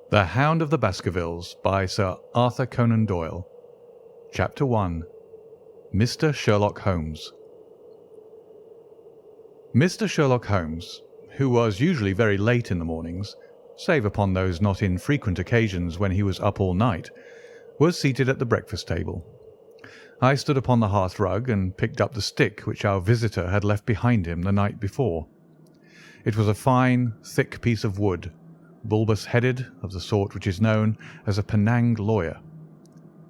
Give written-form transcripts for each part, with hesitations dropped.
The Hound of the Baskervilles by Sir Arthur Conan Doyle. Chapter 1. Mr. Sherlock Holmes. Mr. Sherlock Holmes, who was usually very late in the mornings, save upon those not infrequent occasions when he was up all night, was seated at the breakfast table. I stood upon the hearth-rug and picked up the stick which our visitor had left behind him the night before. It was a fine, thick piece of wood, bulbous-headed, of the sort which is known as a Penang lawyer.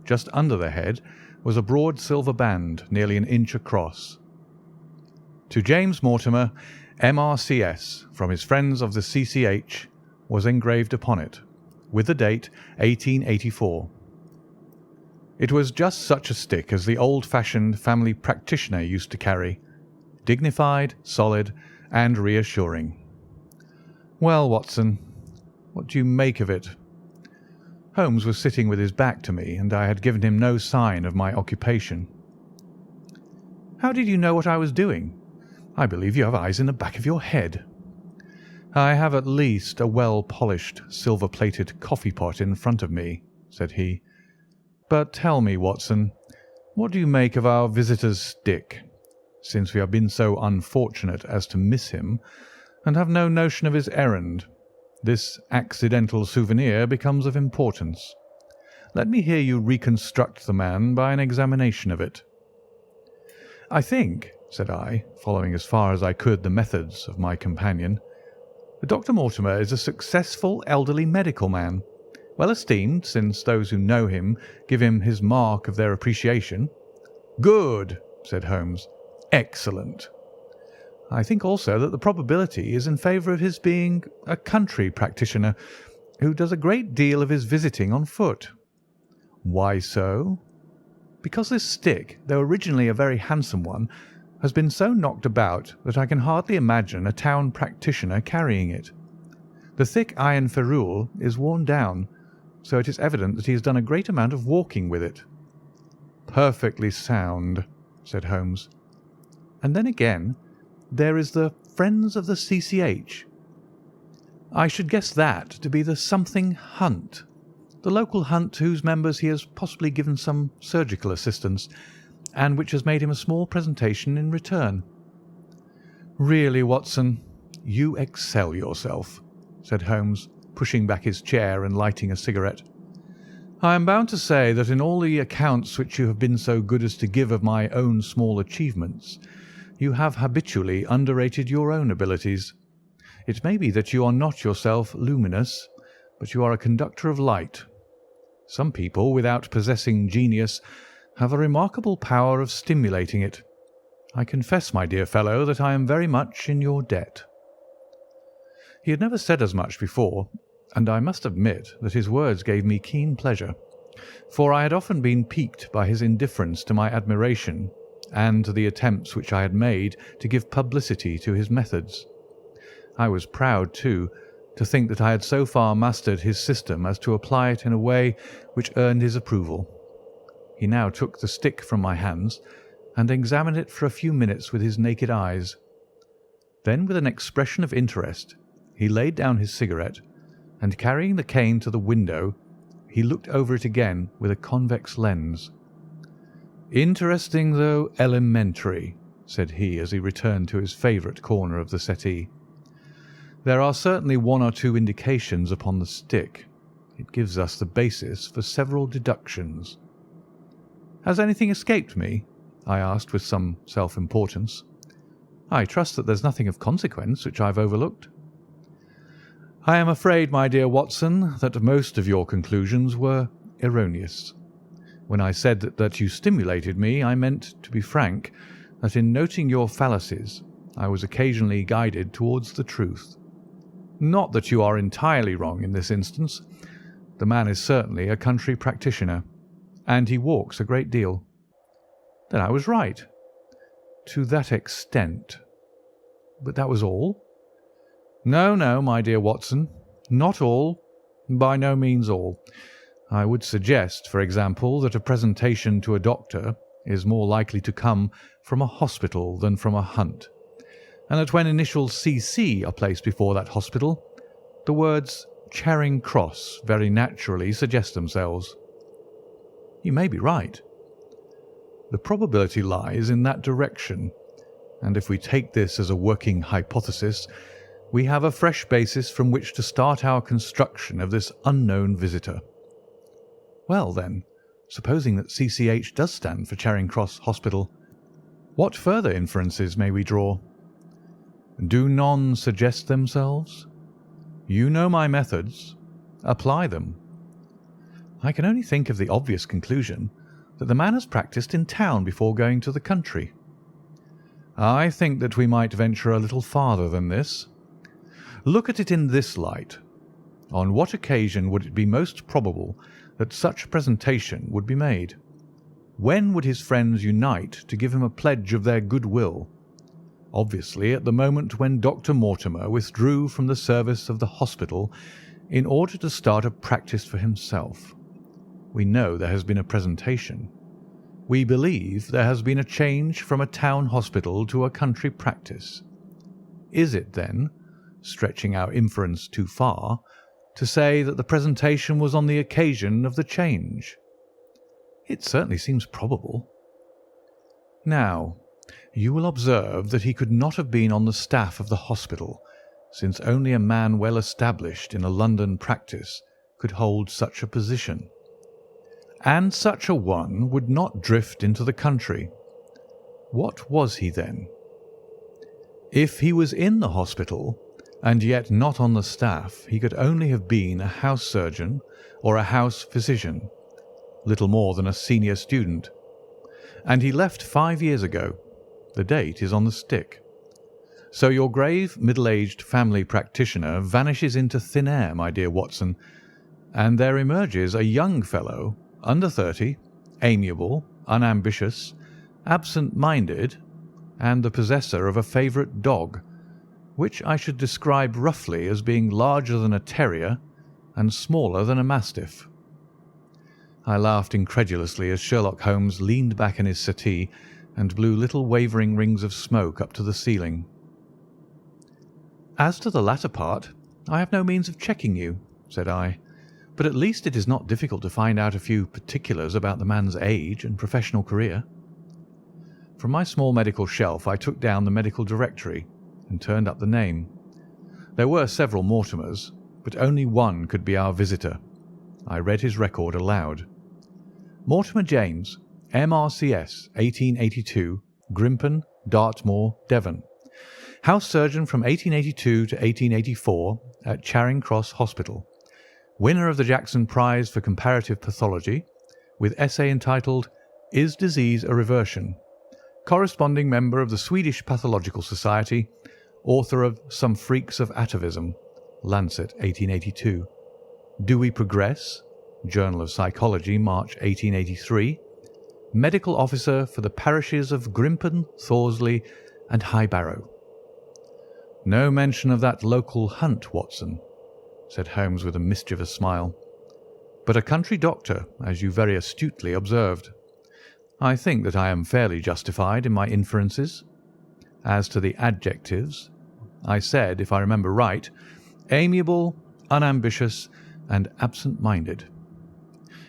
Just under the head was a broad silver band nearly an inch across. To James Mortimer, M.R.C.S., from his friends of the C.C.H., was engraved upon it, with the date 1884. It was just such a stick as the old-fashioned family practitioner used to carry, dignified, solid, and reassuring. "Well, Watson, what do you make of it?" Holmes was sitting with his back to me, and I had given him no sign of my occupation. "How did you know what I was doing? I believe you have eyes in the back of your head." "I have at least a well-polished, silver-plated coffee-pot in front of me," said he. "But tell me, Watson, what do you make of our visitor's stick, since we have been so unfortunate as to miss him, and have no notion of his errand? This accidental souvenir becomes of importance. Let me hear you reconstruct the man by an examination of it." "I think," said I, following as far as I could the methods of my companion, "Dr. Mortimer is a successful elderly medical man, well esteemed, since those who know him give him his mark of their appreciation." "Good," said Holmes. "Excellent. I think also that the probability is in favour of his being a country practitioner who does a great deal of his visiting on foot." "Why so?" "Because this stick, though originally a very handsome one, has been so knocked about that I can hardly imagine a town practitioner carrying it. The thick iron ferrule is worn down, so it is evident that he has done a great amount of walking with it." "Perfectly sound," said Holmes. "And then again, there is the Friends of the C.C.H. I should guess that to be the something hunt, the local hunt to whose members he has possibly given some surgical assistance, and which has made him a small presentation in return." "Really, Watson, you excel yourself," said Holmes, pushing back his chair and lighting a cigarette. "I am bound to say that in all the accounts which you have been so good as to give of my own small achievements, you have habitually underrated your own abilities. It may be that you are not yourself luminous, but you are a conductor of light. Some people, without possessing genius, have a remarkable power of stimulating it. I confess, my dear fellow, that I am very much in your debt." He had never said as much before, and I must admit that his words gave me keen pleasure, for I had often been piqued by his indifference to my admiration and to the attempts which I had made to give publicity to his methods. I was proud, too, to think that I had so far mastered his system as to apply it in a way which earned his approval. He now took the stick from my hands and examined it for a few minutes with his naked eyes. Then, with an expression of interest, he laid down his cigarette, and carrying the cane to the window, he looked over it again with a convex lens. "Interesting, though elementary," said he as he returned to his favourite corner of the settee. "There are certainly one or two indications upon the stick. It gives us the basis for several deductions." "Has anything escaped me?" I asked with some self-importance. "I trust that there's nothing of consequence which I've overlooked." "I am afraid, my dear Watson, that most of your conclusions were erroneous. When I said that you stimulated me, I meant, to be frank, that in noting your fallacies I was occasionally guided towards the truth. Not that you are entirely wrong in this instance. The man is certainly a country practitioner, and he walks a great deal." "Then I was right." "To that extent." "But that was all?" "No, no, my dear Watson, not all, by no means all. I would suggest, for example, that a presentation to a doctor is more likely to come from a hospital than from a hunt, and that when initials C.C. are placed before that hospital, the words Charing Cross very naturally suggest themselves. You may be right. The probability lies in that direction, and if we take this as a working hypothesis, we have a fresh basis from which to start our construction of this unknown visitor. Well, then, supposing that CCH does stand for Charing Cross Hospital, what further inferences may we draw? Do none suggest themselves? You know my methods. Apply them. I can only think of the obvious conclusion that the man has practised in town before going to the country. I think that we might venture a little farther than this. Look at it in this light. On what occasion would it be most probable that such a presentation would be made? When would his friends unite to give him a pledge of their goodwill? Obviously at the moment when Dr. Mortimer withdrew from the service of the hospital in order to start a practice for himself. We know there has been a presentation. We believe there has been a change from a town hospital to a country practice. Is it, then, stretching our inference too far, to say that the presentation was on the occasion of the change? It certainly seems probable. Now, you will observe that he could not have been on the staff of the hospital, since only a man well established in a London practice could hold such a position. And such a one would not drift into the country. What was he then? If he was in the hospital, and yet not on the staff, he could only have been a house surgeon or a house physician, little more than a senior student. And he left 5 years ago. The date is on the stick. So your grave, middle-aged family practitioner vanishes into thin air, my dear Watson, and there emerges a young fellow, under 30, amiable, unambitious, absent-minded, and the possessor of a favourite dog, which I should describe roughly as being larger than a terrier and smaller than a mastiff. I laughed incredulously as Sherlock Holmes leaned back in his settee and blew little wavering rings of smoke up to the ceiling. "As to the latter part, I have no means of checking you," said I, "but at least it is not difficult to find out a few particulars about the man's age and professional career." From my small medical shelf I took down the medical directory and turned up the name. There were several Mortimers, but only one could be our visitor. I read his record aloud. Mortimer James, M.R.C.S., 1882, Grimpen, Dartmoor, Devon. House surgeon from 1882 to 1884 at Charing Cross Hospital. Winner of the Jackson Prize for Comparative Pathology, with essay entitled "Is Disease a Reversion?" Corresponding member of the Swedish Pathological Society. Author of Some Freaks of Atavism, Lancet, 1882. Do We Progress? Journal of Psychology, March 1883. Medical Officer for the parishes of Grimpen, Thorsley, and High Barrow. No mention of that local hunt, Watson, said Holmes with a mischievous smile. But a country doctor, as you very astutely observed. I think that I am fairly justified in my inferences. As to the adjectives, I said, if I remember right, amiable, unambitious, and absent-minded.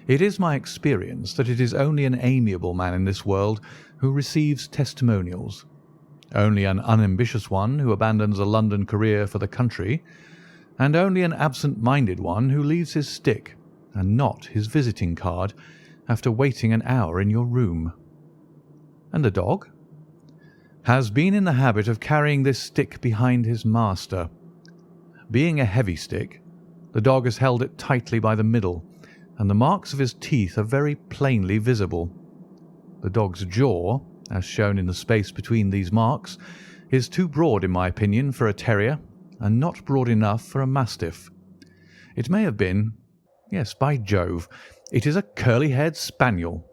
It is my experience that it is only an amiable man in this world who receives testimonials, only an unambitious one who abandons a London career for the country, and only an absent-minded one who leaves his stick and not his visiting card after waiting an hour in your room. And the dog? Has been in the habit of carrying this stick behind his master. Being a heavy stick, the dog has held it tightly by the middle, and the marks of his teeth are very plainly visible. The dog's jaw, as shown in the space between these marks, is too broad, in my opinion, for a terrier, and not broad enough for a mastiff. It may have been, yes, by Jove, it is a curly-haired spaniel.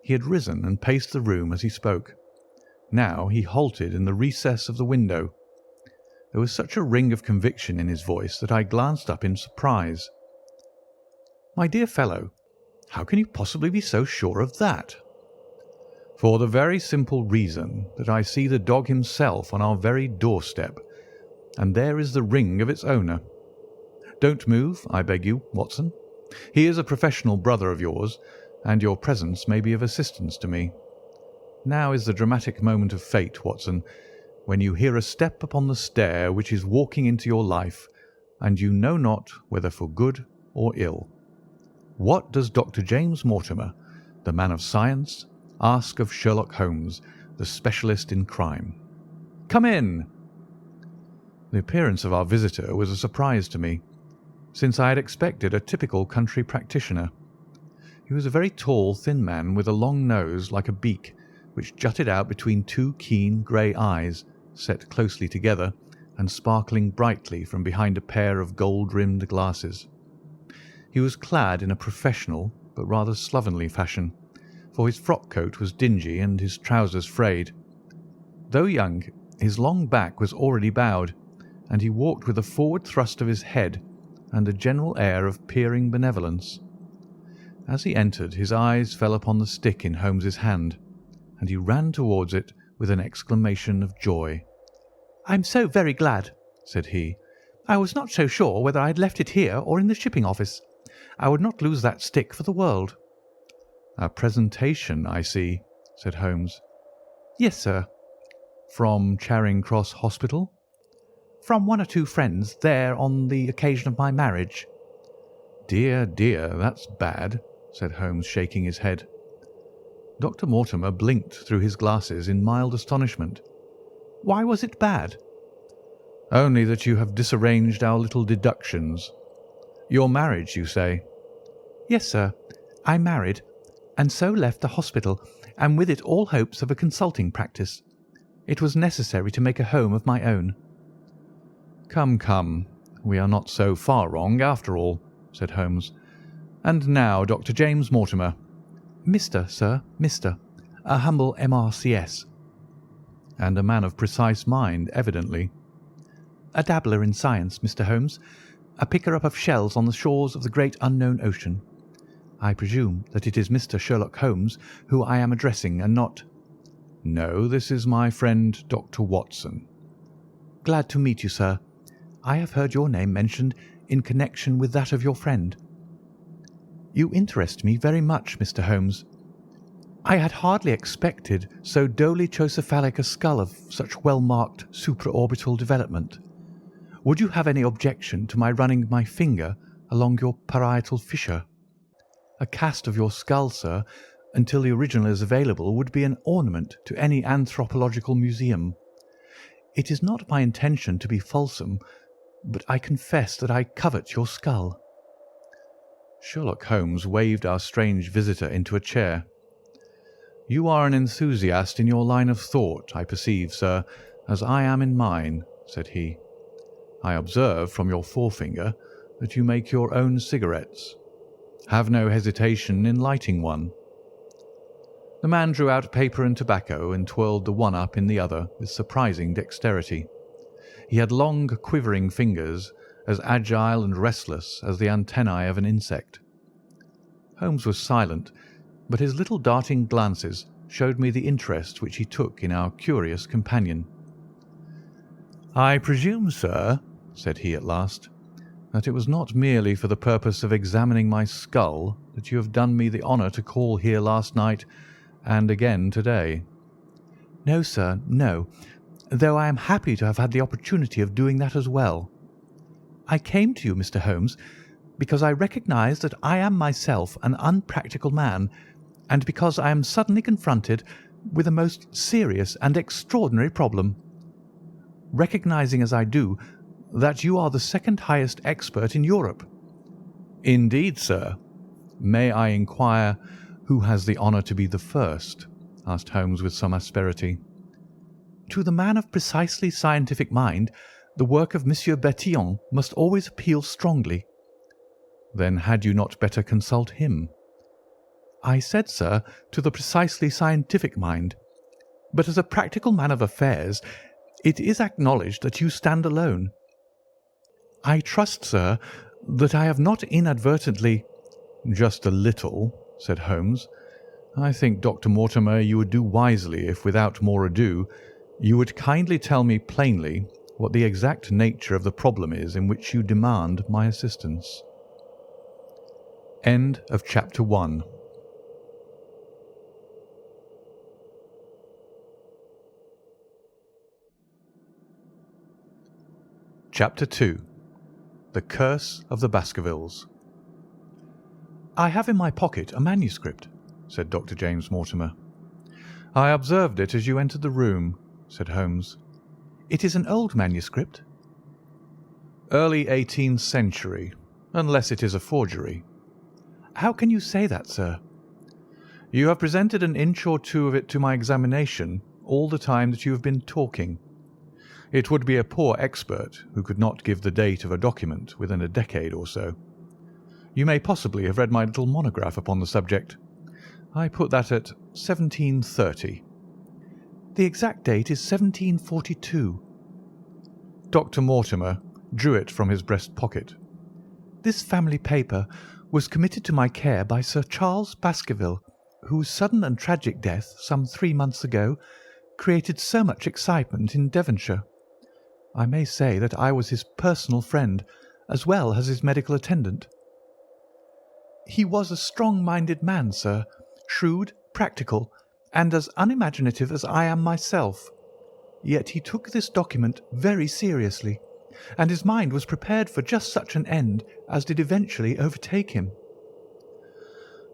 He had risen and paced the room as he spoke. Now he halted in the recess of the window. There was such a ring of conviction in his voice that I glanced up in surprise. "My dear fellow, how can you possibly be so sure of that?" "For the very simple reason that I see the dog himself on our very doorstep, and there is the ring of its owner." Don't move, I beg you, Watson. He is a professional brother of yours, and your presence may be of assistance to me. Now is the dramatic moment of fate, Watson, when you hear a step upon the stair which is walking into your life, and you know not whether for good or ill. What does Dr. James Mortimer, the man of science, ask of Sherlock Holmes, the specialist in crime? Come in!" The appearance of our visitor was a surprise to me, since I had expected a typical country practitioner. He was a very tall, thin man with a long nose like a beak, which jutted out between two keen grey eyes, set closely together and sparkling brightly from behind a pair of gold-rimmed glasses. He was clad in a professional but rather slovenly fashion, for his frock-coat was dingy and his trousers frayed. Though young, his long back was already bowed, and he walked with a forward thrust of his head and a general air of peering benevolence. As he entered, his eyes fell upon the stick in Holmes's hand, and he ran towards it with an exclamation of joy. "I'm so very glad," said he. "I was not so sure whether I had left it here or in the shipping office. I would not lose that stick for the world." "A presentation, I see," said Holmes. "Yes, sir." "From Charing Cross Hospital?" "From one or two friends there on the occasion of my marriage." "Dear, dear, that's bad," said Holmes, shaking his head. Dr. Mortimer blinked through his glasses in mild astonishment. "Why was it bad?" "Only that you have disarranged our little deductions. Your marriage, you say?" "Yes, sir. I married, and so left the hospital, and with it all hopes of a consulting practice. It was necessary to make a home of my own." "Come, come, we are not so far wrong after all," said Holmes. "And now, Dr. James Mortimer." "Mr., sir, Mr. A humble M.R.C.S." "And a man of precise mind, evidently." "A dabbler in science, Mr. Holmes. A picker-up of shells on the shores of the great unknown ocean. I presume that it is Mr. Sherlock Holmes who I am addressing, and not—" "No, this is my friend Dr. Watson." "Glad to meet you, sir. I have heard your name mentioned in connection with that of your friend." "You interest me very much, Mr. Holmes. I had hardly expected so dolichocephalic a skull of such well-marked supraorbital development. Would you have any objection to my running my finger along your parietal fissure? A cast of your skull, sir, until the original is available, would be an ornament to any anthropological museum. It is not my intention to be fulsome, but I confess that I covet your skull." Sherlock Holmes waved our strange visitor into a chair. "You are an enthusiast in your line of thought, I perceive, sir, as I am in mine," said he. "I observe from your forefinger that you make your own cigarettes. Have no hesitation in lighting one." The man drew out paper and tobacco and twirled the one up in the other with surprising dexterity. He had long, quivering fingers, as agile and restless as the antennae of an insect. Holmes was silent, but his little darting glances showed me the interest which he took in our curious companion. "I presume, sir," said he at last, "that it was not merely for the purpose of examining my skull that you have done me the honour to call here last night and again to-day." "No, sir, no, though I am happy to have had the opportunity of doing that as well. I came to you, Mr. Holmes, because I recognise that I am myself an unpractical man, and because I am suddenly confronted with a most serious and extraordinary problem. Recognising as I do that you are the second highest expert in Europe." "Indeed, sir. May I inquire who has the honour to be the first?" asked Holmes with some asperity. "To the man of precisely scientific mind, the work of Monsieur Bertillon must always appeal strongly." "Then had you not better consult him?" "I said, sir, to the precisely scientific mind. But as a practical man of affairs, it is acknowledged that you stand alone. I trust, sir, that I have not inadvertently—" "Just a little," said Holmes. "I think, Dr. Mortimer, you would do wisely if, without more ado, you would kindly tell me plainly what the exact nature of the problem is in which you demand my assistance. End of Chapter 1. Chapter 2. The Curse of the Baskervilles. "I have in my pocket a manuscript," said Dr. James Mortimer. "I observed it as you entered the room," said Holmes. "It is an old manuscript?" "Early 18th century, unless it is a forgery." "How can you say that, sir?" "You have presented an inch or two of it to my examination all the time that you have been talking. It would be a poor expert who could not give the date of a document within a decade or so. You may possibly have read my little monograph upon the subject. I put that at 1730. "The exact date is 1742. Dr. Mortimer drew it from his breast pocket. "This family paper was committed to my care by Sir Charles Baskerville, whose sudden and tragic death some 3 months ago created so much excitement in Devonshire. I may say that I was his personal friend as well as his medical attendant. He was a strong-minded man, sir, shrewd, practical, and as unimaginative as I am myself. Yet he took this document very seriously, and his mind was prepared for just such an end as did eventually overtake him."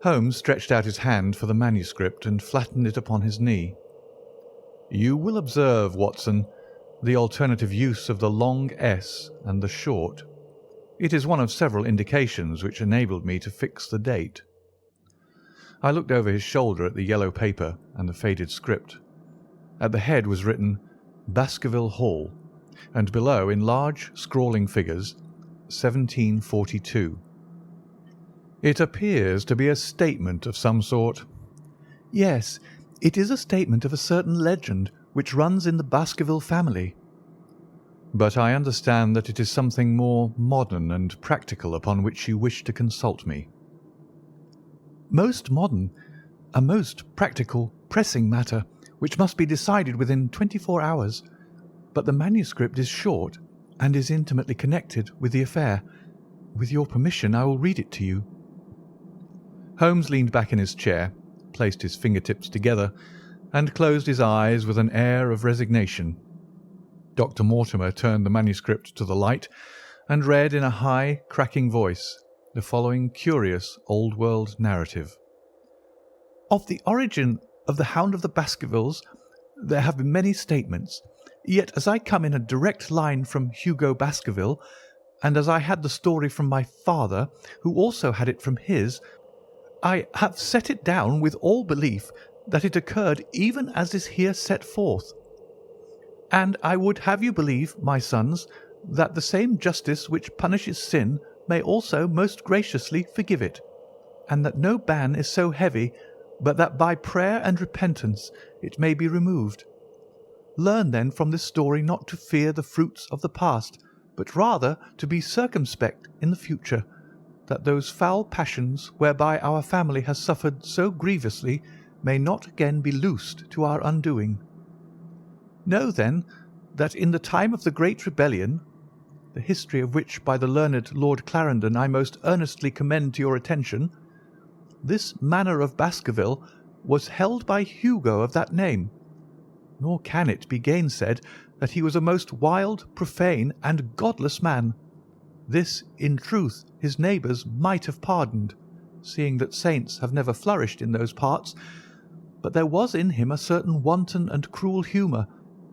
Holmes stretched out his hand for the manuscript and flattened it upon his knee. "You will observe, Watson, the alternative use of the long S and the short. It is one of several indications which enabled me to fix the date." I looked over his shoulder at the yellow paper and the faded script. At the head was written Baskerville Hall, and below, in large scrawling figures, 1742. "It appears to be a statement of some sort." "Yes, it is a statement of a certain legend which runs in the Baskerville family." "But I understand that it is something more modern and practical upon which you wish to consult me." "Most modern, a most practical, pressing matter, which must be decided within 24 hours. But the manuscript is short and is intimately connected with the affair. With your permission, I will read it to you." Holmes leaned back in his chair, placed his fingertips together, and closed his eyes with an air of resignation. Dr. Mortimer turned the manuscript to the light and read in a high, cracking voice the following curious old-world narrative. "Of the origin of the Hound of the Baskervilles there have been many statements, yet as I come in a direct line from Hugo Baskerville, and as I had the story from my father, who also had it from his, I have set it down with all belief that it occurred even as is here set forth. And I would have you believe, my sons, that the same justice which punishes sin may also most graciously forgive it, and that no ban is so heavy but that by prayer and repentance it may be removed. Learn then from this story not to fear the fruits of the past, but rather to be circumspect in the future, that those foul passions whereby our family has suffered so grievously may not again be loosed to our undoing. Know, then, that in the time of the Great Rebellion, the history of which by the learned Lord Clarendon I most earnestly commend to your attention, this manor of Baskerville was held by Hugo of that name, nor can it be gainsaid that he was a most wild, profane, and godless man. This, in truth, his neighbours might have pardoned, seeing that saints have never flourished in those parts, but there was in him a certain wanton and cruel humour,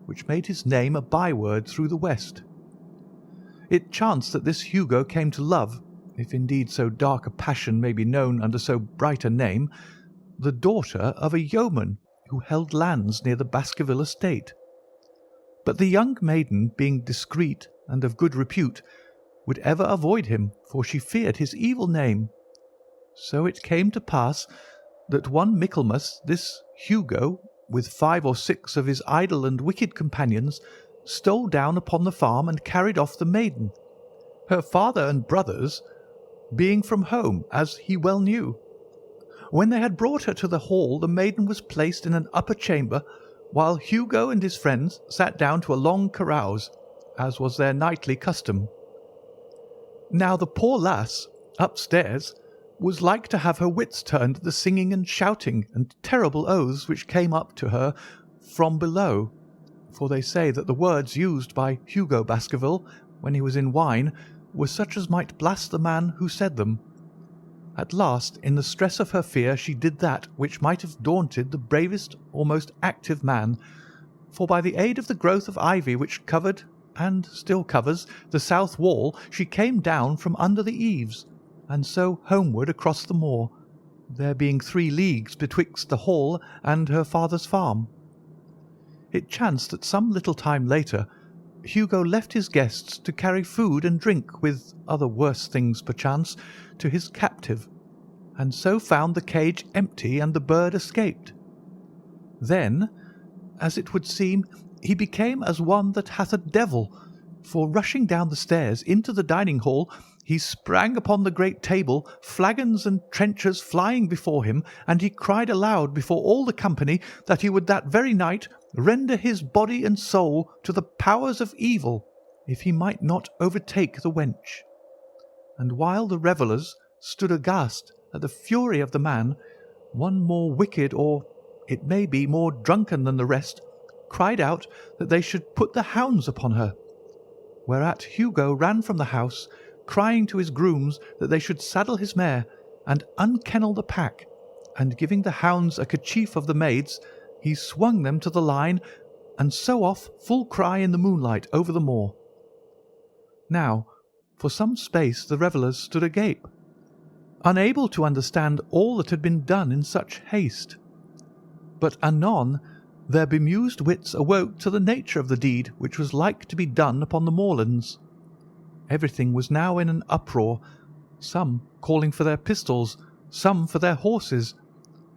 which made his name a byword through the West. It chanced that this Hugo came to love, if indeed so dark a passion may be known under so bright a name, the daughter of a yeoman who held lands near the Baskerville estate. But the young maiden, being discreet and of good repute, would ever avoid him, for she feared his evil name. So it came to pass that one Michaelmas this Hugo, with 5 or 6 of his idle and wicked companions, stole down upon the farm and carried off the maiden, her father and brothers being from home, as he well knew. When they had brought her to the hall, the maiden was placed in an upper chamber, while Hugo and his friends sat down to a long carouse, as was their nightly custom. Now the poor lass, upstairs, was like to have her wits turned at the singing and shouting and terrible oaths which came up to her from below, for they say that the words used by Hugo Baskerville when he was in wine were such as might blast the man who said them. At last, in the stress of her fear, she did that which might have daunted the bravest or most active man, for by the aid of the growth of ivy which covered, and still covers, the south wall, she came down from under the eaves, and so homeward across the moor, there being 3 leagues betwixt the hall and her father's farm. It chanced that some little time later, Hugo left his guests to carry food and drink, with other worse things perchance, to his captive, and so found the cage empty and the bird escaped. Then, as it would seem, he became as one that hath a devil, for rushing down the stairs into the dining hall, he sprang upon the great table, flagons and trenchers flying before him, and he cried aloud before all the company that he would that very night render his body and soul to the powers of evil, if he might not overtake the wench. And while the revellers stood aghast at the fury of the man, one more wicked, or it may be more drunken than the rest, cried out that they should put the hounds upon her, whereat Hugo ran from the house, crying to his grooms that they should saddle his mare and unkennel the pack, and giving the hounds a kerchief of the maid's, he swung them to the line, and so off full cry in the moonlight over the moor. Now, for some space the revellers stood agape, unable to understand all that had been done in such haste. But anon their bemused wits awoke to the nature of the deed which was like to be done upon the moorlands. Everything was now in an uproar, some calling for their pistols, some for their horses,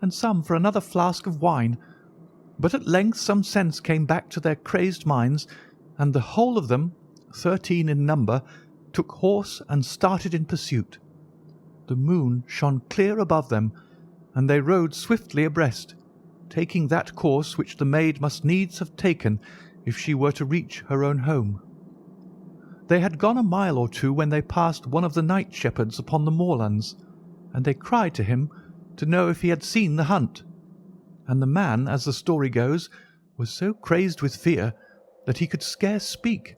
and some for another flask of wine. But at length some sense came back to their crazed minds, and the whole of them, 13 in number, took horse and started in pursuit. The moon shone clear above them, and they rode swiftly abreast, taking that course which the maid must needs have taken if she were to reach her own home. They had gone a mile or 2 when they passed one of the night shepherds upon the moorlands, and they cried to him to know if he had seen the hunt. And the man, as the story goes, was so crazed with fear that he could scarce speak,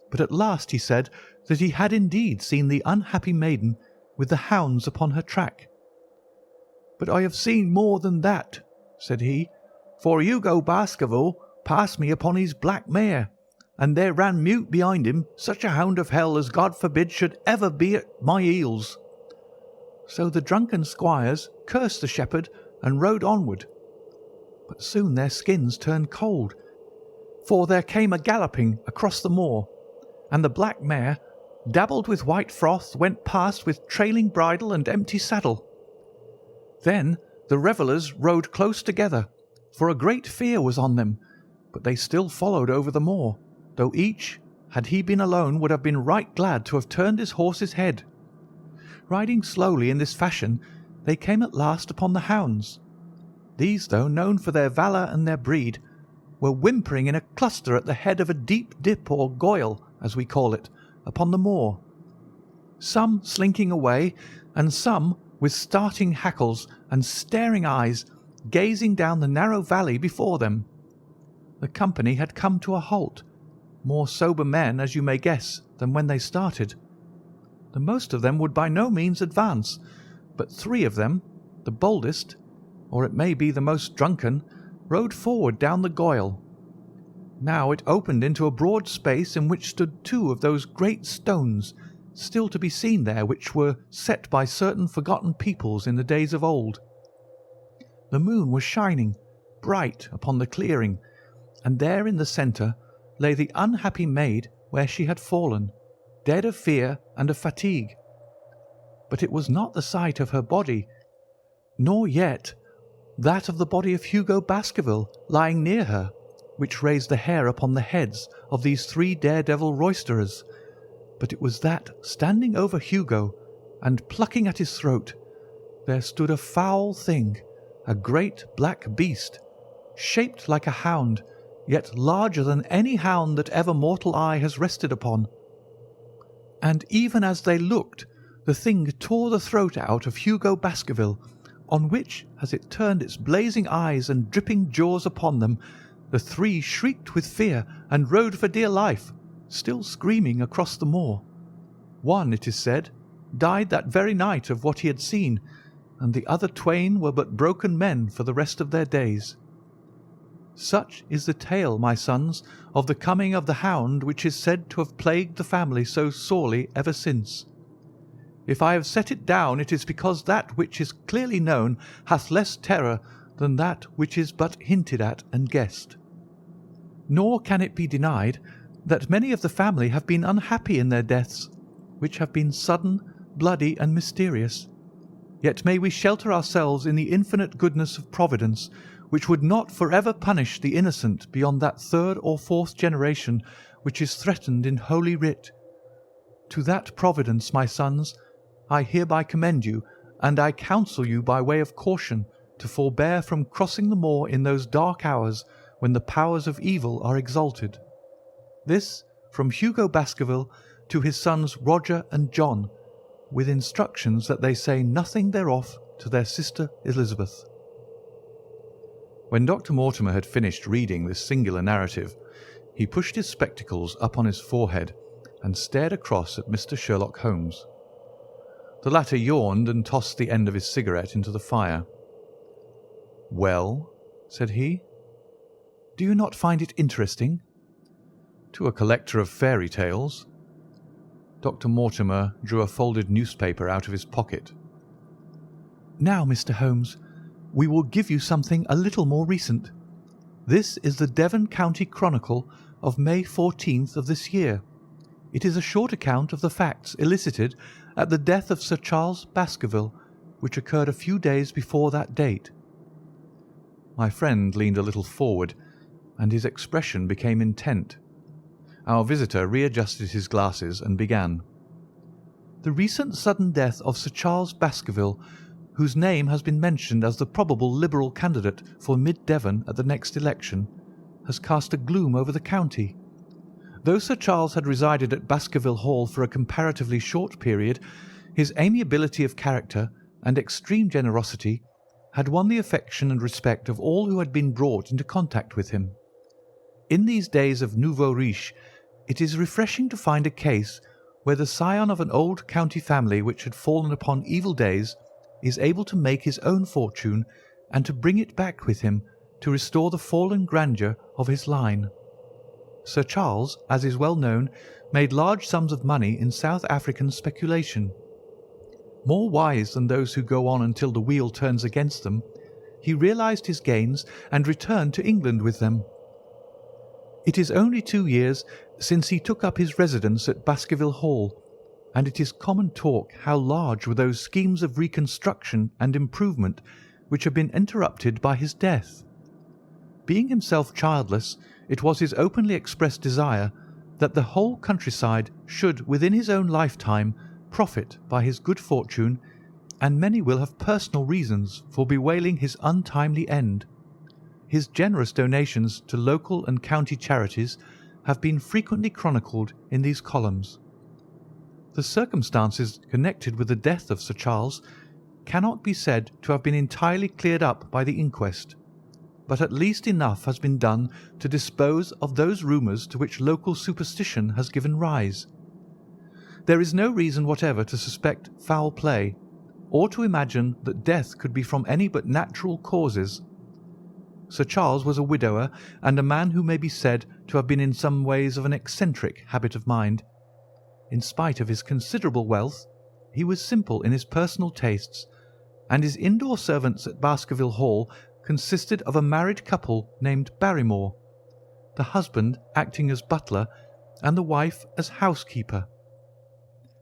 but at last he said that he had indeed seen the unhappy maiden with the hounds upon her track. "But I have seen more than that," said he, "for Hugo Baskerville passed me upon his black mare, and there ran mute behind him such a hound of hell as God forbid should ever be at my heels." So the drunken squires cursed the shepherd and rode onward. But soon their skins turned cold, for there came a galloping across the moor, and the black mare, dabbled with white froth, went past with trailing bridle and empty saddle. Then the revellers rode close together, for a great fear was on them, but they still followed over the moor, though each, had he been alone, would have been right glad to have turned his horse's head. Riding slowly in this fashion, they came at last upon the hounds. These, though known for their valour and their breed, were whimpering in a cluster at the head of a deep dip or goyle, as we call it, upon the moor, some slinking away, and some with starting hackles and staring eyes, gazing down the narrow valley before them. The company had come to a halt, more sober men, as you may guess, than when they started. The most of them would by no means advance, but 3 of them, the boldest, or it may be the most drunken, rode forward down the goyle. Now it opened into a broad space in which stood 2 of those great stones, still to be seen there, which were set by certain forgotten peoples in the days of old. The moon was shining bright upon the clearing, and there in the centre lay the unhappy maid where she had fallen, dead of fear and of fatigue. But it was not the sight of her body, nor yet that of the body of Hugo Baskerville lying near her, which raised the hair upon the heads of these 3 daredevil roisterers, but it was that, standing over Hugo and plucking at his throat, there stood a foul thing, a great black beast, shaped like a hound, yet larger than any hound that ever mortal eye has rested upon. And even as they looked, the thing tore the throat out of Hugo Baskerville, on which, as it turned its blazing eyes and dripping jaws upon them, the three shrieked with fear and rode for dear life, still screaming across the moor. One, it is said, died that very night of what he had seen, and the other twain were but broken men for the rest of their days. Such is the tale, my sons, of the coming of the hound which is said to have plagued the family so sorely ever since. If I have set it down, it is because that which is clearly known hath less terror than that which is but hinted at and guessed. Nor can it be denied that many of the family have been unhappy in their deaths, which have been sudden, bloody, and mysterious. Yet may we shelter ourselves in the infinite goodness of Providence, which would not for ever punish the innocent beyond that third or fourth generation which is threatened in Holy Writ. To that Providence, my sons, I hereby commend you, and I counsel you by way of caution to forbear from crossing the moor in those dark hours when the powers of evil are exalted. This from Hugo Baskerville to his sons Roger and John, with instructions that they say nothing thereof to their sister Elizabeth. When Dr. Mortimer had finished reading this singular narrative, he pushed his spectacles up on his forehead and stared across at Mr. Sherlock Holmes. The latter yawned and tossed the end of his cigarette into the fire. "Well," said he, "do you not find it interesting?" "To a collector of fairy tales." Dr. Mortimer drew a folded newspaper out of his pocket. "Now, Mr. Holmes, we will give you something a little more recent. This is the Devon County Chronicle of May 14th of this year. It is a short account of the facts elicited at the death of Sir Charles Baskerville, which occurred a few days before that date." My friend leaned a little forward, and his expression became intent. Our visitor readjusted his glasses and began. "The recent sudden death of Sir Charles Baskerville, whose name has been mentioned as the probable Liberal candidate for Mid-Devon at the next election, has cast a gloom over the county. Though Sir Charles had resided at Baskerville Hall for a comparatively short period, his amiability of character and extreme generosity had won the affection and respect of all who had been brought into contact with him. In these days of nouveau riche, it is refreshing to find a case where the scion of an old county family which had fallen upon evil days is able to make his own fortune and to bring it back with him to restore the fallen grandeur of his line. Sir Charles, as is well known, made large sums of money in South African speculation. More wise than those who go on until the wheel turns against them, he realized his gains and returned to England with them. It is only 2 years since he took up his residence at Baskerville Hall, and it is common talk how large were those schemes of reconstruction and improvement which have been interrupted by his death. Being himself childless, it was his openly expressed desire that the whole countryside should within his own lifetime profit by his good fortune, and many will have personal reasons for bewailing his untimely end. His generous donations to local and county charities have been frequently chronicled in these columns. The circumstances connected with the death of Sir Charles cannot be said to have been entirely cleared up by the inquest, but at least enough has been done to dispose of those rumours to which local superstition has given rise. There is no reason whatever to suspect foul play, or to imagine that death could be from any but natural causes. Sir Charles was a widower, and a man who may be said to have been in some ways of an eccentric habit of mind. In spite of his considerable wealth, he was simple in his personal tastes, and his indoor servants at Baskerville Hall consisted of a married couple named Barrymore, the husband acting as butler and the wife as housekeeper.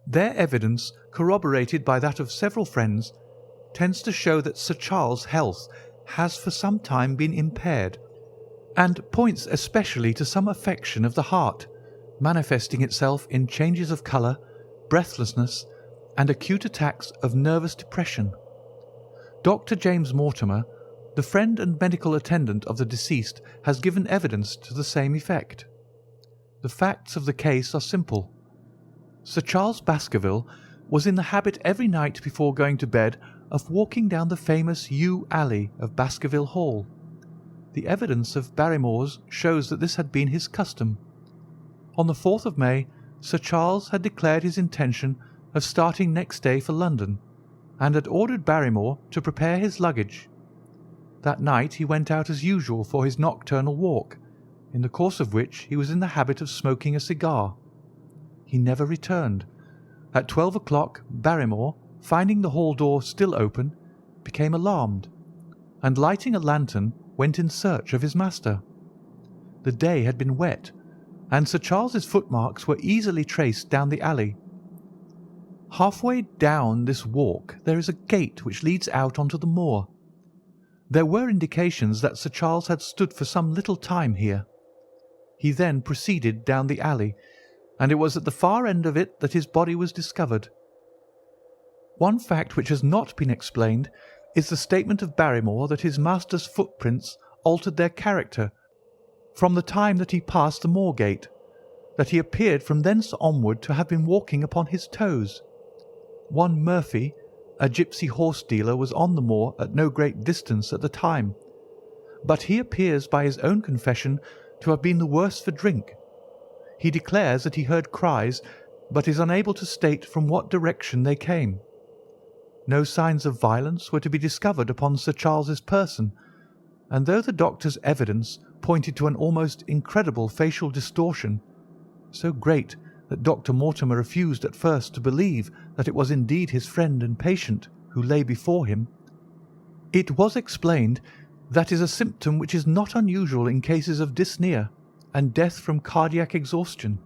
Their evidence, corroborated by that of several friends, tends to show that Sir Charles' health has for some time been impaired, and points especially to some affection of the heart, manifesting itself in changes of colour, breathlessness, and acute attacks of nervous depression. Dr. James Mortimer, The friend and medical attendant of the deceased has given evidence to the same effect. The facts of the case are simple. Sir Charles Baskerville was in the habit every night before going to bed of walking down the famous yew alley of Baskerville Hall. The evidence of Barrymore's shows that this had been his custom. On the 4th of May, Sir Charles had declared his intention of starting next day for London, and had ordered Barrymore to prepare his luggage. That night he went out as usual for his nocturnal walk, in the course of which he was in the habit of smoking a cigar. He never returned. At 12 o'clock Barrymore, finding the hall door still open, became alarmed, and lighting a lantern went in search of his master. The day had been wet, and Sir Charles's footmarks were easily traced down the alley. Halfway down this walk there is a gate which leads out onto the moor. There were indications that Sir Charles had stood for some little time here. He then proceeded down the alley, and it was at the far end of it that his body was discovered. One fact which has not been explained is the statement of Barrymore that his master's footprints altered their character from the time that he passed the moor gate, that he appeared from thence onward to have been walking upon his toes. One Murphy, a gipsy horse dealer, was on the moor at no great distance at the time, but he appears by his own confession to have been the worse for drink. He declares that he heard cries, but is unable to state from what direction they came. No signs of violence were to be discovered upon Sir Charles's person, and though the doctor's evidence pointed to an almost incredible facial distortion, so great that Dr. Mortimer refused at first to believe that it was indeed his friend and patient who lay before him, it was explained that is a symptom which is not unusual in cases of dyspnea and death from cardiac exhaustion.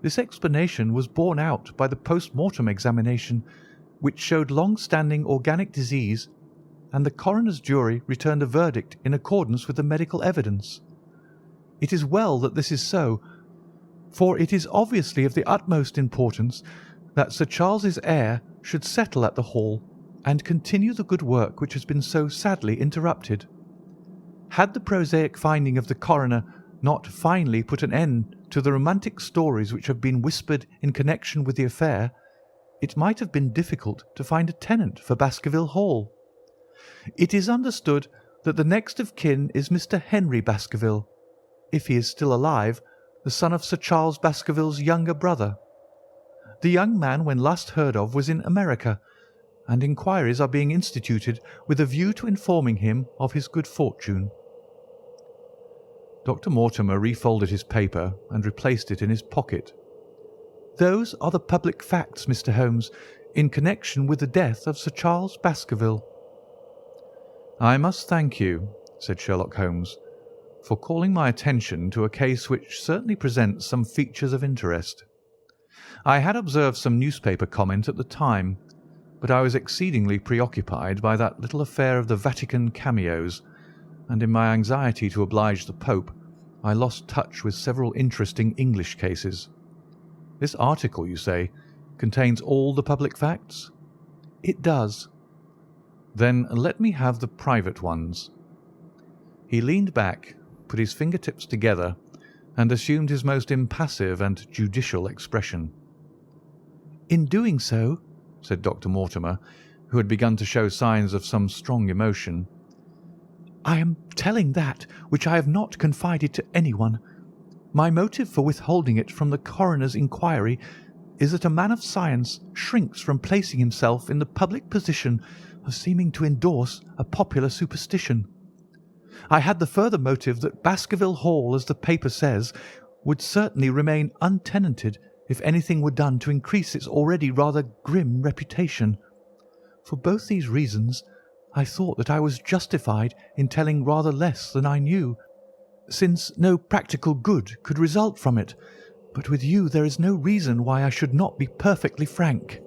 This explanation was borne out by the post-mortem examination, which showed long-standing organic disease, and the coroner's jury returned a verdict in accordance with the medical evidence. It is well that this is so, for it is obviously of the utmost importance that Sir Charles's heir should settle at the Hall and continue the good work which has been so sadly interrupted. Had the prosaic finding of the coroner not finally put an end to the romantic stories which have been whispered in connection with the affair, it might have been difficult to find a tenant for Baskerville Hall. It is understood that the next of kin is Mr. Henry Baskerville, if he is still alive, the son of Sir Charles Baskerville's younger brother. The young man, when last heard of, was in America, and inquiries are being instituted with a view to informing him of his good fortune. Dr. Mortimer refolded his paper and replaced it in his pocket. Those are the public facts, Mr. Holmes, in connection with the death of Sir Charles Baskerville. I must thank you, said Sherlock Holmes, for calling my attention to a case which certainly presents some features of interest. I had observed some newspaper comment at the time, but I was exceedingly preoccupied by that little affair of the Vatican cameos, and in my anxiety to oblige the Pope, I lost touch with several interesting English cases. This article, you say, contains all the public facts? It does. Then let me have the private ones. He leaned back, put his fingertips together, and assumed his most impassive and judicial expression. In doing so, said Dr. Mortimer, who had begun to show signs of some strong emotion, I am telling that which I have not confided to anyone. My motive for withholding it from the coroner's inquiry is that a man of science shrinks from placing himself in the public position of seeming to endorse a popular superstition. I had the further motive that Baskerville Hall, as the paper says, would certainly remain untenanted if anything were done to increase its already rather grim reputation. For both these reasons, I thought that I was justified in telling rather less than I knew, since no practical good could result from it, but with you there is no reason why I should not be perfectly frank.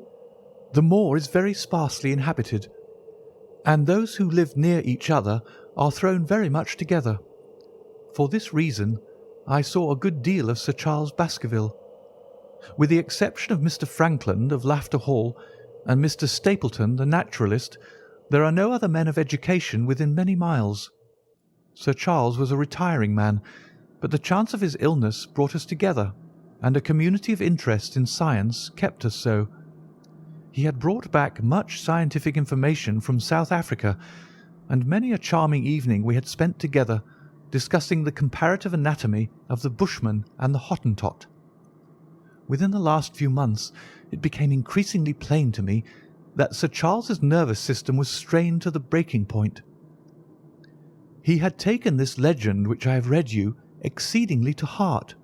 The moor is very sparsely inhabited, and those who live near each other are thrown very much together. For this reason, I saw a good deal of Sir Charles Baskerville. With the exception of Mr. Frankland of Lafter Hall and Mr. Stapleton, the naturalist, There are no other men of education within many miles. Sir Charles was a retiring man, but the chance of his illness brought us together, and a community of interest in science kept us so. He had brought back much scientific information from South Africa, and many a charming evening we had spent together discussing the comparative anatomy of the Bushman and the Hottentot. Within the last few months it became increasingly plain to me that Sir Charles's nervous system was strained to the breaking point. He had taken this legend which I have read you exceedingly to heart,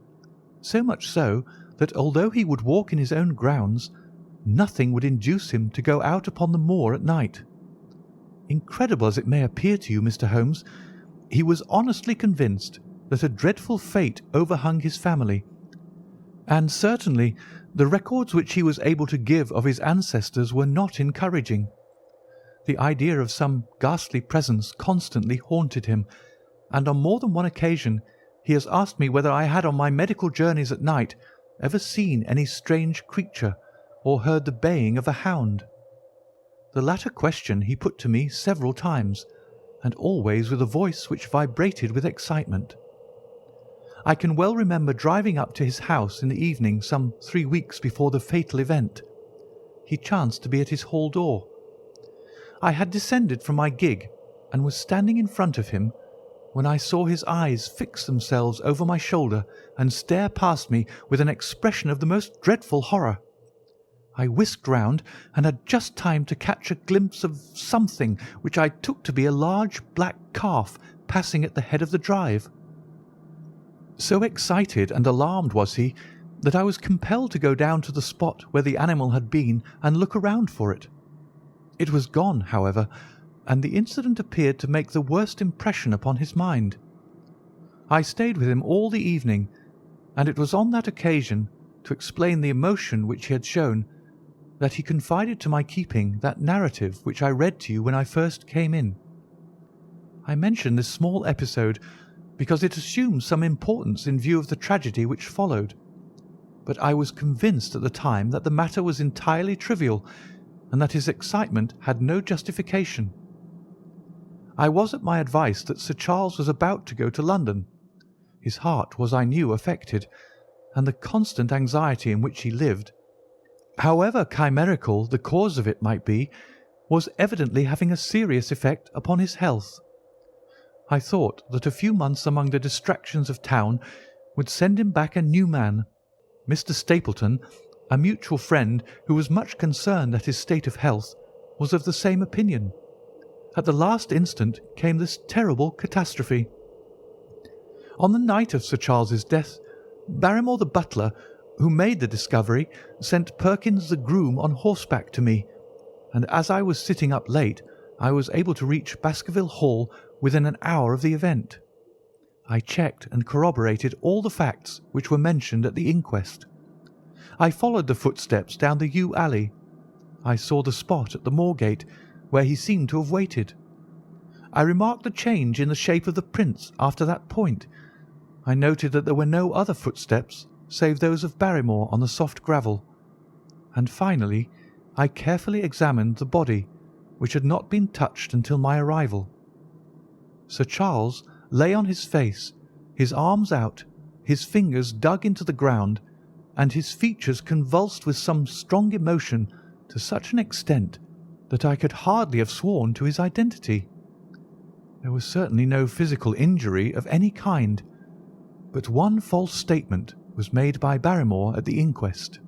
so much so that although he would walk in his own grounds, nothing would induce him to go out upon the moor at night. Incredible as it may appear to you, Mr. Holmes, he was honestly convinced that a dreadful fate overhung his family, and certainly the records which he was able to give of his ancestors were not encouraging. The idea of some ghastly presence constantly haunted him, and on more than one occasion he has asked me whether I had on my medical journeys at night ever seen any strange creature or heard the baying of a hound. The latter question he put to me several times, and always with a voice which vibrated with excitement. I can well remember driving up to his house in the evening some 3 weeks before the fatal event. He chanced to be at his hall door. I had descended from my gig and was standing in front of him when I saw his eyes fix themselves over my shoulder and stare past me with an expression of the most dreadful horror. I whisked round and had just time to catch a glimpse of something which I took to be a large black calf passing at the head of the drive. So excited and alarmed was he that I was compelled to go down to the spot where the animal had been and look around for it. It was gone, however, and the incident appeared to make the worst impression upon his mind. I stayed with him all the evening, and it was on that occasion, to explain the emotion which he had shown, that he confided to my keeping that narrative which I read to you when I first came in. I mention this small episode because it assumes some importance in view of the tragedy which followed, but I was convinced at the time that the matter was entirely trivial, and that his excitement had no justification. I was at my advice that Sir Charles was about to go to London. His heart was, I knew, affected, and the constant anxiety in which he lived, however chimerical the cause of it might be, was evidently having a serious effect upon his health. I thought that a few months among the distractions of town would send him back a new man. Mr. Stapleton, a mutual friend who was much concerned at his state of health, was of the same opinion. At the last instant came this terrible catastrophe. On the night of Sir Charles's death, Barrymore the butler, who made the discovery, sent Perkins the groom on horseback to me, and as I was sitting up late, I was able to reach Baskerville Hall within an hour of the event. I checked and corroborated all the facts which were mentioned at the inquest. I followed the footsteps down the yew alley. I saw the spot at the moor-gate where he seemed to have waited. I remarked the change in the shape of the prints after that point. I noted that there were no other footsteps save those of Barrymore on the soft gravel. And finally, I carefully examined the body, which had not been touched until my arrival. Sir Charles lay on his face, his arms out, his fingers dug into the ground, and his features convulsed with some strong emotion to such an extent that I could hardly have sworn to his identity. There was certainly no physical injury of any kind, but one false statement was made by Barrymore at the inquest.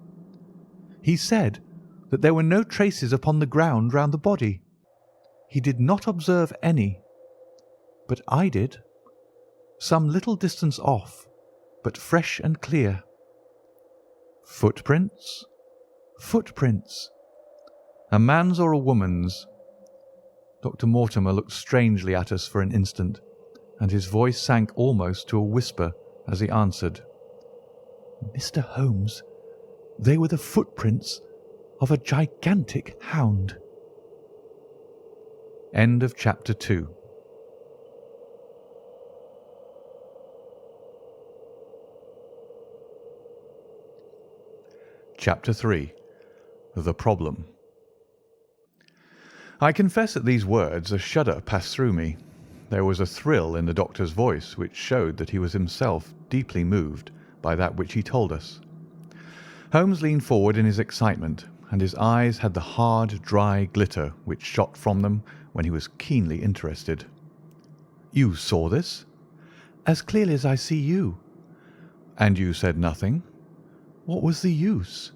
He said that there were no traces upon the ground round the body. He did not observe any, but I did, some little distance off, but fresh and clear. Footprints? Footprints. A man's or a woman's? Dr. Mortimer looked strangely at us for an instant, and his voice sank almost to a whisper as he answered, "Mr. Holmes, they were the footprints of a gigantic hound." End of chapter 2. Chapter 3. The Problem. I confess at these words a shudder passed through me. There was a thrill in the doctor's voice which showed that he was himself deeply moved by that which he told us. Holmes leaned forward in his excitement, and his eyes had the hard, dry glitter which shot from them when he was keenly interested. "You saw this?" "As clearly as I see you." "And you said nothing?" "What was the use?"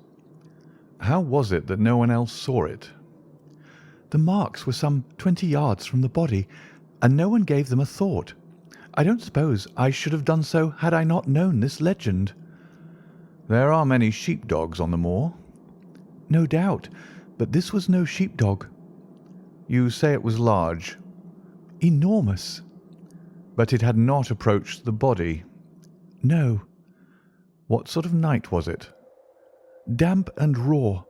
"How was it that no one else saw it?" "The marks were some 20 yards from the body, and no one gave them a thought. I don't suppose I should have done so had I not known this legend." "There are many sheepdogs on the moor?" "No doubt, but this was no sheepdog." "You say it was large?" "Enormous." "But it had not approached the body?" "No." "What sort of night was it?" "Damp and raw."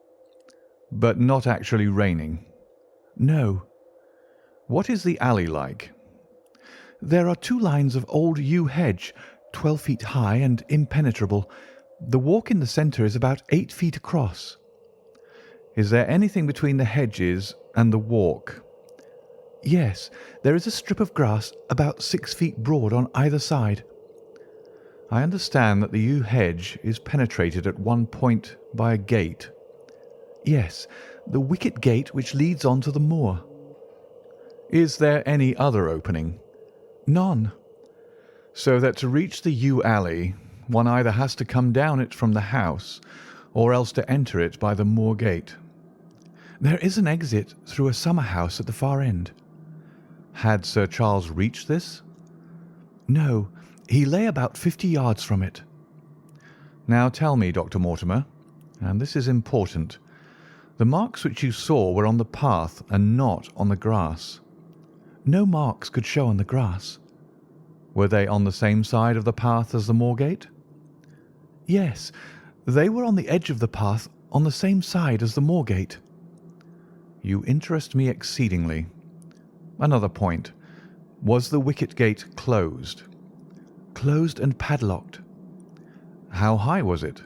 "But not actually raining?" "No." "What is the alley like?" "There are 2 lines of old yew hedge, 12 feet high and impenetrable. The walk in the centre is about 8 feet across." "Is there anything between the hedges and the walk?" "Yes, there is a strip of grass about 6 feet broad on either side." "I understand that the yew hedge is penetrated at one point by a gate." "Yes, the wicket gate which leads on to the moor." "Is there any other opening?" "None." "So that to reach the yew alley one either has to come down it from the house or else to enter it by the moor gate?" "There is an exit through a summer house at the far end." "Had Sir Charles reached this?" "No, he lay about 50 yards from it." "Now tell me, Dr. Mortimer, and this is important, the marks which you saw were on the path and not on the grass." "No marks could show on the grass." "Were they on the same side of the path as the moor gate?" "Yes, they were on the edge of the path on the same side as the moor gate." "You interest me exceedingly. Another point. Was the wicket gate closed?" "Closed and padlocked." "How high was it?"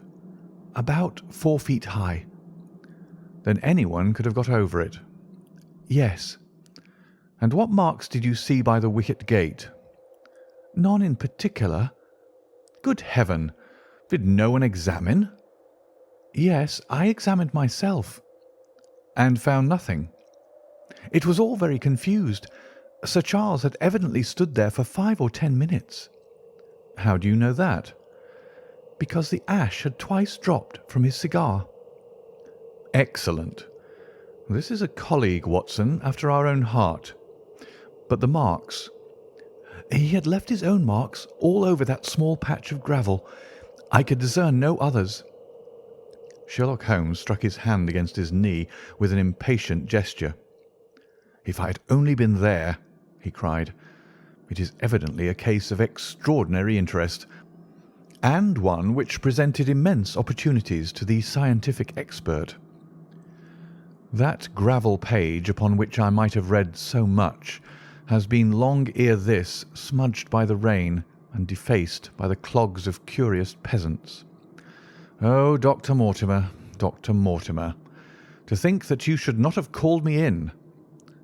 "About 4 feet high." "Then anyone could have got over it?" "Yes." "And what marks did you see by the wicket gate?" "None in particular." "Good heaven! Did no one examine?" "Yes, I examined myself." "And found nothing?" "It was all very confused. Sir Charles had evidently stood there for 5 or 10 minutes." "How do you know that?" "Because the ash had twice dropped from his cigar." "Excellent. This is a colleague, Watson, after our own heart. But the marks?" "He had left his own marks all over that small patch of gravel. I could discern no others." Sherlock Holmes struck his hand against his knee with an impatient gesture. "If I had only been there!" he cried. "It is evidently a case of extraordinary interest, and one which presented immense opportunities to the scientific expert. That gravel page upon which I might have read so much has been long ere this smudged by the rain and defaced by the clogs of curious peasants. Oh, Dr. Mortimer, Dr. Mortimer, to think that you should not have called me in!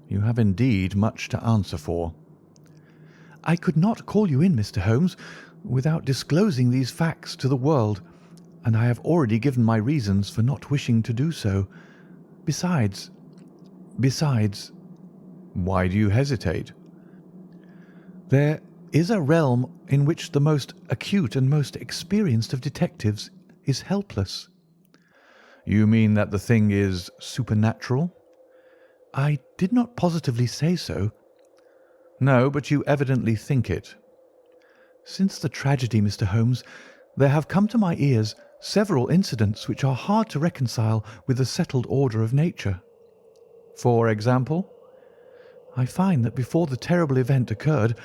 You have indeed much to answer for." "I could not call you in, Mr. Holmes, without disclosing these facts to the world, and I have already given my reasons for not wishing to do so. Besides—" "Why do you hesitate?" "There is a realm in which the most acute and most experienced of detectives is helpless." "You mean that the thing is supernatural?" "I did not positively say so." "No, but you evidently think it." "Since the tragedy, Mr. Holmes, there have come to my ears several incidents which are hard to reconcile with the settled order of nature." "For example?" "I find that before the terrible event occurred,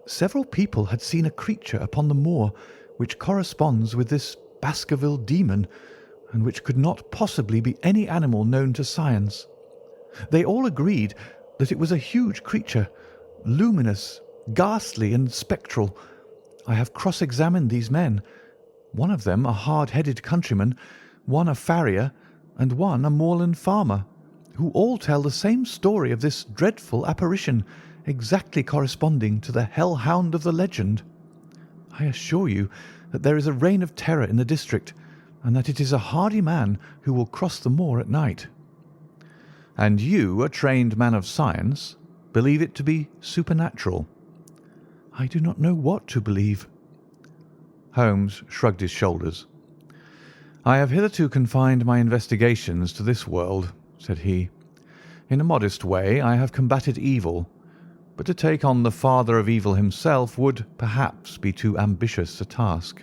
several people had seen a creature upon the moor which corresponds with this Baskerville demon, and which could not possibly be any animal known to science. They all agreed that it was a huge creature, luminous, ghastly, and spectral. I have cross-examined these men, one of them a hard-headed countryman, one a farrier, and one a moorland farmer, who all tell the same story of this dreadful apparition, exactly corresponding to the hell-hound of the legend. I assure you that there is a reign of terror in the district, and that it is a hardy man who will cross the moor at night." "And you, a trained man of science, believe it to be supernatural?" "I do not know what to believe." Holmes shrugged his shoulders. "I have hitherto confined my investigations to this world," said he. "In a modest way I have combated evil, but to take on the father of evil himself would, perhaps, be too ambitious a task.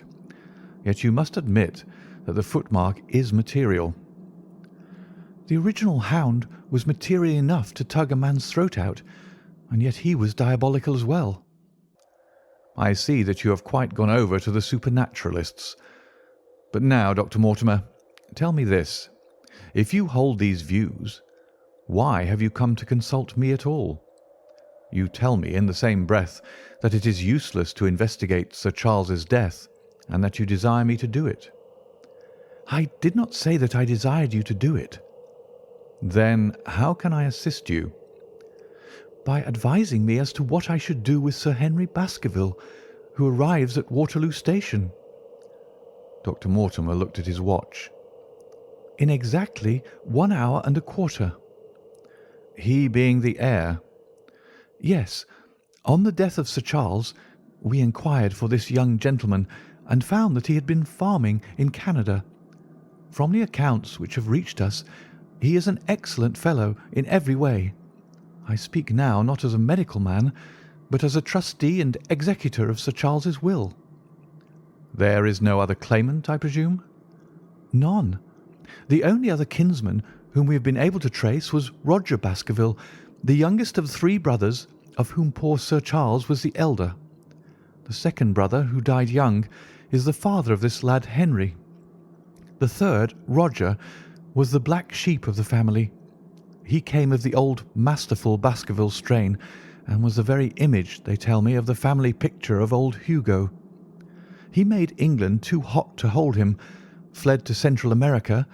Yet you must admit that the footmark is material." "The original Hound was material enough to tug a man's throat out, and yet he was diabolical as well." "I see that you have quite gone over to the supernaturalists. But now, Dr. Mortimer, tell me this. If you hold these views, why have you come to consult me at all? You tell me in the same breath that it is useless to investigate Sir Charles's death, and that you desire me to do it." "I did not say that I desired you to do it." "Then how can I assist you?" "By advising me as to what I should do with Sir Henry Baskerville, who arrives at Waterloo Station." Dr. Mortimer looked at his watch. "In exactly 1 hour and a quarter." "He being the heir?" "Yes. On the death of Sir Charles, we inquired for this young gentleman, and found that he had been farming in Canada. From the accounts which have reached us, he is an excellent fellow in every way. I speak now not as a medical man, but as a trustee and executor of Sir Charles's will." "There is no other claimant, I presume?" "None. The only other kinsman whom we have been able to trace was Roger Baskerville, the youngest of 3 brothers, of whom poor Sir Charles was the elder. The second brother, who died young, is the father of this lad Henry. The third, Roger, was the black sheep of the family. He came of the old masterful Baskerville strain, and was the very image, they tell me, of the family picture of old Hugo. He made England too hot to hold him, fled to Central America,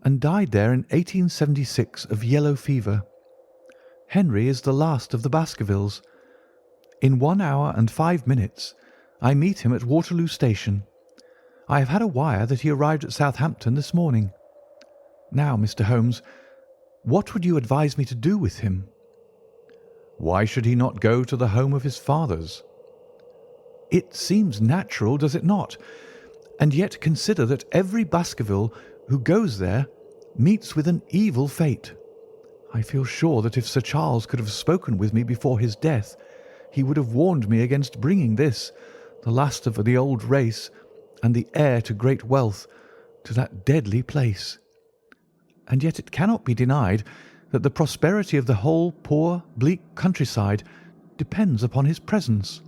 and died there in 1876 of yellow fever. Henry is the last of the Baskervilles. In 1 hour and 5 minutes I meet him at Waterloo Station. I have had a wire that he arrived at Southampton this morning. Now, Mr. Holmes, what would you advise me to do with him?" "Why should he not go to the home of his fathers?" "It seems natural, does it not? And yet consider that every Baskerville who goes there meets with an evil fate. I feel sure that if Sir Charles could have spoken with me before his death, he would have warned me against bringing this, the last of the old race, and the heir to great wealth, to that deadly place. And yet it cannot be denied that the prosperity of the whole poor, bleak countryside depends upon his presence.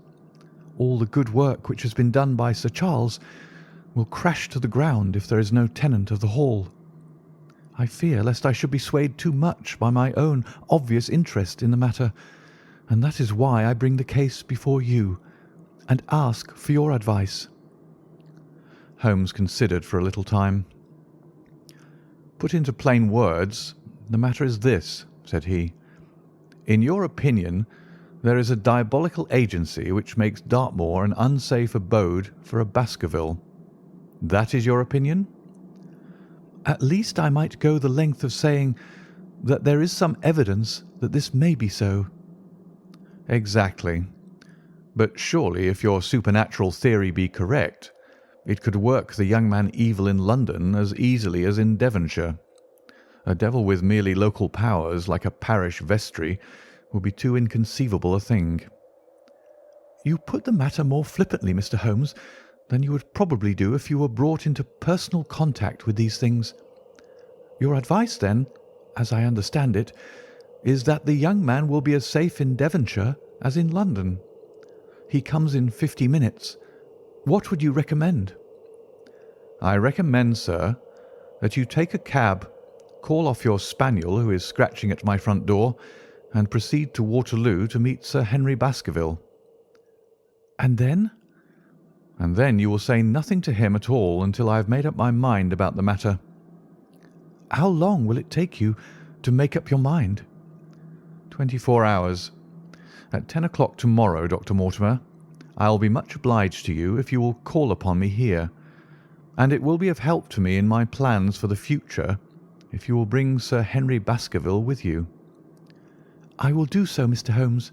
All the good work which has been done by Sir Charles will crash to the ground if there is no tenant of the Hall. I fear lest I should be swayed too much by my own obvious interest in the matter, and that is why I bring the case before you, and ask for your advice." Holmes considered for a little time. "Put into plain words, the matter is this," said he. "In your opinion, there is a diabolical agency which makes Dartmoor an unsafe abode for a Baskerville. That is your opinion?" "At least I might go the length of saying that there is some evidence that this may be so." "Exactly. But surely if your supernatural theory be correct, it could work the young man evil in London as easily as in Devonshire. A devil with merely local powers, like a parish vestry, would be too inconceivable a thing." "You put the matter more flippantly, Mr. Holmes, than you would probably do if you were brought into personal contact with these things. Your advice, then, as I understand it, is that the young man will be as safe in Devonshire as in London. He comes in 50 minutes. What would you recommend?" "I recommend, sir, that you take a cab, call off your spaniel who is scratching at my front door, and proceed to Waterloo to meet Sir Henry Baskerville." "And then?" "And then you will say nothing to him at all until I have made up my mind about the matter." "How long will it take you to make up your mind?" 24 hours. At 10 o'clock tomorrow, Dr. Mortimer. I will be much obliged to you if you will call upon me here, and it will be of help to me in my plans for the future if you will bring Sir Henry Baskerville with you." "I will do so, Mr. Holmes."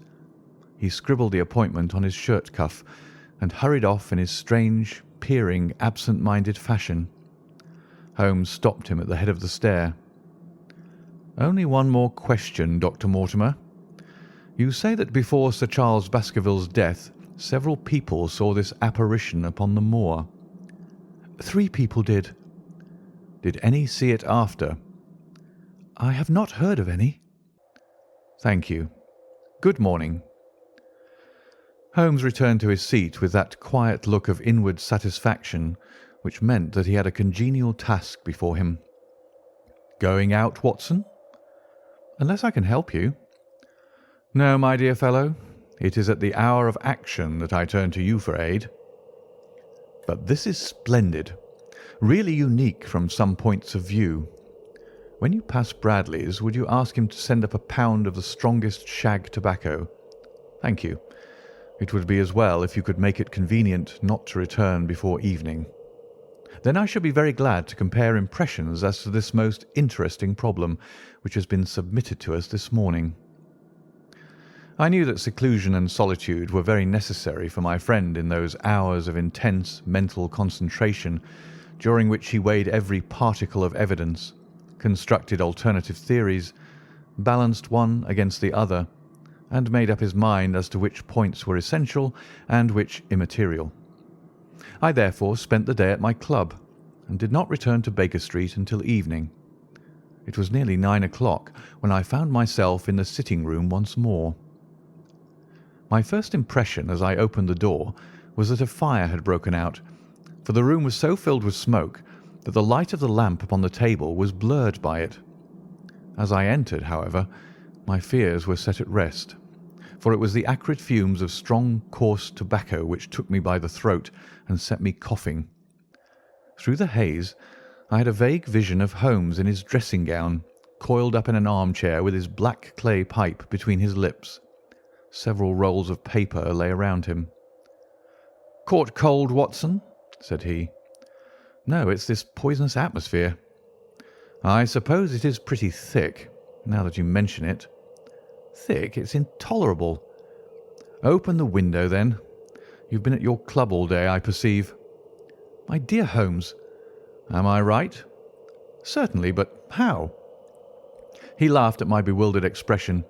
He scribbled the appointment on his shirt cuff and hurried off in his strange, peering, absent-minded fashion. Holmes stopped him at the head of the stair. "Only one more question, Dr. Mortimer. You say that before Sir Charles Baskerville's death several people saw this apparition upon the moor." "3 people did." "Did any see it after?" "I have not heard of any." "Thank you. Good morning." Holmes returned to his seat with that quiet look of inward satisfaction which meant that he had a congenial task before him. "Going out, Watson?" "Unless I can help you." "No, my dear fellow. It is at the hour of action that I turn to you for aid." "But this is splendid, really unique from some points of view. When you pass Bradley's, would you ask him to send up a pound of the strongest shag tobacco? Thank you. It would be as well if you could make it convenient not to return before evening. Then I shall be very glad to compare impressions as to this most interesting problem which has been submitted to us this morning." I knew that seclusion and solitude were very necessary for my friend in those hours of intense mental concentration during which he weighed every particle of evidence, constructed alternative theories, balanced one against the other, and made up his mind as to which points were essential and which immaterial. I therefore spent the day at my club, and did not return to Baker Street until evening. It was nearly 9 o'clock when I found myself in the sitting-room once more. My first impression as I opened the door was that a fire had broken out, for the room was so filled with smoke that the light of the lamp upon the table was blurred by it. As I entered, however, my fears were set at rest, for it was the acrid fumes of strong, coarse tobacco which took me by the throat and set me coughing. Through the haze I had a vague vision of Holmes in his dressing-gown, coiled up in an armchair with his black clay pipe between his lips. Several rolls of paper lay around him. "Caught cold, Watson?" said he. "No, it's this poisonous atmosphere." "I suppose it is pretty thick, now that you mention it." "Thick? It's intolerable." "Open the window, then. You've been at your club all day, I perceive." "My dear Holmes." "Am I right?" "Certainly, but how?" He laughed at my bewildered expression.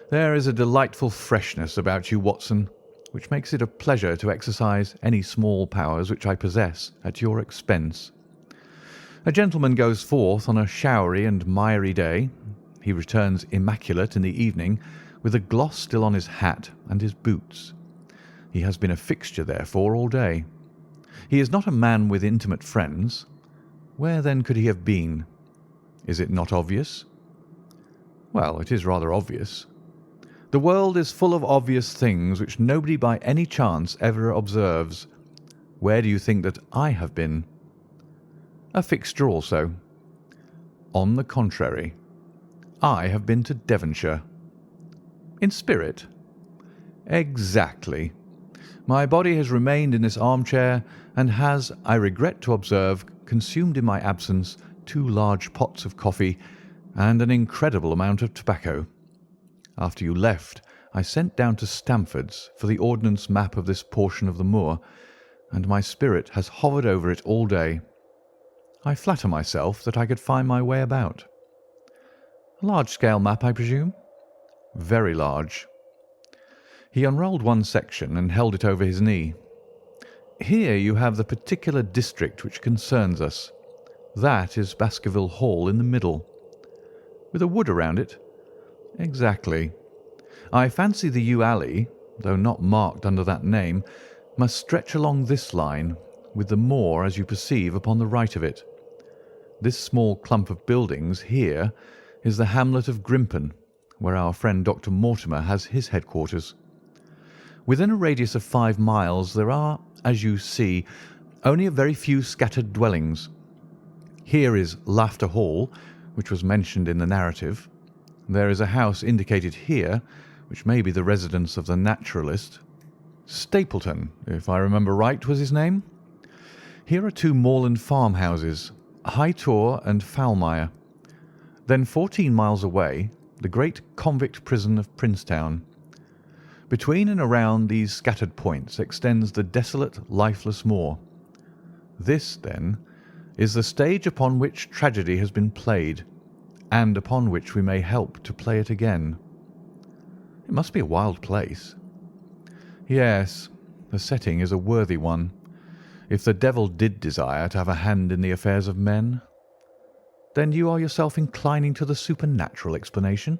"There is a delightful freshness about you, Watson, which makes it a pleasure to exercise any small powers which I possess at your expense. A gentleman goes forth on a showery and miry day. He returns immaculate in the evening, with a gloss still on his hat and his boots. He has been a fixture, therefore, all day. He is not a man with intimate friends. Where, then, could he have been? Is it not obvious?" "Well, it is rather obvious." "The world is full of obvious things which nobody by any chance ever observes. Where do you think that I have been?" "A fixture also." "On the contrary, I have been to Devonshire." "In spirit?" "Exactly. My body has remained in this armchair, and has, I regret to observe, consumed in my absence 2 large pots of coffee and an incredible amount of tobacco. After you left, I sent down to Stamford's for the ordnance map of this portion of the moor, and my spirit has hovered over it all day. I flatter myself that I could find my way about." "A large-scale map, I presume?" "Very large." He unrolled one section and held it over his knee. "Here you have the particular district which concerns us. That is Baskerville Hall in the middle." "With a wood around it?" "Exactly. I fancy the yew alley, though not marked under that name, must stretch along this line, with the moor, as you perceive, upon the right of it. This small clump of buildings here is the hamlet of Grimpen, where our friend Dr. Mortimer has his headquarters. Within a radius of 5 miles there are, as you see, only a very few scattered dwellings. Here is Laughter Hall, which was mentioned in the narrative. There is a house indicated here, which may be the residence of the naturalist. Stapleton, if I remember right, was his name. Here are 2 moorland farmhouses, High Tor and Foulmire. Then 14 miles away, the great convict prison of Princetown. Between and around these scattered points extends the desolate, lifeless moor. This, then, is the stage upon which tragedy has been played, and upon which we may help to play it again. It must be a wild place. Yes, the setting is a worthy one, if the devil did desire to have a hand in the affairs of men. Then you are yourself inclining to the supernatural explanation?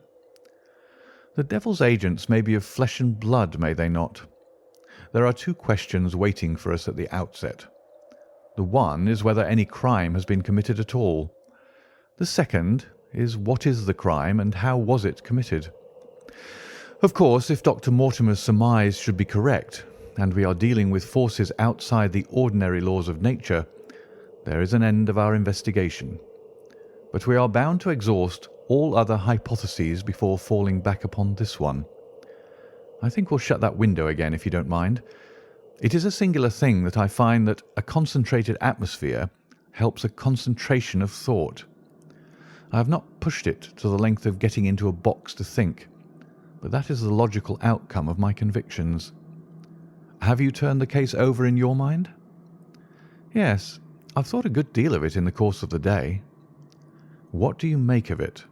The devil's agents may be of flesh and blood, may they not? There are 2 questions waiting for us at the outset. The one is whether any crime has been committed at all. The second is what is the crime and how was it committed? Of course, if Dr. Mortimer's surmise should be correct, and we are dealing with forces outside the ordinary laws of nature, there is an end of our investigation. But we are bound to exhaust all other hypotheses before falling back upon this one. I think we'll shut that window again, if you don't mind. It is a singular thing that I find that a concentrated atmosphere helps a concentration of thought. I have not pushed it to the length of getting into a box to think, but that is the logical outcome of my convictions. Have you turned the case over in your mind? Yes, I've thought a good deal of it in the course of the day. What do you make of it?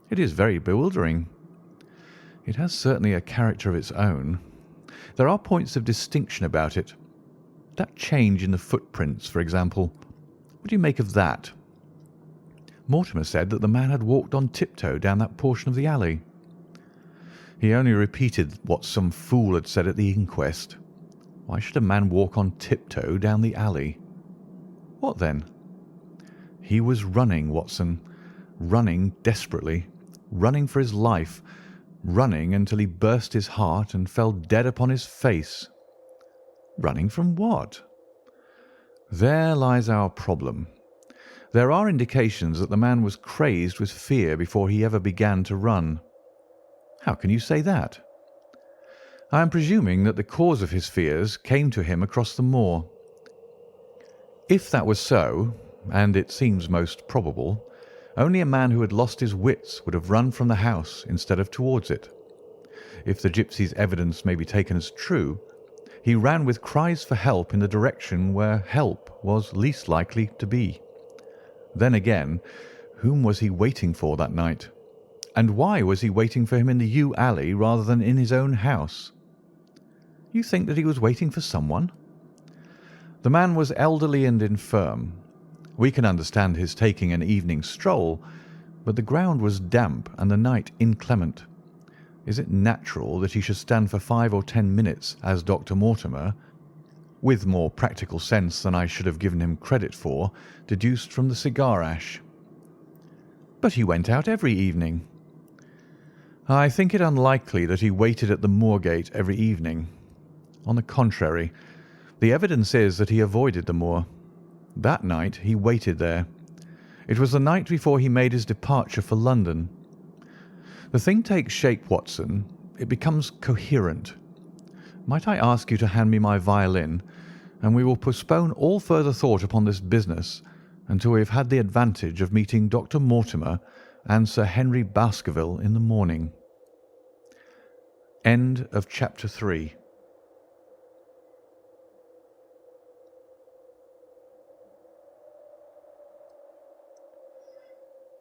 It is very bewildering. It has certainly a character of its own. There are points of distinction about it. That change in the footprints, for example. What do you make of that? Mortimer said that the man had walked on tiptoe down that portion of the alley. He only repeated what some fool had said at the inquest. Why should a man walk on tiptoe down the alley? What then? He was running, Watson, running desperately, running for his life, running until he burst his heart and fell dead upon his face. Running from what? There lies our problem. There are indications that the man was crazed with fear before he ever began to run. How can you say that? I am presuming that the cause of his fears came to him across the moor. If that was so, and it seems most probable, only a man who had lost his wits would have run from the house instead of towards it. If the gypsy's evidence may be taken as true, he ran with cries for help in the direction where help was least likely to be. Then again, whom was he waiting for that night? And why was he waiting for him in the yew alley rather than in his own house? You think that he was waiting for someone? The man was elderly and infirm. We can understand his taking an evening stroll, but the ground was damp and the night inclement. Is it natural that he should stand for 5 or 10 minutes, as Dr. Mortimer, with more practical sense than I should have given him credit for, deduced from the cigar ash? But he went out every evening. I think it unlikely that he waited at the Moorgate every evening. On the contrary, the evidence is that he avoided the moor. That night he waited there. It was the night before he made his departure for London. The thing takes shape, Watson. It becomes coherent. Might I ask you to hand me my violin, and we will postpone all further thought upon this business until we have had the advantage of meeting Dr. Mortimer and Sir Henry Baskerville in the morning. End of Chapter 3.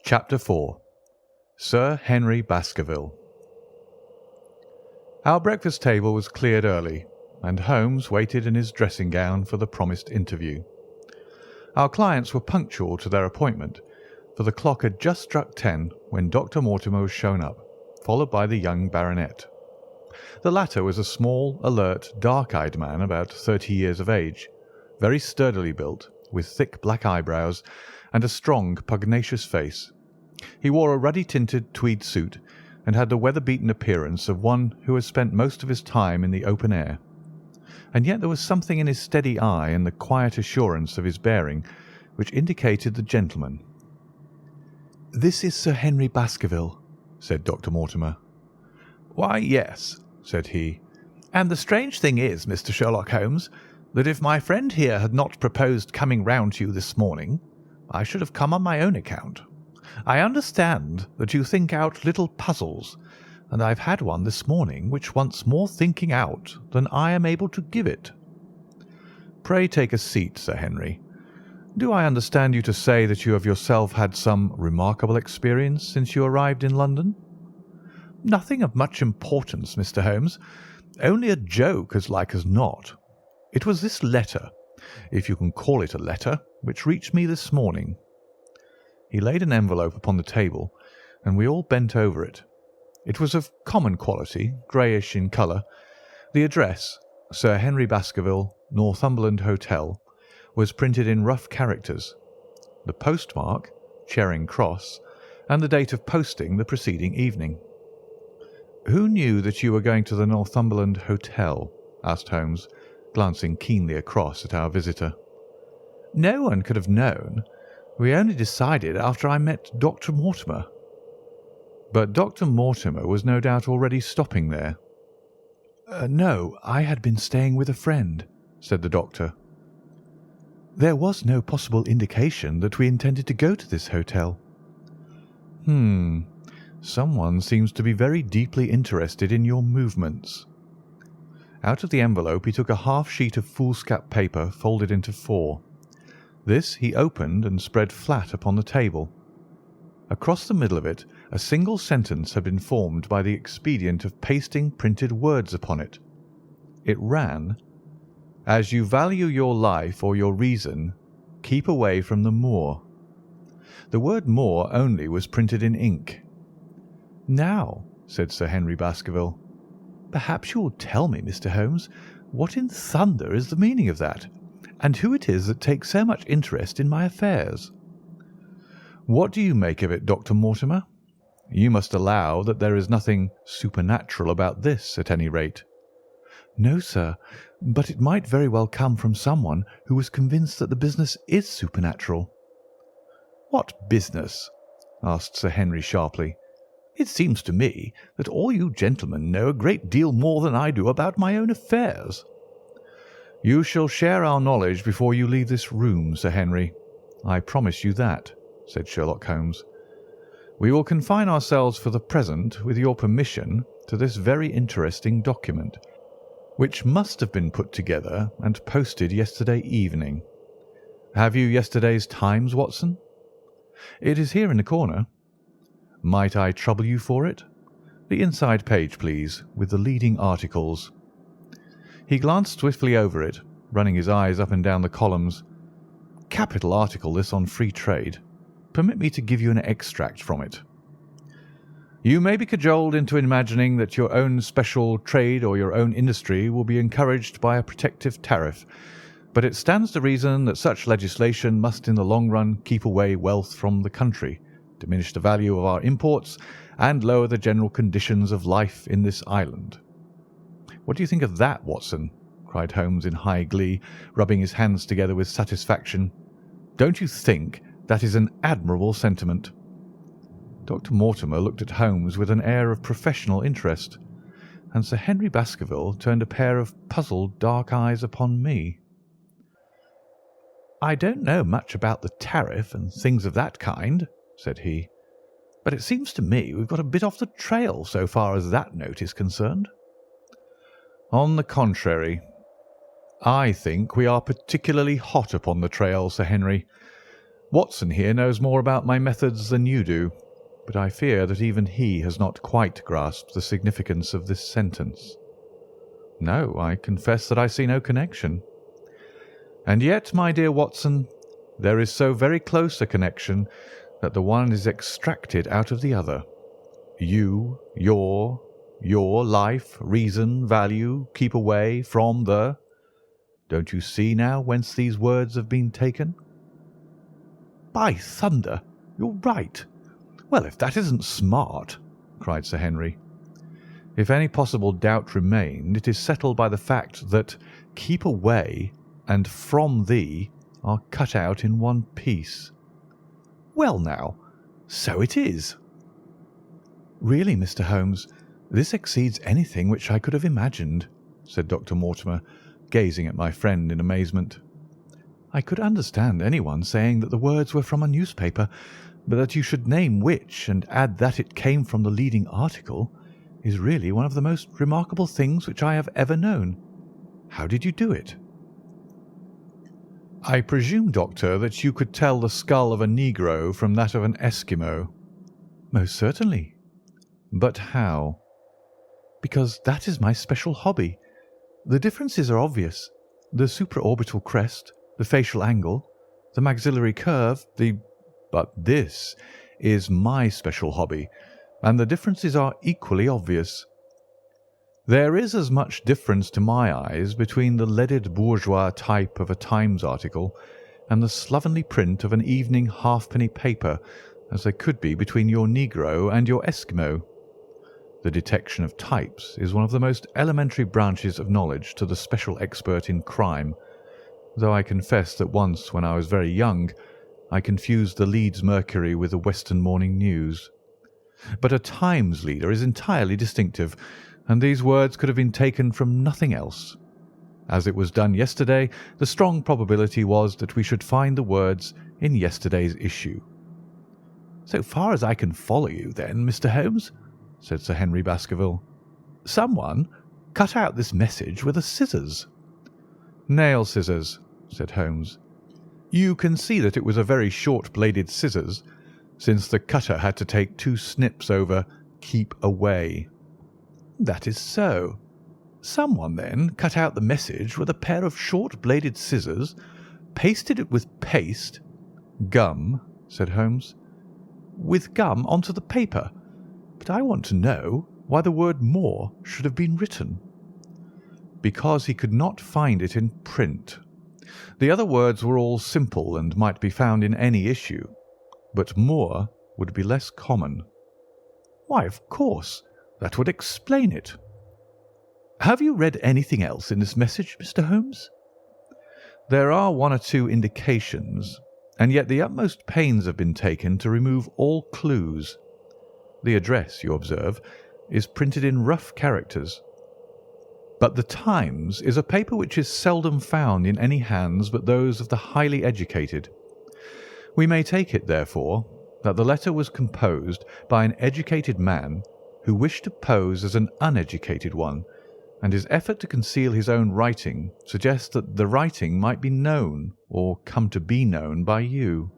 Chapter 4. Sir Henry Baskerville. Our breakfast table was cleared early, and Holmes waited in his dressing gown for the promised interview. Our clients were punctual to their appointment, for the clock had just struck 10 when Dr. Mortimer was shown up, followed by the young baronet. The latter was a small, alert, dark-eyed man about 30 years of age, very sturdily built, with thick black eyebrows and a strong, pugnacious face. He wore a ruddy-tinted tweed suit and had the weather-beaten appearance of one who has spent most of his time in the open air. And yet there was something in his steady eye and the quiet assurance of his bearing which indicated the gentleman. "This is Sir Henry Baskerville," said Dr. Mortimer. "Why, yes," said he. "And the strange thing is, Mr. Sherlock Holmes, that if my friend here had not proposed coming round to you this morning, I should have come on my own account. I understand that you think out little puzzles, and I've had one this morning which wants more thinking out than I am able to give it." "Pray take a seat, Sir Henry. Do I understand you to say that you have yourself had some remarkable experience since you arrived in London?" "Nothing of much importance, Mr. Holmes. Only a joke, as like as not. It was this letter, if you can call it a letter, which reached me this morning." He laid an envelope upon the table, and we all bent over it. It was of common quality, greyish in colour. The address, Sir Henry Baskerville, Northumberland Hotel, was printed in rough characters. The postmark, Charing Cross, and the date of posting the preceding evening. "Who knew that you were going to the Northumberland Hotel?" asked Holmes, glancing keenly across at our visitor. "No one could have known. We only decided after I met Dr. Mortimer." "But Dr. Mortimer was no doubt already stopping there." "No, I had been staying with a friend," said the doctor. "There was no possible indication that we intended to go to this hotel." Someone seems to be very deeply interested in your movements." Out of the envelope he took a half sheet of foolscap paper folded into four. This he opened and spread flat upon the table. Across the middle of it a single sentence had been formed by the expedient of pasting printed words upon it. It ran, "As you value your life or your reason, keep away from the moor." The word moor only was printed in ink. "Now," said Sir Henry Baskerville, "perhaps you will tell me, Mr. Holmes, what in thunder is the meaning of that, and who it is that takes so much interest in my affairs?" "What do you make of it, Dr. Mortimer? You must allow that there is nothing supernatural about this, at any rate." "No, sir, but it might very well come from someone who was convinced that the business is supernatural." "What business?" asked Sir Henry sharply. "It seems to me that all you gentlemen know a great deal more than I do about my own affairs." "You shall share our knowledge before you leave this room, Sir Henry. I promise you that," said Sherlock Holmes. "We will confine ourselves for the present, with your permission, to this very interesting document, which must have been put together and posted yesterday evening. Have you yesterday's Times, Watson?" "It is here in the corner." "Might I trouble you for it? The inside page, please, with the leading articles." He glanced swiftly over it, running his eyes up and down the columns. "Capital article this on free trade. Permit me to give you an extract from it. You may be cajoled into imagining that your own special trade or your own industry will be encouraged by a protective tariff, but it stands to reason that such legislation must in the long run keep away wealth from the country, diminish the value of our imports, and lower the general conditions of life in this island." "What do you think of that, Watson?" cried Holmes in high glee, rubbing his hands together with satisfaction. "Don't you think that is an admirable sentiment?" Dr. Mortimer looked at Holmes with an air of professional interest, and Sir Henry Baskerville turned a pair of puzzled dark eyes upon me. "I don't know much about the tariff and things of that kind," said he, "but it seems to me we've got a bit off the trail so far as that note is concerned." "On the contrary, I think we are particularly hot upon the trail, Sir Henry. Watson here knows more about my methods than you do, but I fear that even he has not quite grasped the significance of this sentence." "No, I confess that I see no connection." "And yet, my dear Watson, there is so very close a connection that the one is extracted out of the other. You, your life, reason, value, keep away from the— Don't you see now whence these words have been taken?" "By thunder, you're right. Well, if that isn't smart!" cried Sir Henry. "If any possible doubt remained, it is settled by the fact that keep away and from thee are cut out in one piece." "Well, now, So it is. Really, Mr. Holmes, this exceeds anything which I could have imagined, said Dr. Mortimer, gazing at my friend in amazement. I could understand anyone saying that the words were from a newspaper, but that you should name which and add that it came from the leading article is really one of the most remarkable things which I have ever known. How did you do it? I presume, Doctor, that you could tell the skull of a Negro from that of an Eskimo. Most certainly. But how? Because that is my special hobby. The differences are obvious. The supraorbital crest, the facial angle, the maxillary curve, But this is my special hobby, and the differences are equally obvious. There is as much difference to my eyes between the leaded bourgeois type of a Times article and the slovenly print of an evening halfpenny paper as there could be between your Negro and your Eskimo. The detection of types is one of the most elementary branches of knowledge to the special expert in crime, though I confess that once, when I was very young, I confused the Leeds Mercury with the Western Morning News. But a Times leader is entirely distinctive, and these words could have been taken from nothing else. As it was done yesterday, the strong probability was that we should find the words in yesterday's issue. So far as I can follow you, then, Mr. Holmes, said Sir Henry Baskerville, someone cut out this message with a scissors. Nail scissors, said Holmes. You can see that it was a very short-bladed scissors, since the cutter had to take 2 snips over "keep away." That is so. Someone, then, cut out the message with a pair of short-bladed scissors, pasted it with paste— "Gum," said Holmes. "With gum onto the paper. But I want to know why the word 'more' should have been written." "Because he could not find it in print. The other words were all simple and might be found in any issue, but 'more' would be less common." "Why, of course, that would explain it. Have you read anything else in this message, Mr. Holmes?" "There are 1 or 2 indications, and yet the utmost pains have been taken to remove all clues. The address, you observe, is printed in rough characters. But the Times is a paper which is seldom found in any hands but those of the highly educated. We may take it, therefore, that the letter was composed by an educated man who wished to pose as an uneducated one, and his effort to conceal his own writing suggests that the writing might be known, or come to be known, by you.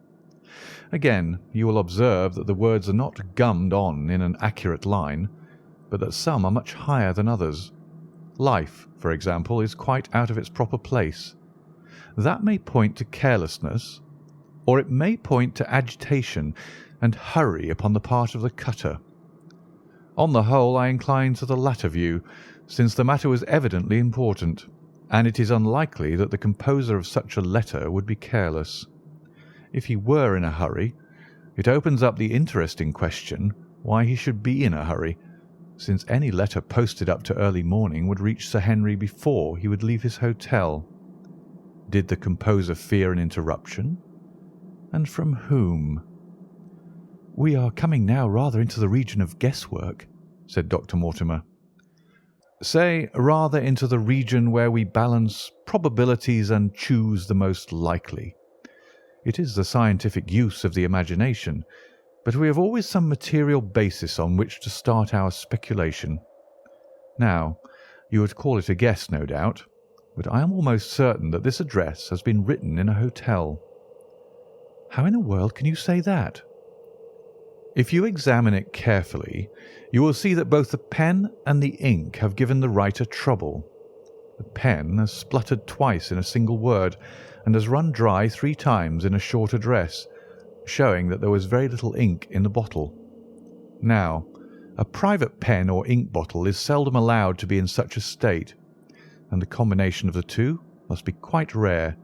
Again, you will observe that the words are not gummed on in an accurate line, but that some are much higher than others. Life, for example, is quite out of its proper place. That may point to carelessness, or it may point to agitation and hurry upon the part of the cutter. On the whole, I incline to the latter view, since the matter was evidently important, and it is unlikely that the composer of such a letter would be careless. If he were in a hurry, it opens up the interesting question why he should be in a hurry, since any letter posted up to early morning would reach Sir Henry before he would leave his hotel. Did the composer fear an interruption? And from whom? "We are coming now rather into the region of guesswork," said Dr. Mortimer. "Say rather into the region where we balance probabilities and choose the most likely. It is the scientific use of the imagination, but we have always some material basis on which to start our speculation. Now, you would call it a guess, no doubt, but I am almost certain that this address has been written in a hotel." "How in the world can you say that?" "If you examine it carefully, you will see that both the pen and the ink have given the writer trouble. The pen has spluttered twice in a single word, and has run dry 3 times in a short address, showing that there was very little ink in the bottle. Now, a private pen or ink bottle is seldom allowed to be in such a state, and the combination of the 2 must be quite rare.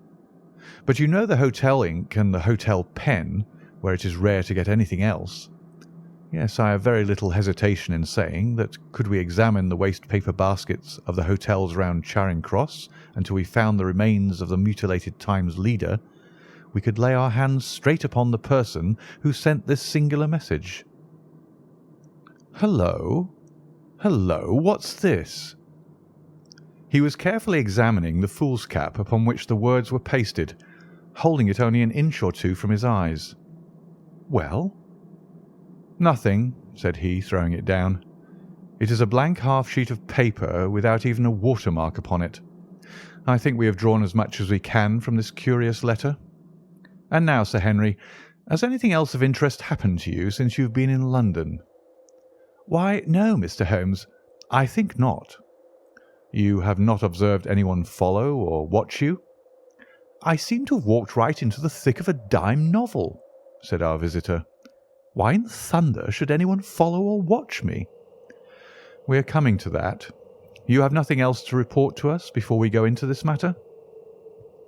But you know the hotel ink and the hotel pen, where it is rare to get anything else. Yes, I have very little hesitation in saying that could we examine the waste-paper baskets of the hotels round Charing Cross until we found the remains of the mutilated Times leader, we could lay our hands straight upon the person who sent this singular message. Hello? Hello, what's this?" He was carefully examining the fool's cap upon which the words were pasted, holding it only an inch or two from his eyes. "Well?" "Nothing," said he, throwing it down. "It is a blank half-sheet of paper without even a watermark upon it. I think we have drawn as much as we can from this curious letter. And now, Sir Henry, has anything else of interest happened to you since you've been in London?" "Why, no, Mr. Holmes, I think not." "You have not observed anyone follow or watch you?" "I seem to have walked right into the thick of a dime novel," said our visitor. "Why in thunder should anyone follow or watch me?" "We are coming to that. You have nothing else to report to us before we go into this matter?"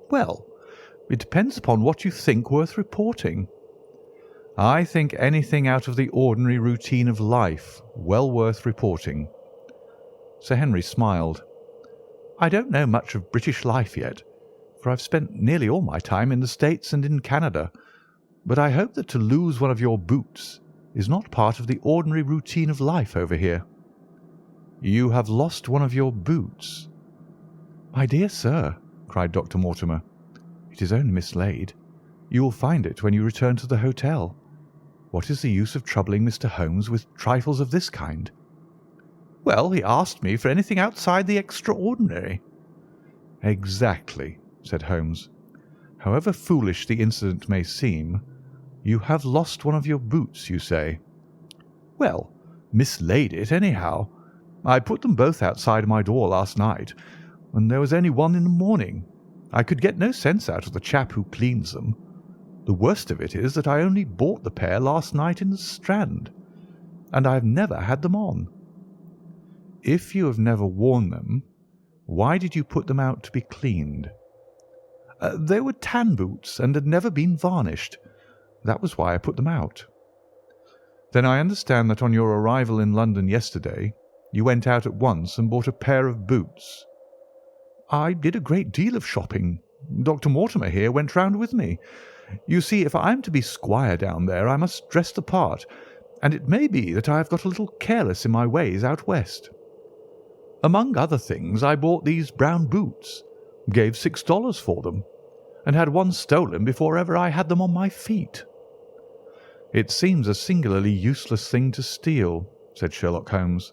"Well, it depends upon what you think worth reporting." "I think anything out of the ordinary routine of life well worth reporting." Sir Henry smiled. "I don't know much of British life yet, for I've spent nearly all my time in the States and in Canada, but I hope that to lose one of your boots is not part of the ordinary routine of life over here." "You have lost one of your boots?" "My dear sir," cried Dr. Mortimer, "it is only mislaid. You will find it when you return to the hotel. What is the use of troubling Mr. Holmes with trifles of this kind?" "Well, he asked me for anything outside the extraordinary." "Exactly," said Holmes. "However foolish the incident may seem, you have lost one of your boots, you say?" "Well, mislaid it anyhow. I put them both outside my door last night, and there was only one in the morning. I could get no sense out of the chap who cleans them. The worst of it is that I only bought the pair last night in the Strand, and I have never had them on." "If you have never worn them, why did you put them out to be cleaned?" They were tan boots and had never been varnished. That was why I put them out." "Then I understand that on your arrival in London yesterday you went out at once and bought a pair of boots." "I did a great deal of shopping. Dr. Mortimer here went round with me. You see, if I am to be squire down there, I must dress the part, and it may be that I have got a little careless in my ways out west. Among other things, I bought these brown boots, gave $6 for them, and had one stolen before ever I had them on my feet." "It seems a singularly useless thing to steal," said Sherlock Holmes.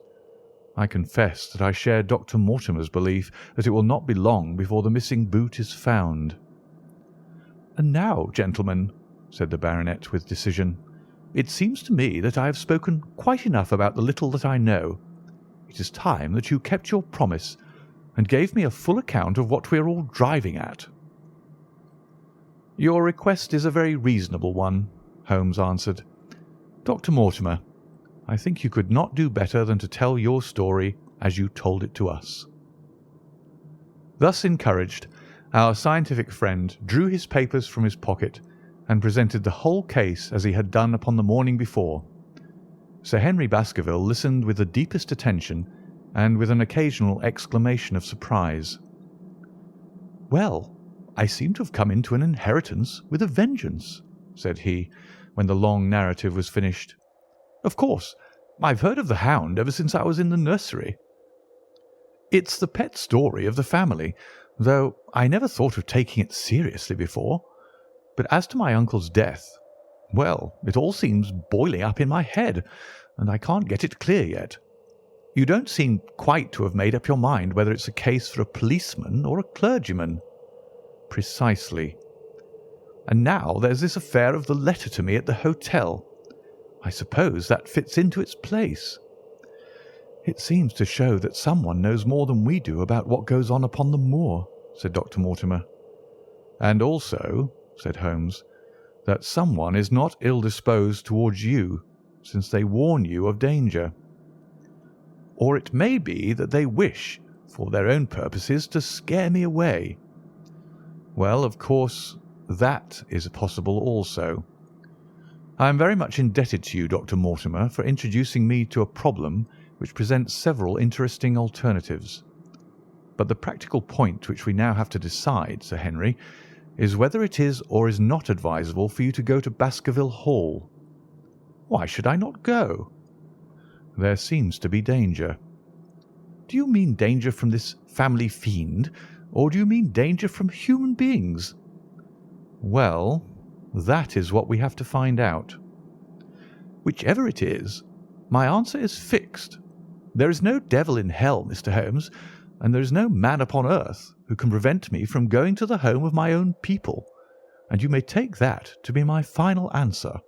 "I confess that I share Dr. Mortimer's belief that it will not be long before the missing boot is found." "And now, gentlemen," said the baronet with decision, "it seems to me that I have spoken quite enough about the little that I know. It is time that you kept your promise and gave me a full account of what we are all driving at." "Your request is a very reasonable one," Holmes answered. "Dr. Mortimer, I think you could not do better than to tell your story as you told it to us." Thus encouraged, our scientific friend drew his papers from his pocket and presented the whole case as he had done upon the morning before. Sir Henry Baskerville listened with the deepest attention and with an occasional exclamation of surprise. "Well, I seem to have come into an inheritance with a vengeance," said he, when the long narrative was finished. "Of course, I've heard of the Hound ever since I was in the nursery. It's the pet story of the family, though I never thought of taking it seriously before. But as to my uncle's death, well, it all seems boiling up in my head, and I can't get it clear yet. You don't seem quite to have made up your mind whether it's a case for a policeman or a clergyman." "Precisely." "And now there's this affair of the letter to me at the hotel. I suppose that fits into its place." "It seems to show that someone knows more than we do about what goes on upon the moor," said Dr. Mortimer. "And also," said Holmes, "that someone is not ill-disposed towards you, since they warn you of danger. Or it may be that they wish, for their own purposes, to scare me away. Well, of course, that is possible also. I am very much indebted to you, Dr. Mortimer, for introducing me to a problem which presents several interesting alternatives. But the practical point which we now have to decide, Sir Henry, is whether it is or is not advisable for you to go to Baskerville Hall." "Why should I not go?" "There seems to be danger." "Do you mean danger from this family fiend, or do you mean danger from human beings?" "Well, that is what we have to find out." "Whichever it is, my answer is fixed. There is no devil in hell, Mr. Holmes, and there is no man upon earth who can prevent me from going to the home of my own people, and you may take that to be my final answer."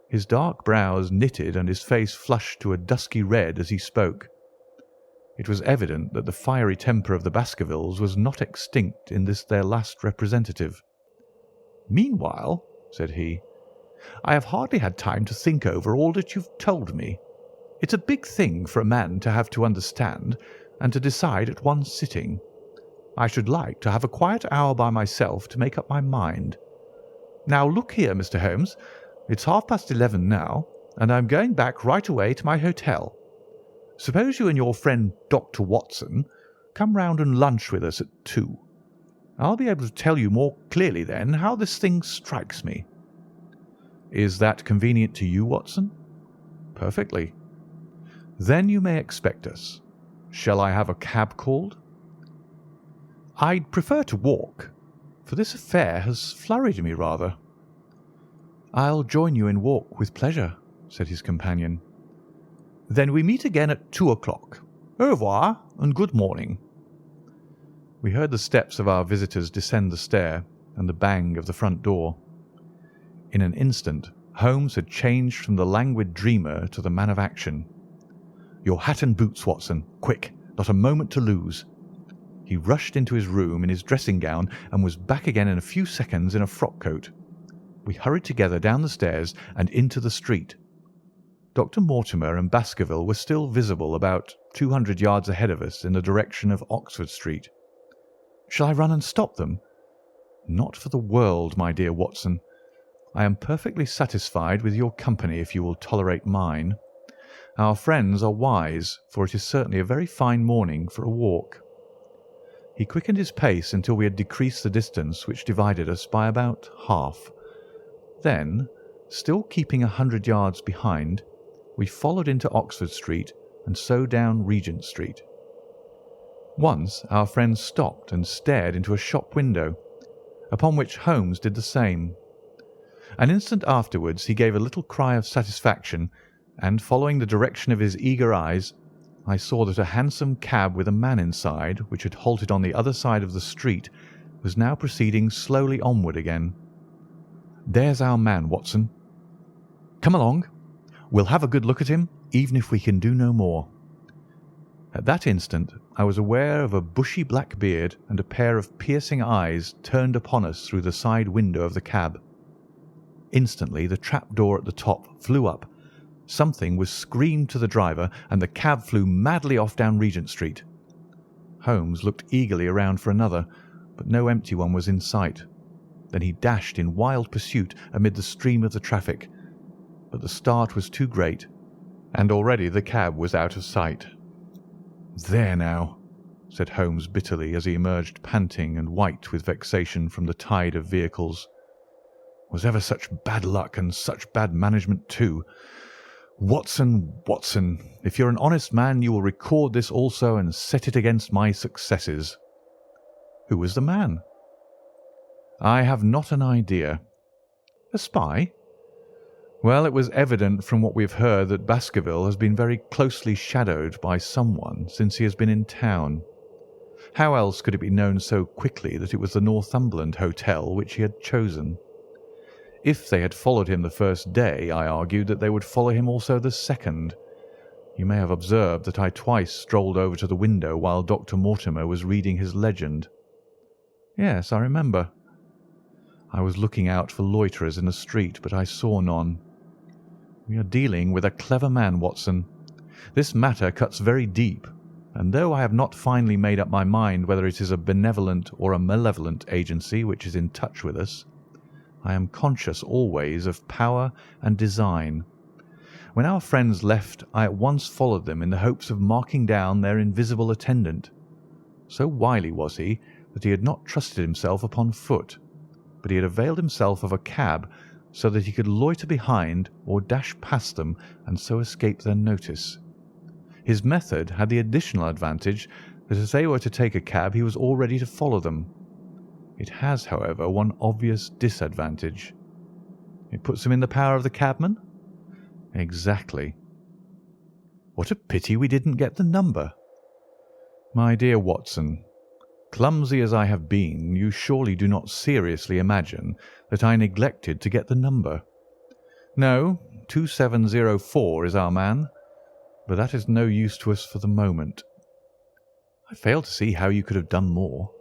His dark brows knitted and his face flushed to a dusky red as he spoke. It was evident that the fiery temper of the Baskervilles was not extinct in this their last representative. "Meanwhile," said he, "I have hardly had time to think over all that you've told me. It's a big thing for a man to have to understand and to decide at one sitting. I should like to have a quiet hour by myself to make up my mind. Now look here, Mr. Holmes, it's 11:30 now, and I'm going back right away to my hotel. Suppose you and your friend Dr. Watson come round and lunch with us at 2. I'll be able to tell you more clearly then how this thing strikes me." "Is that convenient to you, Watson?" "Perfectly." "Then you may expect us. Shall I have a cab called?" "I'd prefer to walk, for this affair has flurried me rather." "I'll join you in walk with pleasure," said his companion. "Then we meet again at 2 o'clock. Au revoir and good morning." We heard the steps of our visitors descend the stair and the bang of the front door. In an instant Holmes had changed from the languid dreamer to the man of action. "Your hat and boots, Watson. Quick, not a moment to lose." He rushed into his room in his dressing gown and was back again in a few seconds in a frock coat. We hurried together down the stairs and into the street. Dr. Mortimer and Baskerville were still visible about 200 yards ahead of us in the direction of Oxford Street. Shall I run and stop them? Not for the world, my dear Watson. I am perfectly satisfied with your company if you will tolerate mine. Our friends are wise, for it is certainly a very fine morning for a walk. He quickened his pace until we had decreased the distance which divided us by about half. Then, still keeping 100 yards behind, we followed into Oxford Street and so down Regent Street. Once our friend stopped and stared into a shop window, upon which Holmes did the same. An instant afterwards he gave a little cry of satisfaction, and following the direction of his eager eyes, I saw that a hansom cab with a man inside, which had halted on the other side of the street, was now proceeding slowly onward again. "There's our man, Watson. Come along. We'll have a good look at him, even if we can do no more." At that instant I was aware of a bushy black beard and a pair of piercing eyes turned upon us through the side window of the cab. Instantly the trap door at the top flew up. Something was screamed to the driver, and the cab flew madly off down Regent Street. Holmes looked eagerly around for another, but no empty one was in sight. Then he dashed in wild pursuit amid the stream of the traffic, but the start was too great, and already the cab was out of sight. "There now," said Holmes bitterly as he emerged panting and white with vexation from the tide of vehicles. "Was ever such bad luck and such bad management too? Watson, Watson, if you're an honest man you will record this also and set it against my successes." "Who was the man?" "I have not an idea." "A spy?" "Well, it was evident from what we have heard that Baskerville has been very closely shadowed by someone since he has been in town. How else could it be known so quickly that it was the Northumberland Hotel which he had chosen? If they had followed him the first day, I argued that they would follow him also the second. You may have observed that I twice strolled over to the window while Dr. Mortimer was reading his legend." "Yes, I remember." "I was looking out for loiterers in the street, but I saw none. We are dealing with a clever man, Watson. This matter cuts very deep, and though I have not finally made up my mind whether it is a benevolent or a malevolent agency which is in touch with us, I am conscious always of power and design. When our friends left, I at once followed them in the hopes of marking down their invisible attendant. So wily was he that he had not trusted himself upon foot, but he had availed himself of a cab so that he could loiter behind or dash past them and so escape their notice. His method had the additional advantage that if they were to take a cab he was all ready to follow them. It has, however, one obvious disadvantage. It puts him in the power of the cabman? Exactly. What a pity we didn't get the number. My dear Watson, clumsy as I have been, you surely do not seriously imagine that I neglected to get the number. No, 2704 is our man, but that is no use to us for the moment. I fail to see how you could have done more.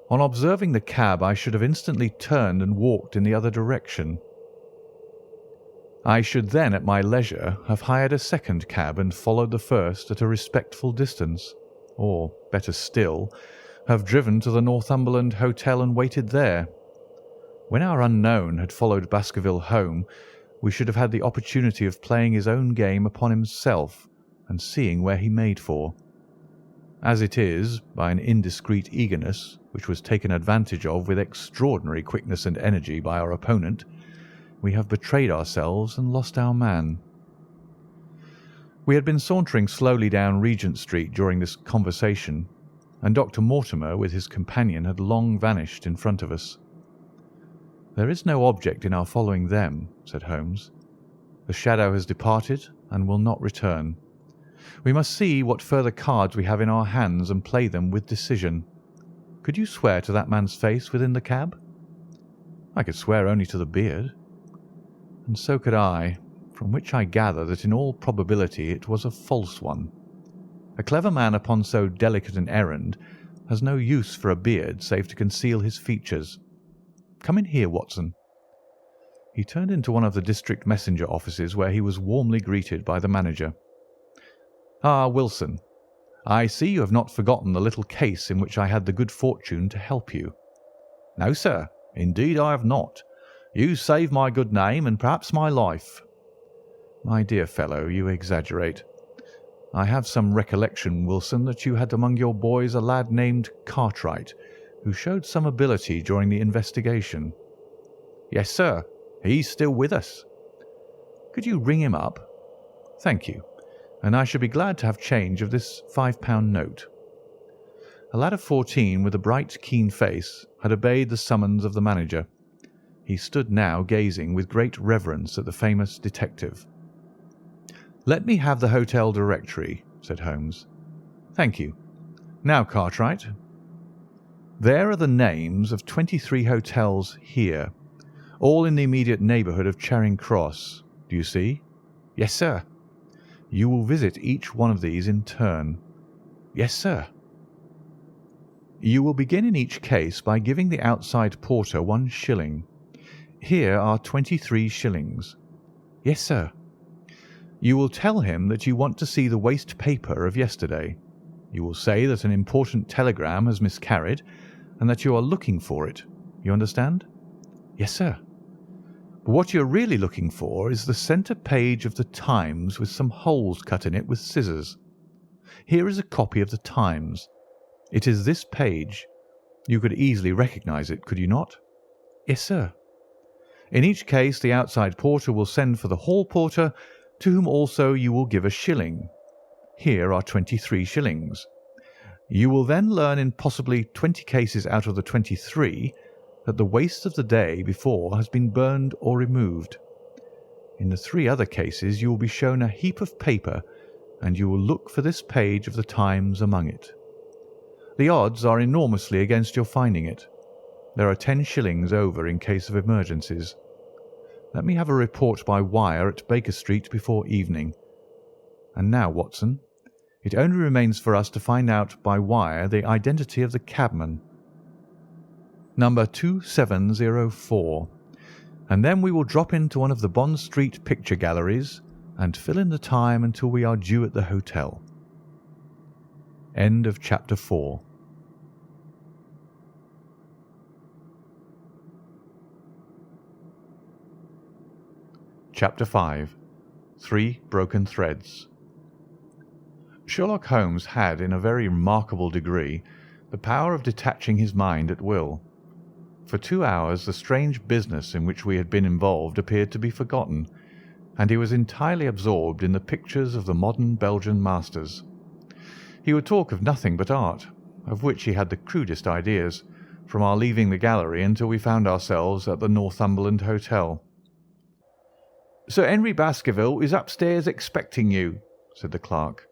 On observing the cab, I should have instantly turned and walked in the other direction. I should then, at my leisure, have hired a second cab and followed the first at a respectful distance, or, better still, have driven to the Northumberland Hotel and waited there. When our unknown had followed Baskerville home, we should have had the opportunity of playing his own game upon himself and seeing where he made for. As it is, by an indiscreet eagerness, which was taken advantage of with extraordinary quickness and energy by our opponent, we have betrayed ourselves and lost our man. We had been sauntering slowly down Regent Street during this conversation, and Dr. Mortimer with his companion had long vanished in front of us. "There is no object in our following them," said Holmes. "The shadow has departed and will not return. We must see what further cards we have in our hands and play them with decision. Could you swear to that man's face within the cab?" "I could swear only to the beard." "And so could I, from which I gather that in all probability it was a false one. A clever man upon so delicate an errand has no use for a beard save to conceal his features. Come in here, Watson." He turned into one of the district messenger offices where he was warmly greeted by the manager. "Ah, Wilson, I see you have not forgotten the little case in which I had the good fortune to help you." "No, sir, indeed I have not. You saved my good name and perhaps my life." "My dear fellow, you exaggerate. I have some recollection, Wilson, that you had among your boys a lad named Cartwright, who showed some ability during the investigation." "Yes, sir. He's still with us." "Could you ring him up?" "Thank you, and I should be glad to have change of this £5 note." A lad of 14 with a bright, keen face had obeyed the summons of the manager. He stood now gazing with great reverence at the famous detective. "Let me have the hotel directory," said Holmes. "Thank you. Now, Cartwright, there are the names of 23 hotels here, all in the immediate neighbourhood of Charing Cross. Do you see?" "Yes, sir." "You will visit each one of these in turn." "Yes, sir." "You will begin in each case by giving the outside porter 1 shilling. Here are 23 shillings." "Yes, sir." "You will tell him that you want to see the waste paper of yesterday. You will say that an important telegram has miscarried and that you are looking for it. You understand?" "Yes, sir." "But what you are really looking for is the centre page of the Times with some holes cut in it with scissors. Here is a copy of the Times. It is this page. You could easily recognise it, could you not?" "Yes, sir." "In each case the outside porter will send for the hall porter, to whom also you will give 1 shilling. Here are 23 shillings. You will then learn in possibly 20 cases out of the 23 that the waste of the day before has been burned or removed. In the 3 other cases you will be shown a heap of paper, and you will look for this page of the Times among it. The odds are enormously against your finding it. There are 10 shillings over in case of emergencies. Let me have a report by wire at Baker Street before evening. And now, Watson, it only remains for us to find out by wire the identity of the cabman, number 2704, and then we will drop into one of the Bond Street picture galleries and fill in the time until we are due at the hotel. End of chapter 4. Chapter 5. 3 Broken Threads. Sherlock Holmes had, in a very remarkable degree, the power of detaching his mind at will. For 2 hours the strange business in which we had been involved appeared to be forgotten, and he was entirely absorbed in the pictures of the modern Belgian masters. He would talk of nothing but art, of which he had the crudest ideas, from our leaving the gallery until we found ourselves at the Northumberland Hotel. "Sir Henry Baskerville is upstairs expecting you," said the clerk.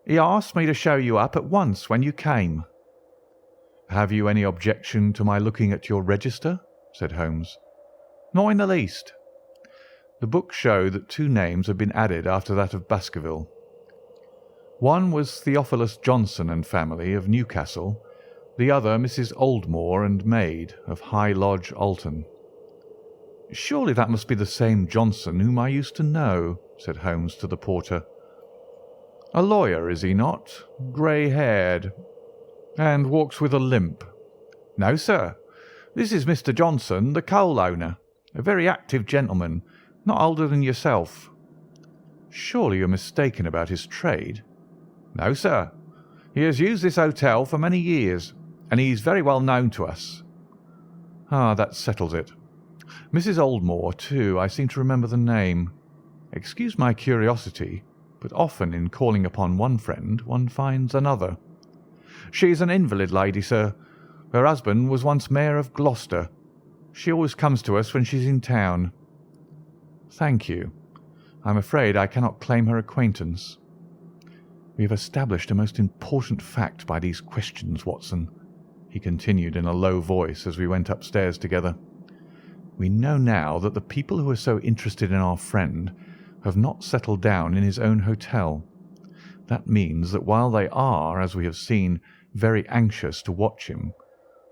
"He asked me to show you up at once when you came." "Have you any objection to my looking at your register?" said Holmes. "Not in the least." The book showed that 2 names had been added after that of Baskerville. One was Theophilus Johnson and family of Newcastle, the other Mrs. Oldmore and maid of High Lodge, Alton. "Surely that must be the same Johnson whom I used to know," said Holmes to the porter. "A lawyer, is he not? Grey-haired, and walks with a limp?" "No, sir. This is Mr. Johnson, the coal owner, a very active gentleman, not older than yourself." "Surely you're mistaken about his trade?" "No, sir. He has used this hotel for many years, and he is very well known to us." "Ah, that settles it. Mrs. Oldmore, too, I seem to remember the name. Excuse my curiosity, but often in calling upon one friend one finds another." "She is an invalid lady, sir. Her husband was once Mayor of Gloucester. She always comes to us when she's in town." "Thank you. I'm afraid I cannot claim her acquaintance." "We have established a most important fact by these questions, Watson," he continued in a low voice as we went upstairs together. "We know now that the people who are so interested in our friend have not settled down in his own hotel. That means that while they are, as we have seen, very anxious to watch him,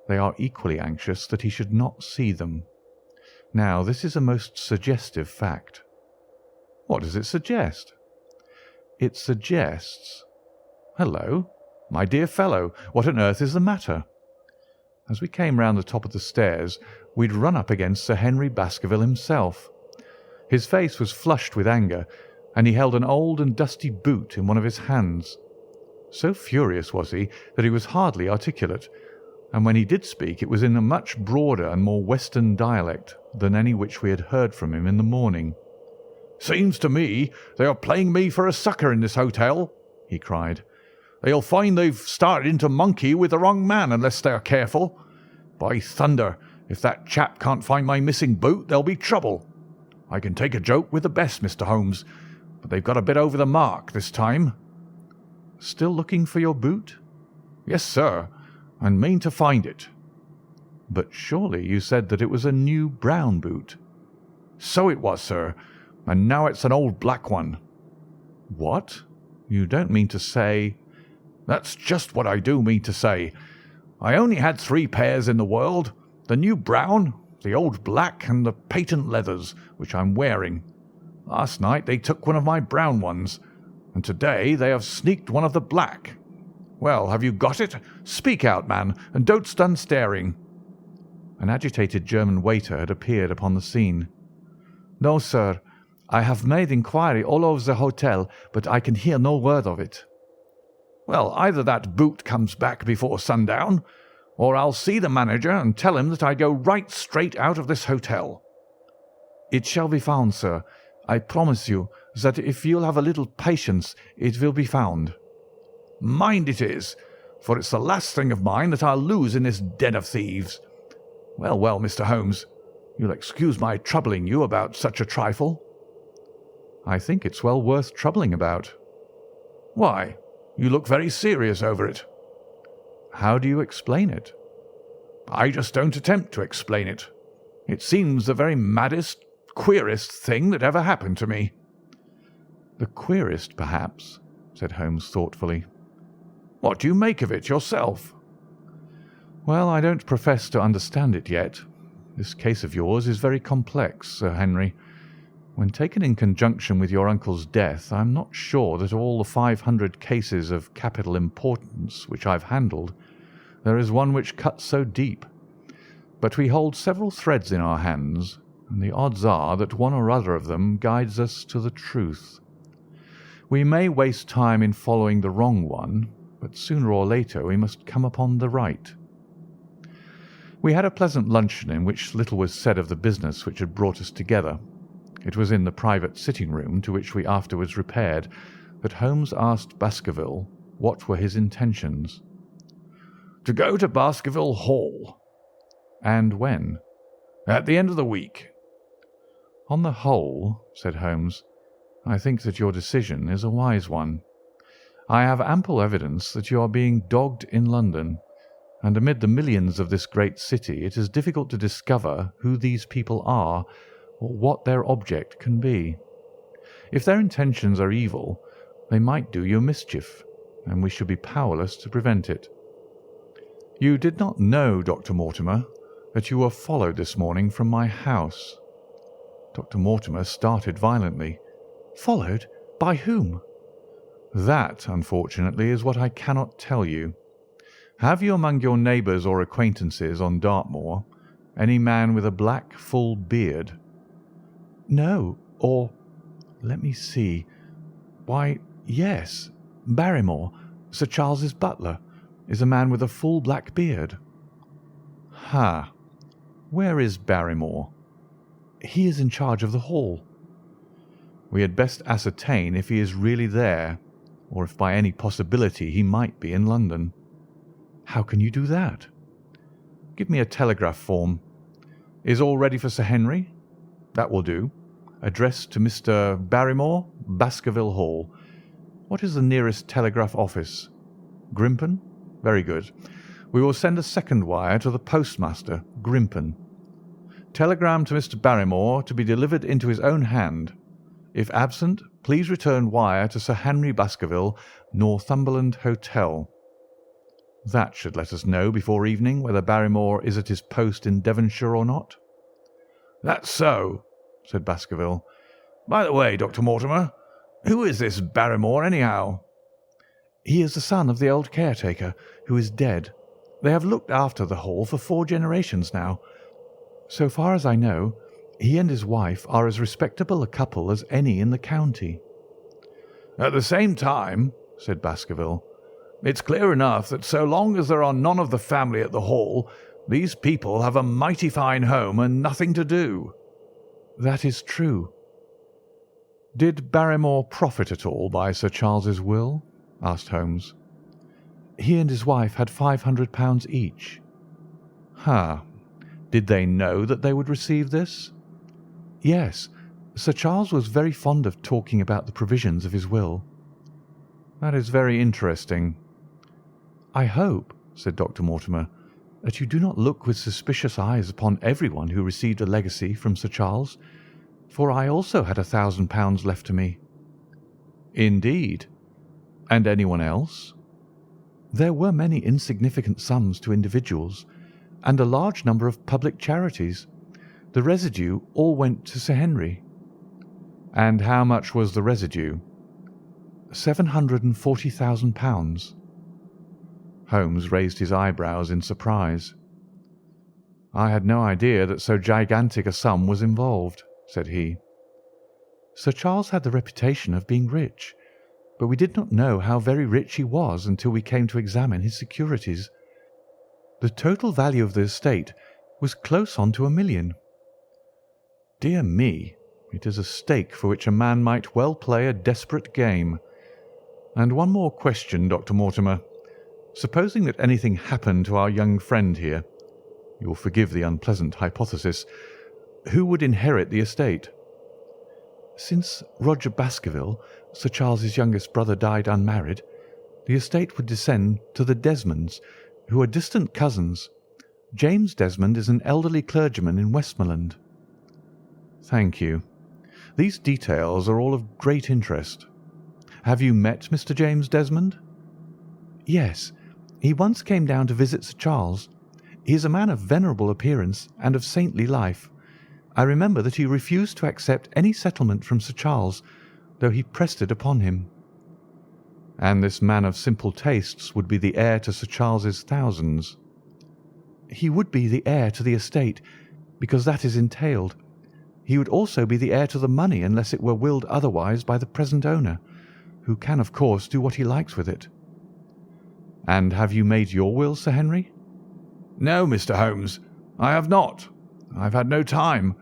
they are equally anxious that he should not see them. Now, this is a most suggestive fact." "What does it suggest?" "It suggests— Hello, my dear fellow, what on earth is the matter?" As we came round the top of the stairs, we had run up against Sir Henry Baskerville himself. His face was flushed with anger, and he held an old and dusty boot in one of his hands. So furious was he that he was hardly articulate, and when he did speak it was in a much broader and more western dialect than any which we had heard from him in the morning. "Seems to me they are playing me for a sucker in this hotel," he cried. "They'll find they've started into monkey with the wrong man unless they are careful. By thunder, if that chap can't find my missing boot, there'll be trouble. I can take a joke with the best, Mr. Holmes, but they've got a bit over the mark this time." "Still looking for your boot?" "Yes, sir, and mean to find it." "But surely you said that it was a new brown boot?" "So it was, sir, and now it's an old black one." "What? You don't mean to say—" "That's just what I do mean to say. I only had 3 pairs in the world, the new brown, the old black, and the patent leathers, which I'm wearing. Last night they took one of my brown ones, and today they have sneaked one of the black. Well, have you got it? Speak out, man, and don't stand staring." An agitated German waiter had appeared upon the scene. "No, sir. I have made inquiry all over the hotel, but I can hear no word of it." "Well, either that boot comes back before sundown, or I'll see the manager and tell him that I go right straight out of this hotel." "It shall be found, sir. I promise you that if you'll have a little patience it will be found." "Mind it is, for it's the last thing of mine that I'll lose in this den of thieves. Well, well, Mr. Holmes, you'll excuse my troubling you about such a trifle." "I think it's well worth troubling about." "Why? You look very serious over it." "How do you explain it?" "I just don't attempt to explain it. It seems the very maddest, queerest thing that ever happened to me." "The queerest, perhaps," said Holmes thoughtfully. "What do you make of it yourself?" "Well, I don't profess to understand it yet. This case of yours is very complex, Sir Henry. When taken in conjunction with your uncle's death, I am not sure that of all the 500 cases of capital importance which I've handled, there is one which cuts so deep. But we hold several threads in our hands, and the odds are that one or other of them guides us to the truth. We may waste time in following the wrong one, but sooner or later we must come upon the right. We had a pleasant luncheon in which little was said of the business which had brought us together. It was in the private sitting-room, to which we afterwards repaired, that Holmes asked Baskerville what were his intentions. "To go to Baskerville Hall." "And when?" "At the end of the week." "On the whole," said Holmes, "I think that your decision is a wise one. I have ample evidence that you are being dogged in London, and amid the millions of this great city it is difficult to discover who these people are or what their object can be. If their intentions are evil, they might do you mischief, and we should be powerless to prevent it. You did not know, Dr. Mortimer, that you were followed this morning from my house." Dr. Mortimer started violently. "Followed? By whom?" "That, unfortunately, is what I cannot tell you. Have you among your neighbours or acquaintances on Dartmoor any man with a black, full beard?" "No, or let me see. Why, yes, Barrymore, Sir Charles's butler, is a man with a full black beard." "Ha! Where is Barrymore?" "He is in charge of the hall." "We had best ascertain if he is really there, or if by any possibility he might be in London." "How can you do that?" "Give me a telegraph form. Is all ready for Sir Henry? That will do. Address to Mr. Barrymore, Baskerville Hall. What is the nearest telegraph office? Grimpen? Very good. We will send a second wire to the postmaster, Grimpen. Telegram to Mr. Barrymore to be delivered into his own hand. If absent, please return wire to Sir Henry Baskerville, Northumberland Hotel. That should let us know before evening whether Barrymore is at his post in Devonshire or not." "That's so," said Baskerville. "By the way, Dr. Mortimer, who is this Barrymore, anyhow?" "He is the son of the old caretaker, who is dead. They have looked after the hall for 4 generations now. So far as I know, he and his wife are as respectable a couple as any in the county." "At the same time," said Baskerville, "it's clear enough that so long as there are none of the family at the Hall, these people have a mighty fine home and nothing to do." "That is true." "Did Barrymore profit at all by Sir Charles's will?" asked Holmes. "He and his wife had £500 each." "Ha! Did they know that they would receive this?" "Yes. Sir Charles was very fond of talking about the provisions of his will." "That is very interesting." "I hope," said Dr. Mortimer, "that you do not look with suspicious eyes upon everyone who received a legacy from Sir Charles, for I also had £1,000 left to me." "Indeed. And anyone else?" "There were many insignificant sums to individuals, and a large number of public charities. The residue all went to Sir Henry." "And how much was the residue?" £740,000. Holmes raised his eyebrows in surprise. "I had no idea that so gigantic a sum was involved," said he. "Sir Charles had the reputation of being rich, but we did not know how very rich he was until we came to examine his securities. The total value of the estate was close on to £1 million. Dear me, it is a stake for which a man might well play a desperate game. And one more question, Dr. Mortimer. Supposing that anything happened to our young friend here, you will forgive the unpleasant hypothesis, who would inherit the estate?" "Since Roger Baskerville, Sir Charles's youngest brother, died unmarried, the estate would descend to the Desmonds, who are distant cousins. James Desmond is an elderly clergyman in Westmoreland." "Thank you. These details are all of great interest. Have you met Mr. James Desmond?" "Yes. He once came down to visit Sir Charles. He is a man of venerable appearance and of saintly life. I remember that he refused to accept any settlement from Sir Charles, though he pressed it upon him." "And this man of simple tastes would be the heir to Sir Charles's thousands?" "He would be the heir to the estate, because that is entailed. He would also be the heir to the money unless it were willed otherwise by the present owner, who can, of course, do what he likes with it." And have you made your will, Sir Henry? No, Mr. Holmes, I have not. I've had no time,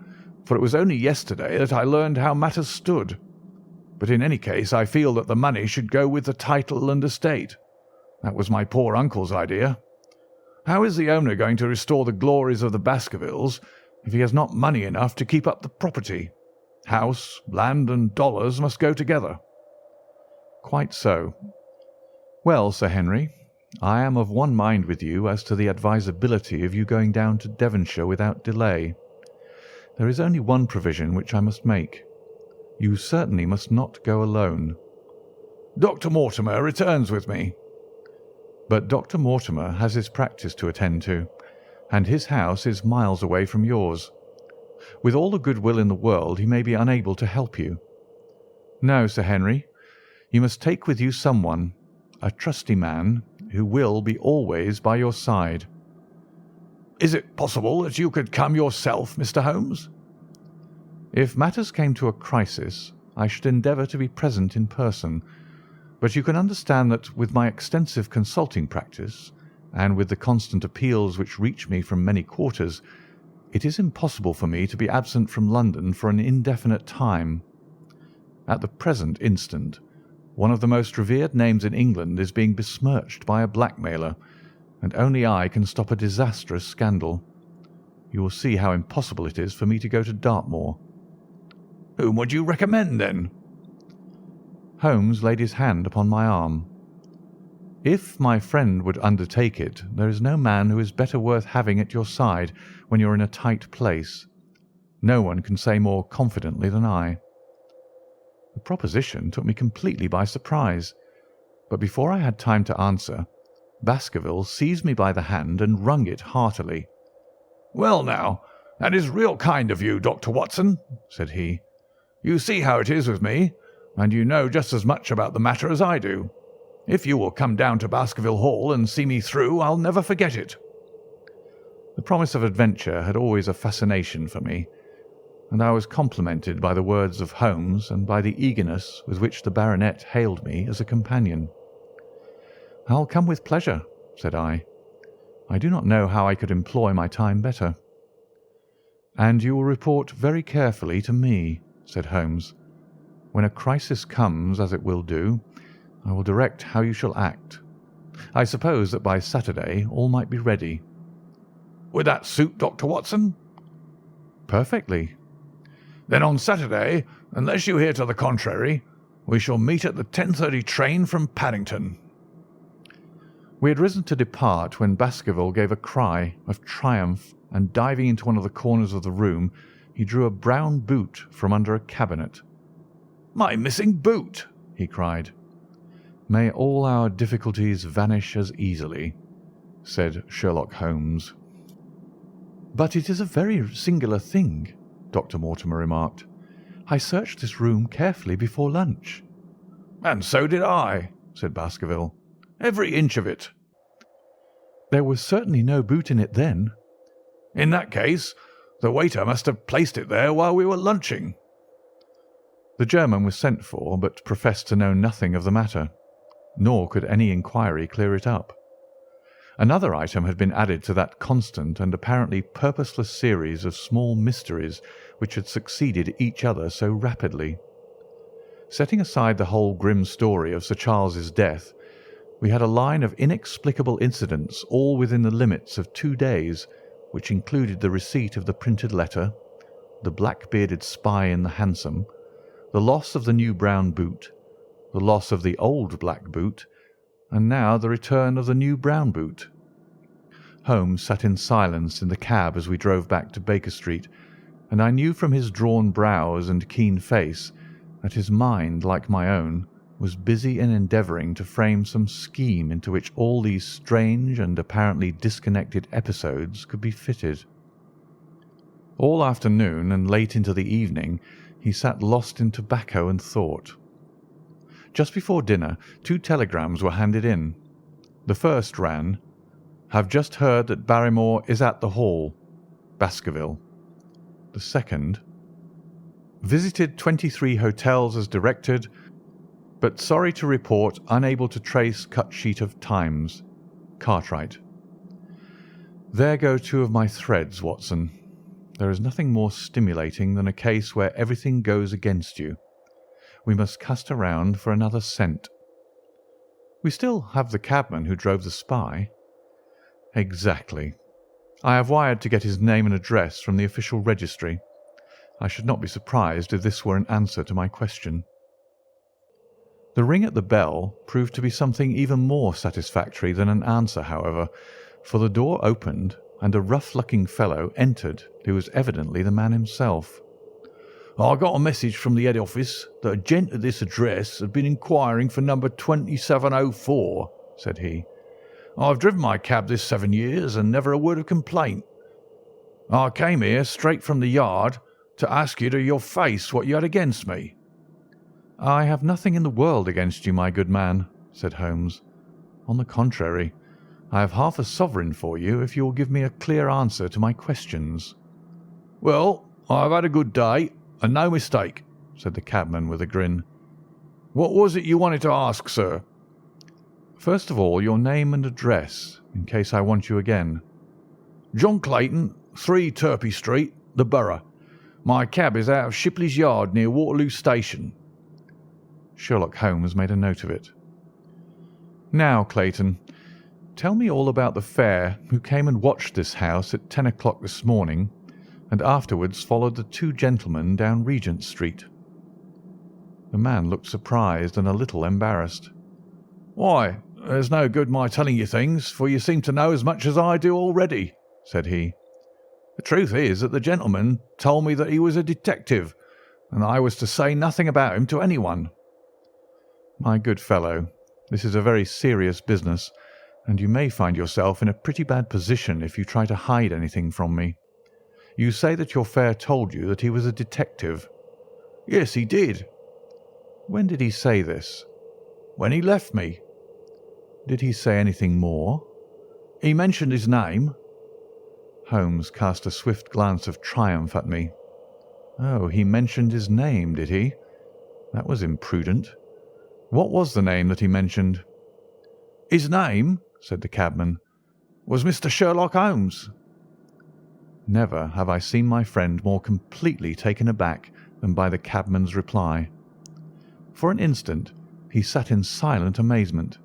for it was only yesterday that I learned how matters stood. But in any case, I feel that the money should go with the title and estate. That was my poor uncle's idea. How is the owner going to restore the glories of the Baskervilles if he has not money enough to keep up the property? House, land, and dollars must go together. Quite so. Well, Sir Henry, I am of one mind with you as to the advisability of you going down to Devonshire without delay. There is only one provision which I must make. You certainly must not go alone. Dr. Mortimer returns with me. But Dr. Mortimer has his practice to attend to, and his house is miles away from yours. With all the goodwill in the world, he may be unable to help you. No, Sir Henry, you must take with you someone, a trusty man, who will be always by your side. Is it possible that you could come yourself, Mr. Holmes? If matters came to a crisis, I should endeavour to be present in person, but you can understand that with my extensive consulting practice, and with the constant appeals which reach me from many quarters, it is impossible for me to be absent from London for an indefinite time. At the present instant, one of the most revered names in England is being besmirched by a blackmailer, and only I can stop a disastrous scandal. You will see how impossible it is for me to go to Dartmoor. Whom would you recommend, then? Holmes laid his hand upon my arm. If my friend would undertake it, there is no man who is better worth having at your side when you are in a tight place. No one can say more confidently than I. The proposition took me completely by surprise, but before I had time to answer, Baskerville seized me by the hand and wrung it heartily. "Well now, that is real kind of you, Dr. Watson," said he. "You see how it is with me, and you know just as much about the matter as I do. If you will come down to Baskerville Hall and see me through, I'll never forget it." The promise of adventure had always a fascination for me, and I was complimented by the words of Holmes and by the eagerness with which the baronet hailed me as a companion. "I'll come with pleasure," said I. "I do not know how I could employ my time better." "And you will report very carefully to me," said Holmes. "When a crisis comes, as it will do, I will direct how you shall act. I suppose that by Saturday all might be ready." "Would that suit Dr. Watson?" "Perfectly." "Then on Saturday, unless you hear to the contrary, we shall meet at the 10:30 train from Paddington." We had risen to depart when Baskerville gave a cry of triumph, and diving into one of the corners of the room, he drew a brown boot from under a cabinet. "My missing boot!" he cried. "May all our difficulties vanish as easily," said Sherlock Holmes. "But it is a very singular thing," Dr. Mortimer remarked. "I searched this room carefully before lunch." "And so did I," said Baskerville. "Every inch of it." "There was certainly no boot in it then." "In that case, the waiter must have placed it there while we were lunching." The German was sent for, but professed to know nothing of the matter, nor could any inquiry clear it up. Another item had been added to that constant and apparently purposeless series of small mysteries which had succeeded each other so rapidly. Setting aside the whole grim story of Sir Charles's death, we had a line of inexplicable incidents all within the limits of 2 days, which included the receipt of the printed letter, the black-bearded spy in the hansom, the loss of the new brown boot, the loss of the old black boot, and now the return of the new brown boot. Holmes sat in silence in the cab as we drove back to Baker Street, and I knew from his drawn brows and keen face that his mind, like my own, was busy in endeavouring to frame some scheme into which all these strange and apparently disconnected episodes could be fitted. All afternoon and late into the evening he sat lost in tobacco and thought. Just before dinner 2 telegrams were handed in. The first ran, "Have just heard that Barrymore is at the Hall. Baskerville." The second, "Visited 23 hotels as directed, but sorry to report unable to trace cut sheet of times. Cartwright. There go two of my threads, Watson. There is nothing more stimulating than a case where everything goes against you. We must cast around for another scent. We still have the cabman who drove the spy. Exactly. I have wired to get his name and address from the official registry. I should not be surprised if this were an answer to my question. The ring at the bell proved to be something even more satisfactory than an answer, however, for the door opened and a rough-looking fellow entered who was evidently the man himself. "I got a message from the head office that a gent at this address had been inquiring for number 2704, said he. "I've driven my cab this 7 years and never a word of complaint. I came here straight from the yard to ask you to your face what you had against me." "I have nothing in the world against you, my good man," said Holmes. "On the contrary, I have half a sovereign for you if you will give me a clear answer to my questions." "Well, I've had a good day, and no mistake," said the cabman with a grin. "What was it you wanted to ask, sir?" "First of all, your name and address, in case I want you again." "John Clayton, 3 Turpey Street, the Borough. My cab is out of Shipley's Yard near Waterloo Station." Sherlock Holmes made a note of it. "Now, Clayton, tell me all about the fare who came and watched this house at 10 o'clock this morning and afterwards followed the two gentlemen down Regent Street." The man looked surprised and a little embarrassed. "Why, there's no good my telling you things, for you seem to know as much as I do already," said he. "The truth is that the gentleman told me that he was a detective, and that I was to say nothing about him to anyone." "My good fellow, this is a very serious business, and you may find yourself in a pretty bad position if you try to hide anything from me. You say that your fare told you that he was a detective." "Yes, he did." "When did he say this?" "When he left me." "Did he say anything more?" "He mentioned his name." Holmes cast a swift glance of triumph at me. "Oh, he mentioned his name, did he? That was imprudent. What was the name that he mentioned?" "His name," said the cabman, "was Mr. Sherlock Holmes." Never have I seen my friend more completely taken aback than by the cabman's reply. For an instant he sat in silent amazement.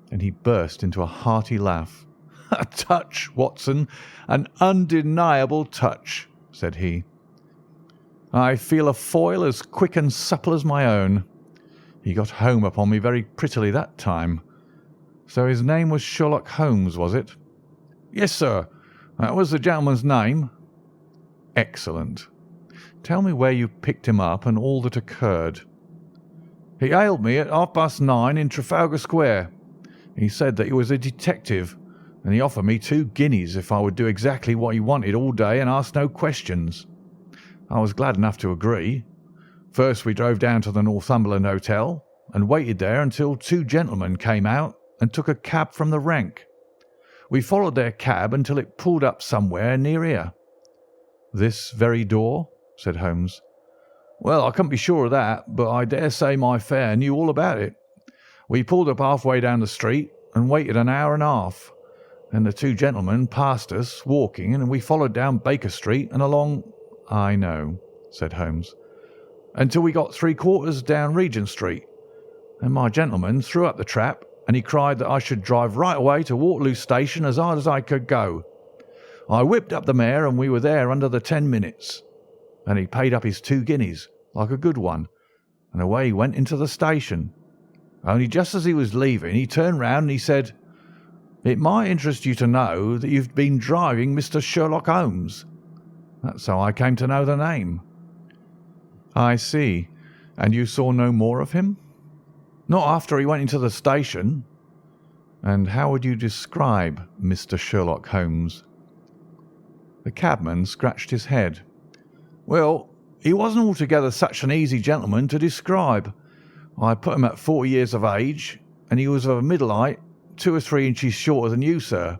Then he burst into a hearty laugh. "A touch, Watson, an undeniable touch," said he. "I feel a foil as quick and supple as my own. He got home upon me very prettily that time. So his name was Sherlock Holmes, was it?" "Yes, sir, that was the gentleman's name." "Excellent. Tell me where you picked him up and all that occurred." "He hailed me at 9:30 in Trafalgar Square. He said that he was a detective, and he offered me 2 guineas if I would do exactly what he wanted all day and ask no questions. I was glad enough to agree. First we drove down to the Northumberland Hotel and waited there until 2 gentlemen came out and took a cab from the rank. We followed their cab until it pulled up somewhere near here." "This very door?" said Holmes. "Well, I couldn't be sure of that, but I dare say my fare knew all about it. We pulled up halfway down the street and waited an hour and a half. Then the 2 gentlemen passed us walking, and we followed down Baker Street and along—" "I know," said Holmes. "Until we got 3/4 down Regent Street. Then my gentleman threw up the trap, and he cried that I should drive right away to Waterloo Station as hard as I could go. I whipped up the mare, and we were there under the 10 minutes. Then he paid up his 2 guineas, like a good one, and away he went into the station. Only just as he was leaving, he turned round and he said, 'It might interest you to know that you've been driving Mr. Sherlock Holmes.' That's how I came to know the name." "I see. And you saw no more of him?" "Not after he went into the station." "And how would you describe Mr. Sherlock Holmes?" The cabman scratched his head. "Well, he wasn't altogether such an easy gentleman to describe. I put him at 40 years of age, and he was of a middle height, 2 or 3 inches shorter than you, sir.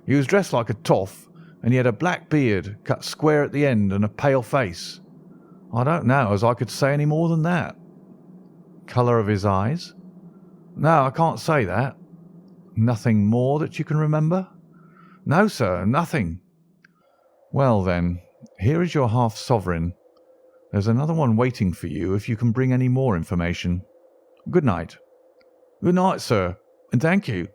He was dressed like a toff, and he had a black beard cut square at the end and a pale face. I don't know as I could say any more than that." "Colour of his eyes?" "No, I can't say that." Nothing more that you can remember? No, sir, nothing. Well, then, here is your half-sovereign. There's another one waiting for you if you can bring any more information. Good night." Good night, sir, and thank you.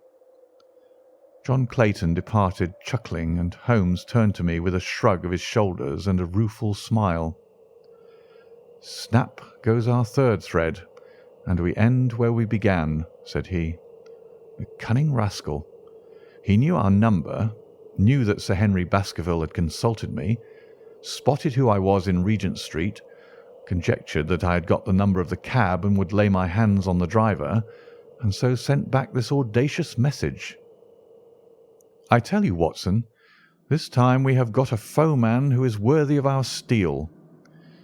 John Clayton departed chuckling, and Holmes turned to me with a shrug of his shoulders and a rueful smile. "Snap goes our third thread, and we end where we began," said he. "The cunning rascal! He knew our number, knew that Sir Henry Baskerville had consulted me, spotted who I was in Regent Street, conjectured that I had got the number of the cab and would lay my hands on the driver, and so sent back this audacious message. I tell you, Watson, this time we have got a foeman who is worthy of our steel.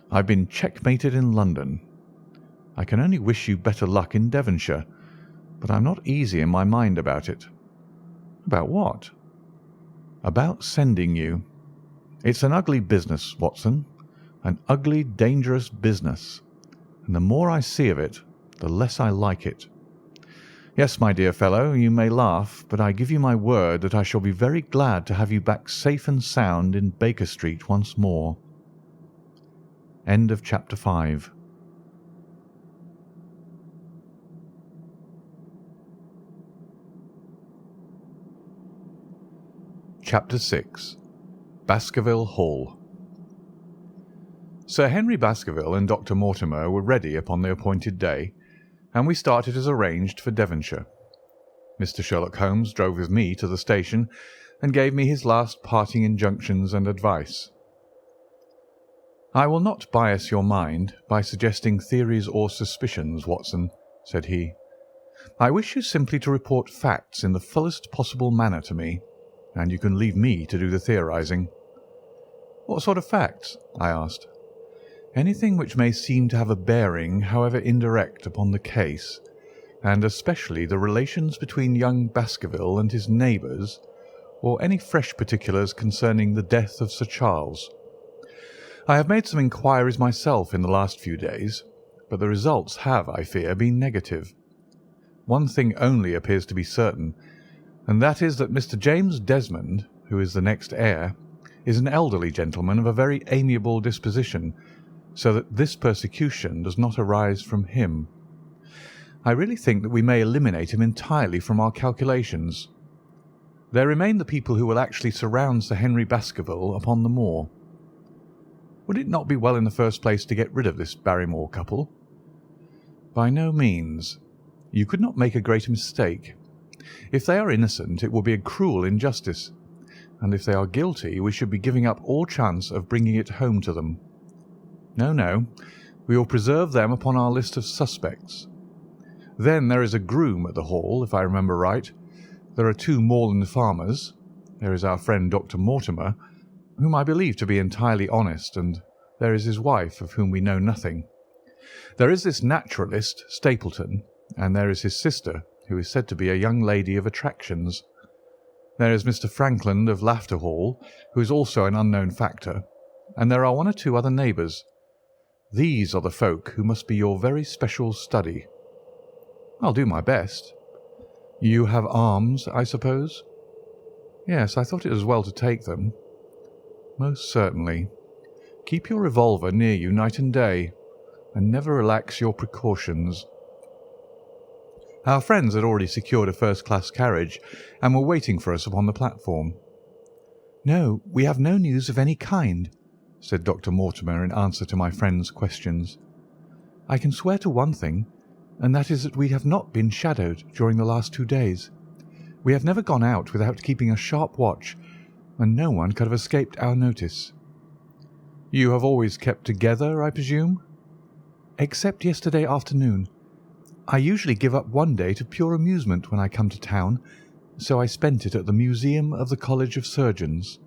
I've been checkmated in London. I can only wish you better luck in Devonshire, but I'm not easy in my mind about it." "About what?" "About sending you. It's an ugly business, Watson, an ugly, dangerous business, and the more I see of it, the less I like it. Yes, my dear fellow, you may laugh, but I give you my word that I shall be very glad to have you back safe and sound in Baker Street once more." End of chapter 5. Chapter 6. Baskerville Hall. Sir Henry Baskerville and Dr. Mortimer were ready upon the appointed day, and we started as arranged for Devonshire. Mr. Sherlock Holmes drove with me to the station and gave me his last parting injunctions and advice. "I will not bias your mind by suggesting theories or suspicions, Watson," said he. "I wish you simply to report facts in the fullest possible manner to me, and you can leave me to do the theorizing." "What sort of facts?" I asked. "Anything which may seem to have a bearing, however indirect, upon the case, and especially the relations between young Baskerville and his neighbours, or any fresh particulars concerning the death of Sir Charles. I have made some inquiries myself in the last few days, but the results have, I fear, been negative. One thing only appears to be certain, and that is that Mr. James Desmond, who is the next heir, is an elderly gentleman of a very amiable disposition, so that this persecution does not arise from him. I really think that we may eliminate him entirely from our calculations. There remain the people who will actually surround Sir Henry Baskerville upon the moor. Would it not be well in the first place to get rid of this Barrymore couple?" "By no means. You could not make a greater mistake. If they are innocent, it will be a cruel injustice, and if they are guilty, we should be giving up all chance of bringing it home to them. No, we will preserve them upon our list of suspects. Then there is a groom at the Hall, if I remember right. There are 2 moorland farmers. There is our friend Dr. Mortimer, whom I believe to be entirely honest, and there is his wife, of whom we know nothing. There is this naturalist, Stapleton, and there is his sister, who is said to be a young lady of attractions. There is Mr. Frankland of Lafter Hall, who is also an unknown factor, and there are 1 or 2 other neighbours. These are the folk who must be your very special study." "I'll do my best." "You have arms, I suppose?" "Yes, I thought it as well to take them." "Most certainly. Keep your revolver near you night and day, and never relax your precautions." Our friends had already secured a first-class carriage, and were waiting for us upon the platform. "No, we have no news of any kind," said Dr. Mortimer in answer to my friend's questions. "I can swear to one thing, and that is that we have not been shadowed during the last 2 days. We have never gone out without keeping a sharp watch, and no one could have escaped our notice." "You have always kept together, I presume?" "Except yesterday afternoon. I usually give up one day to pure amusement when I come to town, so I spent it at the Museum of the College of Surgeons."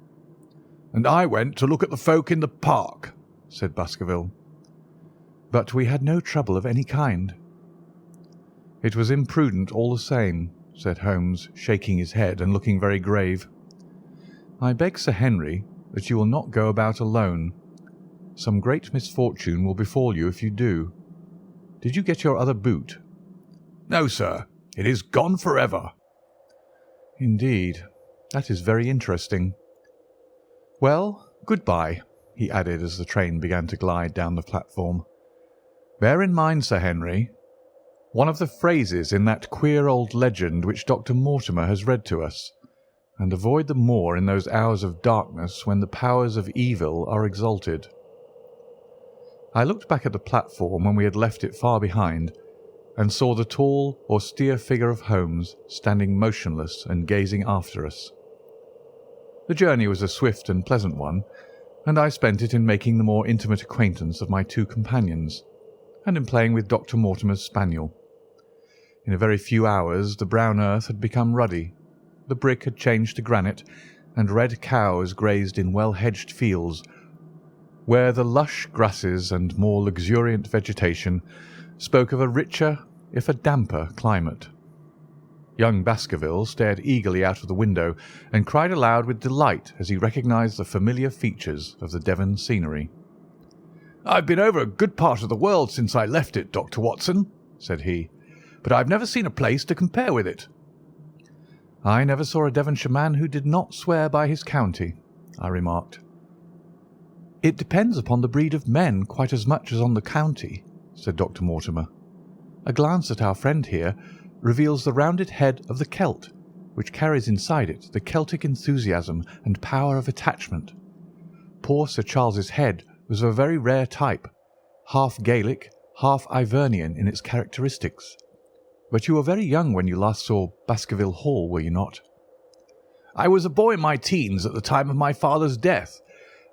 "And I went to look at the folk in the park," said Baskerville. "But we had no trouble of any kind." "It was imprudent all the same," said Holmes, shaking his head and looking very grave. "I beg, Sir Henry, that you will not go about alone. Some great misfortune will befall you if you do. Did you get your other boot?" "No, sir. It is gone forever." Indeed, that is very interesting. Well, good-bye, he added as the train began to glide down the platform. Bear in mind, Sir Henry, one of the phrases in that queer old legend which Dr. Mortimer has read to us, and avoid the moor in those hours of darkness when the powers of evil are exalted. I looked back at the platform when we had left it far behind, and saw the tall, austere figure of Holmes standing motionless and gazing after us. The journey was a swift and pleasant one, and I spent it in making the more intimate acquaintance of my two companions, and in playing with Dr. Mortimer's spaniel. In a very few hours the brown earth had become ruddy, the brick had changed to granite, and red cows grazed in well-hedged fields, where the lush grasses and more luxuriant vegetation spoke of a richer, if a damper, climate. Young Baskerville stared eagerly out of the window and cried aloud with delight as he recognised the familiar features of the Devon scenery. "I've been over a good part of the world since I left it, Dr. Watson," said he, "but I've never seen a place to compare with it." "I never saw a Devonshire man who did not swear by his county," I remarked. "It depends upon the breed of men quite as much as on the county," said Dr. Mortimer. "A glance at our friend here reveals the rounded head of the Celt, which carries inside it the Celtic enthusiasm and power of attachment. Poor Sir Charles's head was of a very rare type, half Gaelic, half Ivernian in its characteristics. But you were very young when you last saw Baskerville Hall, were you not?" "I was a boy in my teens at the time of my father's death,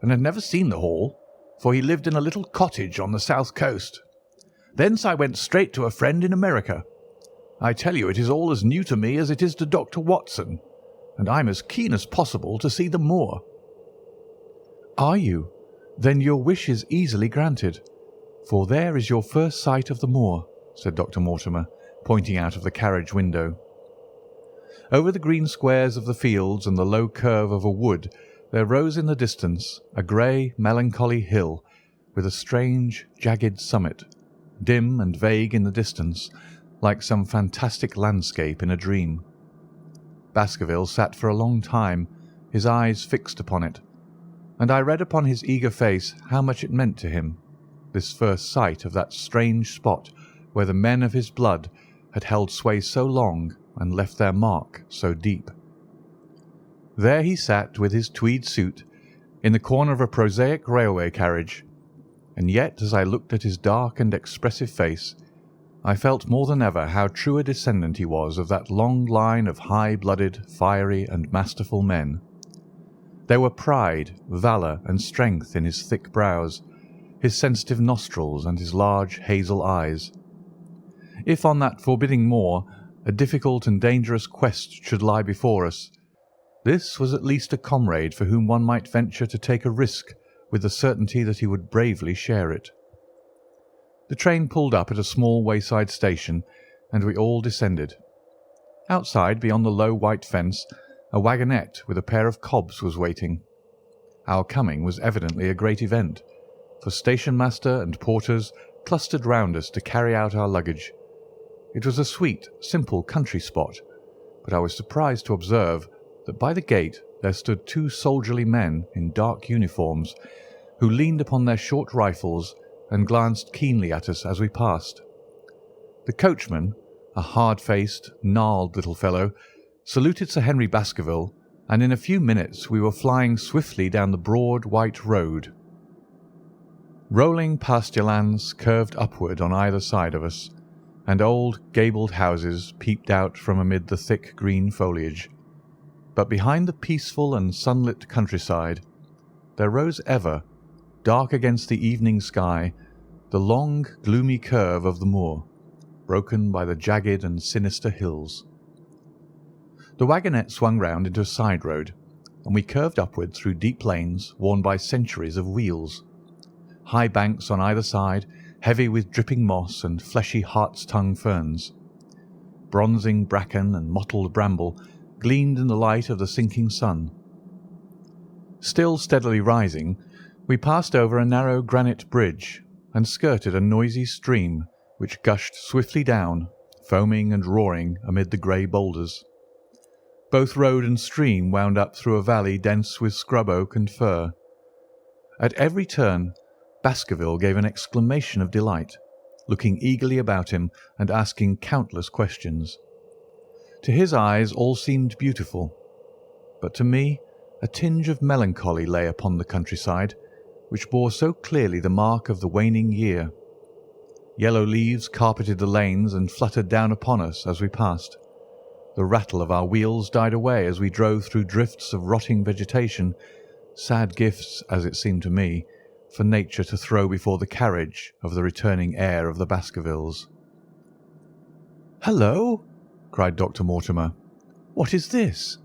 and had never seen the Hall, for he lived in a little cottage on the south coast. Thence I went straight to a friend in America. I tell you it is all as new to me as it is to Dr. Watson, and I'm as keen as possible to see the moor." "Are you? Then your wish is easily granted, for there is your first sight of the moor," said Dr. Mortimer, pointing out of the carriage window. Over the green squares of the fields and the low curve of a wood there rose in the distance a grey, melancholy hill with a strange, jagged summit, dim and vague in the distance, like some fantastic landscape in a dream. Baskerville sat for a long time, his eyes fixed upon it, and I read upon his eager face how much it meant to him, this first sight of that strange spot where the men of his blood had held sway so long and left their mark so deep. There he sat with his tweed suit, in the corner of a prosaic railway carriage, and yet as I looked at his dark and expressive face, I felt more than ever how true a descendant he was of that long line of high-blooded, fiery, and masterful men. There were pride, valour, and strength in his thick brows, his sensitive nostrils, and his large hazel eyes. If on that forbidding moor a difficult and dangerous quest should lie before us, this was at least a comrade for whom one might venture to take a risk with the certainty that he would bravely share it. The train pulled up at a small wayside station, and we all descended. Outside, beyond the low white fence, a wagonette with a pair of cobs was waiting. Our coming was evidently a great event, for station-master and porters clustered round us to carry out our luggage. It was a sweet, simple country spot, but I was surprised to observe that by the gate there stood two soldierly men in dark uniforms, who leaned upon their short rifles and glanced keenly at us as we passed. The coachman, a hard-faced, gnarled little fellow, saluted Sir Henry Baskerville, and in a few minutes we were flying swiftly down the broad white road. Rolling pasture lands curved upward on either side of us, and old gabled houses peeped out from amid the thick green foliage. But behind the peaceful and sunlit countryside there rose ever, dark against the evening sky, the long, gloomy curve of the moor, broken by the jagged and sinister hills. The wagonette swung round into a side road, and we curved upward through deep lanes worn by centuries of wheels. High banks on either side, heavy with dripping moss and fleshy hart's-tongue ferns. Bronzing bracken and mottled bramble gleamed in the light of the sinking sun. Still steadily rising, we passed over a narrow granite bridge and skirted a noisy stream which gushed swiftly down, foaming and roaring amid the grey boulders. Both road and stream wound up through a valley dense with scrub oak and fir. At every turn, Baskerville gave an exclamation of delight, looking eagerly about him and asking countless questions. To his eyes all seemed beautiful, but to me a tinge of melancholy lay upon the countryside, which bore so clearly the mark of the waning year. Yellow leaves carpeted the lanes and fluttered down upon us as we passed. The rattle of our wheels died away as we drove through drifts of rotting vegetation, sad gifts, as it seemed to me, for nature to throw before the carriage of the returning heir of the Baskervilles. "Hello!" cried Dr. Mortimer. "What is this?"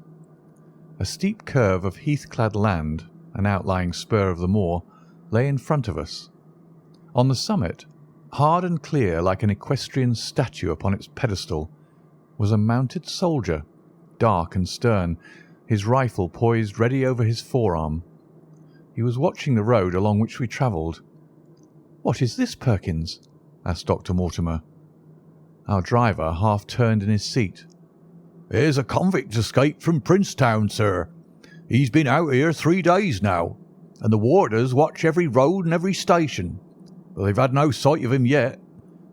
A steep curve of heath-clad land, an outlying spur of the moor, lay in front of us. On the summit, hard and clear like an equestrian statue upon its pedestal, was a mounted soldier, dark and stern, his rifle poised ready over his forearm. He was watching the road along which we travelled. "What is this, Perkins?" asked Dr. Mortimer. Our driver half turned in his seat. "Here's a convict escaped from Princetown, sir. He's been out here 3 days now, and the warders watch every road and every station, but they've had no sight of him yet.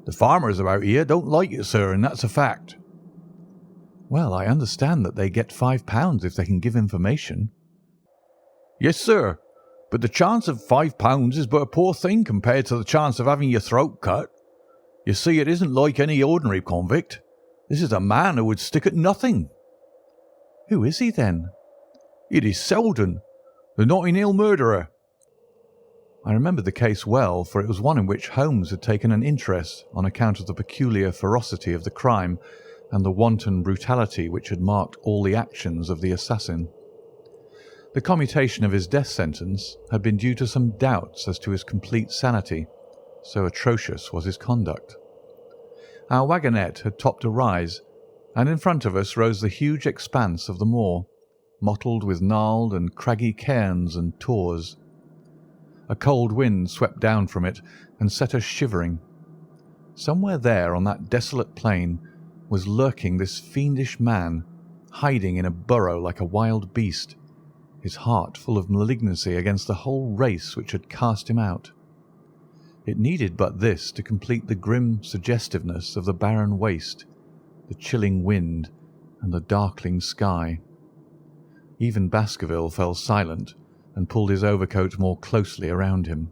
The farmers about here don't like it, sir, and that's a fact." "Well, I understand that they get £5 if they can give information." "Yes, sir, but the chance of £5 is but a poor thing compared to the chance of having your throat cut. You see, it isn't like any ordinary convict. This is a man who would stick at nothing." "Who is he, then?" "It is Selden, the Notting Hill murderer." I remembered the case well, for it was one in which Holmes had taken an interest on account of the peculiar ferocity of the crime and the wanton brutality which had marked all the actions of the assassin. The commutation of his death sentence had been due to some doubts as to his complete sanity, so atrocious was his conduct. Our wagonette had topped a rise, and in front of us rose the huge expanse of the moor, mottled with gnarled and craggy cairns and tors. A cold wind swept down from it and set us shivering. Somewhere there on that desolate plain was lurking this fiendish man, hiding in a burrow like a wild beast, his heart full of malignancy against the whole race which had cast him out. It needed but this to complete the grim suggestiveness of the barren waste, the chilling wind, and the darkling sky. Even Baskerville fell silent and pulled his overcoat more closely around him.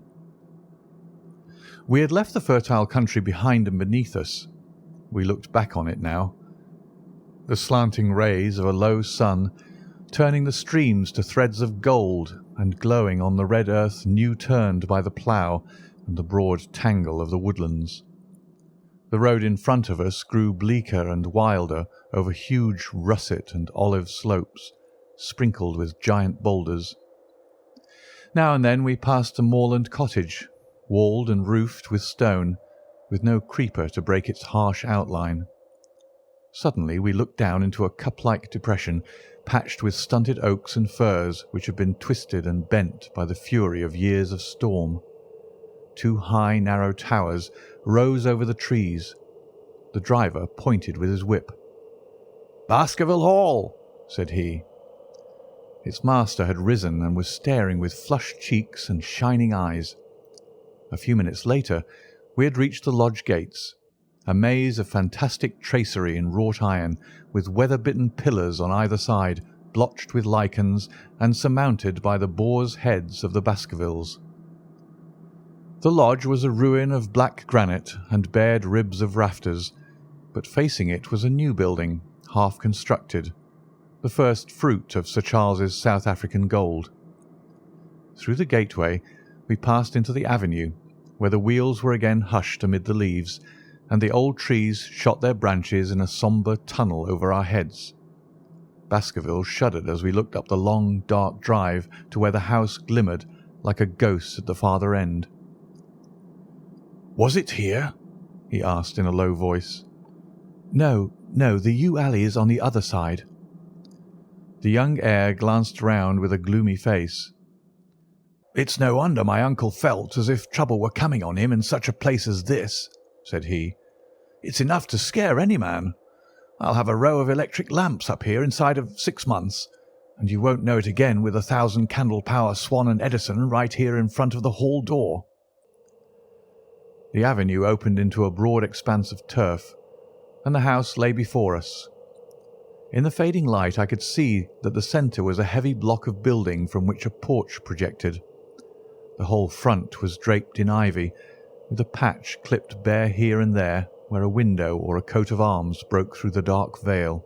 We had left the fertile country behind and beneath us. We looked back on it now, the slanting rays of a low sun turning the streams to threads of gold and glowing on the red earth new turned by the plough and the broad tangle of the woodlands. The road in front of us grew bleaker and wilder over huge russet and olive slopes, sprinkled with giant boulders. Now and then we passed a moorland cottage, walled and roofed with stone, with no creeper to break its harsh outline. Suddenly we looked down into a cup-like depression patched with stunted oaks and firs which had been twisted and bent by the fury of years of storm. 2 high, narrow towers rose over the trees. The driver pointed with his whip. "Baskerville Hall," said he. Its master had risen and was staring with flushed cheeks and shining eyes. A few minutes later we had reached the lodge gates, a maze of fantastic tracery in wrought iron, with weather-bitten pillars on either side, blotched with lichens and surmounted by the boars' heads of the Baskervilles. The lodge was a ruin of black granite and bared ribs of rafters, but facing it was a new building, half constructed, the first fruit of Sir Charles's South African gold. Through the gateway we passed into the avenue, where the wheels were again hushed amid the leaves, and the old trees shot their branches in a sombre tunnel over our heads. Baskerville shuddered as we looked up the long, dark drive to where the house glimmered like a ghost at the farther end. "Was it here?" he asked in a low voice. No, the yew alley is on the other side." The young heir glanced round with a gloomy face. "It's no wonder my uncle felt as if trouble were coming on him in such a place as this," said he. "It's enough to scare any man. I'll have a row of electric lamps up here inside of 6 months, and you won't know it again with 1,000 candle power Swan and Edison right here in front of the hall door." The avenue opened into a broad expanse of turf, and the house lay before us. In the fading light I could see that the centre was a heavy block of building from which a porch projected. The whole front was draped in ivy, with a patch clipped bare here and there where a window or a coat of arms broke through the dark veil.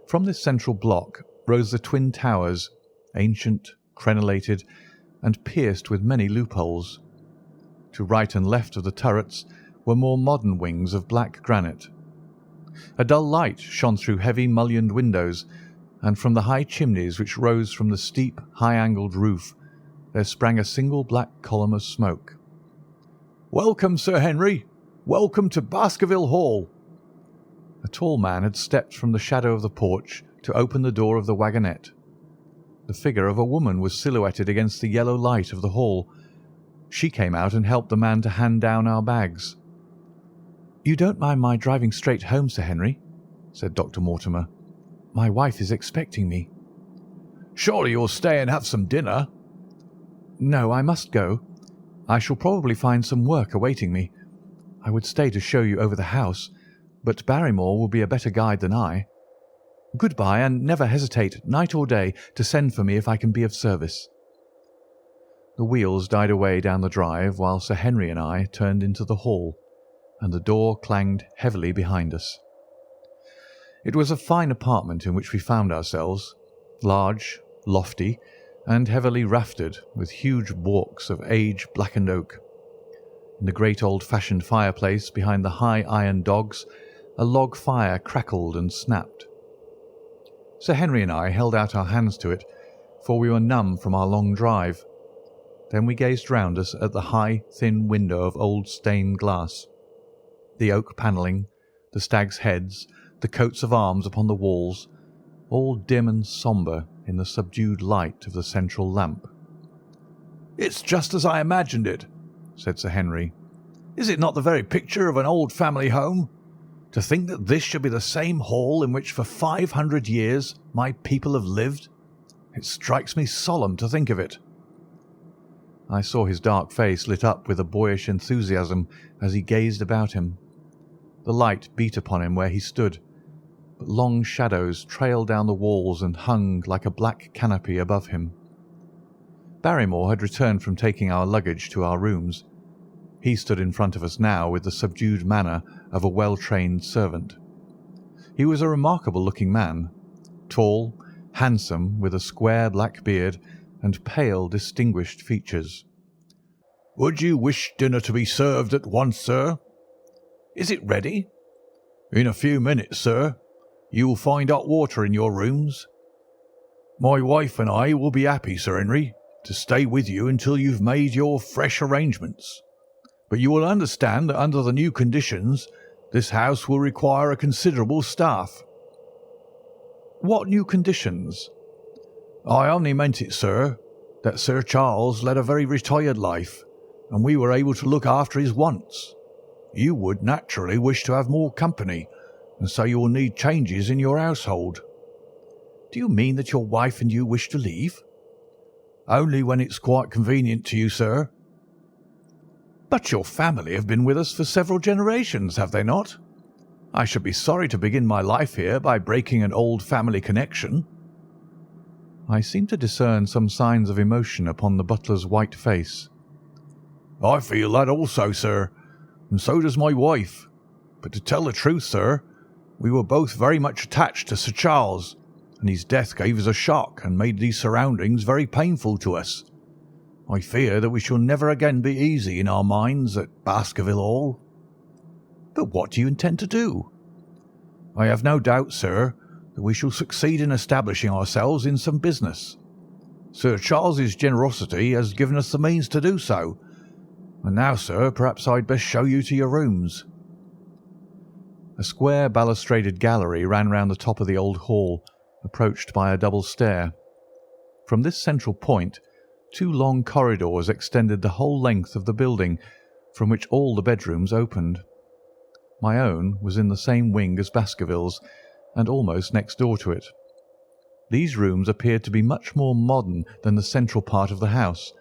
From this central block rose the twin towers, ancient, crenellated, and pierced with many loopholes. To right and left of the turrets were more modern wings of black granite. A dull light shone through heavy mullioned windows, and from the high chimneys which rose from the steep, high-angled roof there sprang a single black column of smoke. "Welcome, Sir Henry! Welcome to Baskerville Hall!" A tall man had stepped from the shadow of the porch to open the door of the wagonette. The figure of a woman was silhouetted against the yellow light of the hall. She came out and helped the man to hand down our bags. "You don't mind my driving straight home, Sir Henry?" said Dr. Mortimer. "My wife is expecting me." "Surely you'll stay and have some dinner?" "No, I must go. I shall probably find some work awaiting me. I would stay to show you over the house, but Barrymore will be a better guide than I. Good-bye, and never hesitate, night or day, to send for me if I can be of service." The wheels died away down the drive while Sir Henry and I turned into the hall, and the door clanged heavily behind us. It was a fine apartment in which we found ourselves, large, lofty, and heavily raftered, with huge balks of age-blackened oak. In the great old-fashioned fireplace behind the high iron dogs a log fire crackled and snapped. Sir Henry and I held out our hands to it, for we were numb from our long drive. Then we gazed round us at the high, thin window of old stained glass. The oak panelling, the stags' heads, the coats of arms upon the walls, all dim and sombre in the subdued light of the central lamp. "It's just as I imagined it," said Sir Henry. "Is it not the very picture of an old family home? To think that this should be the same hall in which for 500 years my people have lived. It strikes me solemn to think of it." I saw his dark face lit up with a boyish enthusiasm as he gazed about him. The light beat upon him where he stood, but long shadows trailed down the walls and hung like a black canopy above him. Barrymore had returned from taking our luggage to our rooms. He stood in front of us now with the subdued manner of a well-trained servant. He was a remarkable-looking man, tall, handsome, with a square black beard and pale, distinguished features. "Would you wish dinner to be served at once, sir?" "Is it ready?" "In a few minutes, sir. You will find hot water in your rooms." "My wife and I will be happy, Sir Henry, to stay with you until you've made your fresh arrangements. But you will understand that under the new conditions this house will require a considerable staff." "What new conditions?" "I only meant it, sir, that Sir Charles led a very retired life, and we were able to look after his wants. You would naturally wish to have more company, and so you will need changes in your household." "Do you mean that your wife and you wish to leave?" "Only when it's quite convenient to you, sir." "But your family have been with us for several generations, have they not? I should be sorry to begin my life here by breaking an old family connection." I seemed to discern some signs of emotion upon the butler's white face. "I feel that also, sir, and so does my wife. But to tell the truth, sir, we were both very much attached to Sir Charles, and his death gave us a shock and made these surroundings very painful to us. I fear that we shall never again be easy in our minds at Baskerville Hall." "But what do you intend to do?" "I have no doubt, sir, that we shall succeed in establishing ourselves in some business. Sir Charles's generosity has given us the means to do so. And now, sir, perhaps I'd best show you to your rooms." A square balustraded gallery ran round the top of the old hall, approached by a double stair. From this central point, 2 long corridors extended the whole length of the building, from which all the bedrooms opened. My own was in the same wing as Baskerville's, and almost next door to it. These rooms appeared to be much more modern than the central part of the house,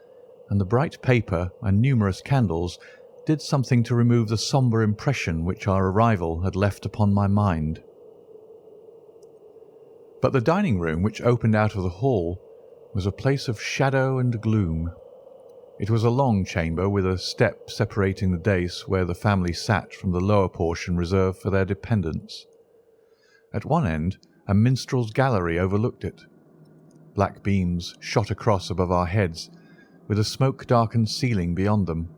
and the bright paper and numerous candles did something to remove the sombre impression which our arrival had left upon my mind. But the dining room, which opened out of the hall, was a place of shadow and gloom. It was a long chamber with a step separating the dais where the family sat from the lower portion reserved for their dependents. At one end a minstrel's gallery overlooked it. Black beams shot across above our heads, with a smoke-darkened ceiling beyond them.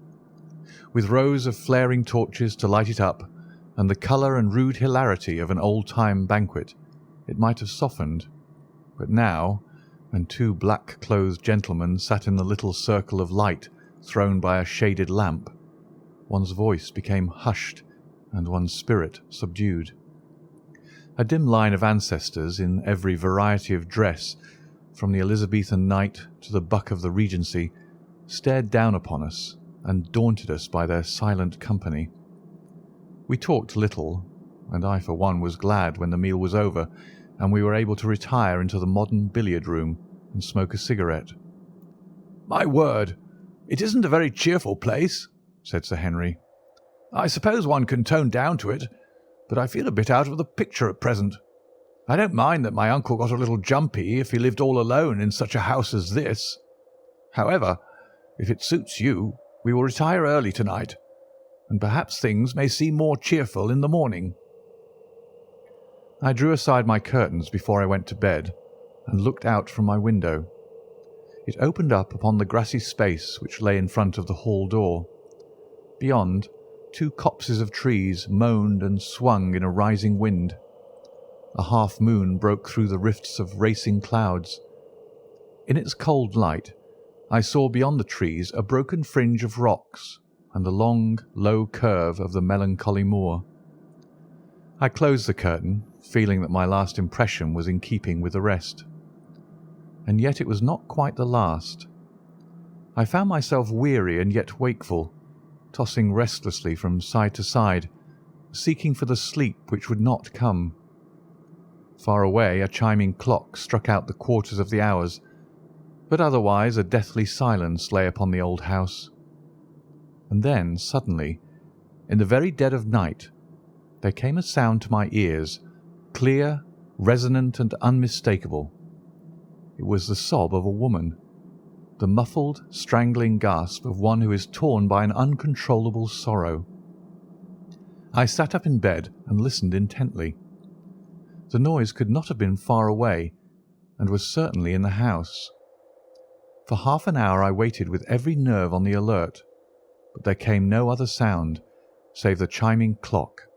With rows of flaring torches to light it up, and the colour and rude hilarity of an old-time banquet, it might have softened. But now, when two black-clothed gentlemen sat in the little circle of light thrown by a shaded lamp, one's voice became hushed and one's spirit subdued. A dim line of ancestors in every variety of dress, from the Elizabethan knight to the buck of the Regency, stared down upon us and daunted us by their silent company. We talked little, and I for one was glad when the meal was over and we were able to retire into the modern billiard-room and smoke a cigarette. "My word, it isn't a very cheerful place," said Sir Henry. "I suppose one can tone down to it, but I feel a bit out of the picture at present. I don't mind that my uncle got a little jumpy if he lived all alone in such a house as this. However, if it suits you, we will retire early tonight, and perhaps things may seem more cheerful in the morning." I drew aside my curtains before I went to bed and looked out from my window. It opened up upon the grassy space which lay in front of the hall door. Beyond, two copses of trees moaned and swung in a rising wind. A half-moon broke through the rifts of racing clouds. In its cold light, I saw beyond the trees a broken fringe of rocks and the long, low curve of the melancholy moor. I closed the curtain, feeling that my last impression was in keeping with the rest. And yet it was not quite the last. I found myself weary and yet wakeful, tossing restlessly from side to side, seeking for the sleep which would not come. Far away a chiming clock struck out the quarters of the hours, but otherwise a deathly silence lay upon the old house. And then, suddenly, in the very dead of night, there came a sound to my ears, clear, resonant, and unmistakable. It was the sob of a woman, the muffled, strangling gasp of one who is torn by an uncontrollable sorrow. I sat up in bed and listened intently. The noise could not have been far away, and was certainly in the house. For half an hour I waited with every nerve on the alert, but there came no other sound save the chiming clock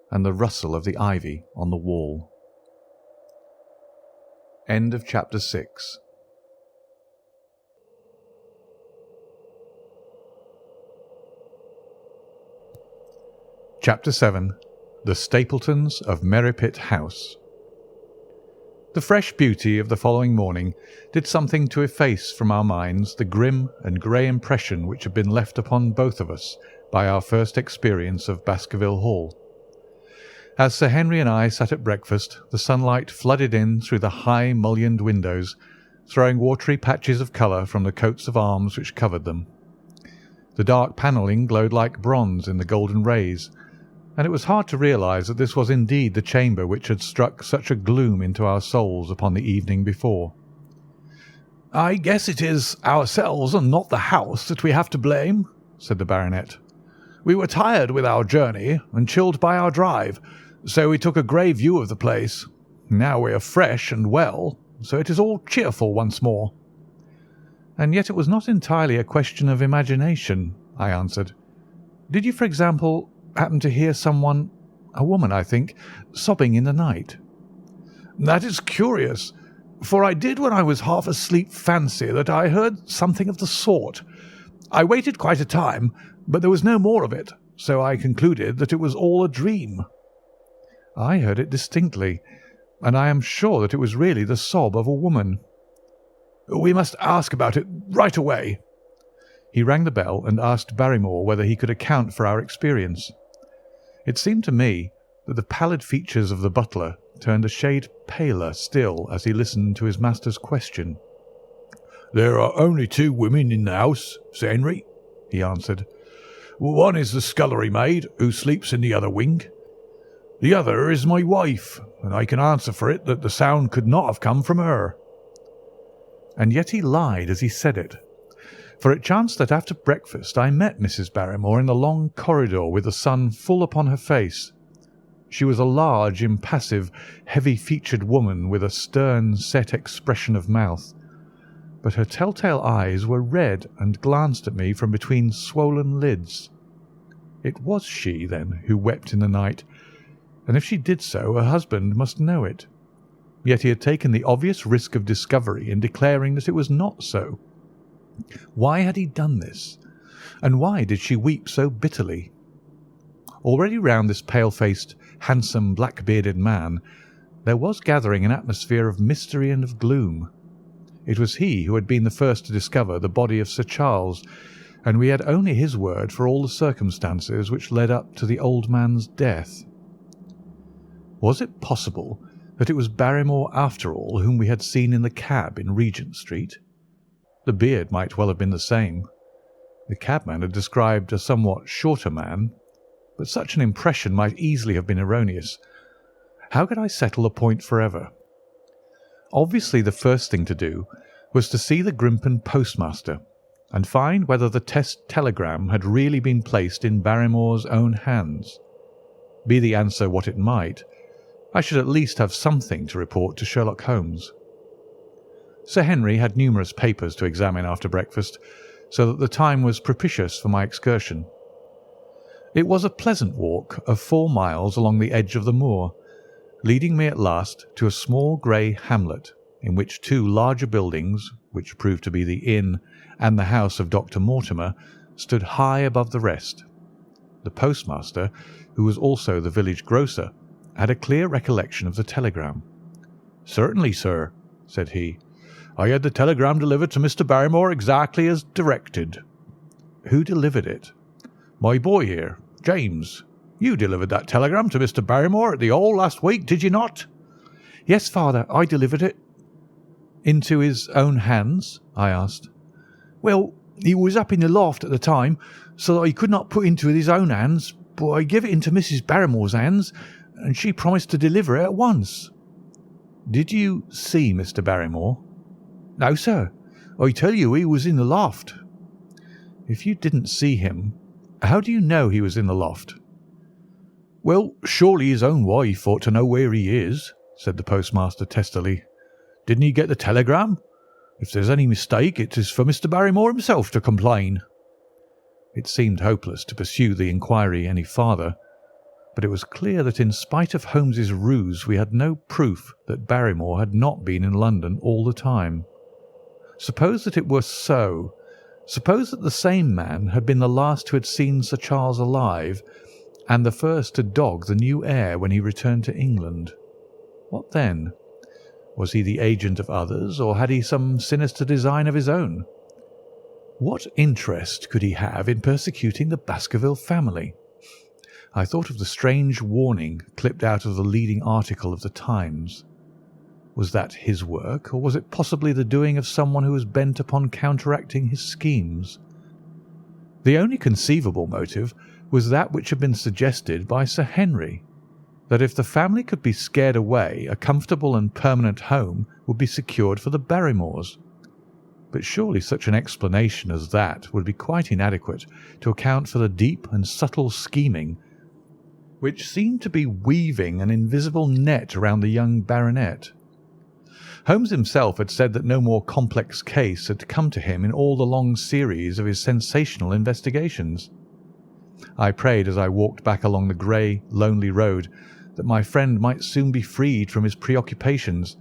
and the rustle of the ivy on the wall. End of Chapter 6. Chapter 7. The Stapletons of Merripit House. The fresh beauty of the following morning did something to efface from our minds the grim and grey impression which had been left upon both of us by our first experience of Baskerville Hall. As Sir Henry and I sat at breakfast, the sunlight flooded in through the high mullioned windows, throwing watery patches of colour from the coats of arms which covered them. The dark panelling glowed like bronze in the golden rays, and it was hard to realise that this was indeed the chamber which had struck such a gloom into our souls upon the evening before. "I guess it is ourselves and not the house that we have to blame," said the baronet. "We were tired with our journey and chilled by our drive, so we took a grey view of the place. Now we are fresh and well, so it is all cheerful once more." "And yet it was not entirely a question of imagination," I answered. "Did you, for example, happen to hear someone, a woman, I think, sobbing in the night?" "That is curious, for I did when I was half asleep fancy that I heard something of the sort. I waited quite a time, but there was no more of it, so I concluded that it was all a dream." "I heard it distinctly, and I am sure that it was really the sob of a woman." "We must ask about it right away." He rang the bell and asked Barrymore whether he could account for our experience. It seemed to me that the pallid features of the butler turned a shade paler still as he listened to his master's question. "There are only 2 women in the house, Sir Henry," he answered. "One is the scullery maid, who sleeps in the other wing. The other is my wife, and I can answer for it that the sound could not have come from her." And yet he lied as he said it, for it chanced that after breakfast I met Mrs. Barrymore in the long corridor with the sun full upon her face. She was a large, impassive, heavy-featured woman with a stern, set expression of mouth, but her telltale eyes were red and glanced at me from between swollen lids. It was she, then, who wept in the night, and if she did so, her husband must know it. Yet he had taken the obvious risk of discovery in declaring that it was not so. Why had he done this, and why did she weep so bitterly? Already round this pale-faced, handsome, black-bearded man there was gathering an atmosphere of mystery and of gloom. It was he who had been the first to discover the body of Sir Charles, and we had only his word for all the circumstances which led up to the old man's death. Was it possible that it was Barrymore after all whom we had seen in the cab in Regent Street? The beard might well have been the same. The cabman had described a somewhat shorter man, but such an impression might easily have been erroneous. How could I settle the point forever? Obviously the first thing to do was to see the Grimpen postmaster and find whether the test telegram had really been placed in Barrymore's own hands. Be the answer what it might, I should at least have something to report to Sherlock Holmes. Sir Henry had numerous papers to examine after breakfast, so that the time was propitious for my excursion. It was a pleasant walk of 4 miles along the edge of the moor, leading me at last to a small grey hamlet in which 2 larger buildings, which proved to be the inn and the house of Dr. Mortimer, stood high above the rest. The postmaster, who was also the village grocer, had a clear recollection of the telegram. "Certainly, sir," said he. "I had the telegram delivered to Mr. Barrymore exactly as directed." "Who delivered it?" "My boy here, James. You delivered that telegram to Mr. Barrymore at the Hall last week, did you not?" "Yes, father, I delivered it." "Into his own hands?" I asked. "Well, he was up in the loft at the time, so that he could not put into his own hands, but I gave it into Mrs. Barrymore's hands, and she promised to deliver it at once." "Did you see Mr. Barrymore?" "No, sir. I tell you he was in the loft." "If you didn't see him, how do you know he was in the loft?" "Well, surely his own wife ought to know where he is," said the postmaster testily. "Didn't he get the telegram? If there's any mistake, it is for Mr. Barrymore himself to complain." It seemed hopeless to pursue the inquiry any farther, but it was clear that in spite of Holmes's ruse we had no proof that Barrymore had not been in London all the time. Suppose that it were so. Suppose that the same man had been the last who had seen Sir Charles alive, and the first to dog the new heir when he returned to England. What then? Was he the agent of others, or had he some sinister design of his own? What interest could he have in persecuting the Baskerville family? I thought of the strange warning clipped out of the leading article of the Times. Was that his work, or was it possibly the doing of someone who was bent upon counteracting his schemes? The only conceivable motive was that which had been suggested by Sir Henry, that if the family could be scared away, a comfortable and permanent home would be secured for the Barrymores. But surely such an explanation as that would be quite inadequate to account for the deep and subtle scheming which seemed to be weaving an invisible net around the young baronet. Holmes himself had said that no more complex case had come to him in all the long series of his sensational investigations. I prayed as I walked back along the grey, lonely road that my friend might soon be freed from his preoccupations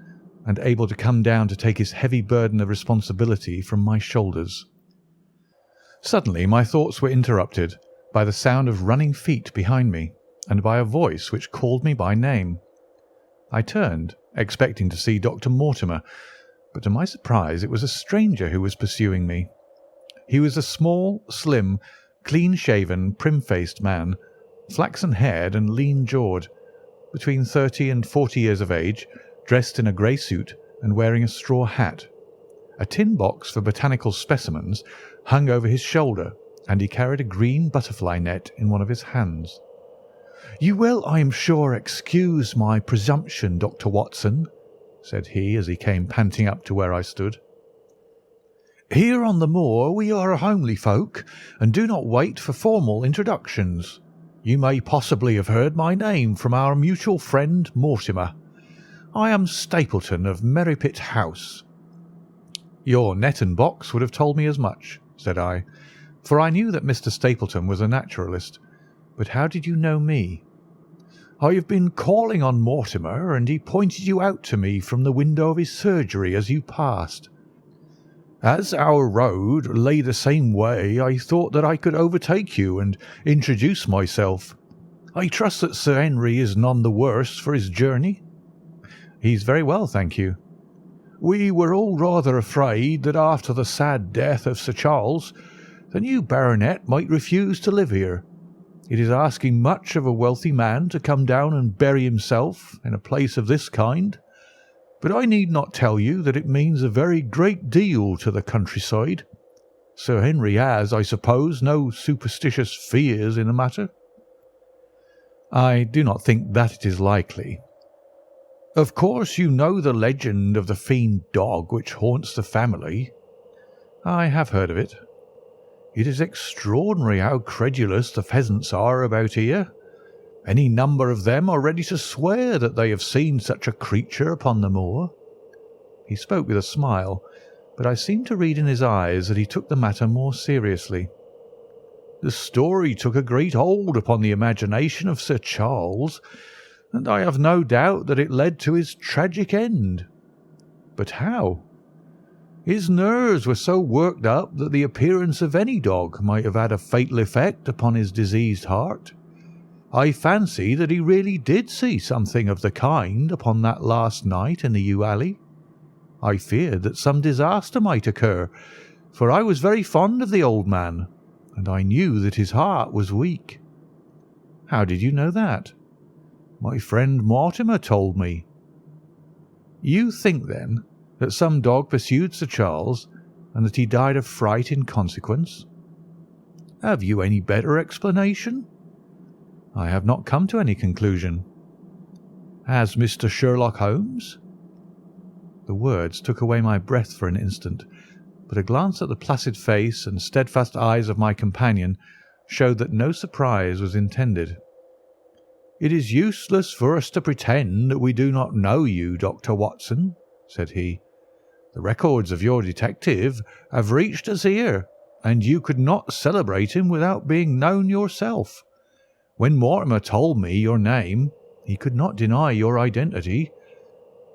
and able to come down to take his heavy burden of responsibility from my shoulders. Suddenly my thoughts were interrupted by the sound of running feet behind me, and by a voice which called me by name. I turned, expecting to see Dr. Mortimer, but to my surprise it was a stranger who was pursuing me. He was a small, slim, clean-shaven, prim-faced man, flaxen-haired and lean-jawed, between 30 and 40 years of age, dressed in a grey suit and wearing a straw hat. A tin box for botanical specimens hung over his shoulder, and he carried a green butterfly net in one of his hands. "You will, I am sure, excuse my presumption, Dr. Watson," said he as he came panting up to where I stood. "Here on the moor we are a homely folk, and do not wait for formal introductions. You may possibly have heard my name from our mutual friend Mortimer. I am Stapleton of Merripit House." "Your net and box would have told me as much," said I, for I knew that Mr. Stapleton was a naturalist. "But how did you know me?" "I have been calling on Mortimer, and he pointed you out to me from the window of his surgery as you passed. As our road lay the same way, I thought that I could overtake you and introduce myself. I trust that Sir Henry is none the worse for his journey." "He's very well, thank you." "We were all rather afraid that after the sad death of Sir Charles, the new baronet might refuse to live here. It is asking much of a wealthy man to come down and bury himself in a place of this kind, but I need not tell you that it means a very great deal to the countryside. Sir Henry has, I suppose, no superstitious fears in the matter?" "I do not think that it is likely." "Of course you know the legend of the fiend dog which haunts the family?" "I have heard of it." "It is extraordinary how credulous the pheasants are about here. Any number of them are ready to swear that they have seen such a creature upon the moor." He spoke with a smile, but I seemed to read in his eyes that he took the matter more seriously. "The story took a great hold upon the imagination of Sir Charles, and I have no doubt that it led to his tragic end." "But how?" "His nerves were so worked up that the appearance of any dog might have had a fatal effect upon his diseased heart. I fancy that he really did see something of the kind upon that last night in the yew alley. I feared that some disaster might occur, for I was very fond of the old man, and I knew that his heart was weak." "How did you know that?" "My friend Mortimer told me." "You think, then, that some dog pursued Sir Charles, and that he died of fright in consequence?" "Have you any better explanation?" "I have not come to any conclusion." "Has Mr. Sherlock Holmes?" The words took away my breath for an instant, but a glance at the placid face and steadfast eyes of my companion showed that no surprise was intended. "It is useless for us to pretend that we do not know you, Dr. Watson," said he. "The records of your detective have reached us here, and you could not celebrate him without being known yourself. When Mortimer told me your name, he could not deny your identity.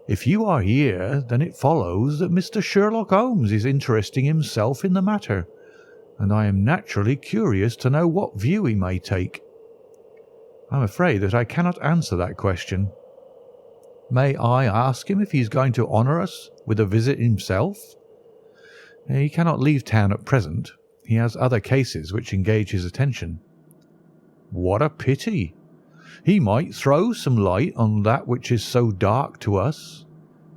If you are here, then it follows that Mr. Sherlock Holmes is interesting himself in the matter, and I am naturally curious to know what view he may take." "I'm afraid that I cannot answer that question." "May I ask him if he is going to honour us with a visit himself?" "He cannot leave town at present. He has other cases which engage his attention." "What a pity! He might throw some light on that which is so dark to us.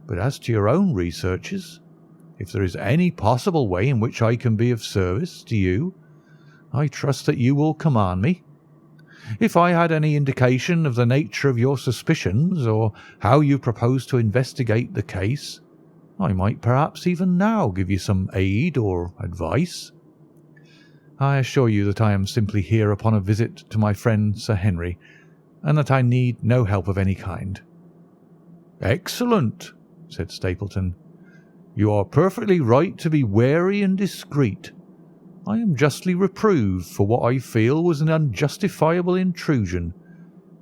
But as to your own researches, if there is any possible way in which I can be of service to you, I trust that you will command me. If I had any indication of the nature of your suspicions, or how you propose to investigate the case, I might perhaps even now give you some aid or advice." "I assure you that I am simply here upon a visit to my friend Sir Henry, and that I need no help of any kind." "Excellent," said Stapleton. "You are perfectly right to be wary and discreet. I am justly reproved for what I feel was an unjustifiable intrusion,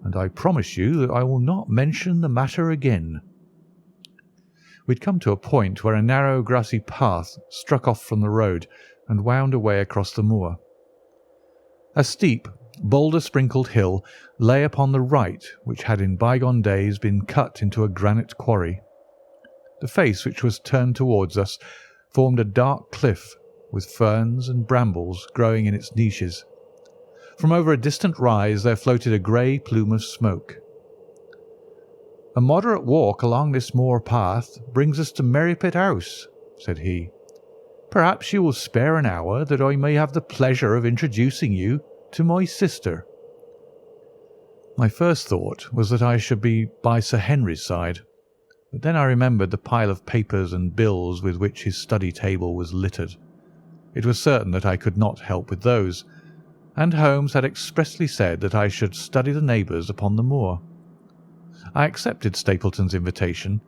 and I promise you that I will not mention the matter again." We had come to a point where a narrow grassy path struck off from the road and wound away across the moor. A steep, boulder-sprinkled hill lay upon the right, which had in bygone days been cut into a granite quarry. The face which was turned towards us formed a dark cliff, with ferns and brambles growing in its niches. From over a distant rise there floated a grey plume of smoke. "A moderate walk along this moor path brings us to Merrypit House," said he. "Perhaps you will spare an hour that I may have the pleasure of introducing you to my sister." My first thought was that I should be by Sir Henry's side, but then I remembered the pile of papers and bills with which his study table was littered. It was certain that I could not help with those, and Holmes had expressly said that I should study the neighbours upon the moor. I accepted Stapleton's invitation,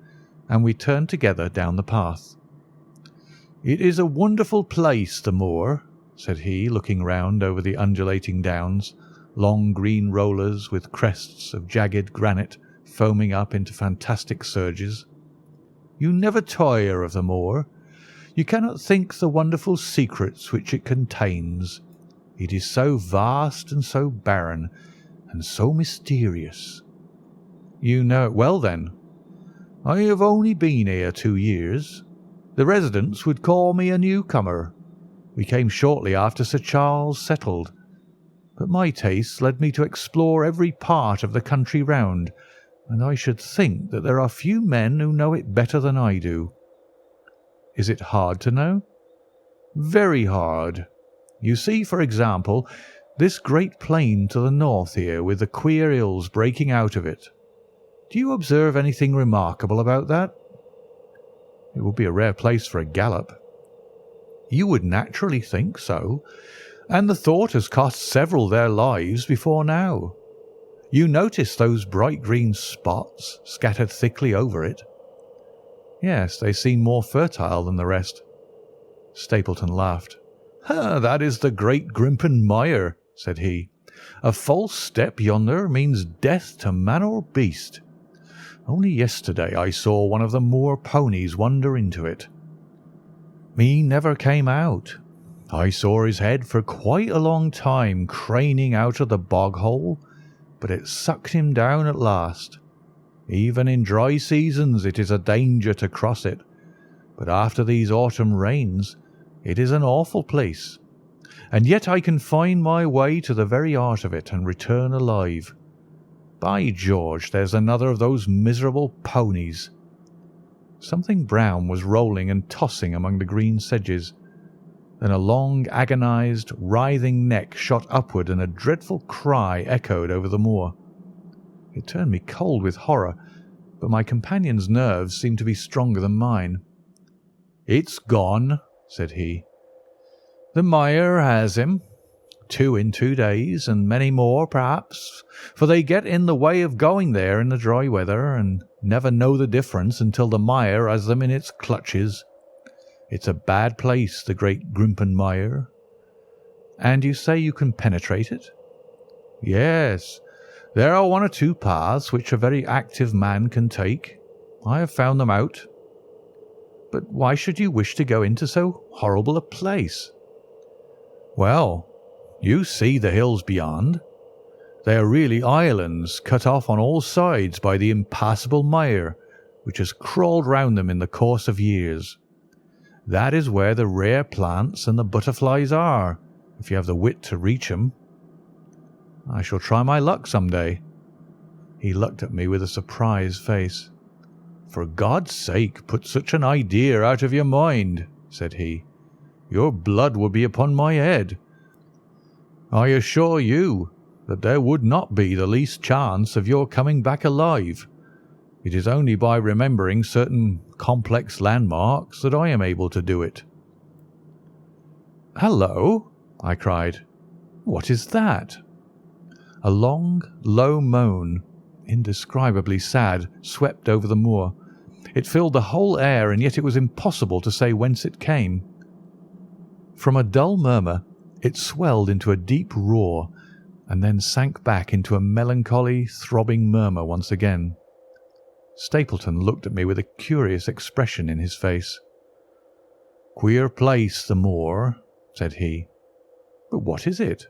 and we turned together down the path. "It is a wonderful place, the moor," said he, looking round over the undulating downs, long green rollers with crests of jagged granite foaming up into fantastic surges. "You never tire of the moor. You cannot think the wonderful secrets which it contains. It is so vast and so barren and so mysterious." "You know it well, then?" "I have only been here 2 years. The residents would call me a newcomer. We came shortly after Sir Charles settled, but my tastes led me to explore every part of the country round, and I should think that there are few men who know it better than I do." "Is it hard to know?" "Very hard. You see, for example, this great plain to the north here, with the queer hills breaking out of it. Do you observe anything remarkable about that?" "It would be a rare place for a gallop." "You would naturally think so, and the thought has cost several their lives before now. You notice those bright green spots scattered thickly over it?" "Yes, they seem more fertile than the rest." Stapleton laughed. "That is the great Grimpen Mire," said he. "A false step yonder means death to man or beast. Only yesterday I saw one of the moor ponies wander into it. He never came out. I saw his head for quite a long time craning out of the bog hole, but it sucked him down at last. Even in dry seasons it is a danger to cross it, but after these autumn rains it is an awful place, and yet I can find my way to the very heart of it and return alive. By George, there's another of those miserable ponies." Something brown was rolling and tossing among the green sedges. Then a long, agonized, writhing neck shot upward, and a dreadful cry echoed over the moor. It turned me cold with horror, but my companion's nerves seemed to be stronger than mine. "It's gone," said he. "The mire has him. 2 in 2 days, and many more, perhaps, for they get in the way of going there in the dry weather, and never know the difference until the mire has them in its clutches. It's a bad place, the great Grimpen Mire." "And you say you can penetrate it?" "Yes, there are 1 or 2 paths which a very active man can take. I have found them out." "But why should you wish to go into so horrible a place?" "Well, you see the hills beyond. They are really islands cut off on all sides by the impassable mire, which has crawled round them in the course of years. That is where the rare plants and the butterflies are, if you have the wit to reach them." "I shall try my luck some day." He looked at me with a surprised face. "For God's sake, put such an idea out of your mind," said he. "Your blood would be upon my head. I assure you that there would not be the least chance of your coming back alive. It is only by remembering certain complex landmarks that I am able to do it." "Hallo!" I cried. "What is that?" A long, low moan, indescribably sad, swept over the moor. It filled the whole air, and yet it was impossible to say whence it came. From a dull murmur it swelled into a deep roar, and then sank back into a melancholy, throbbing murmur once again. Stapleton looked at me with a curious expression in his face. "Queer place, the moor," said he. "But what is it?"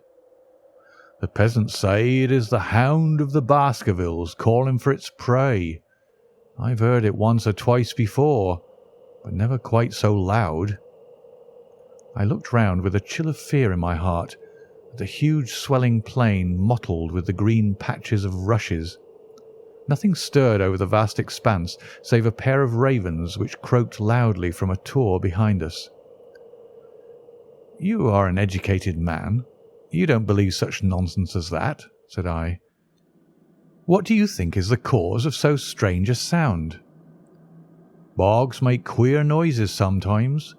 "The peasants say it is the Hound of the Baskervilles calling for its prey. I've heard it once or twice before, but never quite so loud." I looked round with a chill of fear in my heart, the huge swelling plain mottled with the green patches of rushes. Nothing stirred over the vast expanse save a pair of ravens which croaked loudly from a tor behind us. "You are an educated man. You don't believe such nonsense as that," said I. "What do you think is the cause of so strange a sound?" "Bogs make queer noises sometimes.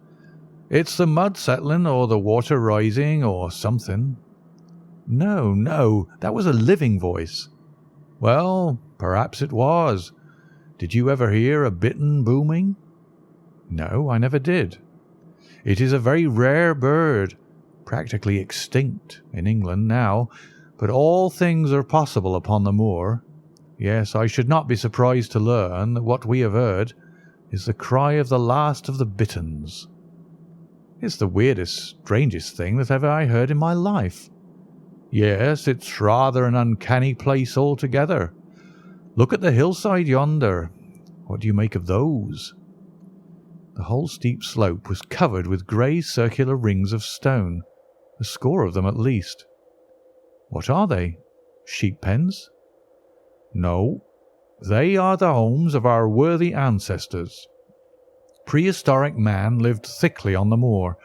It's the mud settling or the water rising or something." "No, no, that was a living voice." "Well, perhaps it was. Did you ever hear a bittern booming?" "No, I never did." "It is a very rare bird, practically extinct in England now, but all things are possible upon the moor. Yes, I should not be surprised to learn that what we have heard is the cry of the last of the bitterns." "It's the weirdest, strangest thing that ever I heard in my life." "Yes, it's rather an uncanny place altogether. Look at the hillside yonder. What do you make of those?" The whole steep slope was covered with grey circular rings of stone, a score of them at least. "What are they? Sheep pens?" "No, they are the homes of our worthy ancestors. Prehistoric man lived thickly on the moor,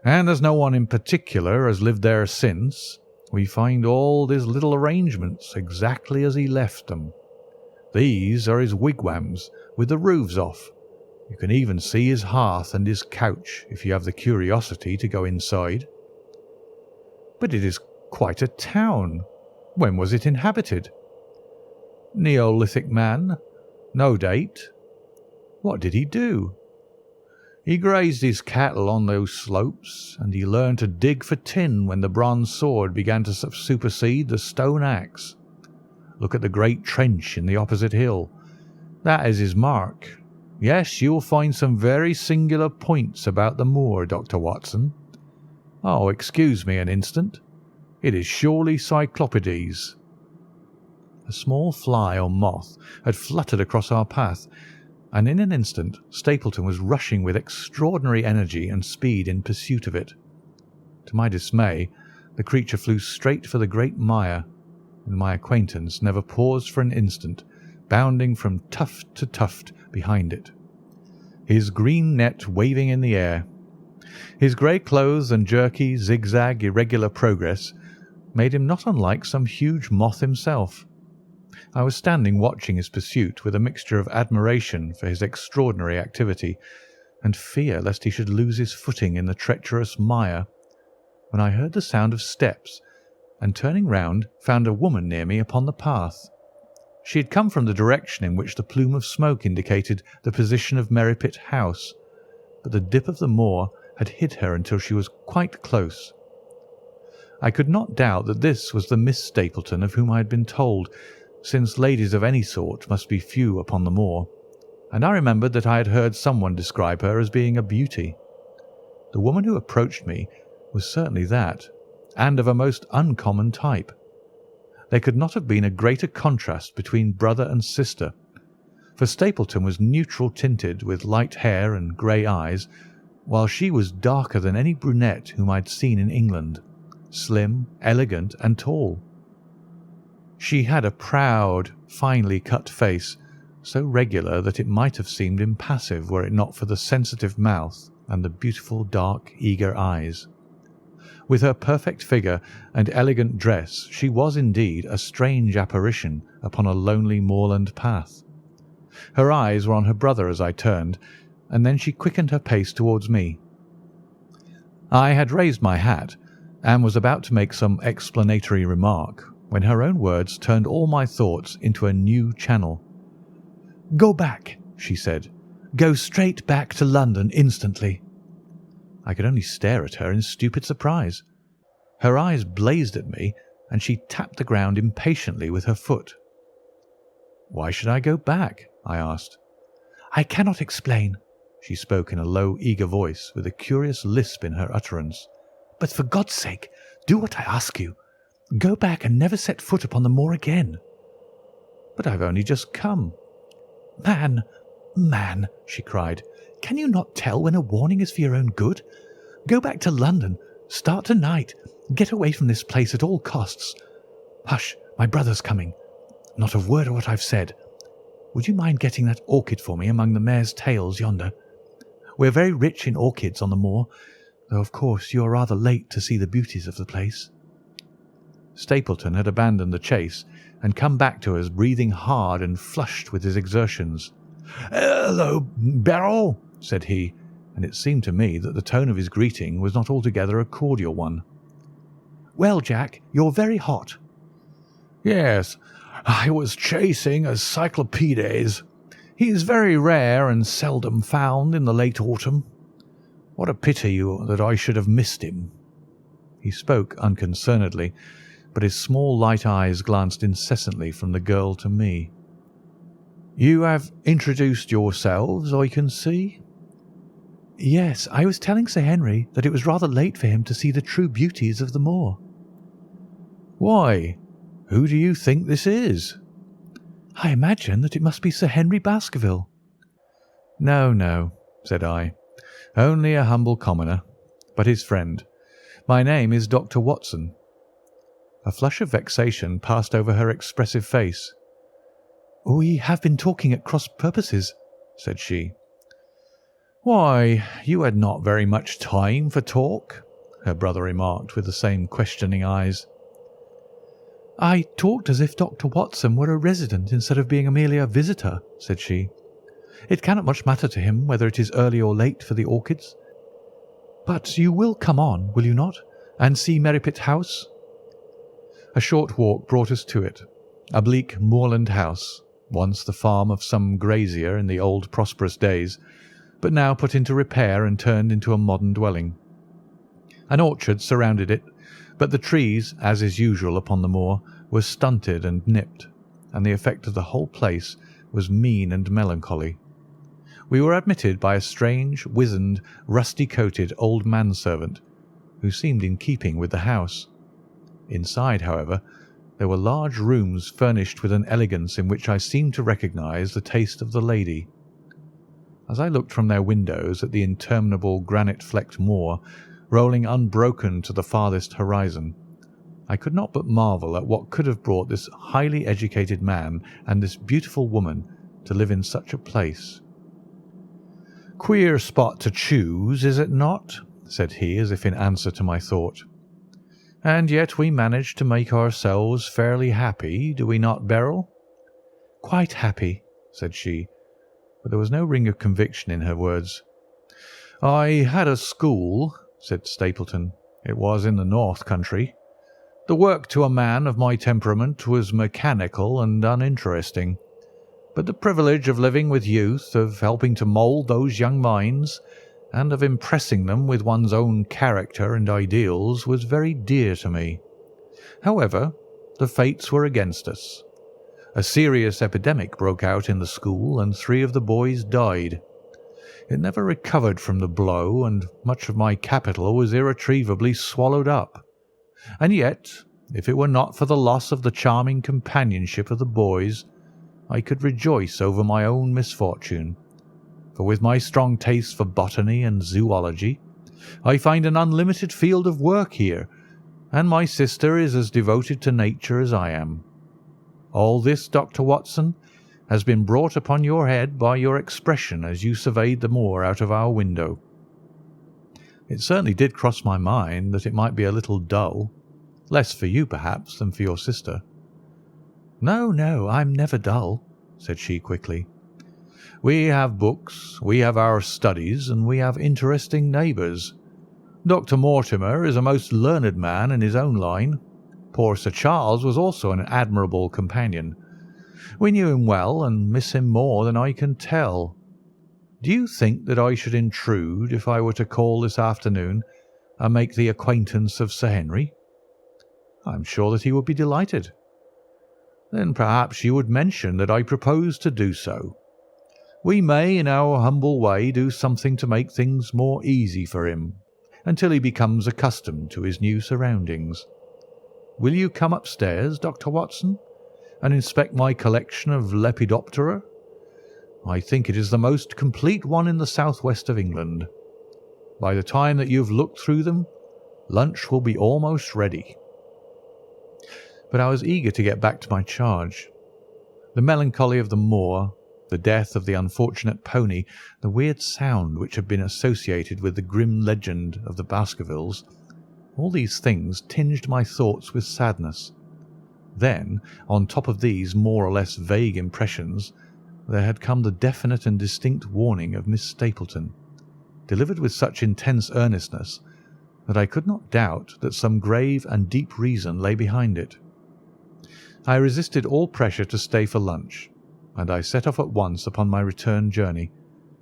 and as no one in particular has lived there since, we find all his little arrangements exactly as he left them. These are his wigwams with the roofs off. You can even see his hearth and his couch if you have the curiosity to go inside." "But it is quite a town. When was it inhabited?" "Neolithic man. No date." "What did he do?" "He grazed his cattle on those slopes, and he learned to dig for tin when the bronze sword began to supersede the stone axe. Look at the great trench in the opposite hill. That is his mark. Yes, you will find some very singular points about the moor, Dr. Watson. Oh, excuse me an instant. It is surely Cyclopides." A small fly or moth had fluttered across our path, and in an instant Stapleton was rushing with extraordinary energy and speed in pursuit of it. To my dismay, the creature flew straight for the great mire, and my acquaintance never paused for an instant, bounding from tuft to tuft behind it, his green net waving in the air. His grey clothes and jerky, zigzag, irregular progress made him not unlike some huge moth himself. I was standing watching his pursuit with a mixture of admiration for his extraordinary activity and fear lest he should lose his footing in the treacherous mire, when I heard the sound of steps, and turning round found a woman near me upon the path. She had come from the direction in which the plume of smoke indicated the position of Merripit House, but the dip of the moor had hid her until she was quite close. I could not doubt that this was the Miss Stapleton of whom I had been told, since ladies of any sort must be few upon the moor, and I remembered that I had heard someone describe her as being a beauty. The woman who approached me was certainly that, and of a most uncommon type. There could not have been a greater contrast between brother and sister, for Stapleton was neutral tinted with light hair and grey eyes, while she was darker than any brunette whom I had seen in England, slim, elegant, and tall. She had a proud, finely cut face, so regular that it might have seemed impassive were it not for the sensitive mouth and the beautiful, dark, eager eyes. With her perfect figure and elegant dress she was indeed a strange apparition upon a lonely moorland path. Her eyes were on her brother as I turned, and then she quickened her pace towards me. I had raised my hat, and was about to make some explanatory remark, when her own words turned all my thoughts into a new channel. "Go back," she said. "Go straight back to London instantly." I could only stare at her in stupid surprise. Her eyes blazed at me, and she tapped the ground impatiently with her foot. "Why should I go back?" I asked. "I cannot explain." She spoke in a low, eager voice, with a curious lisp in her utterance. "But for God's sake, do what I ask you. Go back and never set foot upon the moor again." "But I've only just come." Man, she cried, "can you not tell when a warning is for your own good? Go back to London, Start tonight. Get away from this place at all costs. Hush, my brother's coming. Not a word of what I've said. Would you mind getting that orchid for me among the mare's tails yonder? We're very rich in orchids on the moor, though of course you are rather late to see the beauties of the place." Stapleton had abandoned the chase and come back to us breathing hard and flushed with his exertions. "Hello, Beryl," said he, and it seemed to me that the tone of his greeting was not altogether a cordial one. "Well, Jack, you're very hot." "Yes, I was chasing a cyclopedes. He is very rare and seldom found in the late autumn. What a pity that I should have missed him." He spoke unconcernedly, but his small light eyes glanced incessantly from the girl to me. "You have introduced yourselves, I can see." "Yes, I was telling Sir Henry that it was rather late for him to see the true beauties of the moor." "Why, who do you think this is?" "I imagine that it must be Sir Henry Baskerville." "No, no," said I. "Only a humble commoner, but his friend. My name is Dr. Watson." A flush of vexation passed over her expressive face. "We have been talking at cross purposes," said she. "Why, you had not very much time for talk," her brother remarked with the same questioning eyes. "I talked as if Dr. Watson were a resident instead of being merely a visitor," said she. "It cannot much matter to him whether it is early or late for the orchids. But you will come on, will you not, and see Merripit House?" A short walk brought us to it, a bleak moorland house, once the farm of some grazier in the old prosperous days, but now put into repair and turned into a modern dwelling. An orchard surrounded it, but the trees, as is usual upon the moor, were stunted and nipped, and the effect of the whole place was mean and melancholy. We were admitted by a strange, wizened, rusty-coated old manservant, who seemed in keeping with the house. Inside, however, there were large rooms furnished with an elegance in which I seemed to recognise the taste of the lady. As I looked from their windows at the interminable granite-flecked moor, rolling unbroken to the farthest horizon, I could not but marvel at what could have brought this highly educated man and this beautiful woman to live in such a place. "Queer spot to choose, is it not?" said he, as if in answer to my thought. "And yet we manage to make ourselves fairly happy, do we not, Beryl?" "Quite happy," said she, but there was no ring of conviction in her words. "I had a school," said Stapleton. "It was in the north country. The work to a man of my temperament was mechanical and uninteresting, but the privilege of living with youth, of helping to mould those young minds, and of impressing them with one's own character and ideals was very dear to me. However, the fates were against us. A serious epidemic broke out in the school, and 3 of the boys died. It never recovered from the blow, and much of my capital was irretrievably swallowed up. And yet, if it were not for the loss of the charming companionship of the boys, I could rejoice over my own misfortune. For with my strong taste for botany and zoology, I find an unlimited field of work here, and my sister is as devoted to nature as I am. All this, Dr. Watson, has been brought upon your head by your expression as you surveyed the moor out of our window. It certainly did cross my mind that it might be a little dull, less for you perhaps than for your sister." "No, no, I'm never dull," said she quickly. "We have books, we have our studies, and we have interesting neighbours. Dr. Mortimer is a most learned man in his own line. Poor Sir Charles was also an admirable companion. We knew him well and miss him more than I can tell. Do you think that I should intrude if I were to call this afternoon and make the acquaintance of Sir Henry?" "I am sure that he would be delighted." "Then perhaps you would mention that I propose to do so. We may, in our humble way, do something to make things more easy for him, until he becomes accustomed to his new surroundings. Will you come upstairs, Dr. Watson, and inspect my collection of Lepidoptera? I think it is the most complete one in the southwest of England. By the time that you have looked through them, Lunch will be almost ready." But I was eager to get back to my charge. The melancholy of the moor, the death of the unfortunate pony, the weird sound which had been associated with the grim legend of the Baskervilles, all these things tinged my thoughts with sadness. Then, on top of these more or less vague impressions, there had come the definite and distinct warning of Miss Stapleton, delivered with such intense earnestness that I could not doubt that some grave and deep reason lay behind it. I resisted all pressure to stay for lunch, and I set off at once upon my return journey,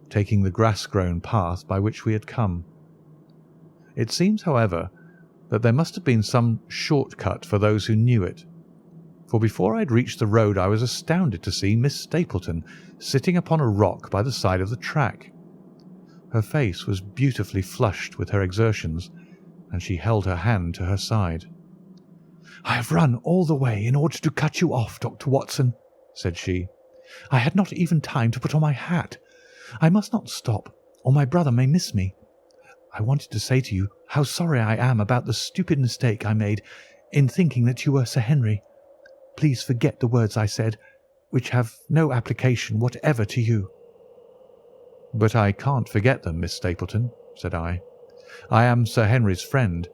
taking the grass-grown path by which we had come. It seems, however, that there must have been some short-cut for those who knew it, for before I had reached the road I was astounded to see Miss Stapleton sitting upon a rock by the side of the track. Her face was beautifully flushed with her exertions, and she held her hand to her side. "I have run all the way in order to cut you off, Dr. Watson," said she. "I had not even time to put on my hat. I must not stop, or my brother may miss me. I wanted to say to you how sorry I am about the stupid mistake I made in thinking that you were Sir Henry. Please forget the words I said, which have no application whatever to you." "But I can't forget them, Miss Stapleton," said I. "I am Sir Henry's friend,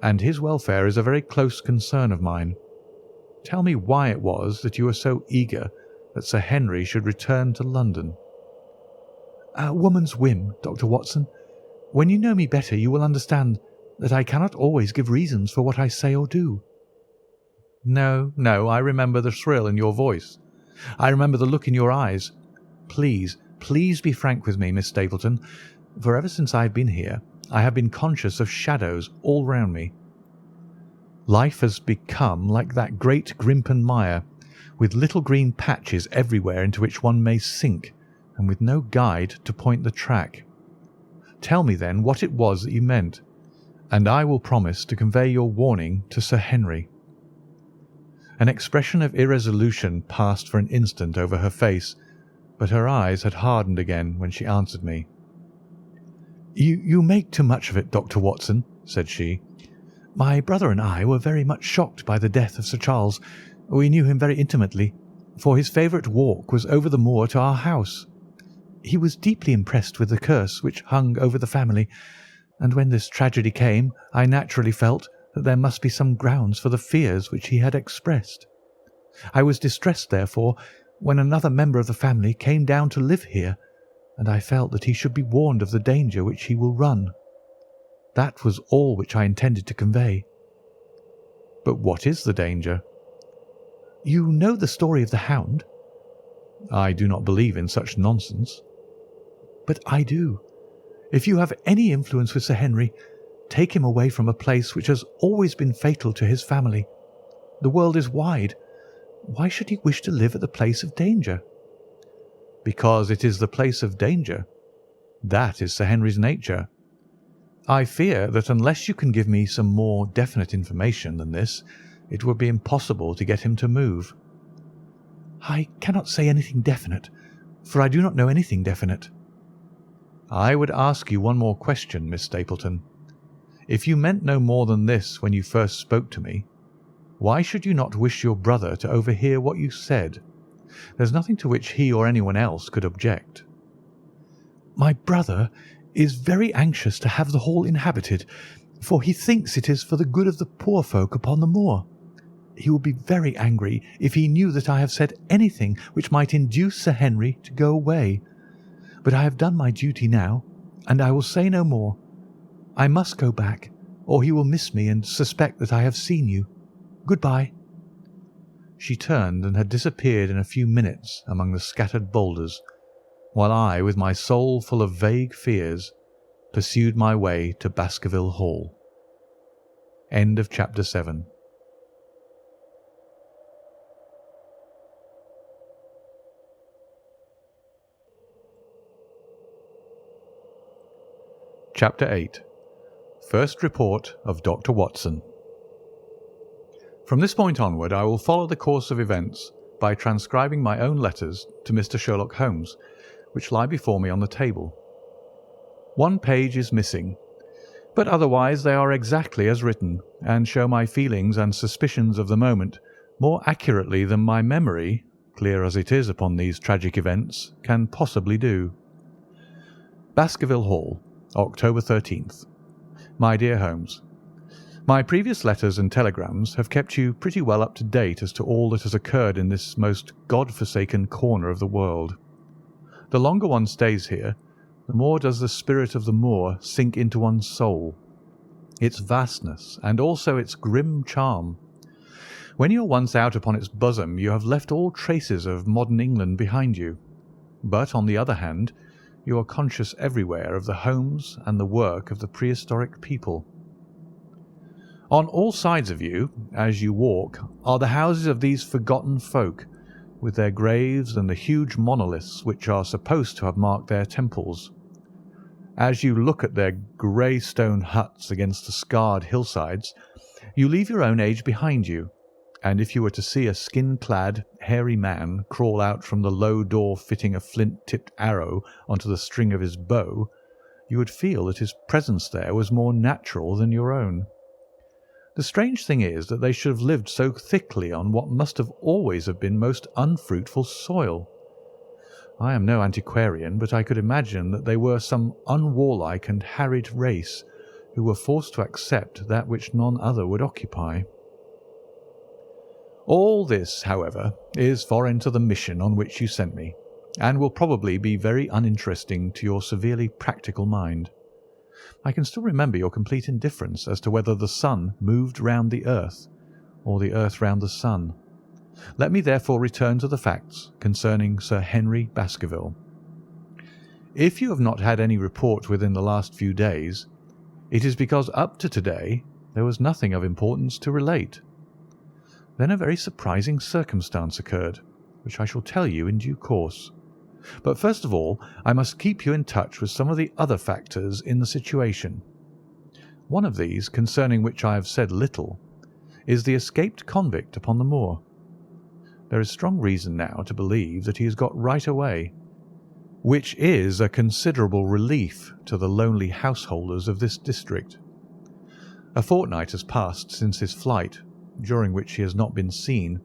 and his welfare is a very close concern of mine. Tell me why it was that you were so eager that Sir Henry should return to London." "A woman's whim, Dr. Watson. When you know me better you will understand that I cannot always give reasons for what I say or do." No, I remember the thrill in your voice. I remember the look in your eyes. Please be frank with me, Miss Stapleton, for ever since I have been here I have been conscious of shadows all round me. Life has become like that great Grimpen mire, with little green patches everywhere into which one may sink, and with no guide to point the track. Tell me then what it was that you meant, and I will promise to convey your warning to Sir Henry." An expression of irresolution passed for an instant over her face, but her eyes had hardened again when she answered me. You make too much of it, Dr. Watson," said she. "My brother and I were very much shocked by the death of Sir Charles. We knew him very intimately, for his favourite walk was over the moor to our house. He was deeply impressed with the curse which hung over the family, and when this tragedy came I naturally felt that there must be some grounds for the fears which he had expressed. I was distressed, therefore, when another member of the family came down to live here, and I felt that he should be warned of the danger which he will run. That was all which I intended to convey." "But what is the danger?" "You know the story of the Hound?" "I do not believe in such nonsense." "But I do. If you have any influence with Sir Henry, take him away from a place which has always been fatal to his family. The world is wide. Why should he wish to live at the place of danger?" "Because it is the place of danger. That is Sir Henry's nature. I fear that unless you can give me some more definite information than this, it would be impossible to get him to move." "I cannot say anything definite, for I do not know anything definite." "I would ask you one more question, Miss Stapleton. If you meant no more than this when you first spoke to me, why should you not wish your brother to overhear what you said? There's nothing to which he or anyone else could object." "My brother is very anxious to have the hall inhabited, for he thinks it is for the good of the poor folk upon the moor. He would be very angry if he knew that I have said anything which might induce Sir Henry to go away. But I have done my duty now, and I will say no more. I must go back, or he will miss me and suspect that I have seen you. Good-bye." She turned and had disappeared in a few minutes among the scattered boulders, while I, with my soul full of vague fears, pursued my way to Baskerville Hall. End of Chapter 7. Chapter 8. First Report of Dr. Watson. From this point onward I will follow the course of events by transcribing my own letters to Mr. Sherlock Holmes, which lie before me on the table. One page is missing, But otherwise they are exactly as written, and show my feelings and suspicions of the moment more accurately than my memory, clear as it is upon these tragic events, can possibly do. Baskerville Hall, October 13th. My dear Holmes, my previous letters and telegrams have kept you pretty well up to date as to all that has occurred in this most God-forsaken corner of the world. The longer one stays here, the more does the spirit of the moor sink into one's soul, its vastness, and also its grim charm. When you are once out upon its bosom, you have left all traces of modern England behind you. But, on the other hand, you are conscious everywhere of the homes and the work of the prehistoric people. On all sides of you, as you walk, are the houses of these forgotten folk, with their graves and the huge monoliths which are supposed to have marked their temples. As you look at their grey stone huts against the scarred hillsides, you leave your own age behind you, and if you were to see a skin-clad, hairy man crawl out from the low door fitting a flint-tipped arrow onto the string of his bow, you would feel that his presence there was more natural than your own. The strange thing is that they should have lived so thickly on what must have always have been most unfruitful soil. I am no antiquarian, but I could imagine that they were some unwarlike and harried race who were forced to accept that which none other would occupy. All this, however, is foreign to the mission on which you sent me, and will probably be very uninteresting to your severely practical mind. I can still remember your complete indifference as to whether the sun moved round the earth, or the earth round the sun. Let me therefore return to the facts concerning Sir Henry Baskerville. If you have not had any report within the last few days, it is because up to today there was nothing of importance to relate. Then a very surprising circumstance occurred, which I shall tell you in due course. But first of all, I must keep you in touch with some of the other factors in the situation. One of these, concerning which I have said little, is the escaped convict upon the moor. There is strong reason now to believe that he has got right away, which is a considerable relief to the lonely householders of this district. A fortnight has passed since his flight, during which he has not been seen,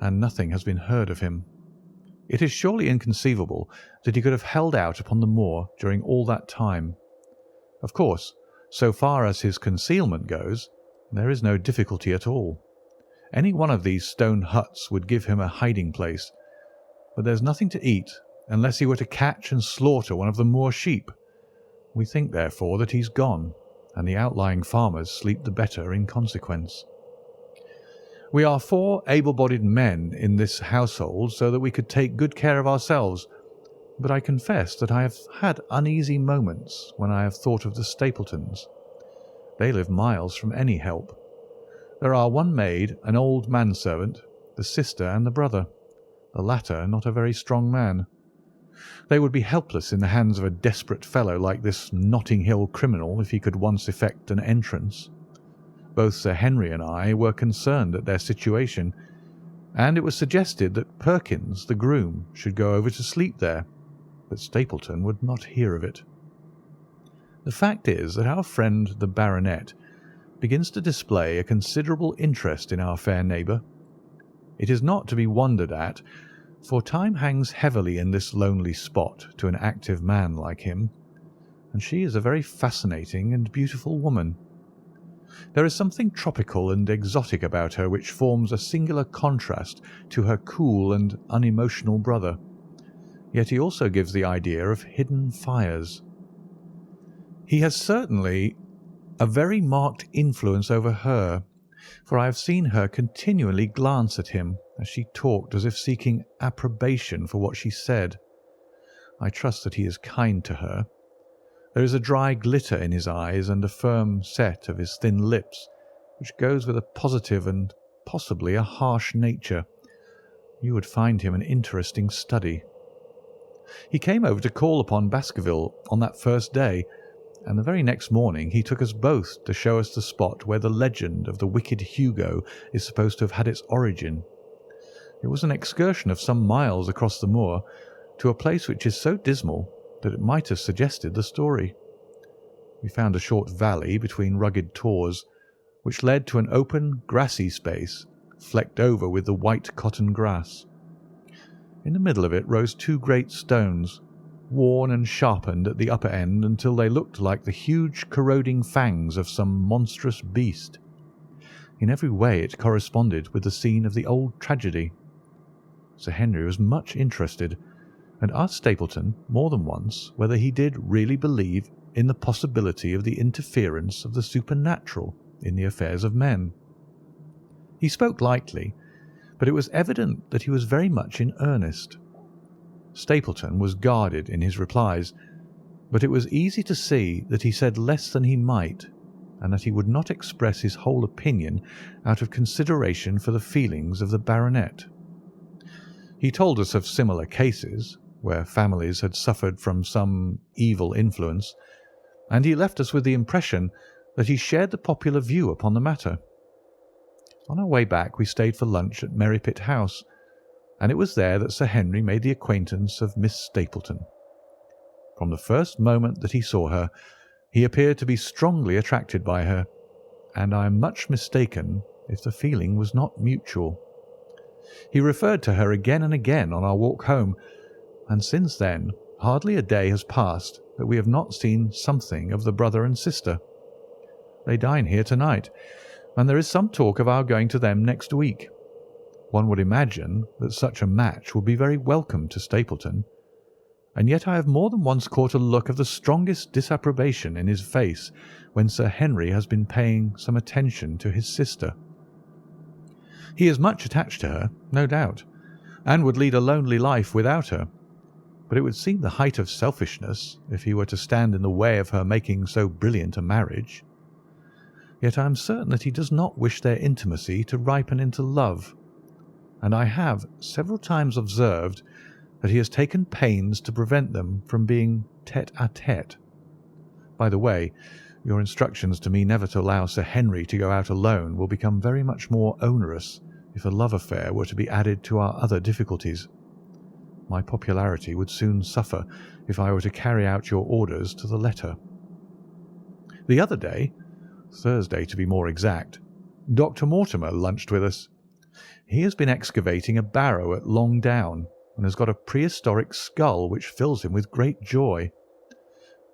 and nothing has been heard of him. It is surely inconceivable that he could have held out upon the moor during all that time. Of course, so far as his concealment goes, there is no difficulty at all. Any one of these stone huts would give him a hiding place, but there's nothing to eat unless he were to catch and slaughter one of the moor sheep. We think, therefore, that he's gone, and the outlying farmers sleep the better in consequence. We are 4 able-bodied men in this household, so that we could take good care of ourselves, but I confess that I have had uneasy moments when I have thought of the Stapletons. They live miles from any help. There are one maid, an old manservant, the sister and the brother, the latter not a very strong man. They would be helpless in the hands of a desperate fellow like this Notting Hill criminal if he could once effect an entrance. Both Sir Henry and I were concerned at their situation, and it was suggested that Perkins, the groom, should go over to sleep there, but Stapleton would not hear of it. The fact is that our friend the baronet begins to display a considerable interest in our fair neighbour. It is not to be wondered at, for time hangs heavily in this lonely spot to an active man like him, and she is a very fascinating and beautiful woman. There is something tropical and exotic about her which forms a singular contrast to her cool and unemotional brother, yet he also gives the idea of hidden fires. He has certainly a very marked influence over her, for I have seen her continually glance at him as she talked as if seeking approbation for what she said. I trust that he is kind to her. There is a dry glitter in his eyes and a firm set of his thin lips, which goes with a positive and possibly a harsh nature. You would find him an interesting study. He came over to call upon Baskerville on that first day, and the very next morning he took us both to show us the spot where the legend of the wicked Hugo is supposed to have had its origin. It was an excursion of some miles across the moor to a place which is so dismal that it might have suggested the story. we found a short valley between rugged tors, which led to an open, grassy space flecked over with the white cotton grass. In the middle of it rose two great stones, worn and sharpened at the upper end until they looked like the huge corroding fangs of some monstrous beast. In every way it corresponded with the scene of the old tragedy. Sir Henry was much interested, and asked Stapleton more than once whether he did really believe in the possibility of the interference of the supernatural in the affairs of men. He spoke lightly, but it was evident that he was very much in earnest. Stapleton was guarded in his replies, but it was easy to see that he said less than he might, and that he would not express his whole opinion out of consideration for the feelings of the baronet. He told us of similar cases, where families had suffered from some evil influence, and he left us with the impression that he shared the popular view upon the matter. On our way back we stayed for lunch at Merripit House, and it was there that Sir Henry made the acquaintance of Miss Stapleton. From the first moment that he saw her, he appeared to be strongly attracted by her, and I am much mistaken if the feeling was not mutual. He referred to her again and again on our walk home, and since then hardly a day has passed that we have not seen something of the brother and sister. They dine here tonight, and there is some talk of our going to them next week. One would imagine that such a match would be very welcome to Stapleton, and yet I have more than once caught a look of the strongest disapprobation in his face when Sir Henry has been paying some attention to his sister. He is much attached to her, no doubt, and would lead a lonely life without her, but it would seem the height of selfishness if he were to stand in the way of her making so brilliant a marriage. Yet I am certain that he does not wish their intimacy to ripen into love, and I have several times observed that he has taken pains to prevent them from being tête-à-tête. By the way, your instructions to me never to allow Sir Henry to go out alone will become very much more onerous if a love affair were to be added to our other difficulties. My popularity would soon suffer if I were to carry out your orders to the letter. The other day, Thursday to be more exact, Dr. Mortimer lunched with us. He has been excavating a barrow at Long Down, and has got a prehistoric skull which fills him with great joy.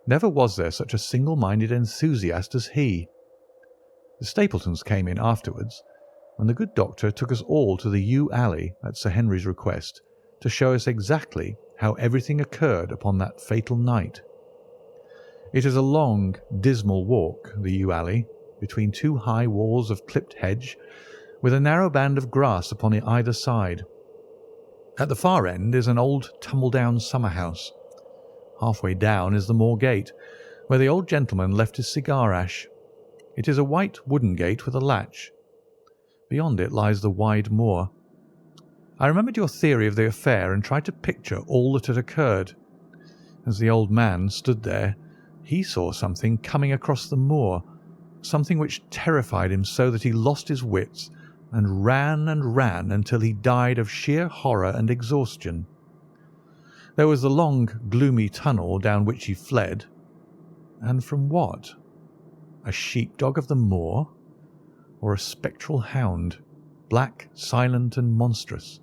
Never was there such a single-minded enthusiast as he. The Stapletons came in afterwards, and the good doctor took us all to the yew alley at Sir Henry's request to show us exactly how everything occurred upon that fatal night. It is a long, dismal walk, the yew alley, between two high walls of clipped hedge, with a narrow band of grass upon either side. At the far end is an old tumble-down summer-house. Halfway down is the moor gate, where the old gentleman left his cigar-ash. It is a white wooden gate with a latch. Beyond it lies the wide moor. I remembered your theory of the affair and tried to picture all that had occurred. As the old man stood there, he saw something coming across the moor, something which terrified him so that he lost his wits and ran until he died of sheer horror and exhaustion. There was the long, gloomy tunnel down which he fled. And from what? A sheepdog of the moor? Or a spectral hound, black, silent, and monstrous?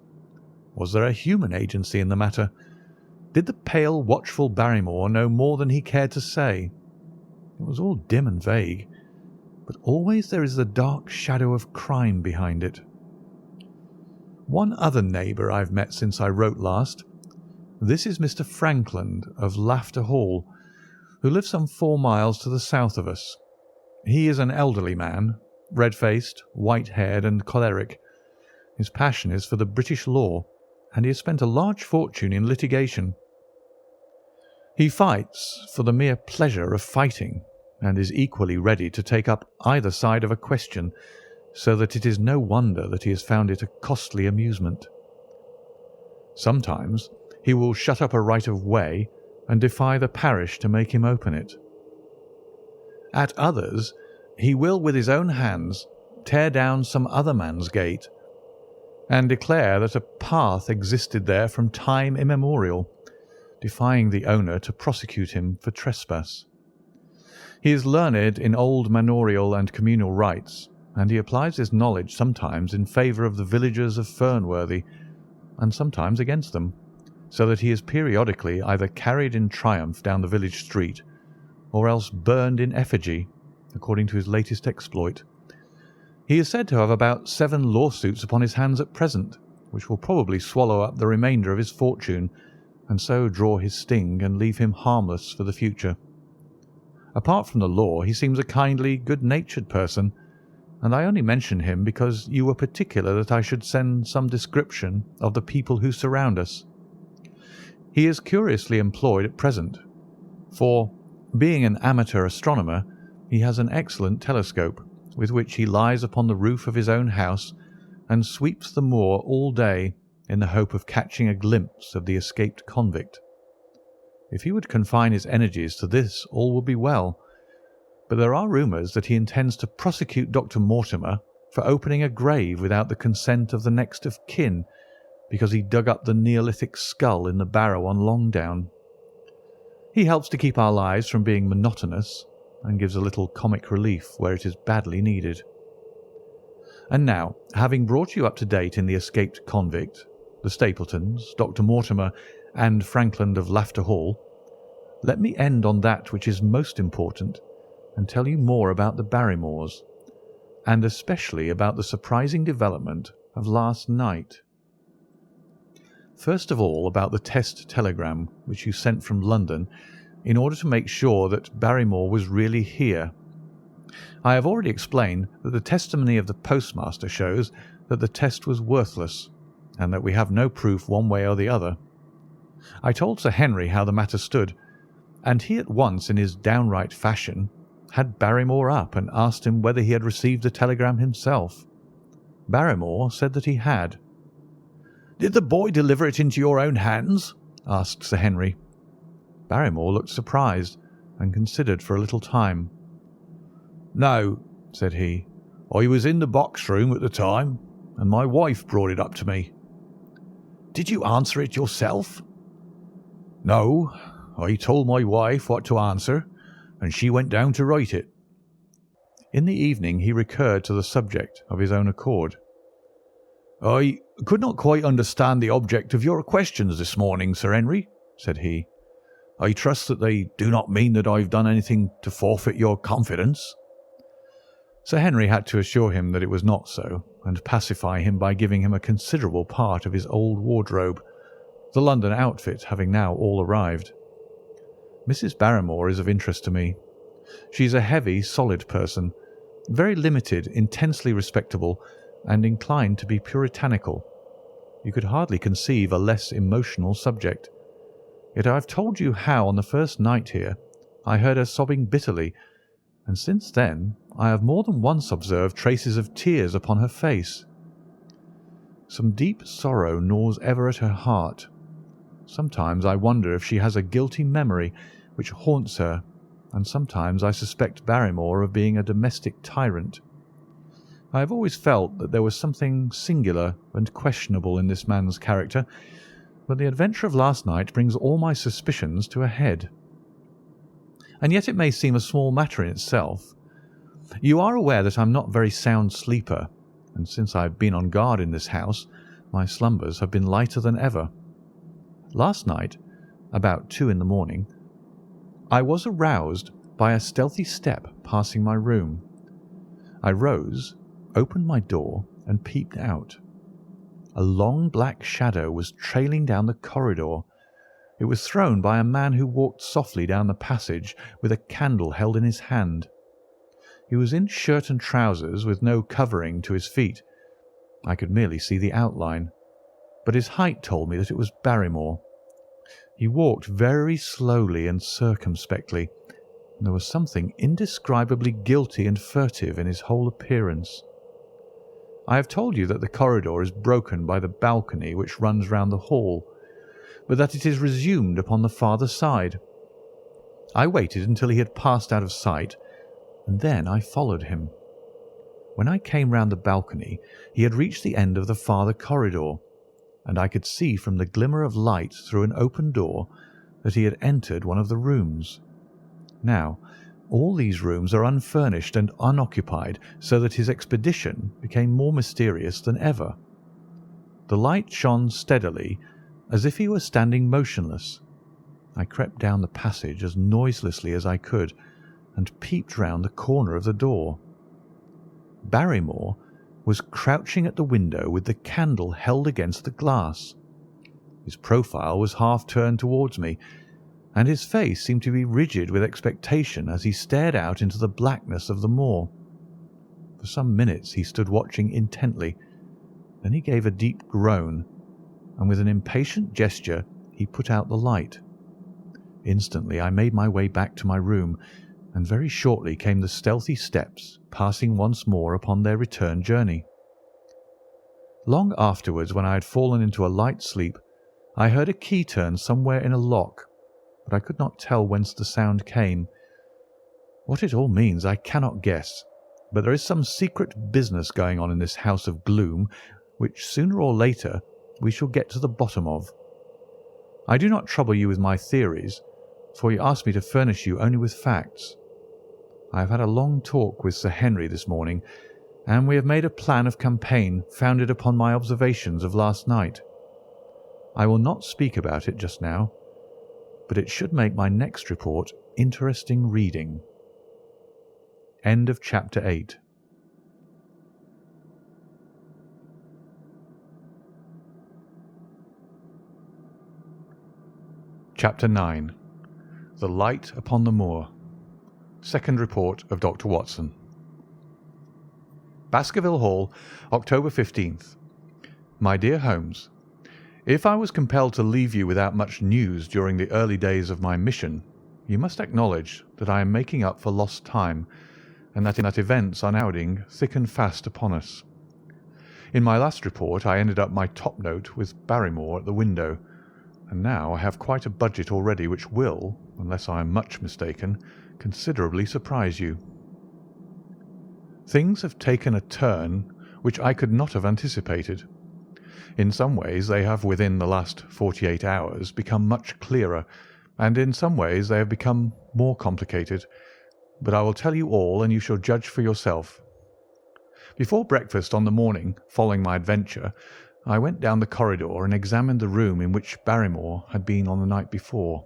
Was there a human agency in the matter? Did the pale, watchful Barrymore know more than he cared to say? It was all dim and vague, but always there is the dark shadow of crime behind it. One other neighbour I've met since I wrote last. This is Mr. Frankland of Laughter Hall, who lives some 4 miles to the south of us. He is an elderly man, red-faced, white-haired, and choleric. His passion is for the British law, and he has spent a large fortune in litigation. He fights for the mere pleasure of fighting, and is equally ready to take up either side of a question, so that it is no wonder that he has found it a costly amusement. Sometimes he will shut up a right of way and defy the parish to make him open it. At others, he will with his own hands tear down some other man's gate, and declare that a path existed there from time immemorial, defying the owner to prosecute him for trespass. He is learned in old manorial and communal rites, and he applies his knowledge sometimes in favour of the villagers of Fernworthy, and sometimes against them, so that he is periodically either carried in triumph down the village street, or else burned in effigy, according to his latest exploit. He is said to have about 7 lawsuits upon his hands at present, which will probably swallow up the remainder of his fortune, and so draw his sting and leave him harmless for the future. Apart from the law, he seems a kindly, good-natured person, and I only mention him because you were particular that I should send some description of the people who surround us. He is curiously employed at present, for, being an amateur astronomer, he has an excellent telescope, with which he lies upon the roof of his own house and sweeps the moor all day in the hope of catching a glimpse of the escaped convict. If he would confine his energies to this, all would be well, but there are rumours that he intends to prosecute Dr. Mortimer for opening a grave without the consent of the next of kin, because he dug up the Neolithic skull in the barrow on Longdown. He helps to keep our lives from being monotonous, and gives a little comic relief where it is badly needed. And now, having brought you up to date in the escaped convict, the Stapletons, Dr. Mortimer, and Frankland of Laughter Hall, let me end on that which is most important, and tell you more about the Barrymores, and especially about the surprising development of last night. First of all, about the test telegram which you sent from London in order to make sure that Barrymore was really here. I have already explained that the testimony of the postmaster shows that the test was worthless, and that we have no proof one way or the other. I told Sir Henry how the matter stood, and he at once, in his downright fashion, had Barrymore up and asked him whether he had received the telegram himself. Barrymore said that he had. "Did the boy deliver it into your own hands?" asked Sir Henry. Barrymore looked surprised, and considered for a little time. "No," said he. "I was in the box-room at the time, and my wife brought it up to me." "Did you answer it yourself?" "No, I told my wife what to answer, and she went down to write it." In the evening he recurred to the subject of his own accord. "I could not quite understand the object of your questions this morning, Sir Henry," said he. "I trust that they do not mean that I've done anything to forfeit your confidence." Sir Henry had to assure him that it was not so, and pacify him by giving him a considerable part of his old wardrobe, the London outfit having now all arrived. Mrs. Barrymore is of interest to me. She is a heavy, solid person, very limited, intensely respectable, and inclined to be puritanical. You could hardly conceive a less emotional subject. Yet I have told you how, on the first night here, I heard her sobbing bitterly, and since then I have more than once observed traces of tears upon her face. Some deep sorrow gnaws ever at her heart. Sometimes I wonder if she has a guilty memory which haunts her, and sometimes I suspect Barrymore of being a domestic tyrant. I have always felt that there was something singular and questionable in this man's character, but the adventure of last night brings all my suspicions to a head. And yet it may seem a small matter in itself. You are aware that I'm not a very sound sleeper, and since I have been on guard in this house, my slumbers have been lighter than ever. Last night, about 2 in the morning, I was aroused by a stealthy step passing my room. I rose, opened my door, and peeped out. A long black shadow was trailing down the corridor. It was thrown by a man who walked softly down the passage with a candle held in his hand. He was in shirt and trousers with no covering to his feet. I could merely see the outline, but his height told me that it was Barrymore. He walked very slowly and circumspectly, and there was something indescribably guilty and furtive in his whole appearance. I have told you that the corridor is broken by the balcony which runs round the hall, but that it is resumed upon the farther side. I waited until he had passed out of sight, and then I followed him. When I came round the balcony, he had reached the end of the farther corridor, and I could see from the glimmer of light through an open door that he had entered one of the rooms. Now, All these rooms are unfurnished and unoccupied, so that his expedition became more mysterious than ever. The light shone steadily, as if he were standing motionless. I crept down the passage as noiselessly as I could, and peeped round the corner of the door. Barrymore was crouching at the window with the candle held against the glass. His profile was half turned towards me, and his face seemed to be rigid with expectation as he stared out into the blackness of the moor. For some minutes he stood watching intently. Then he gave a deep groan, and with an impatient gesture he put out the light. Instantly I made my way back to my room, and very shortly came the stealthy steps passing once more upon their return journey. Long afterwards, when I had fallen into a light sleep, I heard a key turn somewhere in a lock, but I could not tell whence the sound came. What it all means I cannot guess, but there is some secret business going on in this house of gloom, which sooner or later we shall get to the bottom of. I do not trouble you with my theories, for you asked me to furnish you only with facts. I have had a long talk with Sir Henry this morning, and we have made a plan of campaign founded upon my observations of last night. I will not speak about it just now, but it should make my next report interesting reading. End of Chapter 8. Chapter 9. The Light upon the Moor. Second Report of Dr. Watson. Baskerville Hall, October 15th. My dear Holmes, if I was compelled to leave you without much news during the early days of my mission, you must acknowledge that I am making up for lost time, and that events are now crowding thick and fast upon us. In my last report I ended up my top note with Barrymore at the window, and now I have quite a budget already which will, unless I am much mistaken, considerably surprise you. Things have taken a turn which I could not have anticipated. In some ways they have within the last 48 hours become much clearer, and in some ways they have become more complicated, but I will tell you all and you shall judge for yourself. Before breakfast on the morning following my adventure, I went down the corridor and examined the room in which Barrymore had been on the night before.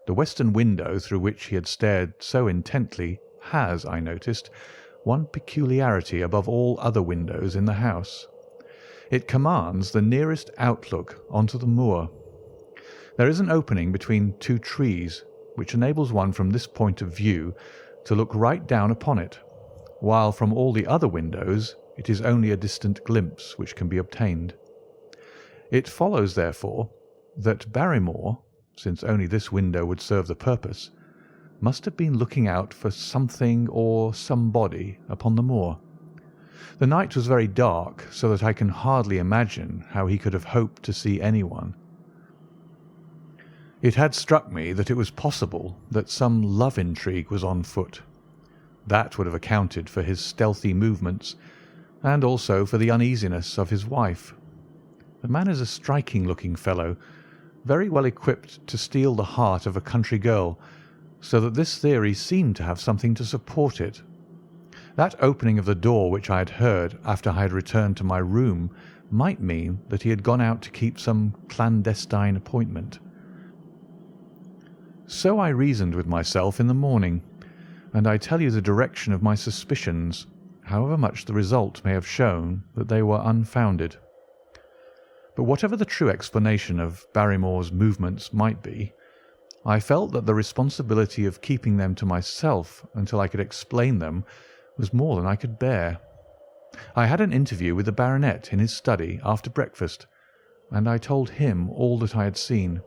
The western window through which he had stared so intently has, I noticed, one peculiarity above all other windows in the house. It commands the nearest outlook onto the moor. There is an opening between two trees, which enables one from this point of view to look right down upon it, while from all the other windows it is only a distant glimpse which can be obtained. It follows, therefore, that Barrymore, since only this window would serve the purpose, must have been looking out for something or somebody upon the moor. The night was very dark, so that I can hardly imagine how he could have hoped to see anyone. It had struck me that it was possible that some love intrigue was on foot. That would have accounted for his stealthy movements, and also for the uneasiness of his wife. The man is a striking-looking fellow, very well equipped to steal the heart of a country girl, so that this theory seemed to have something to support it. That opening of the door which I had heard after I had returned to my room might mean that he had gone out to keep some clandestine appointment. So I reasoned with myself in the morning, and I tell you the direction of my suspicions, however much the result may have shown that they were unfounded. But whatever the true explanation of Barrymore's movements might be, I felt that the responsibility of keeping them to myself until I could explain them was more than I could bear. I had an interview with the baronet in his study after breakfast, and I told him all that I had seen.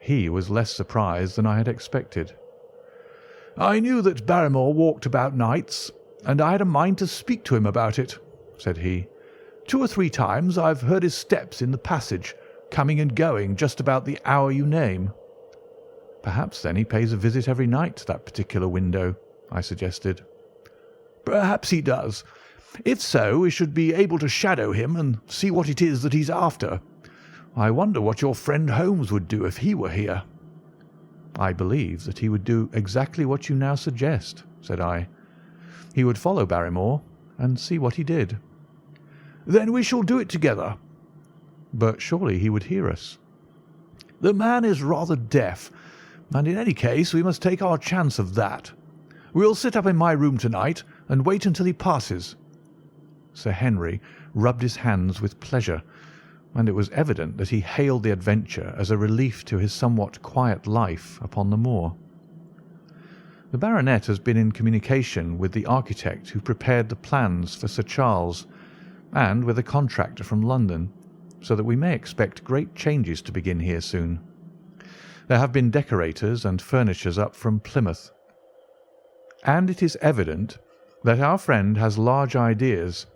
He was less surprised than I had expected. "I knew that Barrymore walked about nights, and I had a mind to speak to him about it," said he. "2 or 3 times I've heard his steps in the passage, coming and going just about the hour you name." "Perhaps, then, he pays a visit every night to that particular window," I suggested. "Perhaps he does. If so, we should be able to shadow him and see what it is that he's after. I wonder what your friend Holmes would do if he were here." I believe that he would do exactly what you now suggest," said I. "He would follow Barrymore and see what he did." "Then we shall do it together." "But surely he would hear us." "The man is rather deaf, and in any case we must take our chance of that. We'll sit up in my room tonight and wait until he passes." Sir Henry rubbed his hands with pleasure, and it was evident that he hailed the adventure as a relief to his somewhat quiet life upon the moor. The baronet has been in communication with the architect who prepared the plans for Sir Charles, and with a contractor from London, so that we may expect great changes to begin here soon. There have been decorators and furnishers up from Plymouth, and it is evident that our friend has large ideas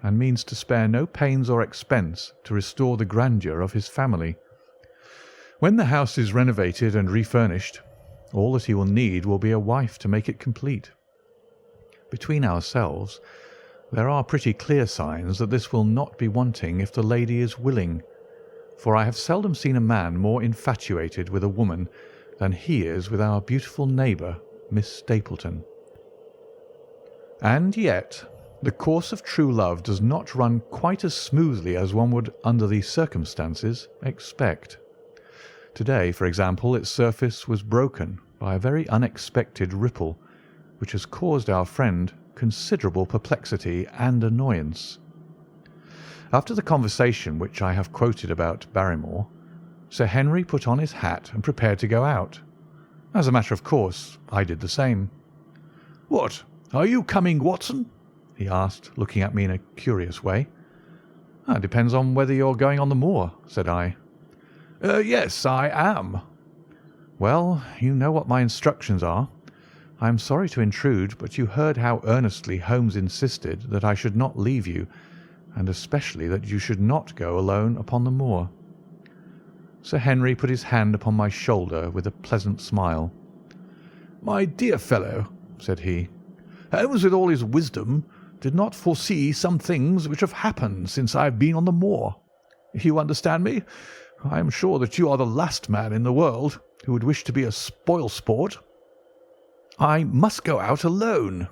and means to spare no pains or expense to restore the grandeur of his family. When the house is renovated and refurnished, all that he will need will be a wife to make it complete. Between ourselves, there are pretty clear signs that this will not be wanting if the lady is willing, for I have seldom seen a man more infatuated with a woman than he is with our beautiful neighbour, Miss Stapleton. And yet the course of true love does not run quite as smoothly as one would, under these circumstances, expect. To-day, for example, its surface was broken by a very unexpected ripple, which has caused our friend considerable perplexity and annoyance. After the conversation which I have quoted about Barrymore, Sir Henry put on his hat and prepared to go out. As a matter of course, I did the same. "What, are you coming, Watson?" he asked, looking at me in a curious way. "It depends on whether you're going on the moor," said I. Yes, I am." "Well, you know what my instructions are. I am sorry to intrude, but you heard how earnestly Holmes insisted that I should not leave you, and especially that you should not go alone upon the moor." Sir Henry put his hand upon my shoulder with a pleasant smile. "My dear fellow," said he, "Holmes, with all his wisdom, did not foresee some things which have happened since I have been on the moor. You understand me? I am sure that you are the last man in the world who would wish to be a spoil-sport. I must go out alone."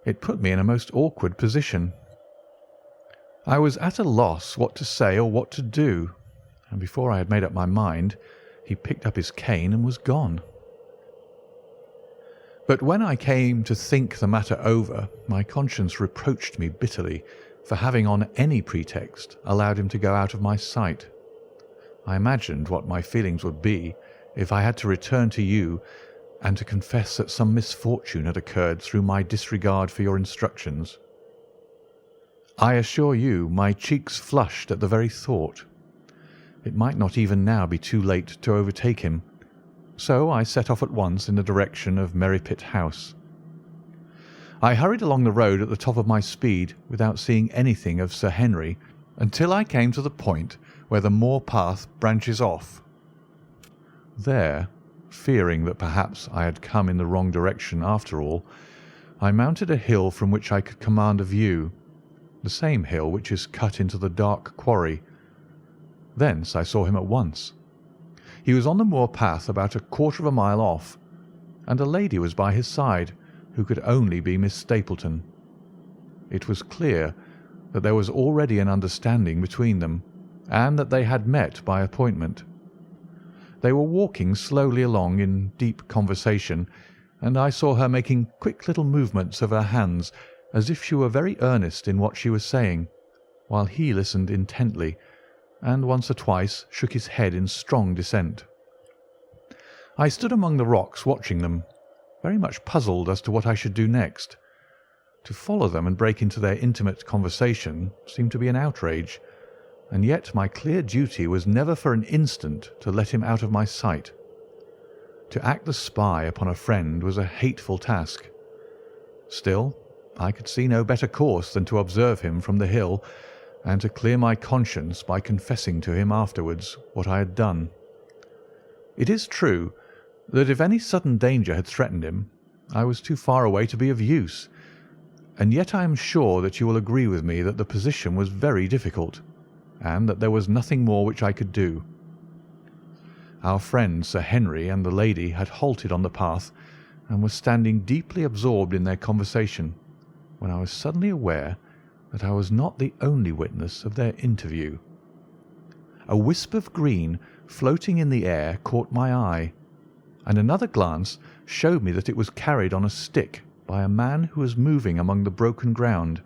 It put me in a most awkward position. I was at a loss what to say or what to do, and before I had made up my mind, he picked up his cane and was gone. But when I came to think the matter over, my conscience reproached me bitterly for having on any pretext allowed him to go out of my sight. I imagined what my feelings would be if I had to return to you and to confess that some misfortune had occurred through my disregard for your instructions. I assure you my cheeks flushed at the very thought. It might not even now be too late to overtake him, so I set off at once in the direction of Merripit House. I hurried along the road at the top of my speed without seeing anything of Sir Henry until I came to the point where the moor path branches off. There, fearing that perhaps I had come in the wrong direction after all, I mounted a hill from which I could command a view, the same hill which is cut into the dark quarry. Thence I saw him at once. He was on the moor path about a quarter of a mile off, and a lady was by his side, who could only be Miss Stapleton. It was clear that there was already an understanding between them, and that they had met by appointment. They were walking slowly along in deep conversation, and I saw her making quick little movements of her hands as if she were very earnest in what she was saying, while he listened intently, and once or twice shook his head in strong dissent. I stood among the rocks watching them, very much puzzled as to what I should do next. To follow them and break into their intimate conversation seemed to be an outrage, and yet my clear duty was never for an instant to let him out of my sight. To act the spy upon a friend was a hateful task. Still, I could see no better course than to observe him from the hill, and to clear my conscience by confessing to him afterwards what I had done. It is true that if any sudden danger had threatened him, I was too far away to be of use, and yet I am sure that you will agree with me that the position was very difficult, and that there was nothing more which I could do. Our friend Sir Henry and the lady had halted on the path and were standing deeply absorbed in their conversation, when I was suddenly aware that I was not the only witness of their interview. A wisp of green floating in the air caught my eye, and another glance showed me that it was carried on a stick by a man who was moving among the broken ground.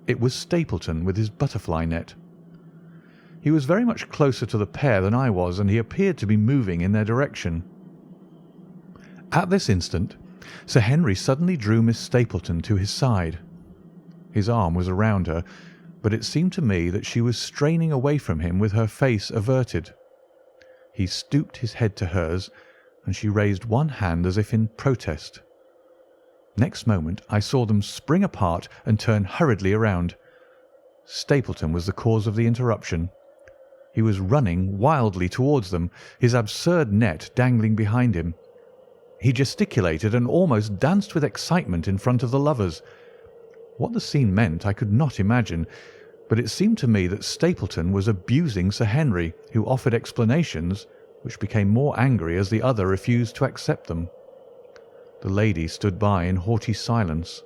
It was Stapleton with his butterfly net. He was very much closer to the pair than I was, and he appeared to be moving in their direction. At this instant, Sir Henry suddenly drew Miss Stapleton to his side. His arm was around her, but it seemed to me that she was straining away from him with her face averted. He stooped his head to hers, and she raised one hand as if in protest. Next moment I saw them spring apart and turn hurriedly around. Stapleton was the cause of the interruption. He was running wildly towards them, his absurd net dangling behind him. He gesticulated and almost danced with excitement in front of the lovers. What the scene meant I could not imagine, but it seemed to me that Stapleton was abusing Sir Henry, who offered explanations, which became more angry as the other refused to accept them. The lady stood by in haughty silence.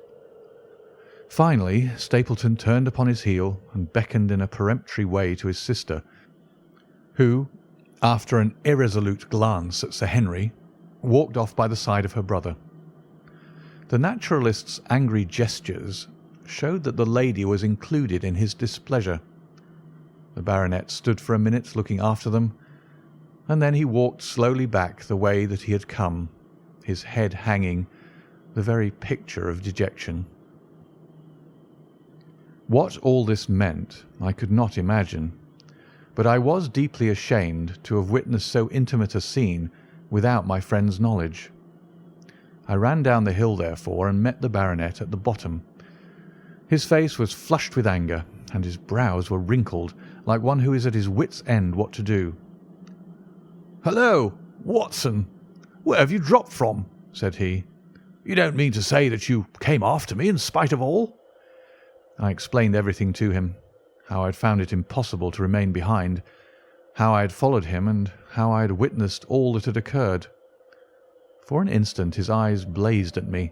Finally, Stapleton turned upon his heel and beckoned in a peremptory way to his sister, who, after an irresolute glance at Sir Henry, walked off by the side of her brother. The naturalist's angry gestures showed that the lady was included in his displeasure. The baronet stood for a minute looking after them, and then he walked slowly back the way that he had come, his head hanging, the very picture of dejection. What all this meant I could not imagine, but I was deeply ashamed to have witnessed so intimate a scene without my friend's knowledge. I ran down the hill, therefore, and met the baronet at the bottom. His face was flushed with anger, and his brows were wrinkled like one who is at his wits' end what to do. "Hullo, Watson! Where have you dropped from?" said he. "You don't mean to say that you came after me in spite of all?" I explained everything to him, how I had found it impossible to remain behind, how I had followed him, and how I had witnessed all that had occurred. For an instant his eyes blazed at me,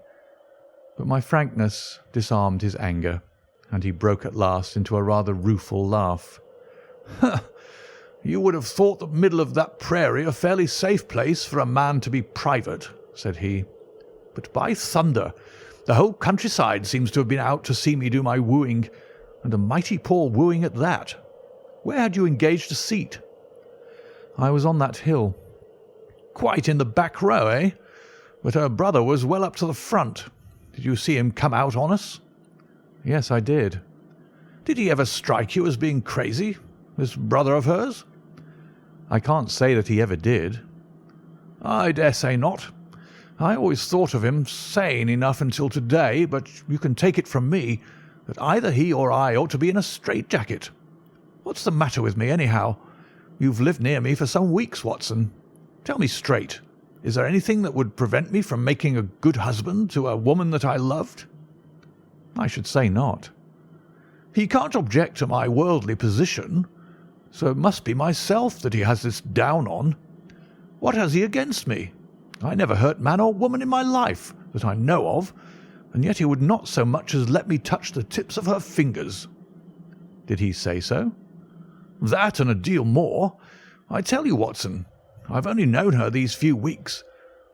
but my frankness disarmed his anger, and he broke at last into a rather rueful laugh. "You would have thought the middle of that prairie a fairly safe place for a man to be private," said he. "But by thunder, the whole countryside seems to have been out to see me do my wooing, and a mighty poor wooing at that. Where had you engaged a seat?" "I was on that hill." "Quite in the back row, eh? But her brother was well up to the front. Did you see him come out on us?" "Yes, I did." "Did he ever strike you as being crazy, this brother of hers?" "I can't say that he ever did." "I dare say not. I always thought of him sane enough until today, but you can take it from me that either he or I ought to be in a straitjacket. What's the matter with me, anyhow? You've lived near me for some weeks, Watson. Tell me straight, is there anything that would prevent me from making a good husband to a woman that I loved?" "I should say not." "He can't object to my worldly position, so it must be myself that he has this down on. What has he against me? I never hurt man or woman in my life, that I know of, and yet he would not so much as let me touch the tips of her fingers." "Did he say so?" "That and a deal more. I tell you, Watson, I've only known her these few weeks,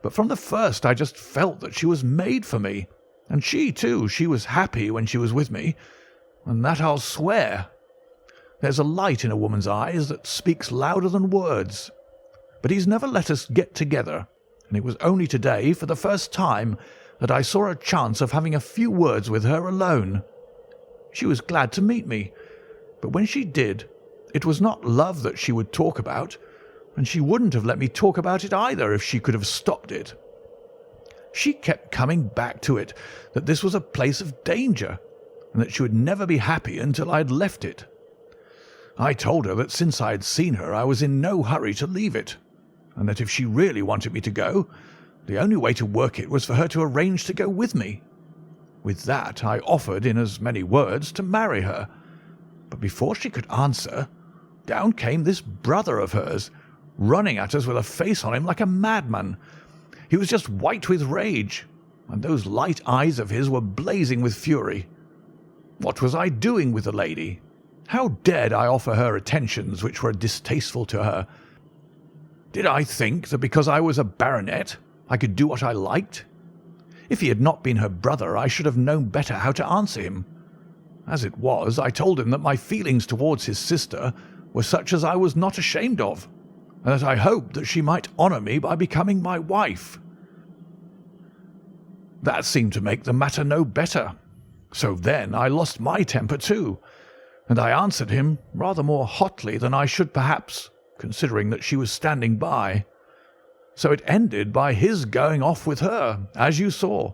but from the first I just felt that she was made for me, and she, too, she was happy when she was with me, and that I'll swear. There's a light in a woman's eyes that speaks louder than words. But he's never let us get together, and it was only today, for the first time, that I saw a chance of having a few words with her alone. She was glad to meet me, but when she did, it was not love that she would talk about, and she wouldn't have let me talk about it either if she could have stopped it. She kept coming back to it, that this was a place of danger, and that she would never be happy until I had left it. I told her that since I had seen her I was in no hurry to leave it, and that if she really wanted me to go, the only way to work it was for her to arrange to go with me. With that I offered, in as many words, to marry her, but before she could answer, down came this brother of hers, running at us with a face on him like a madman. He was just white with rage, and those light eyes of his were blazing with fury. What was I doing with the lady? How dared I offer her attentions which were distasteful to her? Did I think that because I was a baronet I could do what I liked? If he had not been her brother, I should have known better how to answer him. As it was, I told him that my feelings towards his sister were such as I was not ashamed of, and that I hoped that she might honour me by becoming my wife. That seemed to make the matter no better. So then I lost my temper too, and I answered him rather more hotly than I should perhaps, considering that she was standing by. So it ended by his going off with her, as you saw,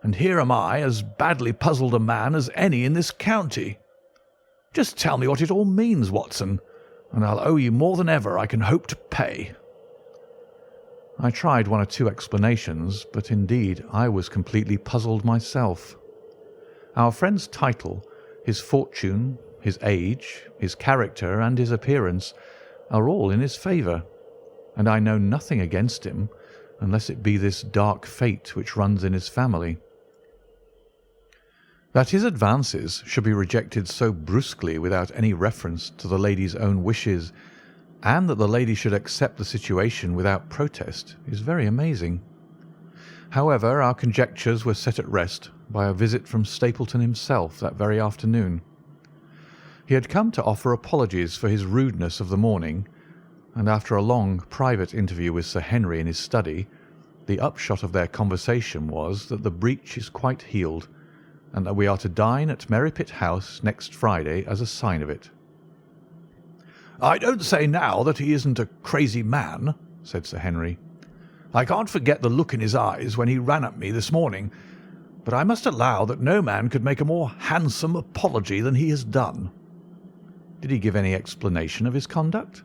and here am I, as badly puzzled a man as any in this county. Just tell me what it all means, Watson, and I'll owe you more than ever I can hope to pay." I tried one or two explanations, but indeed I was completely puzzled myself. Our friend's title, his fortune, his age, his character, and his appearance are all in his favour, and I know nothing against him, unless it be this dark fate which runs in his family. That his advances should be rejected so brusquely without any reference to the lady's own wishes, and that the lady should accept the situation without protest, is very amazing. However, our conjectures were set at rest by a visit from Stapleton himself that very afternoon. He had come to offer apologies for his rudeness of the morning, and after a long private interview with Sir Henry in his study, the upshot of their conversation was that the breach is quite healed, and that we are to dine at Merripit House next Friday as a sign of it. "I don't say now that he isn't a crazy man," said Sir Henry. "I can't forget the look in his eyes when he ran at me this morning, but I must allow that no man could make a more handsome apology than he has done." "Did he give any explanation of his conduct?"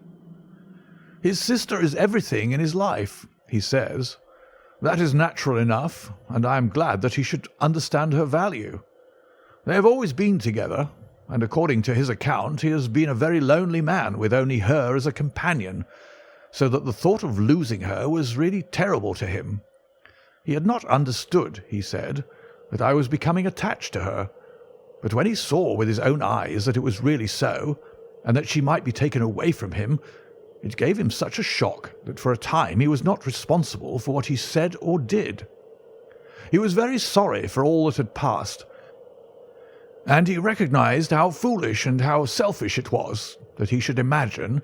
"His sister is everything in his life, he says. That is natural enough, and I am glad that he should understand her value. They have always been together, and according to his account he has been a very lonely man with only her as a companion, so that the thought of losing her was really terrible to him. He had not understood, he said, that I was becoming attached to her, but when he saw with his own eyes that it was really so, and that she might be taken away from him, it gave him such a shock that for a time he was not responsible for what he said or did. He was very sorry for all that had passed, and he recognized how foolish and how selfish it was that he should imagine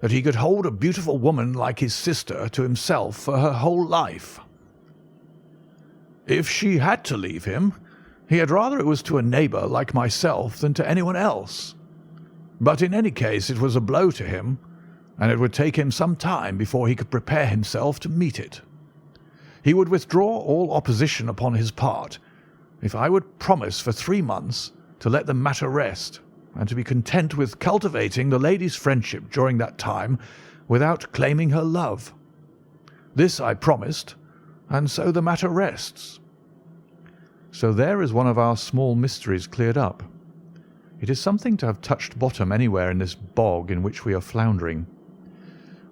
that he could hold a beautiful woman like his sister to himself for her whole life. If she had to leave him, he had rather it was to a neighbour like myself than to anyone else. But in any case it was a blow to him, and it would take him some time before he could prepare himself to meet it. He would withdraw all opposition upon his part, if I would promise for 3 months to let the matter rest, and to be content with cultivating the lady's friendship during that time without claiming her love. This I promised, and so the matter rests." So there is one of our small mysteries cleared up. It is something to have touched bottom anywhere in this bog in which we are floundering.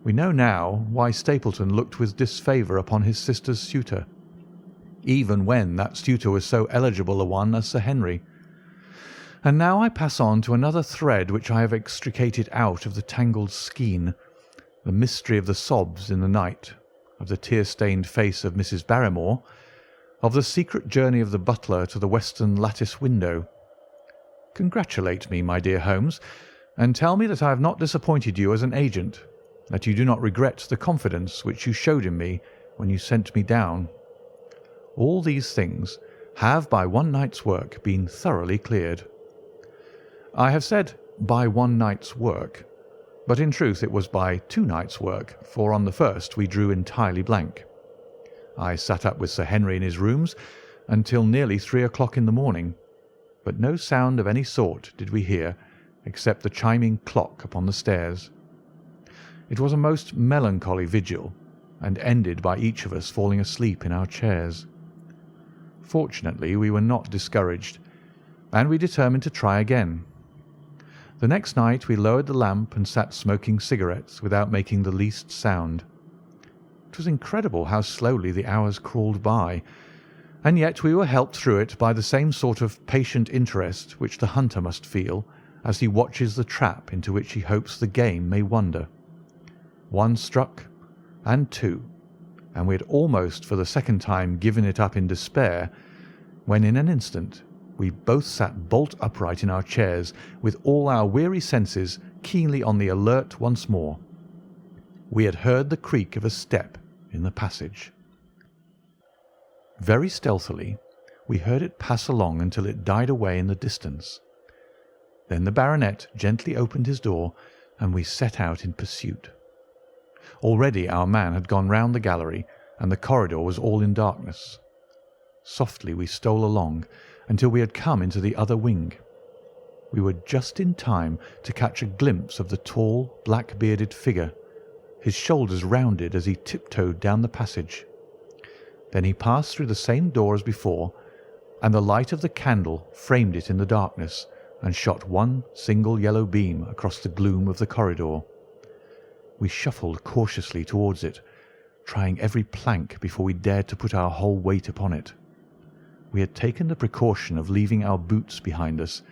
We know now why Stapleton looked with disfavour upon his sister's suitor, even when that suitor was so eligible a one as Sir Henry. And now I pass on to another thread which I have extricated out of the tangled skein, the mystery of the sobs in the night, of the tear-stained face of Mrs. Barrymore, of the secret journey of the butler to the western lattice window. Congratulate me, my dear Holmes, and tell me that I have not disappointed you as an agent, that you do not regret the confidence which you showed in me when you sent me down. All these things have by one night's work been thoroughly cleared. I have said by one night's work, but in truth it was by 2 nights' work, for on the first we drew entirely blank. I sat up with Sir Henry in his rooms until nearly 3 o'clock in the morning, but no sound of any sort did we hear except the chiming clock upon the stairs. It was a most melancholy vigil, and ended by each of us falling asleep in our chairs. Fortunately we were not discouraged, and we determined to try again. The next night we lowered the lamp and sat smoking cigarettes without making the least sound. It was incredible how slowly the hours crawled by, and yet we were helped through it by the same sort of patient interest which the hunter must feel as he watches the trap into which he hopes the game may wander. 1 struck, and 2, and we had almost for the second time given it up in despair, when in an instant we both sat bolt upright in our chairs, with all our weary senses keenly on the alert once more. We had heard the creak of a step in the passage. Very stealthily we heard it pass along until it died away in the distance. Then the baronet gently opened his door, and we set out in pursuit. Already our man had gone round the gallery, and the corridor was all in darkness. Softly we stole along until we had come into the other wing. We were just in time to catch a glimpse of the tall, black-bearded figure, his shoulders rounded as he tiptoed down the passage. Then he passed through the same door as before, and the light of the candle framed it in the darkness and shot one single yellow beam across the gloom of the corridor. We shuffled cautiously towards it, trying every plank before we dared to put our whole weight upon it. We had taken the precaution of leaving our boots behind us,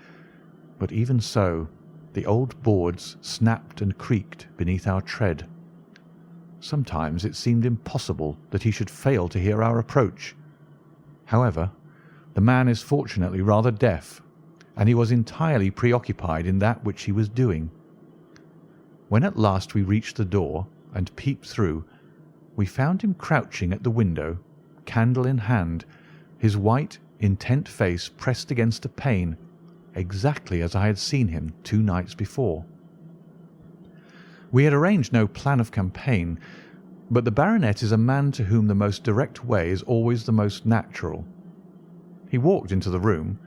but even so the old boards snapped and creaked beneath our tread. Sometimes it seemed impossible that he should fail to hear our approach. However, the man is fortunately rather deaf, and he was entirely preoccupied in that which he was doing. When at last we reached the door and peeped through, we found him crouching at the window, candle in hand, his white, intent face pressed against a pane, exactly as I had seen him 2 nights before. We had arranged no plan of campaign, but the baronet is a man to whom the most direct way is always the most natural. He walked into the room,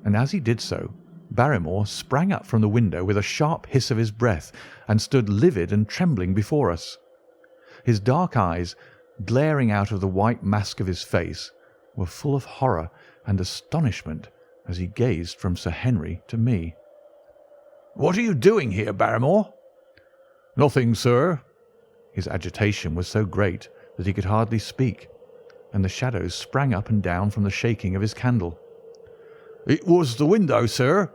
and as he did so, Barrymore sprang up from the window with a sharp hiss of his breath and stood livid and trembling before us. His dark eyes, glaring out of the white mask of his face, were full of horror and astonishment as he gazed from Sir Henry to me. "What are you doing here, Barrymore?" "Nothing, sir." His agitation was so great that he could hardly speak, and the shadows sprang up and down from the shaking of his candle. "It was the window, sir.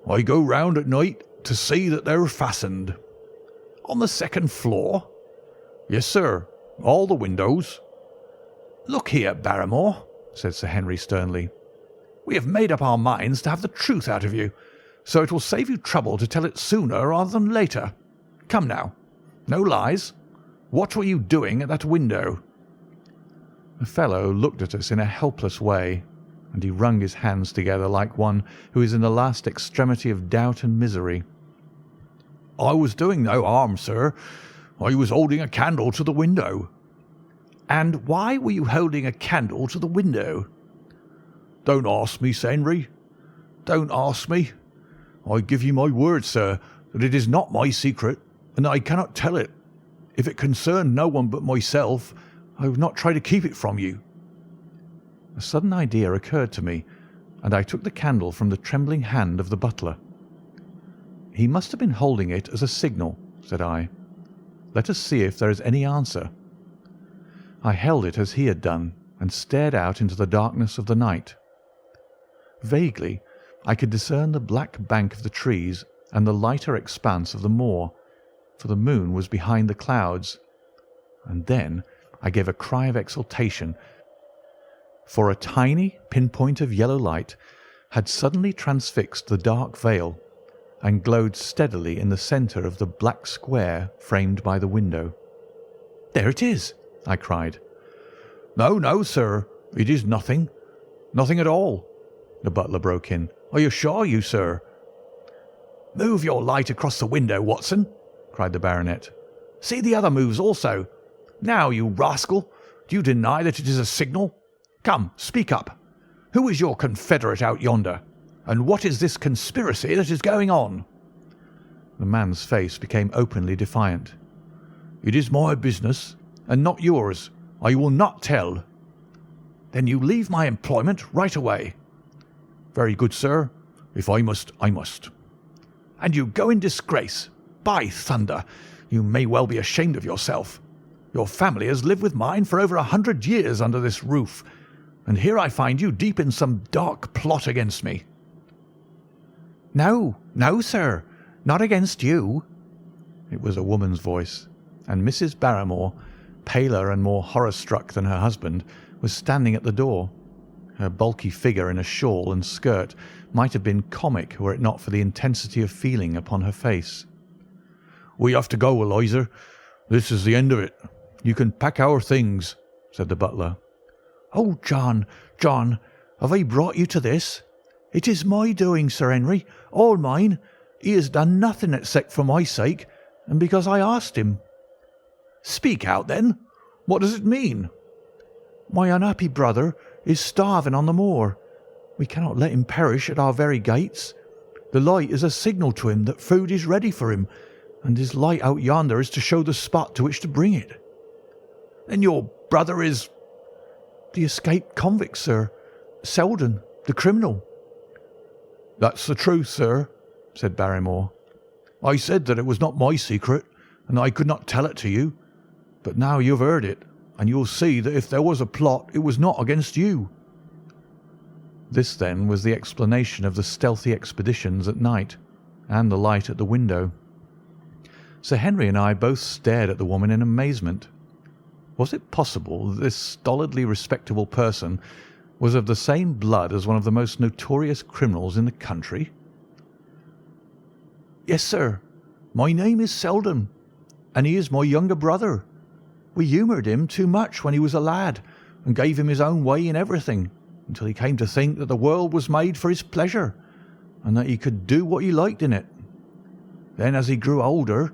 I go round at night to see that they're fastened." "On the 2nd floor?" "Yes, sir. All the windows." "Look here, Barrymore," said Sir Henry sternly. "We have made up our minds to have the truth out of you, so it will save you trouble to tell it sooner rather than later. Come now, no lies. What were you doing at that window?" The fellow looked at us in a helpless way, and he wrung his hands together like one who is in the last extremity of doubt and misery. "I was doing no harm, sir. I was holding a candle to the window." "And why were you holding a candle to the window?" "Don't ask me, Sir Henry. Don't ask me. I give you my word, sir, that it is not my secret, and that I cannot tell it. If it concerned no one but myself, I would not try to keep it from you." A sudden idea occurred to me, and I took the candle from the trembling hand of the butler. "He must have been holding it as a signal," said I. "Let us see if there is any answer." I held it as he had done, and stared out into the darkness of the night. Vaguely I could discern the black bank of the trees and the lighter expanse of the moor, for the moon was behind the clouds. And then I gave a cry of exultation, for a tiny pinpoint of yellow light had suddenly transfixed the dark veil and glowed steadily in the centre of the black square framed by the window. "There it is!" I cried. "No, no, sir, it is nothing. Nothing at all," the butler broke in. "I assure you, sir." "Move your light across the window, Watson," cried the baronet. "See the other moves also. Now, you rascal, do you deny that it is a signal? Come, speak up. Who is your confederate out yonder, and what is this conspiracy that is going on?" The man's face became openly defiant. "It is my business, and not yours. I will not tell." "Then you leave my employment right away." "Very good, sir. If I must, I must." And you go in disgrace. By thunder, you may well be ashamed of yourself. Your family has lived with mine for over 100 years under this roof, and here I find you deep in some dark plot against me." "No, no, sir, not against you." It was a woman's voice, and Mrs. Barrymore, paler and more horror-struck than her husband, was standing at the door. Her bulky figure in a shawl and skirt might have been comic were it not for the intensity of feeling upon her face. "We have to go, Eliza. This is the end of it. You can pack our things," said the butler. "Oh, John, John, have I brought you to this? It is my doing, Sir Henry, all mine. He has done nothing except for my sake, and because I asked him." "Speak out, then. What does it mean?" "My unhappy brother is starving on the moor. We cannot let him perish at our very gates. The light is a signal to him that food is ready for him, and his light out yonder is to show the spot to which to bring it." "Then your brother is—" "The escaped convict, sir. Selden, the criminal." "That's the truth, sir," said Barrymore. "I said that it was not my secret, and I could not tell it to you. But now you've heard it, and you'll see that if there was a plot, it was not against you." This, then, was the explanation of the stealthy expeditions at night, and the light at the window. Sir Henry and I both stared at the woman in amazement. Was it possible that this stolidly respectable person was of the same blood as one of the most notorious criminals in the country? "Yes, sir. My name is Selden, and he is my younger brother. We humoured him too much when he was a lad, and gave him his own way in everything, until he came to think that the world was made for his pleasure, and that he could do what he liked in it. Then, as he grew older,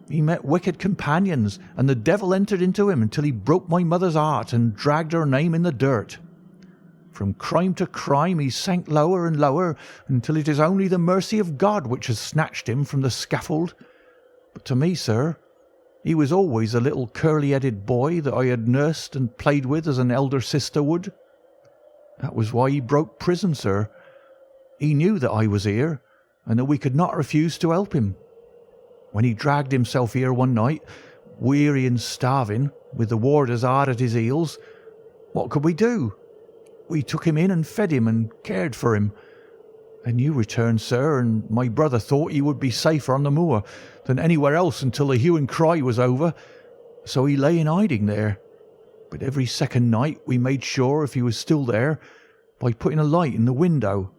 he met wicked companions, and the devil entered into him until he broke my mother's heart and dragged her name in the dirt. From crime to crime he sank lower and lower, until it is only the mercy of God which has snatched him from the scaffold. But to me, sir, he was always a little curly-headed boy that I had nursed and played with as an elder sister would. That was why he broke prison, sir. He knew that I was here, and that we could not refuse to help him. When he dragged himself here one night, weary and starving, with the warders hard at his heels, what could we do? We took him in and fed him and cared for him. Then you returned, sir, and my brother thought he would be safer on the moor than anywhere else until the hue and cry was over, so he lay in hiding there. But every second night we made sure if he was still there by putting a light in the window,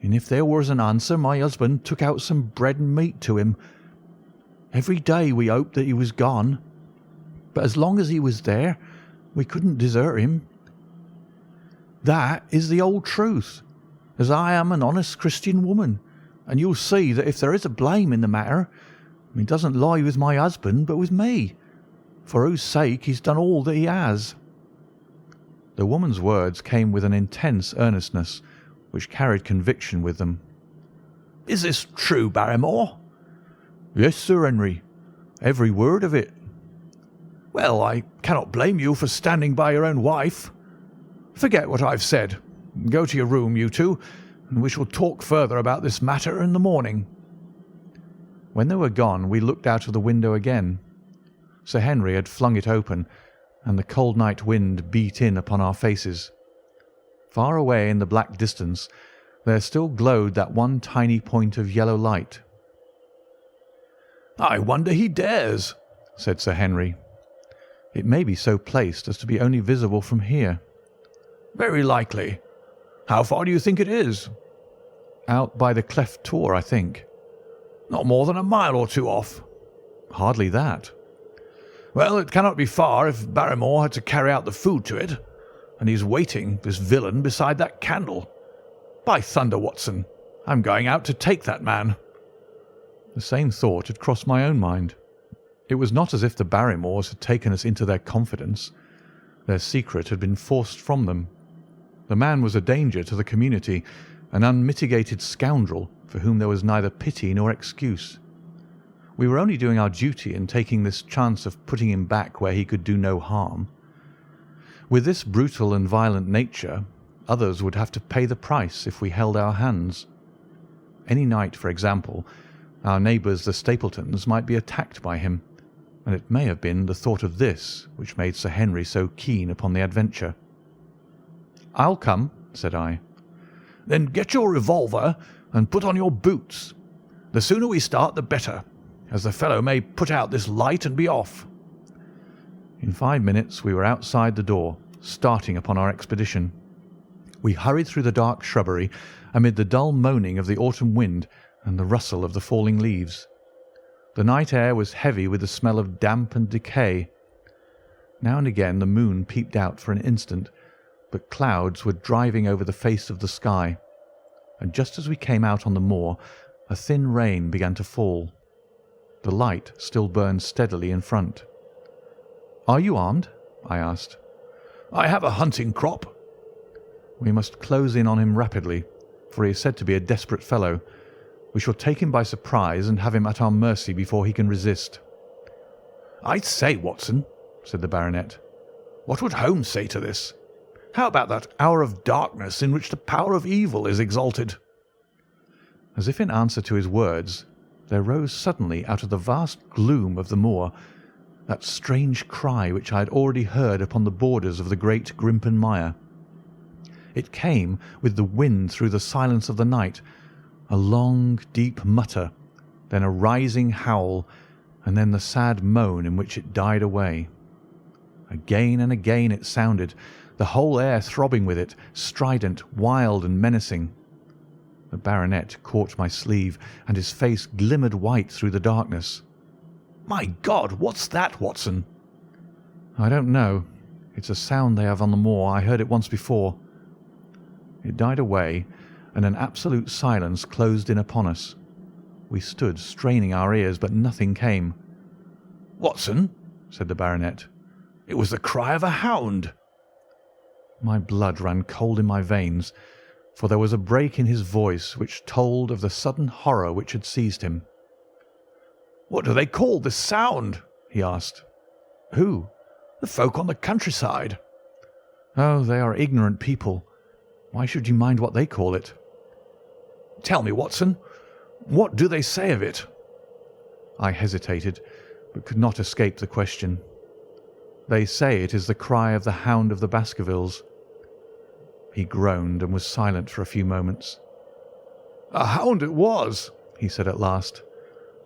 and if there was an answer, my husband took out some bread and meat to him. Every day we hoped that he was gone, but as long as he was there, we couldn't desert him. That is the old truth, as I am an honest Christian woman, and you'll see that if there is a blame in the matter, it doesn't lie with my husband, but with me, for whose sake he's done all that he has." The woman's words came with an intense earnestness, which carried conviction with them. "Is this true, Barrymore?" "Yes, Sir Henry. Every word of it." "Well, I cannot blame you for standing by your own wife. Forget what I've said. Go to your room, you two, and we shall talk further about this matter in the morning." When they were gone, we looked out of the window again. Sir Henry had flung it open, and the cold night wind beat in upon our faces. Far away in the black distance, there still glowed that one tiny point of yellow light. "I wonder he dares," said Sir Henry. "It may be so placed as to be only visible from here." "Very likely. How far do you think it is?" "Out by the cleft tor, I think." "Not more than a mile or two off." "Hardly that." "Well, it cannot be far if Barrymore had to carry out the food to it, and he's waiting, this villain, beside that candle. By thunder, Watson, I'm going out to take that man." The same thought had crossed my own mind. It was not as if the Barrymores had taken us into their confidence. Their secret had been forced from them. The man was a danger to the community, an unmitigated scoundrel for whom there was neither pity nor excuse. We were only doing our duty in taking this chance of putting him back where he could do no harm. With this brutal and violent nature, others would have to pay the price if we held our hands. Any night, for example, Our neighbours, the Stapletons, might be attacked by him, and it may have been the thought of this which made Sir Henry so keen upon the adventure. "I'll come," said I. "Then get your revolver and put on your boots. The sooner we start the better, as the fellow may put out this light and be off." In 5 minutes we were outside the door, starting upon our expedition. We hurried through the dark shrubbery amid the dull moaning of the autumn wind and the rustle of the falling leaves. The night air was heavy with the smell of damp and decay. Now and again the moon peeped out for an instant, but clouds were driving over the face of the sky, and just as we came out on the moor, a thin rain began to fall. The light still burned steadily in front. "Are you armed?" I asked. "I have a hunting crop." "We must close in on him rapidly, for he is said to be a desperate fellow. We shall take him by surprise and have him at our mercy before he can resist." "I say, Watson," said the baronet, "what would Holmes say to this? How about that hour of darkness in which the power of evil is exalted?" As if in answer to his words, there rose suddenly out of the vast gloom of the moor that strange cry which I had already heard upon the borders of the great Grimpen Mire. It came with the wind through the silence of the night, a long, deep mutter, then a rising howl, and then the sad moan in which it died away. Again and again it sounded, the whole air throbbing with it, strident, wild, and menacing. The baronet caught my sleeve, and his face glimmered white through the darkness. "My God, what's that, Watson?" "I don't know. It's a sound they have on the moor. I heard it once before." It died away, and an absolute silence closed in upon us. We stood straining our ears, but nothing came. "Watson," said the baronet, "it was the cry of a hound." My blood ran cold in my veins, for there was a break in his voice which told of the sudden horror which had seized him. "What do they call this sound?" he asked. "Who?" "The folk on the countryside." "Oh, they are ignorant people. Why should you mind what they call it?" "Tell me, Watson, what do they say of it?" I hesitated, but could not escape the question. "They say it is the cry of the Hound of the Baskervilles." He groaned and was silent for a few moments. "A hound it was," he said at last,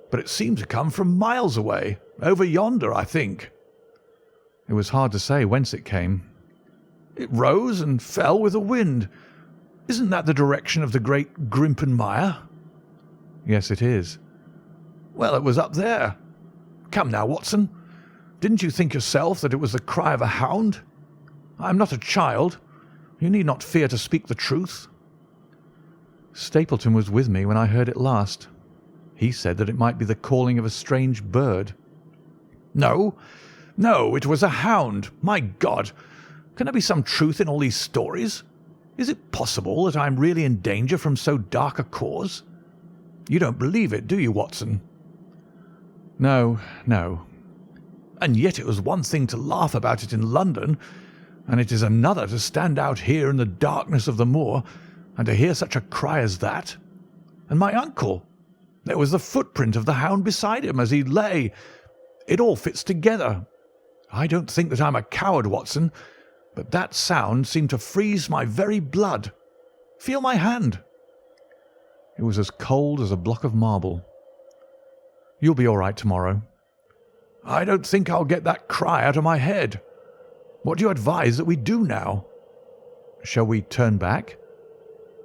"but it seemed to come from miles away, over yonder, I think." It was hard to say whence it came. "It rose and fell with the wind. Isn't that the direction of the great Grimpen Mire?" "Yes, it is." "Well, it was up there. Come now, Watson, didn't you think yourself that it was the cry of a hound? I am not a child. You need not fear to speak the truth." "Stapleton was with me when I heard it last. He said that it might be the calling of a strange bird." "No, no, it was a hound. My God! Can there be some truth in all these stories? Is it possible that I am really in danger from so dark a cause? You don't believe it, do you, Watson?" "No, no." "And yet it was one thing to laugh about it in London, and it is another to stand out here in the darkness of the moor and to hear such a cry as that. And my uncle! There was the footprint of the hound beside him as he lay. It all fits together. I don't think that I'm a coward, Watson, but that sound seemed to freeze my very blood. Feel my hand." It was as cold as a block of marble. "You'll be all right tomorrow." "I don't think I'll get that cry out of my head. What do you advise that we do now?" "Shall we turn back?"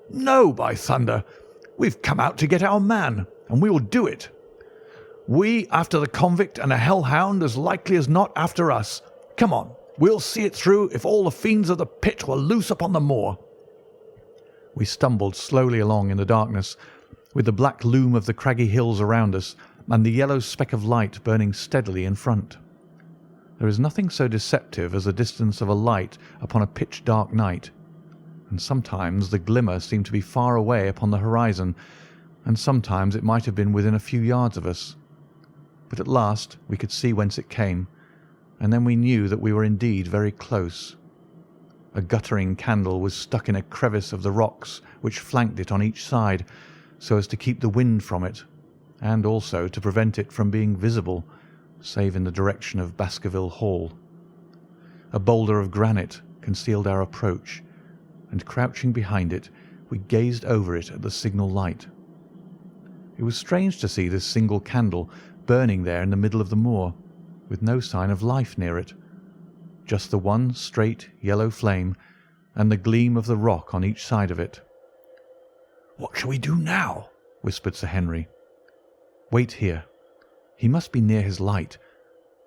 "No, by thunder! We've come out to get our man, and we will do it. We after the convict and a hellhound as likely as not after us. Come on, we'll see it through if all the fiends of the pit were loose upon the moor." We stumbled slowly along in the darkness, with the black loom of the craggy hills around us and the yellow speck of light burning steadily in front. There is nothing so deceptive as the distance of a light upon a pitch-dark night, and sometimes the glimmer seemed to be far away upon the horizon, and sometimes it might have been within a few yards of us. But at last we could see whence it came, and then we knew that we were indeed very close. A guttering candle was stuck in a crevice of the rocks which flanked it on each side, so as to keep the wind from it, and also to prevent it from being visible, save in the direction of Baskerville Hall. A boulder of granite concealed our approach, and crouching behind it, we gazed over it at the signal light. It was strange to see this single candle burning there in the middle of the moor, with no sign of life near it, just the one straight yellow flame and the gleam of the rock on each side of it. "What shall we do now?" whispered Sir Henry. "Wait here. He must be near his light.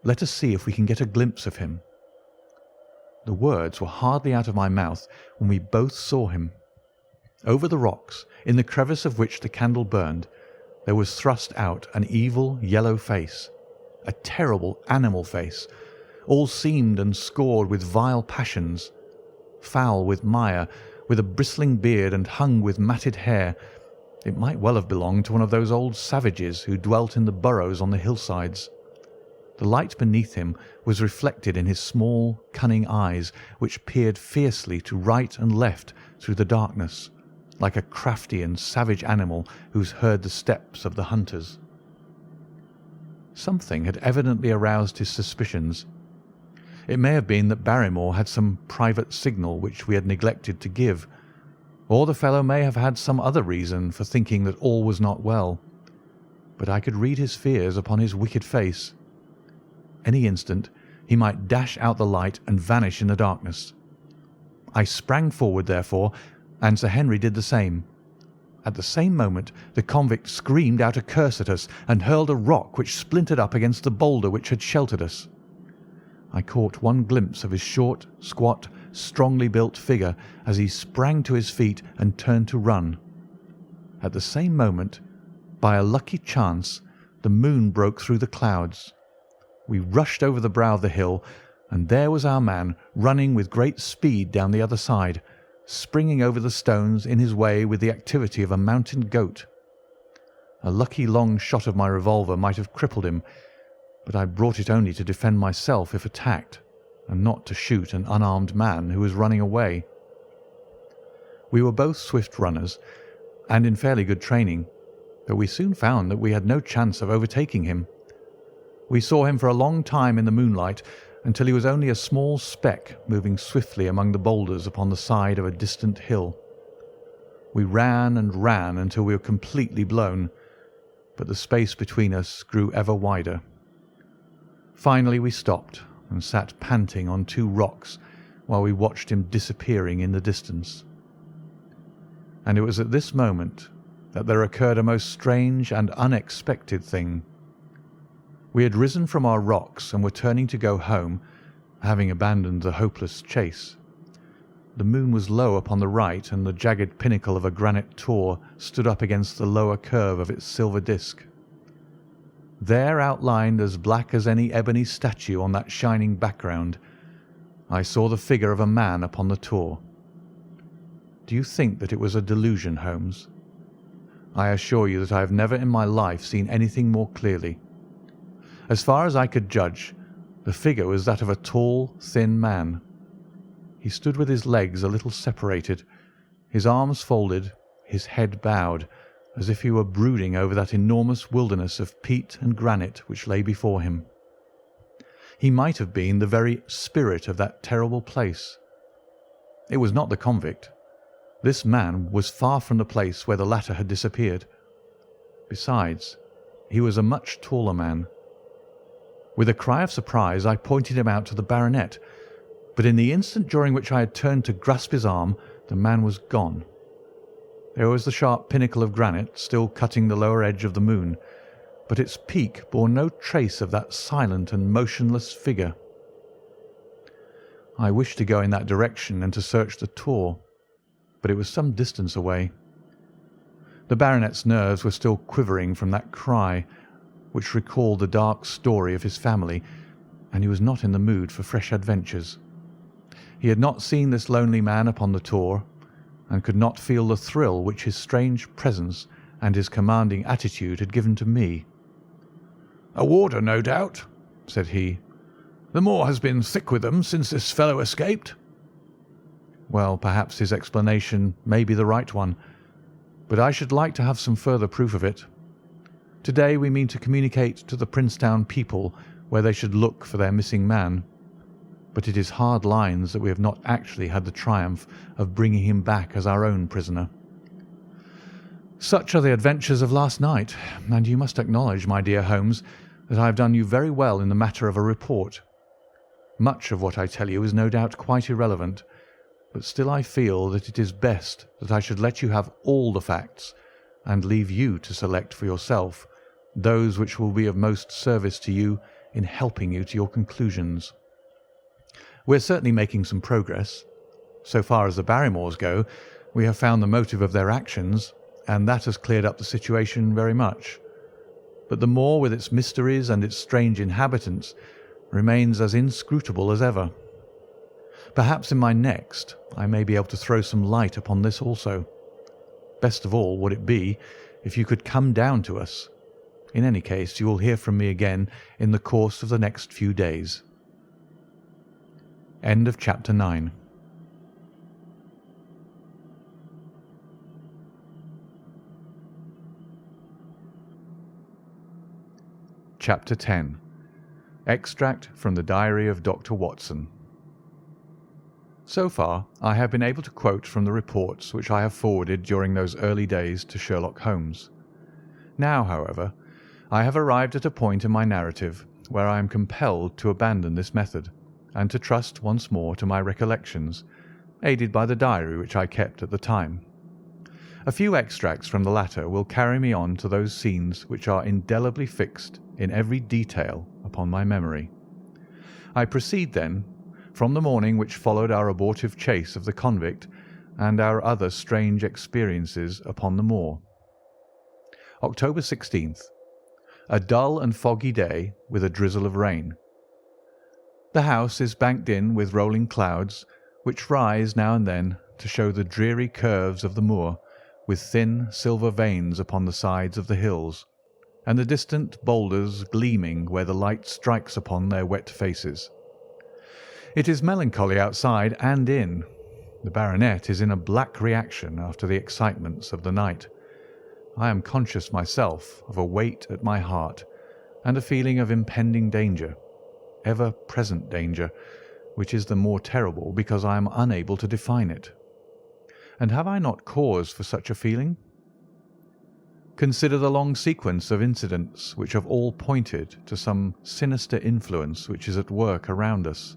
Let us see if we can get a glimpse of him." The words were hardly out of my mouth when we both saw him. Over the rocks, in the crevice of which the candle burned, there was thrust out an evil yellow face, a terrible animal face, all seamed and scored with vile passions, foul with mire, with a bristling beard and hung with matted hair. It might well have belonged to one of those old savages who dwelt in the burrows on the hillsides. The light beneath him was reflected in his small, cunning eyes, which peered fiercely to right and left through the darkness, like a crafty and savage animal who's heard the steps of the hunters. Something had evidently aroused his suspicions. It may have been that Barrymore had some private signal which we had neglected to give, or the fellow may have had some other reason for thinking that all was not well. But I could read his fears upon his wicked face. Any instant he might dash out the light and vanish in the darkness. I sprang forward, therefore, and Sir Henry did the same. At the same moment the convict screamed out a curse at us and hurled a rock which splintered up against the boulder which had sheltered us. I caught one glimpse of his short, squat, strongly built figure as he sprang to his feet and turned to run. At the same moment, by a lucky chance, the moon broke through the clouds. We rushed over the brow of the hill, and there was our man running with great speed down the other side, springing over the stones in his way with the activity of a mountain goat. A lucky long shot of my revolver might have crippled him, but I brought it only to defend myself if attacked, and not to shoot an unarmed man who was running away. We were both swift runners, and in fairly good training, but we soon found that we had no chance of overtaking him. We saw him for a long time in the moonlight, until he was only a small speck moving swiftly among the boulders upon the side of a distant hill. We ran and ran until we were completely blown, but the space between us grew ever wider. Finally we stopped and sat panting on two rocks while we watched him disappearing in the distance. And it was at this moment that there occurred a most strange and unexpected thing. We had risen from our rocks and were turning to go home, having abandoned the hopeless chase. The moon was low upon the right, and the jagged pinnacle of a granite tor stood up against the lower curve of its silver disk. There, outlined as black as any ebony statue on that shining background, I saw the figure of a man upon the tor. Do you think that it was a delusion, Holmes? I assure you that I have never in my life seen anything more clearly. As far as I could judge, the figure was that of a tall, thin man. He stood with his legs a little separated, his arms folded, his head bowed, as if he were brooding over that enormous wilderness of peat and granite which lay before him. He might have been the very spirit of that terrible place. It was not the convict. This man was far from the place where the latter had disappeared. Besides, he was a much taller man. With a cry of surprise I pointed him out to the baronet, but in the instant during which I had turned to grasp his arm, the man was gone. There was the sharp pinnacle of granite still cutting the lower edge of the moon, but its peak bore no trace of that silent and motionless figure. I wished to go in that direction and to search the tor, but it was some distance away. The baronet's nerves were still quivering from that cry, which recalled the dark story of his family, and he was not in the mood for fresh adventures. He had not seen this lonely man upon the tor, and could not feel the thrill which his strange presence and his commanding attitude had given to me. "A warder, no doubt," said he. "The moor has been thick with them since this fellow escaped." Well, perhaps his explanation may be the right one, but I should like to have some further proof of it. Today we mean to communicate to the Princetown people where they should look for their missing man. But it is hard lines that we have not actually had the triumph of bringing him back as our own prisoner. Such are the adventures of last night, and you must acknowledge, my dear Holmes, that I have done you very well in the matter of a report. Much of what I tell you is no doubt quite irrelevant, but still I feel that it is best that I should let you have all the facts, and leave you to select for yourself those which will be of most service to you in helping you to your conclusions. We're certainly making some progress. So far as the Barrymores go, we have found the motive of their actions, and that has cleared up the situation very much. But the moor, with its mysteries and its strange inhabitants, remains as inscrutable as ever. Perhaps in my next I may be able to throw some light upon this also. Best of all would it be if you could come down to us. In any case, you will hear from me again in the course of the next few days. End of Chapter 9. Chapter 10. Extract from the Diary of Dr. Watson. So far, I have been able to quote from the reports which I have forwarded during those early days to Sherlock Holmes. Now, however, I have arrived at a point in my narrative where I am compelled to abandon this method, and to trust once more to my recollections, aided by the diary which I kept at the time. A few extracts from the latter will carry me on to those scenes which are indelibly fixed in every detail upon my memory. I proceed, then, from the morning which followed our abortive chase of the convict and our other strange experiences upon the moor. October 16th. A dull and foggy day with a drizzle of rain. The house is banked in with rolling clouds, which rise now and then to show the dreary curves of the moor, with thin silver veins upon the sides of the hills, and the distant boulders gleaming where the light strikes upon their wet faces. It is melancholy outside and in. The baronet is in a black reaction after the excitements of the night. I am conscious myself of a weight at my heart, and a feeling of impending danger, ever-present danger, which is the more terrible because I am unable to define it. And have I not cause for such a feeling? Consider the long sequence of incidents which have all pointed to some sinister influence which is at work around us.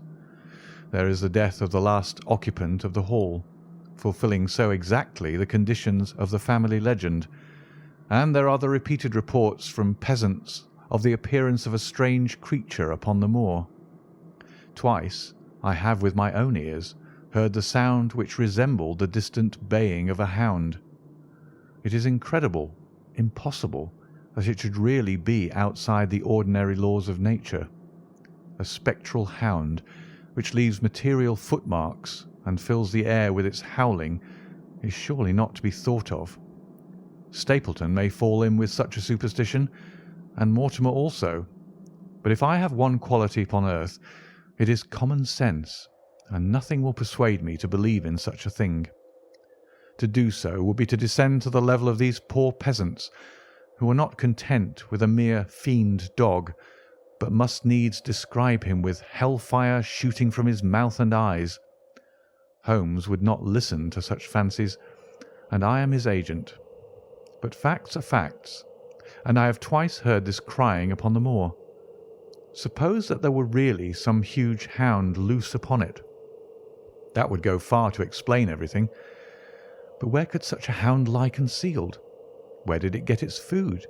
There is the death of the last occupant of the hall, fulfilling so exactly the conditions of the family legend, and there are the repeated reports from peasants of the appearance of a strange creature upon the moor. Twice I have with my own ears heard the sound which resembled the distant baying of a hound. It is incredible, impossible, that it should really be outside the ordinary laws of nature. A spectral hound, which leaves material footmarks and fills the air with its howling, is surely not to be thought of. Stapleton may fall in with such a superstition, and Mortimer also. But if I have one quality upon earth, it is common sense, and nothing will persuade me to believe in such a thing. To do so would be to descend to the level of these poor peasants, who are not content with a mere fiend dog, but must needs describe him with hell-fire shooting from his mouth and eyes. Holmes would not listen to such fancies, and I am his agent. But facts are facts, and I have twice heard this crying upon the moor. Suppose that there were really some huge hound loose upon it. That would go far to explain everything. But where could such a hound lie concealed? Where did it get its food?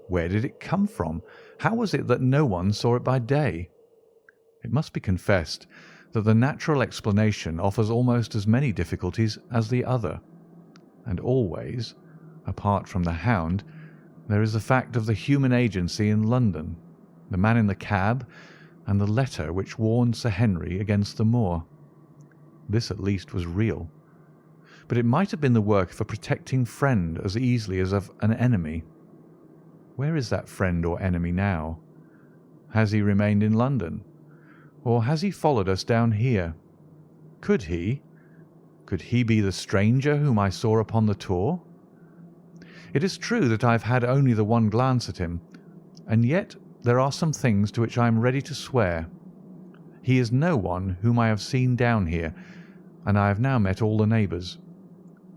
Where did it come from? How was it that no one saw it by day? It must be confessed that the natural explanation offers almost as many difficulties as the other. And always, apart from the hound, there is the fact of the human agency in London, the man in the cab, and the letter which warned Sir Henry against the moor. This at least was real. But it might have been the work of a protecting friend as easily as of an enemy. Where is that friend or enemy now? Has he remained in London? Or has he followed us down here? Could he be the stranger whom I saw upon the tour? It is true that I have had only the one glance at him, and yet there are some things to which I am ready to swear. He is no one whom I have seen down here, and I have now met all the neighbours.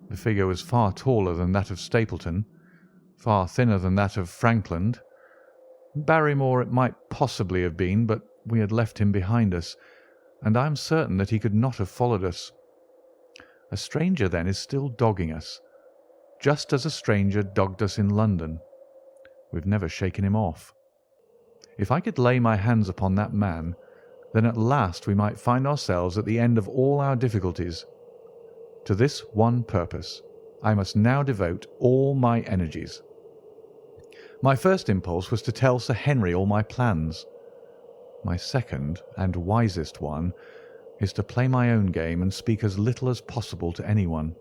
The figure was far taller than that of Stapleton, far thinner than that of Frankland. Barrymore it might possibly have been, but we had left him behind us, and I am certain that he could not have followed us. A stranger, then, is still dogging us, just as a stranger dogged us in London. We've never shaken him off. If I could lay my hands upon that man, then at last we might find ourselves at the end of all our difficulties. To this one purpose I must now devote all my energies. My first impulse was to tell Sir Henry all my plans. My second and wisest one is to play my own game and speak as little as possible to anyone.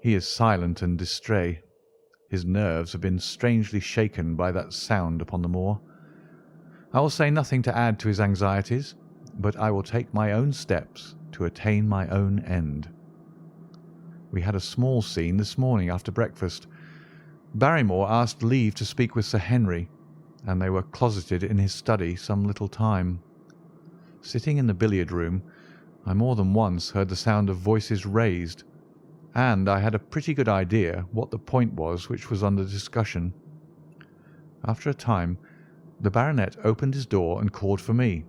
He is silent and distrait. His nerves have been strangely shaken by that sound upon the moor. I will say nothing to add to his anxieties, but I will take my own steps to attain my own end. We had a small scene this morning after breakfast. Barrymore asked leave to speak with Sir Henry, and they were closeted in his study some little time. Sitting in the billiard-room, I more than once heard the sound of voices raised, and I had a pretty good idea what the point was which was under discussion. After a time, the baronet opened his door and called for me.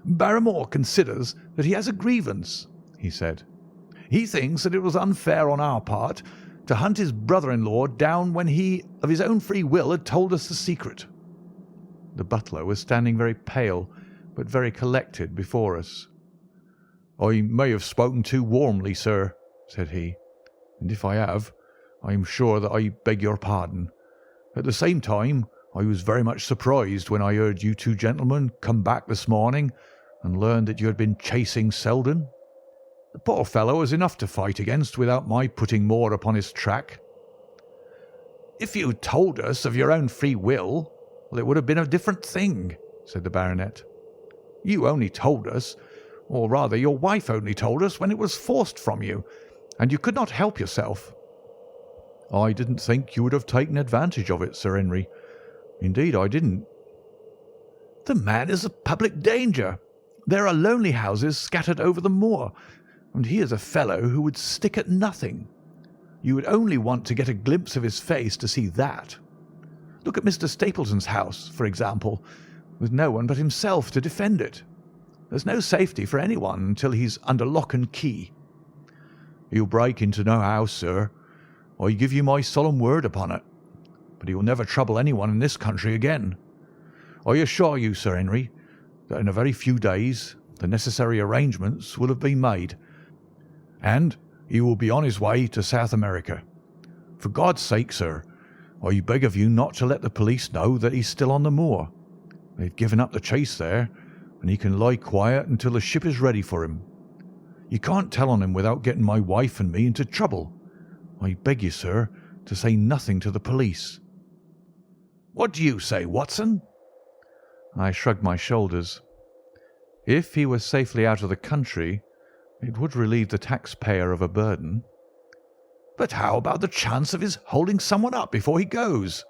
"Barrymore considers that he has a grievance," he said. "He thinks that it was unfair on our part to hunt his brother-in-law down when he, of his own free will, had told us the secret." The butler was standing very pale, but very collected before us. "I may have spoken too warmly, sir," said he, "and if I have, I am sure that I beg your pardon. At the same time, I was very much surprised when I heard you two gentlemen come back this morning and learned that you had been chasing Selden. The poor fellow has enough to fight against without my putting more upon his track." "If you had told us of your own free will, it would have been a different thing," said the baronet. "You only told us, or rather your wife only told us, when it was forced from you, and you could not help yourself." "I didn't think you would have taken advantage of it, Sir Henry. Indeed, I didn't." "The man is a public danger. There are lonely houses scattered over the moor, and he is a fellow who would stick at nothing. You would only want to get a glimpse of his face to see that. Look at Mr. Stapleton's house, for example, with no one but himself to defend it. There's no safety for anyone until he's under lock and key." "He'll break into no house, sir. I give you my solemn word upon it. But he will never trouble anyone in this country again. I assure you, Sir Henry, that in a very few days the necessary arrangements will have been made, and he will be on his way to South America. For God's sake, sir, I beg of you not to let the police know that he's still on the moor. They've given up the chase there, and he can lie quiet until the ship is ready for him. You can't tell on him without getting my wife and me into trouble. I beg you, sir, to say nothing to the police." "What do you say, Watson?" I shrugged my shoulders. If he were safely out of the country, it would relieve the taxpayer of a burden. "But how about the chance of his holding someone up before he goes?"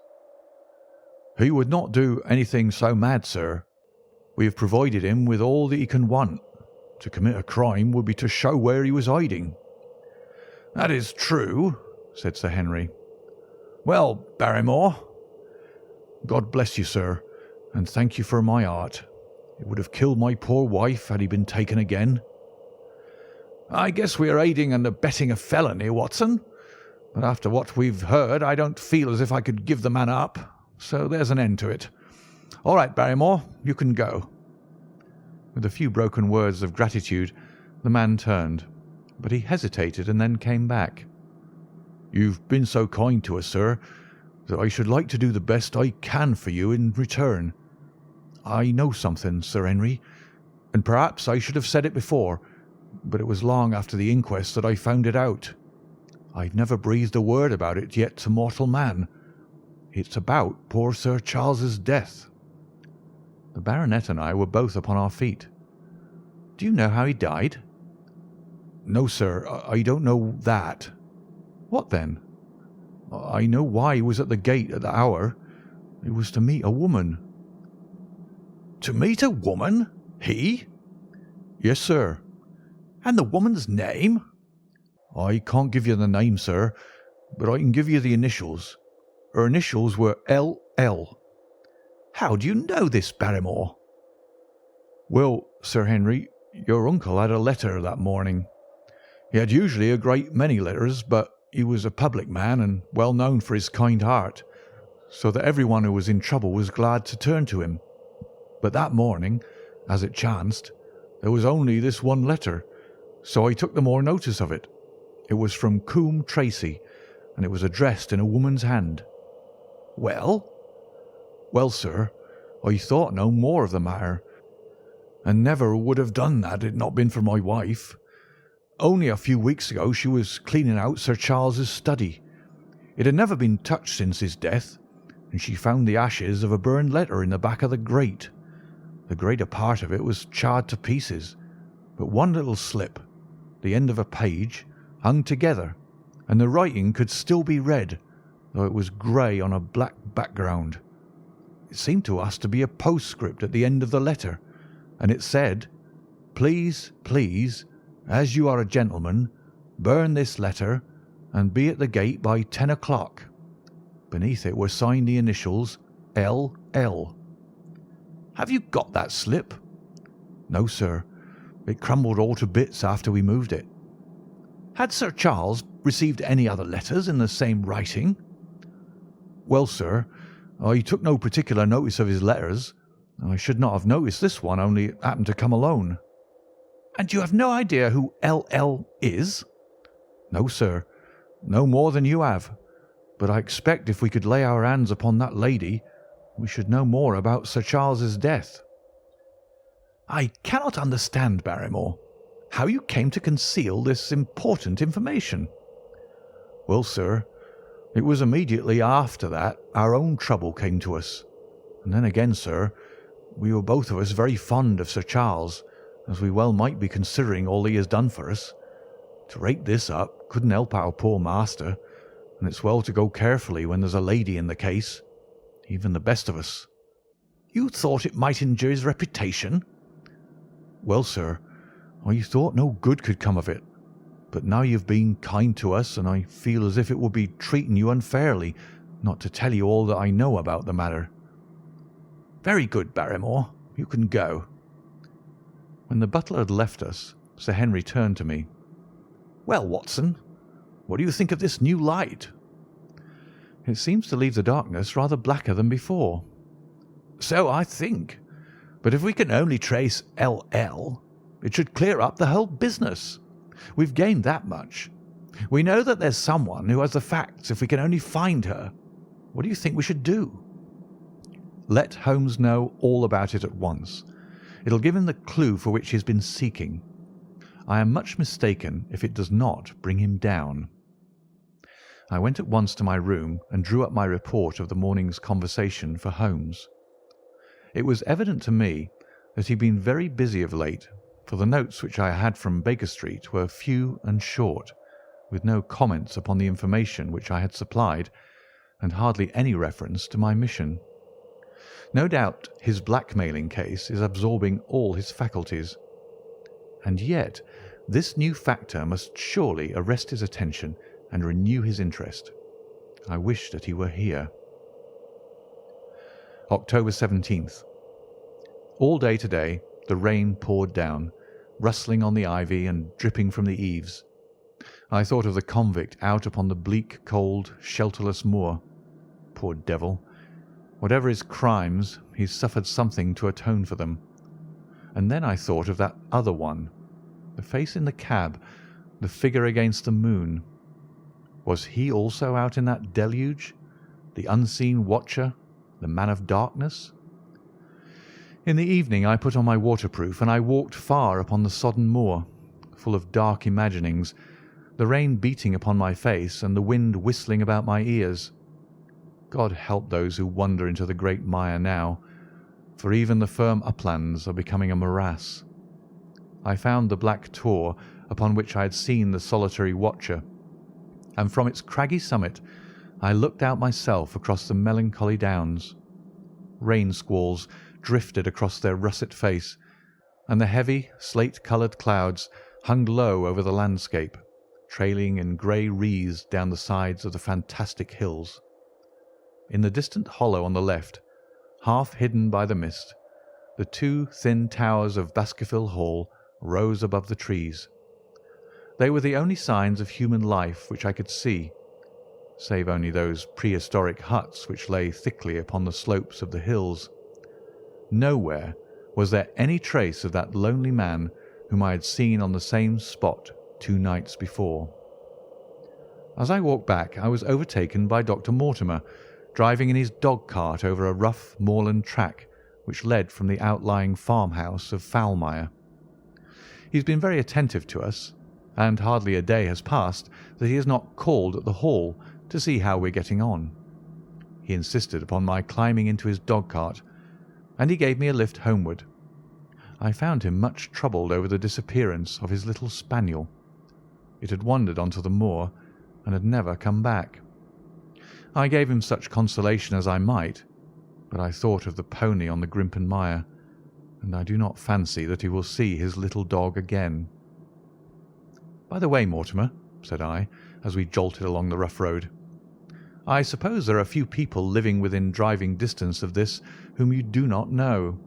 "He would not do anything so mad, sir. We have provided him with all that he can want. To commit a crime would be to show where he was hiding." "That is true," said Sir Henry. "Well, Barrymore?" "God bless you, sir, and thank you for my heart. It would have killed my poor wife had he been taken again." "I guess we are aiding and abetting a felony, Watson. But after what we've heard, I don't feel as if I could give the man up. So there's an end to it. All right, Barrymore, you can go." With a few broken words of gratitude, the man turned, but he hesitated and then came back. "You've been so kind to us, sir, that I should like to do the best I can for you in return. I know something, Sir Henry, and perhaps I should have said it before, but it was long after the inquest that I found it out. I've never breathed a word about it yet to mortal man. It's about poor Sir Charles's death." The baronet and I were both upon our feet. "Do you know how he died?" "No, sir, I don't know that." "What then?" I know why he was at the gate at the hour. It was to meet a woman." "To meet a woman? He? "Yes, sir." And the woman's name?" "I can't give you the name, sir, but I can give you the initials. Her initials were L.L." "How do you know this, Barrymore?" "Well, Sir Henry, your uncle had a letter that morning. He had usually a great many letters, but he was a public man and well known for his kind heart, so that everyone who was in trouble was glad to turn to him. But that morning, as it chanced, there was only this one letter, so I took the more notice of it. It was from Coombe Tracy, and it was addressed in a woman's hand." "Well?" "Well, sir, I thought no more of the matter, and never would have done that had it not been for my wife. Only a few weeks ago she was cleaning out Sir Charles's study. It had never been touched since his death, and she found the ashes of a burned letter in the back of the grate. The greater part of it was charred to pieces, but one little slip, the end of a page, hung together, and the writing could still be read, though it was grey on a black background. It seemed to us to be a postscript at the end of the letter, and it said, 'Please, please, as you are a gentleman, burn this letter and be at the gate by 10 o'clock. Beneath it were signed the initials L.L. "Have you got that slip?" "No, sir. It crumbled all to bits after we moved it." "Had Sir Charles received any other letters in the same writing?" "Well, sir, I took no particular notice of his letters. I should not have noticed this one, only it happened to come alone." "And you have no idea who L.L. is?" "No, sir, no more than you have. But I expect if we could lay our hands upon that lady, we should know more about Sir Charles's death." "I cannot understand, Barrymore, how you came to conceal this important information." "Well, sir, it was immediately after that our own trouble came to us. And then again, sir, we were both of us very fond of Sir Charles, as we well might be considering all he has done for us. To rake this up couldn't help our poor master, and it's well to go carefully when there's a lady in the case, even the best of us." "You thought it might injure his reputation?" "Well, sir, I thought no good could come of it. But now you've been kind to us, and I feel as if it would be treating you unfairly not to tell you all that I know about the matter." "Very good, Barrymore. You can go." When the butler had left us, Sir Henry turned to me. "Well, Watson, what do you think of this new light?" "It seems to leave the darkness rather blacker than before." "So I think. But if we can only trace L.L., it should clear up the whole business. We've gained that much. We know that there's someone who has the facts if we can only find her. What do you think we should do?" "Let Holmes know all about it at once. It'll give him the clue for which he has been seeking. I am much mistaken if it does not bring him down." I went at once to my room and drew up my report of the morning's conversation for Holmes. It was evident to me that he had been very busy of late, for the notes which I had from Baker Street were few and short, with no comments upon the information which I had supplied, and hardly any reference to my mission. No doubt his blackmailing case is absorbing all his faculties. And yet this new factor must surely arrest his attention and renew his interest. I wish that he were here. October 17th. All day today the rain poured down, rustling on the ivy and dripping from the eaves. I thought of the convict out upon the bleak, cold, shelterless moor. Poor devil! Whatever his crimes, he's suffered something to atone for them. And then I thought of that other one, the face in the cab, the figure against the moon. Was he also out in that deluge, the unseen watcher, the man of darkness? In the evening I put on my waterproof and I walked far upon the sodden moor, full of dark imaginings, the rain beating upon my face and the wind whistling about my ears. God help those who wander into the great mire now, for even the firm uplands are becoming a morass. I found the black tor upon which I had seen the solitary watcher, and from its craggy summit I looked out myself across the melancholy downs. Rain squalls drifted across their russet face, and the heavy, slate-coloured clouds hung low over the landscape, trailing in grey wreaths down the sides of the fantastic hills. In the distant hollow on the left, half hidden by the mist, the two thin towers of Baskerville Hall rose above the trees. They were the only signs of human life which I could see, save only those prehistoric huts which lay thickly upon the slopes of the hills. Nowhere was there any trace of that lonely man whom I had seen on the same spot 2 nights before. As I walked back, I was overtaken by Dr. Mortimer, driving in his dog-cart over a rough moorland track which led from the outlying farmhouse of Foulmire. He has been very attentive to us, and hardly a day has passed that he has not called at the Hall to see how we are getting on. He insisted upon my climbing into his dog-cart, and he gave me a lift homeward. I found him much troubled over the disappearance of his little spaniel. It had wandered onto the moor and had never come back. I gave him such consolation as I might, but I thought of the pony on the Grimpen Mire, and I do not fancy that he will see his little dog again. "By the way, Mortimer," said I, as we jolted along the rough road, "I suppose there are few people living within driving distance of this whom you do not know?"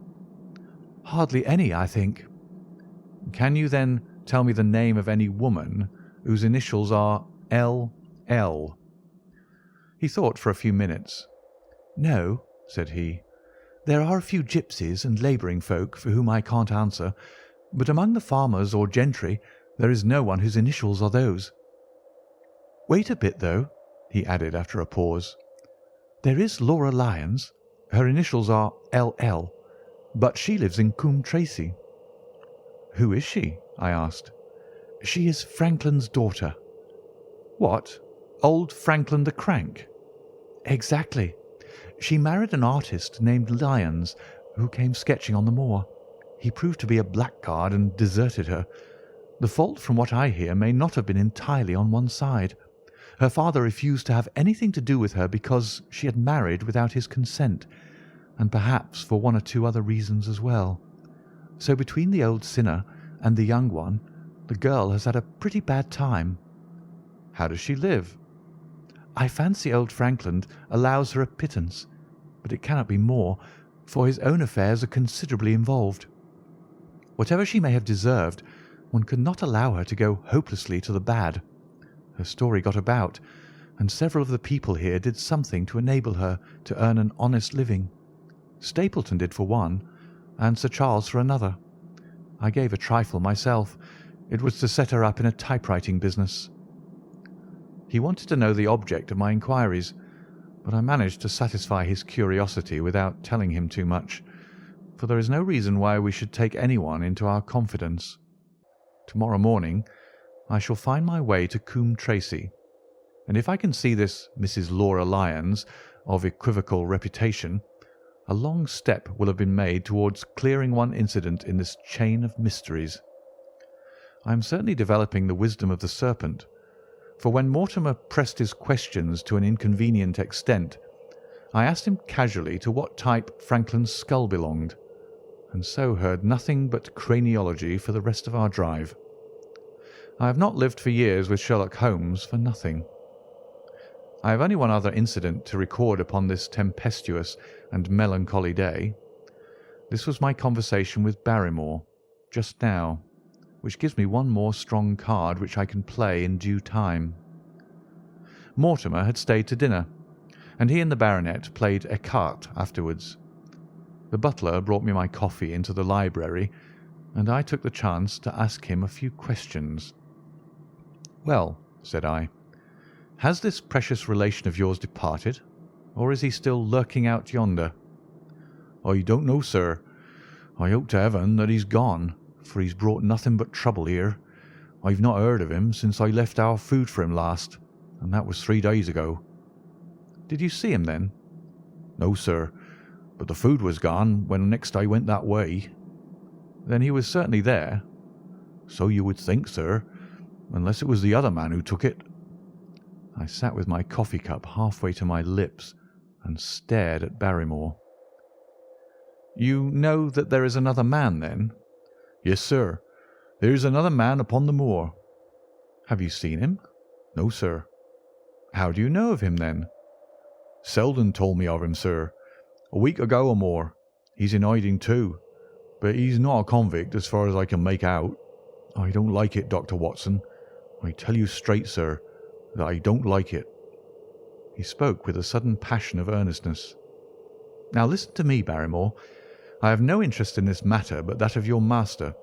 "Hardly any, I think." "Can you then tell me the name of any woman whose initials are L.L.?" He thought for a few minutes. "No," said he. "There are a few gipsies and labouring folk for whom I can't answer, but among the farmers or gentry there is no one whose initials are those. Wait a bit, though," he added after a pause. "There is Laura Lyons. Her initials are L.L., but she lives in Coombe Tracey." "Who is she?" I asked. "She is Franklin's daughter." "What? Old Franklin the Crank?" "Exactly. She married an artist named Lyons, who came sketching on the moor. He proved to be a blackguard and deserted her. The fault, from what I hear, may not have been entirely on one side. Her father refused to have anything to do with her because she had married without his consent, and perhaps for 1 or 2 other reasons as well. So between the old sinner and the young one, the girl has had a pretty bad time." "How does she live?" "I fancy old Franklin allows her a pittance, but it cannot be more, for his own affairs are considerably involved. Whatever she may have deserved, one could not allow her to go hopelessly to the bad. Her story got about, and several of the people here did something to enable her to earn an honest living. Stapleton did for one, and Sir Charles for another. I gave a trifle myself. It was to set her up in a typewriting business." He wanted to know the object of my inquiries, but I managed to satisfy his curiosity without telling him too much, for there is no reason why we should take anyone into our confidence. Tomorrow morning I shall find my way to Coombe Tracey, and if I can see this Mrs. Laura Lyons, of equivocal reputation, a long step will have been made towards clearing one incident in this chain of mysteries. I am certainly developing the wisdom of the serpent, for when Mortimer pressed his questions to an inconvenient extent, I asked him casually to what type Franklin's skull belonged, and so heard nothing but craniology for the rest of our drive. I have not lived for years with Sherlock Holmes for nothing. I have only one other incident to record upon this tempestuous and melancholy day. This was my conversation with Barrymore just now, which gives me one more strong card which I can play in due time. Mortimer had stayed to dinner, and he and the baronet played écarté afterwards. The butler brought me my coffee into the library, and I took the chance to ask him a few questions. "Well," said I, "has this precious relation of yours departed, or is he still lurking out yonder?" "I don't know, sir. I hope to heaven that he's gone, for he's brought nothing but trouble here. I've not heard of him since I left our food for him last, and that was 3 days ago." "Did you see him then?" "No, sir, but the food was gone when next I went that way." "Then he was certainly there." "So you would think, sir, unless it was the other man who took it." I sat with my coffee cup halfway to my lips and stared at Barrymore. "You know that there is another man, then?" "Yes, sir. There is another man upon the moor." "Have you seen him?" "No, sir." "How do you know of him, then?" "Selden told me of him, sir. A week ago or more. He's in hiding too, but he's not a convict as far as I can make out. I don't like it, Dr. Watson. I tell you straight, sir, that I don't like it." He spoke with a sudden passion of earnestness. "Now listen to me, Barrymore. I have no interest in this matter but that of your master.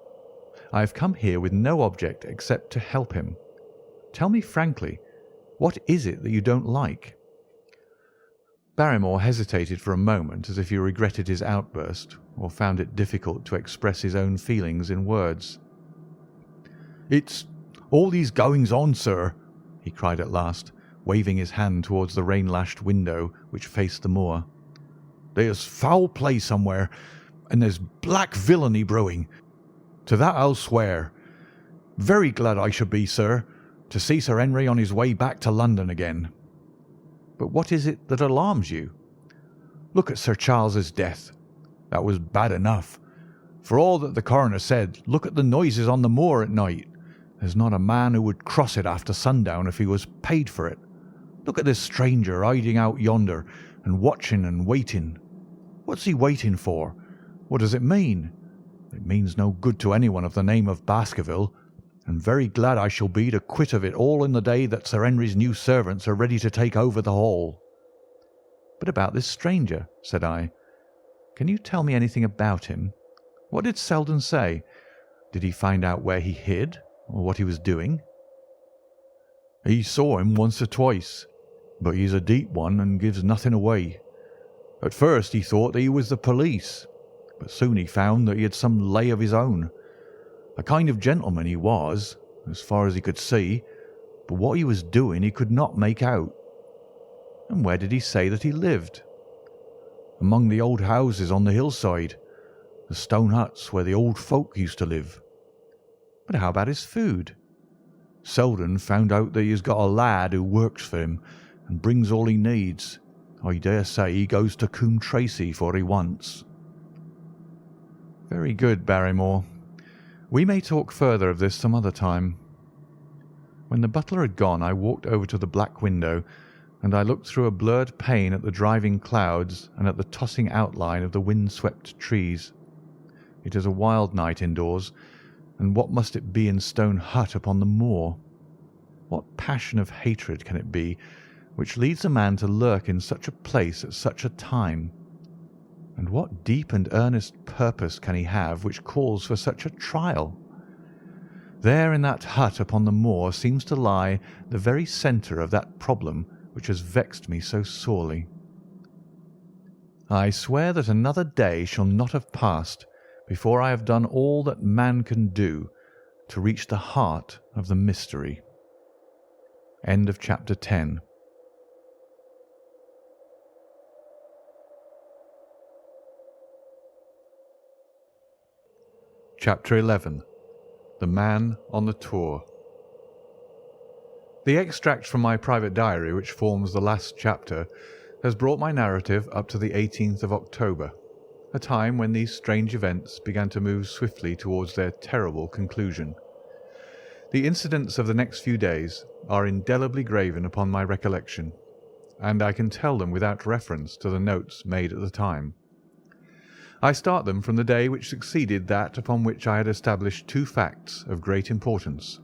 I have come here with no object except to help him. Tell me frankly, what is it that you don't like?" Barrymore hesitated for a moment, as if he regretted his outburst, or found it difficult to express his own feelings in words. "It's all these goings-on, sir," he cried at last, waving his hand towards the rain-lashed window which faced the moor. "There's foul play somewhere, and there's black villainy brewing. To that I'll swear. Very glad I should be, sir, to see Sir Henry on his way back to London again." "But what is it that alarms you?" "Look at Sir Charles's death. That was bad enough. For all that the coroner said, look at the noises on the moor at night. There's not a man who would cross it after sundown if he was paid for it. Look at this stranger hiding out yonder and watching and waiting. What's he waiting for? What does it mean? It means no good to anyone of the name of Baskerville, and very glad I shall be to quit of it all in the day that Sir Henry's new servants are ready to take over the hall." "But about this stranger," said I. "Can you tell me anything about him? What did Selden say? Did he find out where he hid, or what he was doing?" "He saw him once or twice, but he's a deep one and gives nothing away. At first he thought that he was the police, but soon he found that he had some lay of his own. A kind of gentleman he was, as far as he could see, but what he was doing he could not make out." "And where did he say that he lived?" "Among the old houses on the hillside, the stone huts where the old folk used to live." "But how about his food?" "Selden found out that he has got a lad who works for him and brings all he needs. I dare say he goes to Coombe Tracey for he wants." "Very good, Barrymore. We may talk further of this some other time." When the butler had gone, I walked over to the black window, and I looked through a blurred pane at the driving clouds and at the tossing outline of the wind-swept trees. It is a wild night indoors, and what must it be in Stone Hut upon the moor? What passion of hatred can it be which leads a man to lurk in such a place at such a time? And what deep and earnest purpose can he have which calls for such a trial? There in that hut upon the moor seems to lie the very centre of that problem which has vexed me so sorely. I swear that another day shall not have passed before I have done all that man can do to reach the heart of the mystery. End of chapter 10. Chapter 11. The Man on the Tour. The extract from my private diary which forms the last chapter has brought my narrative up to the 18th of October, a time when these strange events began to move swiftly towards their terrible conclusion. The incidents of the next few days are indelibly graven upon my recollection, and I can tell them without reference to the notes made at the time. I start them from the day which succeeded that upon which I had established two facts of great importance.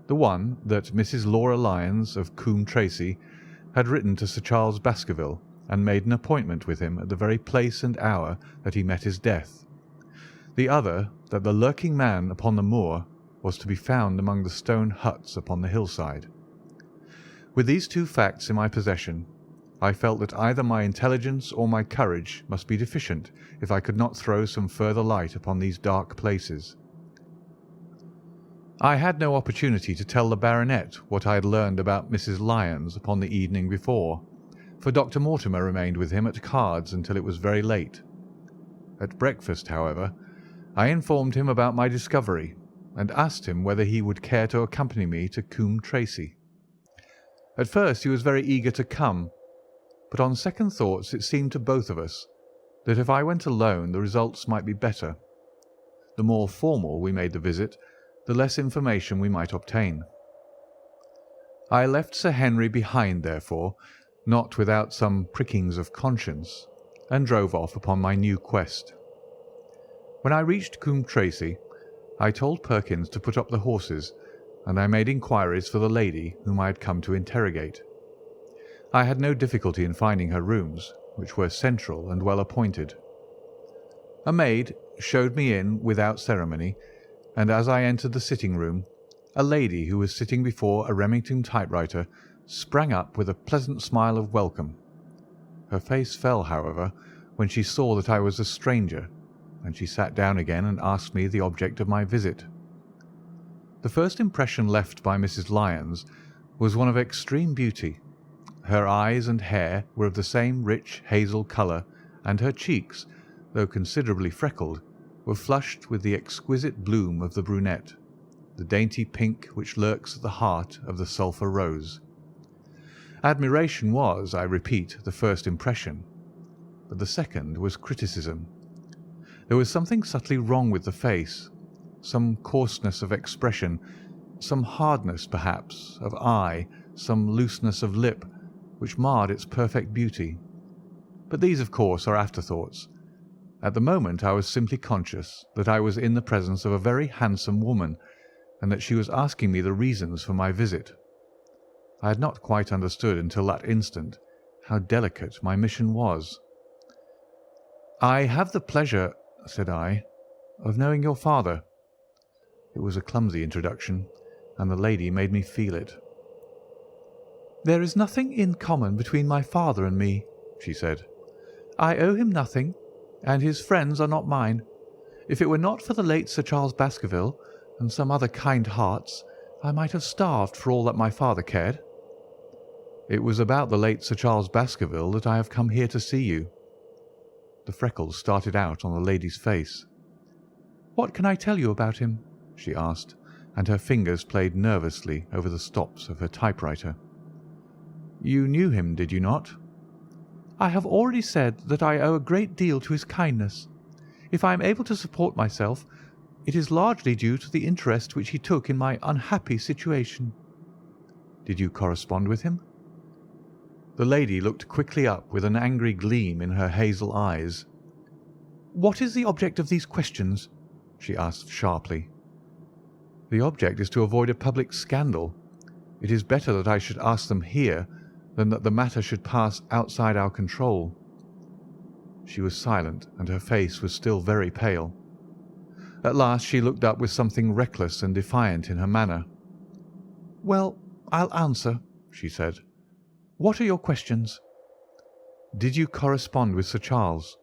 The one, that Mrs. Laura Lyons of Coombe Tracey had written to Sir Charles Baskerville and made an appointment with him at the very place and hour that he met his death. The other, that the lurking man upon the moor was to be found among the stone huts upon the hillside. With these two facts in my possession, I felt that either my intelligence or my courage must be deficient if I could not throw some further light upon these dark places. I had no opportunity to tell the baronet what I had learned about Mrs. Lyons upon the evening before, for Dr. Mortimer remained with him at cards until it was very late. At breakfast, however, I informed him about my discovery, and asked him whether he would care to accompany me to Coombe Tracey. At first he was very eager to come, but on second thoughts it seemed to both of us that if I went alone the results might be better. The more formal we made the visit, the less information we might obtain. I left Sir Henry behind, therefore, not without some prickings of conscience, and drove off upon my new quest. When I reached Coombe Tracey, I told Perkins to put up the horses, and I made inquiries for the lady whom I had come to interrogate. I had no difficulty in finding her rooms, which were central and well appointed. A maid showed me in without ceremony, and as I entered the sitting-room, a lady who was sitting before a Remington typewriter sprang up with a pleasant smile of welcome. Her face fell, however, when she saw that I was a stranger, and she sat down again and asked me the object of my visit. The first impression left by Mrs. Lyons was one of extreme beauty. Her eyes and hair were of the same rich hazel colour, and her cheeks, though considerably freckled, were flushed with the exquisite bloom of the brunette, the dainty pink which lurks at the heart of the sulphur rose. Admiration was, I repeat, the first impression, but the second was criticism. There was something subtly wrong with the face, some coarseness of expression, some hardness, perhaps, of eye, some looseness of lip, which marred its perfect beauty. But these, of course, are afterthoughts. At the moment I was simply conscious that I was in the presence of a very handsome woman, and that she was asking me the reasons for my visit. I had not quite understood until that instant how delicate my mission was. "I have the pleasure," said I, "of knowing your father." It was a clumsy introduction, and the lady made me feel it. "There is nothing in common between my father and me," she said. "I owe him nothing, and his friends are not mine. If it were not for the late Sir Charles Baskerville and some other kind hearts, I might have starved for all that my father cared." "It was about the late Sir Charles Baskerville that I have come here to see you." The freckles started out on the lady's face. "What can I tell you about him?" she asked, and her fingers played nervously over the stops of her typewriter. "You knew him, did you not?" "I have already said that I owe a great deal to his kindness. If I am able to support myself, it is largely due to the interest which he took in my unhappy situation." "Did you correspond with him?" The lady looked quickly up with an angry gleam in her hazel eyes. "What is the object of these questions?" she asked sharply. "The object is to avoid a public scandal. It is better that I should ask them here than that the matter should pass outside our control." She was silent, and her face was still very pale. At last she looked up with something reckless and defiant in her manner. "Well, I'll answer," she said. "What are your questions?" "Did you correspond with Sir Charles?"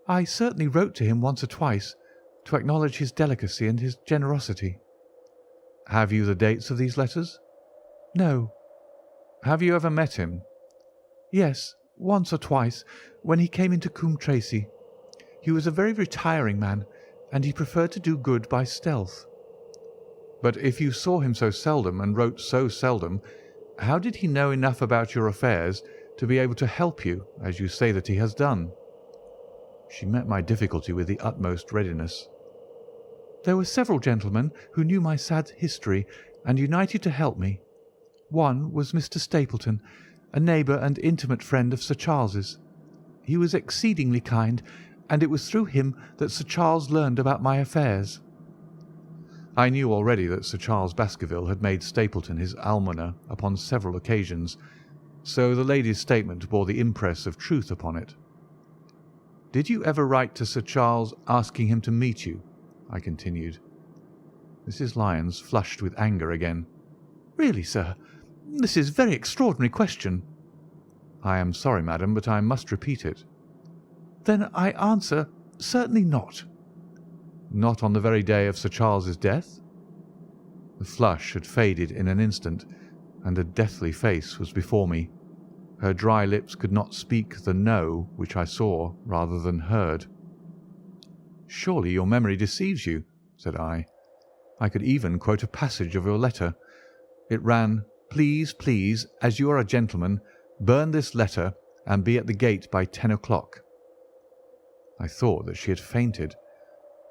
"I certainly wrote to him once or twice, to acknowledge his delicacy and his generosity." "Have you the dates of these letters?" "No." "Have you ever met him?" "Yes, once or twice, when he came into Coombe Tracey. He was a very retiring man, and he preferred to do good by stealth." "But if you saw him so seldom and wrote so seldom, how did he know enough about your affairs to be able to help you, as you say that he has done?" She met my difficulty with the utmost readiness. "There were several gentlemen who knew my sad history and united to help me. One was Mr. Stapleton, a neighbour and intimate friend of Sir Charles's. He was exceedingly kind, and it was through him that Sir Charles learned about my affairs." I knew already that Sir Charles Baskerville had made Stapleton his almoner upon several occasions, so the lady's statement bore the impress of truth upon it. "Did you ever write to Sir Charles asking him to meet you?" I continued. Mrs. Lyons flushed with anger again. "Really, sir, this is a very extraordinary question." "I am sorry, madam, but I must repeat it." "Then I answer, certainly not." "Not on the very day of Sir Charles's death?" The flush had faded in an instant, and a deathly face was before me. Her dry lips could not speak the "no" which I saw rather than heard. "Surely your memory deceives you," said I. "I could even quote a passage of your letter. It ran, Please, please, as you are a gentleman, burn this letter and be at the gate by 10 o'clock." I thought that she had fainted,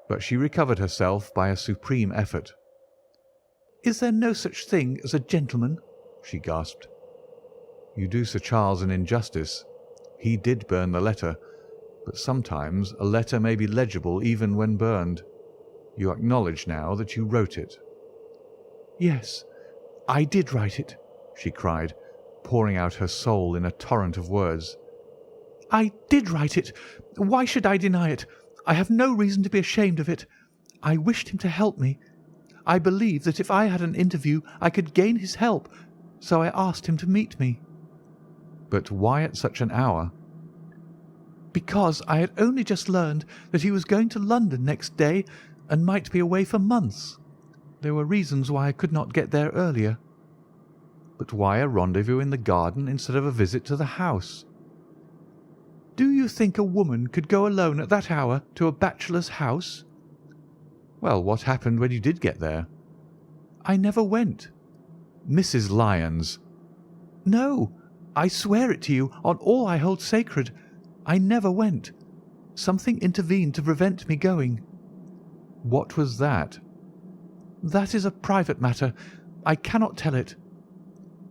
but she recovered herself by a supreme effort. "Is there no such thing as a gentleman?" she gasped. "You do Sir Charles an injustice. He did burn the letter, but sometimes a letter may be legible even when burned. You acknowledge now that you wrote it." "Yes, I did write it," she cried, pouring out her soul in a torrent of words. "I did write it. Why should I deny it? I have no reason to be ashamed of it. I wished him to help me. I believed that if I had an interview I could gain his help, so I asked him to meet me." "But why at such an hour?" "Because I had only just learned that he was going to London next day and might be away for months. There were reasons why I could not get there earlier." "But why a rendezvous in the garden instead of a visit to the house?" "Do you think a woman could go alone at that hour to a bachelor's house?" "Well, what happened when you did get there?" "I never went." "Mrs. Lyons!" "No, I swear it to you on all I hold sacred. I never went. Something intervened to prevent me going." "What was that?" "That is a private matter. I cannot tell it."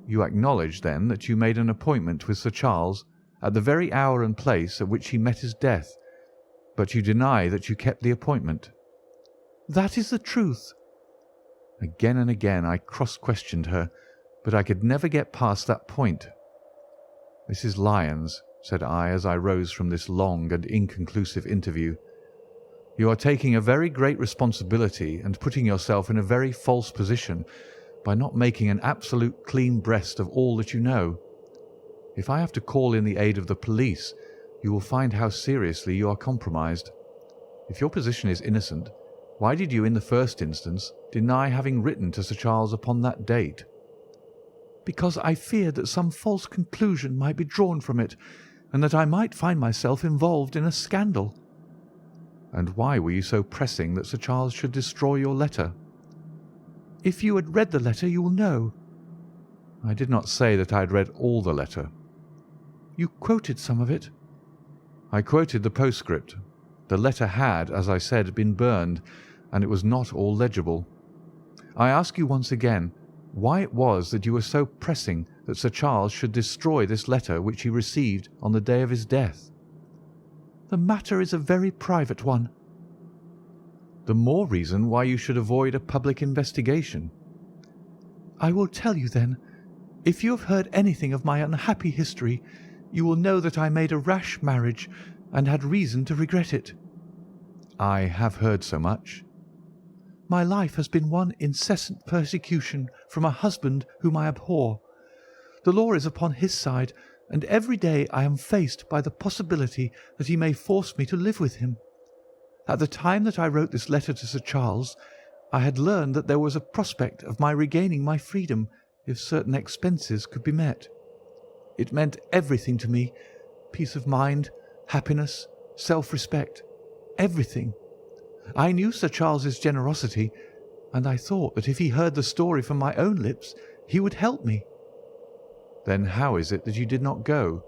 "You acknowledge, then, that you made an appointment with Sir Charles at the very hour and place at which he met his death, but you deny that you kept the appointment?" "That is the truth." Again and again I cross-questioned her, but I could never get past that point. "Mrs. Lyons," said I as I rose from this long and inconclusive interview, "you are taking a very great responsibility and putting yourself in a very false position by not making an absolute clean breast of all that you know. If I have to call in the aid of the police, you will find how seriously you are compromised. If your position is innocent, why did you in the first instance deny having written to Sir Charles upon that date?" "Because I feared that some false conclusion might be drawn from it, and that I might find myself involved in a scandal." "And why were you so pressing that Sir Charles should destroy your letter?" "If you had read the letter you will know." "I did not say that I had read all the letter." "You quoted some of it." "I quoted the postscript. The letter had, as I said, been burned, and it was not all legible. I ask you once again why it was that you were so pressing that Sir Charles should destroy this letter which he received on the day of his death." "The matter is a very private one." "The more reason why you should avoid a public investigation." "I will tell you then. If you have heard anything of my unhappy history, you will know that I made a rash marriage and had reason to regret it." "I have heard so much." "My life has been one incessant persecution from a husband whom I abhor. The law is upon his side, and every day I am faced by the possibility that he may force me to live with him. At the time that I wrote this letter to Sir Charles, I had learned that there was a prospect of my regaining my freedom if certain expenses could be met. It meant everything to me, peace of mind, happiness, self-respect, everything. I knew Sir Charles's generosity, and I thought that if he heard the story from my own lips, he would help me." "Then how is it that you did not go?"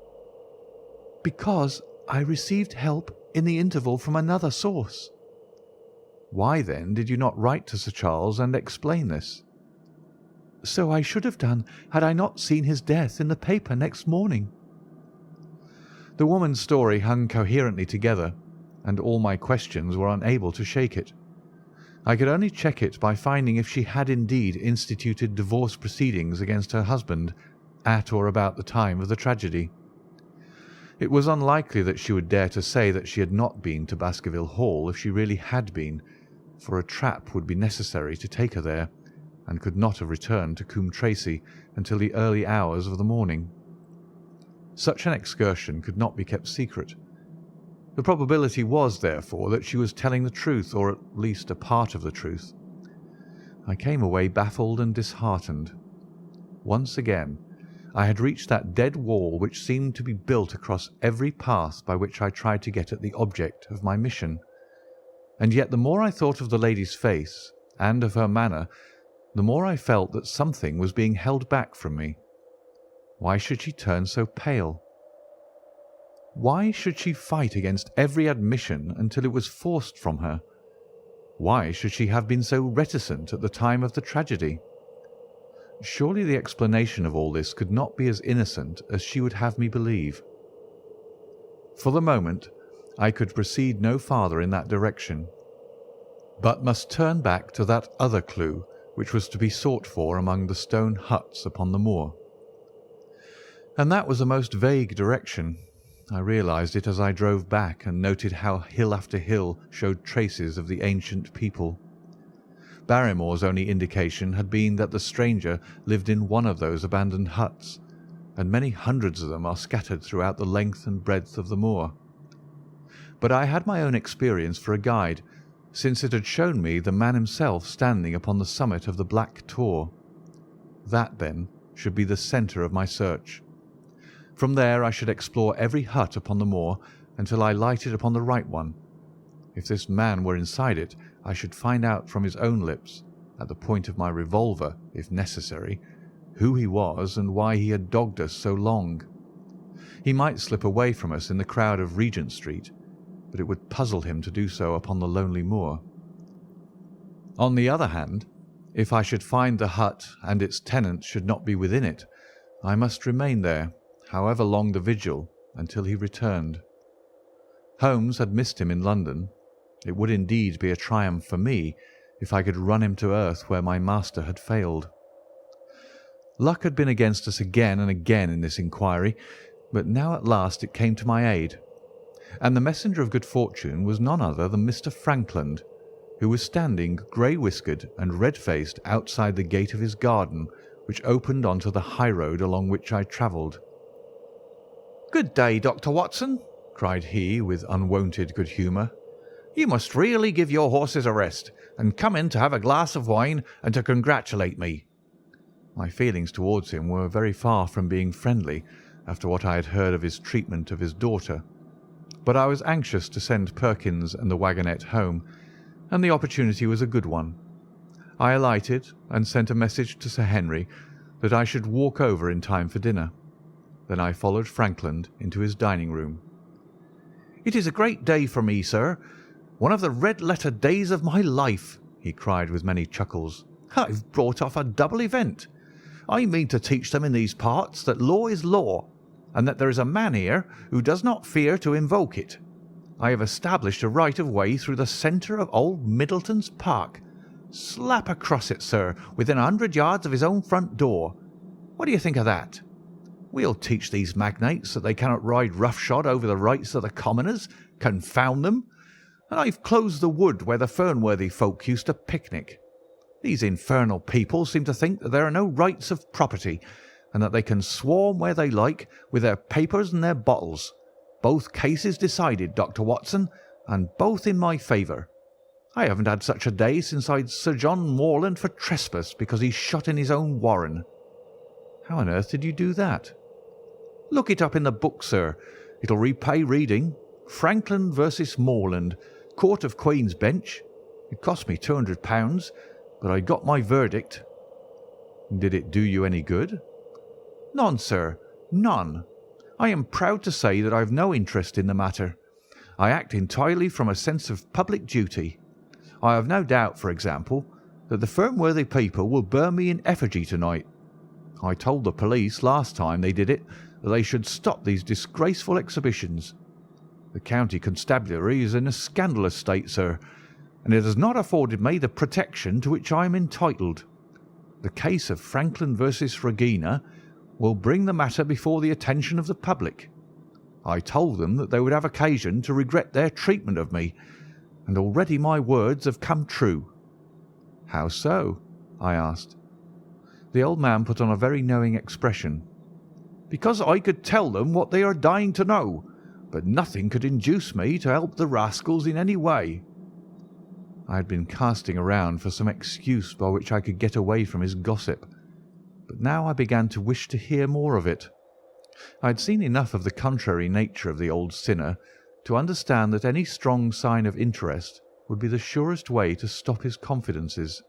"Because I received help in the interval from another source." "Why, then, did you not write to Sir Charles and explain this?" "So I should have done had I not seen his death in the paper next morning." The woman's story hung coherently together, and all my questions were unable to shake it. I could only check it by finding if she had indeed instituted divorce proceedings against her husband at or about the time of the tragedy. It was unlikely that she would dare to say that she had not been to Baskerville Hall if she really had been, for a trap would be necessary to take her there, and could not have returned to Coombe Tracey until the early hours of the morning. Such an excursion could not be kept secret. The probability was, therefore, that she was telling the truth, or at least a part of the truth. I came away baffled and disheartened. Once again, I had reached that dead wall which seemed to be built across every path by which I tried to get at the object of my mission. And yet the more I thought of the lady's face and of her manner, the more I felt that something was being held back from me. Why should she turn so pale? Why should she fight against every admission until it was forced from her? Why should she have been so reticent at the time of the tragedy? Surely the explanation of all this could not be as innocent as she would have me believe. For the moment, I could proceed no farther in that direction, but must turn back to that other clue which was to be sought for among the stone huts upon the moor. And that was a most vague direction. I realized it as I drove back and noted how hill after hill showed traces of the ancient people. Barrymore's only indication had been that the stranger lived in one of those abandoned huts, and many hundreds of them are scattered throughout the length and breadth of the moor. But I had my own experience for a guide, since it had shown me the man himself standing upon the summit of the Black Tor. That, then, should be the centre of my search. From there I should explore every hut upon the moor until I lighted upon the right one. If this man were inside it, I should find out from his own lips, at the point of my revolver, if necessary, who he was and why he had dogged us so long. He might slip away from us in the crowd of Regent Street, but it would puzzle him to do so upon the lonely moor. On the other hand, if I should find the hut and its tenant should not be within it, I must remain there, however long the vigil, until he returned. Holmes had missed him in London. It would indeed be a triumph for me if I could run him to earth where my master had failed. Luck had been against us again and again in this inquiry, but now at last it came to my aid, and the messenger of good fortune was none other than Mr. Frankland, who was standing grey-whiskered and red-faced outside the gate of his garden, which opened onto the high road along which I travelled. "Good day, Dr. Watson," cried he with unwonted good humour. "You must really give your horses a rest, and come in to have a glass of wine and to congratulate me." My feelings towards him were very far from being friendly after what I had heard of his treatment of his daughter, but I was anxious to send Perkins and the wagonette home, and the opportunity was a good one. I alighted and sent a message to Sir Henry that I should walk over in time for dinner. Then I followed Frankland into his dining-room. "It is a great day for me, sir. One of the red-letter days of my life," he cried with many chuckles. "I've brought off a double event. I mean to teach them in these parts that law is law, and that there is a man here who does not fear to invoke it. I have established a right-of-way through the centre of old Middleton's Park. Slap across it, sir, within 100 yards of his own front door. What do you think of that? We'll teach these magnates that they cannot ride roughshod over the rights of the commoners, confound them. And I've closed the wood where the Fernworthy folk used to picnic. These infernal people seem to think that there are no rights of property, and that they can swarm where they like with their papers and their bottles. Both cases decided, Dr. Watson, and both in my favour. I haven't had such a day since I'd Sir John Moorland for trespass because he shot in his own warren." "How on earth did you do that?" "Look it up in the book, sir. It'll repay reading. Frankland versus Moorland, Court of Queen's Bench. It cost me £200, but I got my verdict." "Did it do you any good?" "None, sir, none. I am proud to say that I have no interest in the matter. I act entirely from a sense of public duty. I have no doubt, for example, that the Fernworthy people will burn me in effigy tonight. I told the police last time they did it that they should stop these disgraceful exhibitions. The county constabulary is in a scandalous state, sir, and it has not afforded me the protection to which I am entitled. The case of Frankland versus Regina will bring the matter before the attention of the public. I told them that they would have occasion to regret their treatment of me, and already my words have come true." "How so?" I asked. The old man put on a very knowing expression. "Because I could tell them what they are dying to know, but nothing could induce me to help the rascals in any way." I had been casting around for some excuse by which I could get away from his gossip, but now I began to wish to hear more of it. I had seen enough of the contrary nature of the old sinner to understand that any strong sign of interest would be the surest way to stop his confidences.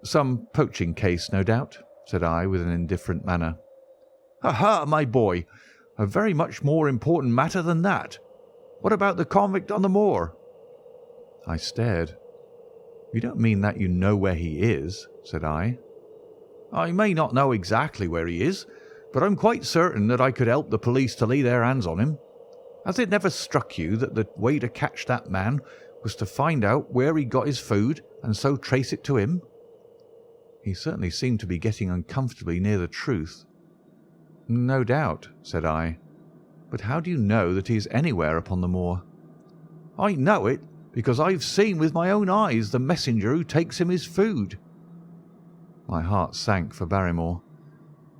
"Some poaching case, no doubt," said I, with an indifferent manner. "Ha, my boy! A very much more important matter than that. What about the convict on the moor?" I stared. "You don't mean that you know where he is?" said I. "I may not know exactly where he is, but I'm quite certain that I could help the police to lay their hands on him. Has it never struck you that the way to catch that man was to find out where he got his food and so trace it to him?" He certainly seemed to be getting uncomfortably near the truth. "No doubt," said I. "But how do you know that he is anywhere upon the moor?" "I know it because I've seen with my own eyes the messenger who takes him his food." My heart sank for Barrymore.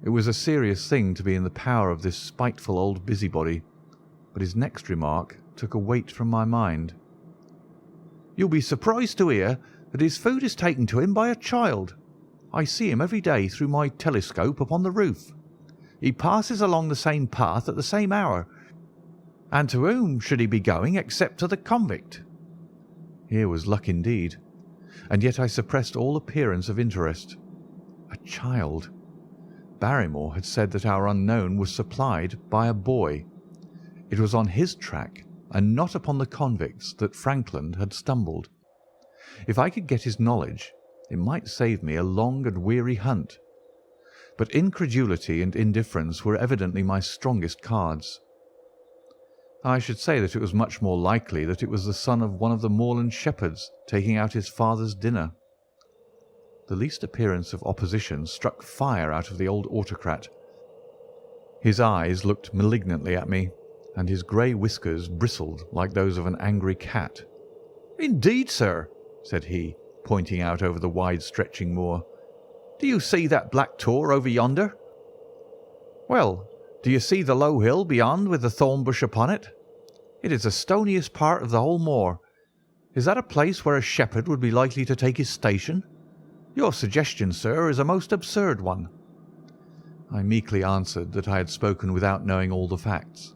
It was a serious thing to be in the power of this spiteful old busybody, but his next remark took a weight from my mind. "You'll be surprised to hear that his food is taken to him by a child. I see him every day through my telescope upon the roof. He passes along the same path at the same hour, and to whom should he be going except to the convict?" Here was luck indeed, and yet I suppressed all appearance of interest. A child! Barrymore had said that our unknown was supplied by a boy. It was on his track, and not upon the convict's, that Frankland had stumbled. If I could get his knowledge, it might save me a long and weary hunt. But incredulity and indifference were evidently my strongest cards. I should say that it was much more likely that it was the son of one of the moorland shepherds taking out his father's dinner. The least appearance of opposition struck fire out of the old autocrat. His eyes looked malignantly at me, and his grey whiskers bristled like those of an angry cat. "Indeed, sir," said he, pointing out over the wide-stretching moor. "Do you see that black tor over yonder?" "Well, do you see the low hill beyond with the thorn bush upon it? It is the stoniest part of the whole moor. Is that a place where a shepherd would be likely to take his station? Your suggestion, sir, is a most absurd one." I meekly answered that I had spoken without knowing all the facts.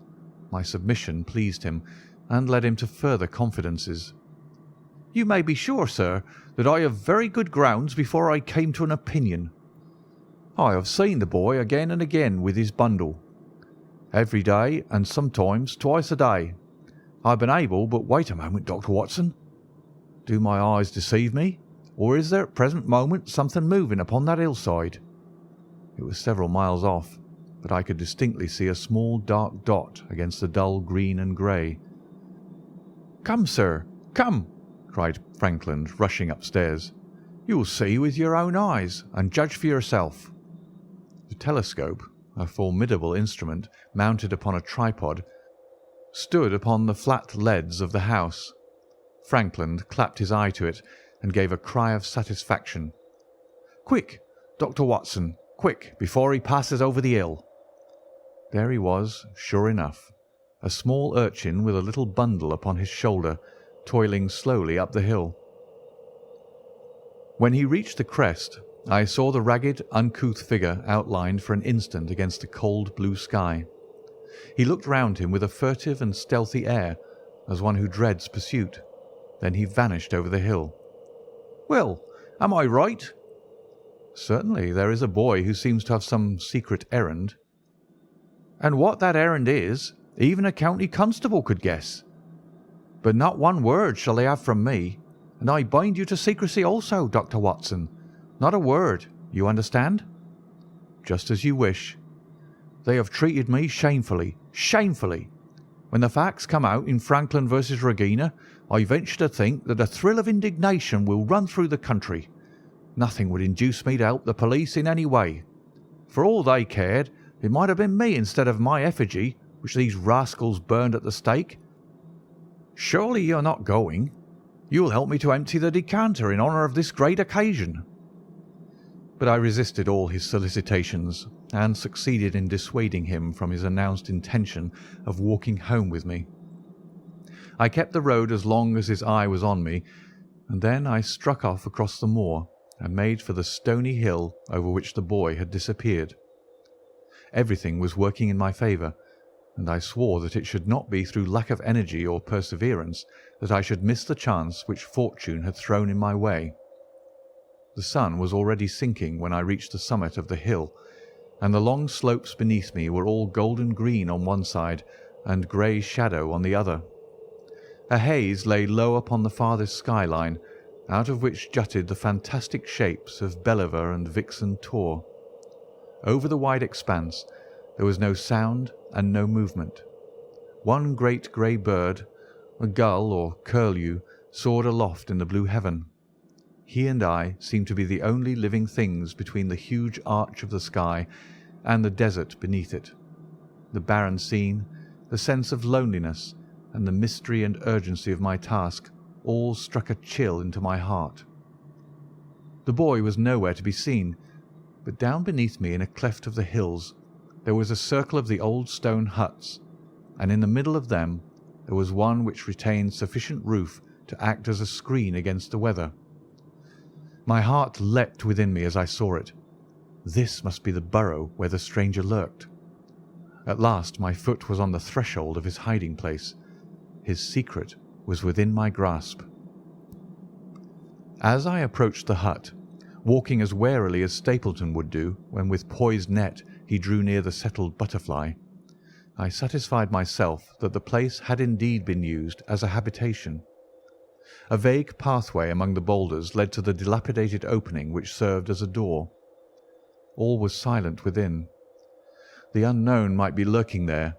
My submission pleased him, and led him to further confidences. "You may be sure, sir, that I have very good grounds before I came to an opinion. I have seen the boy again and again with his bundle, every day and sometimes twice a day. I've been able, but wait a moment, Dr. Watson. Do my eyes deceive me, or is there at present moment something moving upon that hillside?" It was several miles off, but I could distinctly see a small dark dot against the dull green and grey. "Come, sir, come!" cried Frankland, rushing upstairs. "You will see with your own eyes, and judge for yourself." The telescope, a formidable instrument mounted upon a tripod, stood upon the flat leads of the house. Frankland clapped his eye to it and gave a cry of satisfaction. "Quick, Dr. Watson, quick, before he passes over the hill." There he was, sure enough, a small urchin with a little bundle upon his shoulder, toiling slowly up the hill. When he reached the crest, I saw the ragged, uncouth figure outlined for an instant against the cold blue sky. He looked round him with a furtive and stealthy air, as one who dreads pursuit. Then he vanished over the hill. "Well, am I right?" "Certainly there is a boy who seems to have some secret errand." "And what that errand is, even a county constable could guess. But not one word shall they have from me, and I bind you to secrecy also, Dr. Watson. Not a word, you understand?" "Just as you wish." "They have treated me shamefully, shamefully. When the facts come out in Frankland versus Regina, I venture to think that a thrill of indignation will run through the country. Nothing would induce me to help the police in any way. For all they cared, it might have been me instead of my effigy which these rascals burned at the stake. Surely you are not going? You will help me to empty the decanter in honour of this great occasion." But I resisted all his solicitations, and succeeded in dissuading him from his announced intention of walking home with me. I kept the road as long as his eye was on me, and then I struck off across the moor and made for the stony hill over which the boy had disappeared. Everything was working in my favour, and I swore that it should not be through lack of energy or perseverance that I should miss the chance which fortune had thrown in my way. The sun was already sinking when I reached the summit of the hill, and the long slopes beneath me were all golden green on one side and grey shadow on the other. A haze lay low upon the farthest skyline, out of which jutted the fantastic shapes of Belliver and Vixen Tor. Over the wide expanse there was no sound and no movement. One great grey bird, a gull or curlew, soared aloft in the blue heaven. He and I seemed to be the only living things between the huge arch of the sky and the desert beneath it. The barren scene, the sense of loneliness, and the mystery and urgency of my task all struck a chill into my heart. The boy was nowhere to be seen, but down beneath me in a cleft of the hills there was a circle of the old stone huts, and in the middle of them there was one which retained sufficient roof to act as a screen against the weather. My heart leapt within me as I saw it. This must be the burrow where the stranger lurked. At last my foot was on the threshold of his hiding place. His secret was within my grasp. As I approached the hut, walking as warily as Stapleton would do when with poised net he drew near the settled butterfly, I satisfied myself that the place had indeed been used as a habitation. A vague pathway among the boulders led to the dilapidated opening which served as a door. All was silent within. The unknown might be lurking there,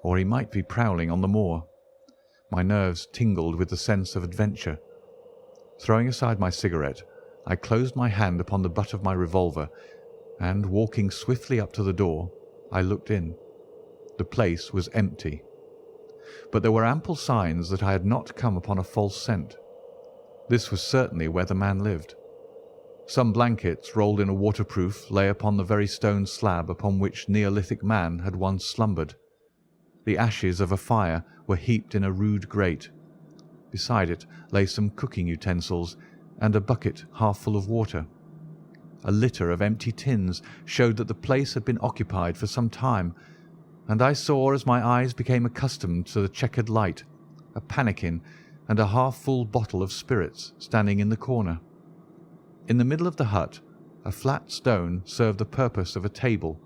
or he might be prowling on the moor. My nerves tingled with the sense of adventure. Throwing aside my cigarette, I closed my hand upon the butt of my revolver, and, walking swiftly up to the door, I looked in. The place was empty, but there were ample signs that I had not come upon a false scent. This was certainly where the man lived. Some blankets rolled in a waterproof lay upon the very stone slab upon which Neolithic man had once slumbered. The ashes of a fire were heaped in a rude grate. Beside it lay some cooking utensils and a bucket half full of water. A litter of empty tins showed that the place had been occupied for some time, and I saw, as my eyes became accustomed to the checkered light, a pannikin and a half-full bottle of spirits standing in the corner. In the middle of the hut, a flat stone served the purpose of a table,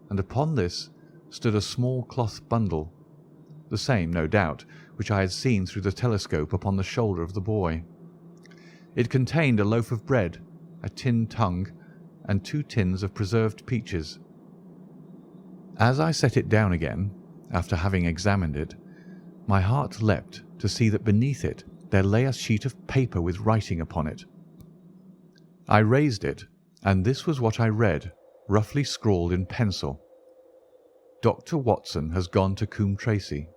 and upon this stood a small cloth bundle, the same, no doubt, which I had seen through the telescope upon the shoulder of the boy. It contained a loaf of bread, a tin tongue, and 2 tins of preserved peaches. As I set it down again, after having examined it, my heart leapt to see that beneath it there lay a sheet of paper with writing upon it. I raised it, and this was what I read, roughly scrawled in pencil. Dr. Watson has gone to Coombe Tracey.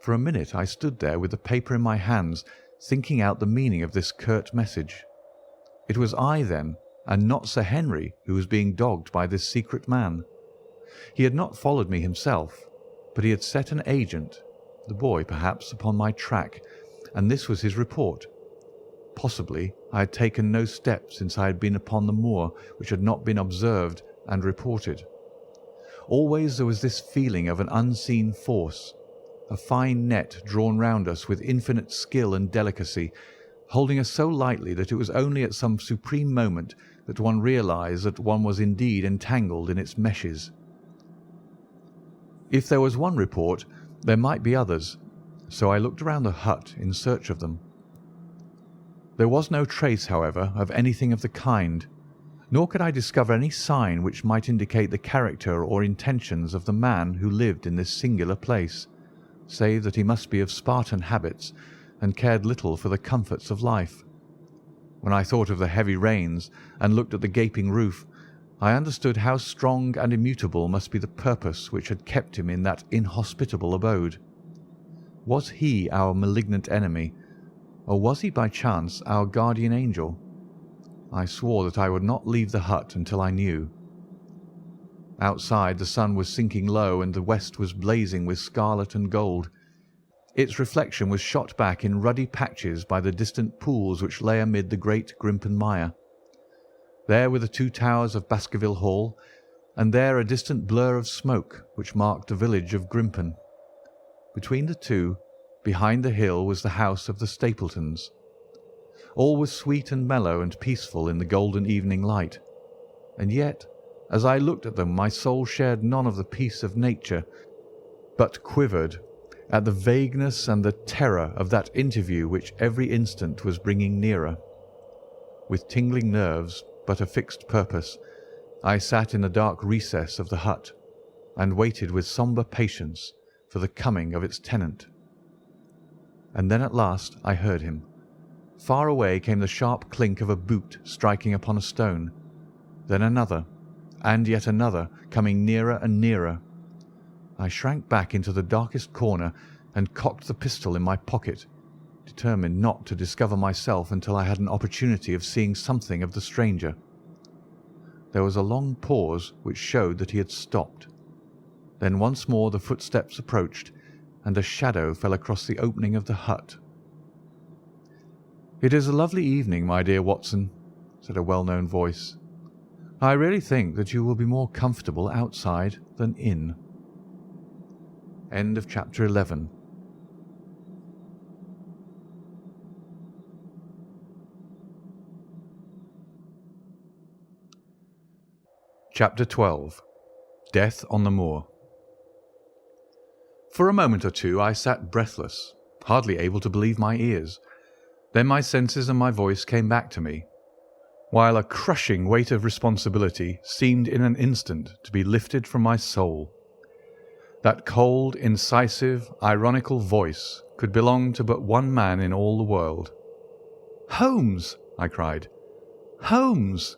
For a minute I stood there with the paper in my hands, thinking out the meaning of this curt message. It was I, then, and not Sir Henry, who was being dogged by this secret man. He had not followed me himself, but he had set an agent, the boy perhaps, upon my track, and this was his report. Possibly I had taken no steps since I had been upon the moor which had not been observed and reported. Always there was this feeling of an unseen force, a fine net drawn round us with infinite skill and delicacy, holding us so lightly that it was only at some supreme moment that one realized that one was indeed entangled in its meshes. If there was one report, there might be others, so I looked around the hut in search of them. There was no trace, however, of anything of the kind, nor could I discover any sign which might indicate the character or intentions of the man who lived in this singular place, save that he must be of Spartan habits and cared little for the comforts of life. When I thought of the heavy rains and looked at the gaping roof, I understood how strong and immutable must be the purpose which had kept him in that inhospitable abode. Was he our malignant enemy, or was he by chance our guardian angel? I swore that I would not leave the hut until I knew. Outside the sun was sinking low and the west was blazing with scarlet and gold. Its reflection was shot back in ruddy patches by the distant pools which lay amid the great Grimpen Mire. There were the 2 towers of Baskerville Hall, and there a distant blur of smoke which marked the village of Grimpen. Between the two, behind the hill, was the house of the Stapletons. All was sweet and mellow and peaceful in the golden evening light. And yet, as I looked at them, my soul shared none of the peace of nature, but quivered at the vagueness and the terror of that interview which every instant was bringing nearer. With tingling nerves, but a fixed purpose, I sat in the dark recess of the hut, and waited with sombre patience for the coming of its tenant. And then at last I heard him. Far away came the sharp clink of a boot striking upon a stone, then another, and yet another, coming nearer and nearer. I shrank back into the darkest corner and cocked the pistol in my pocket, determined not to discover myself until I had an opportunity of seeing something of the stranger. There was a long pause which showed that he had stopped. Then once more the footsteps approached, and a shadow fell across the opening of the hut. "It is a lovely evening, my dear Watson," said a well-known voice. "I really think that you will be more comfortable outside than in." End of chapter 11. Chapter 12. Death on the Moor. For a moment or two I sat breathless, hardly able to believe my ears. Then my senses and my voice came back to me, while a crushing weight of responsibility seemed in an instant to be lifted from my soul. That cold, incisive, ironical voice could belong to but one man in all the world. "Holmes!" I cried. "Holmes!"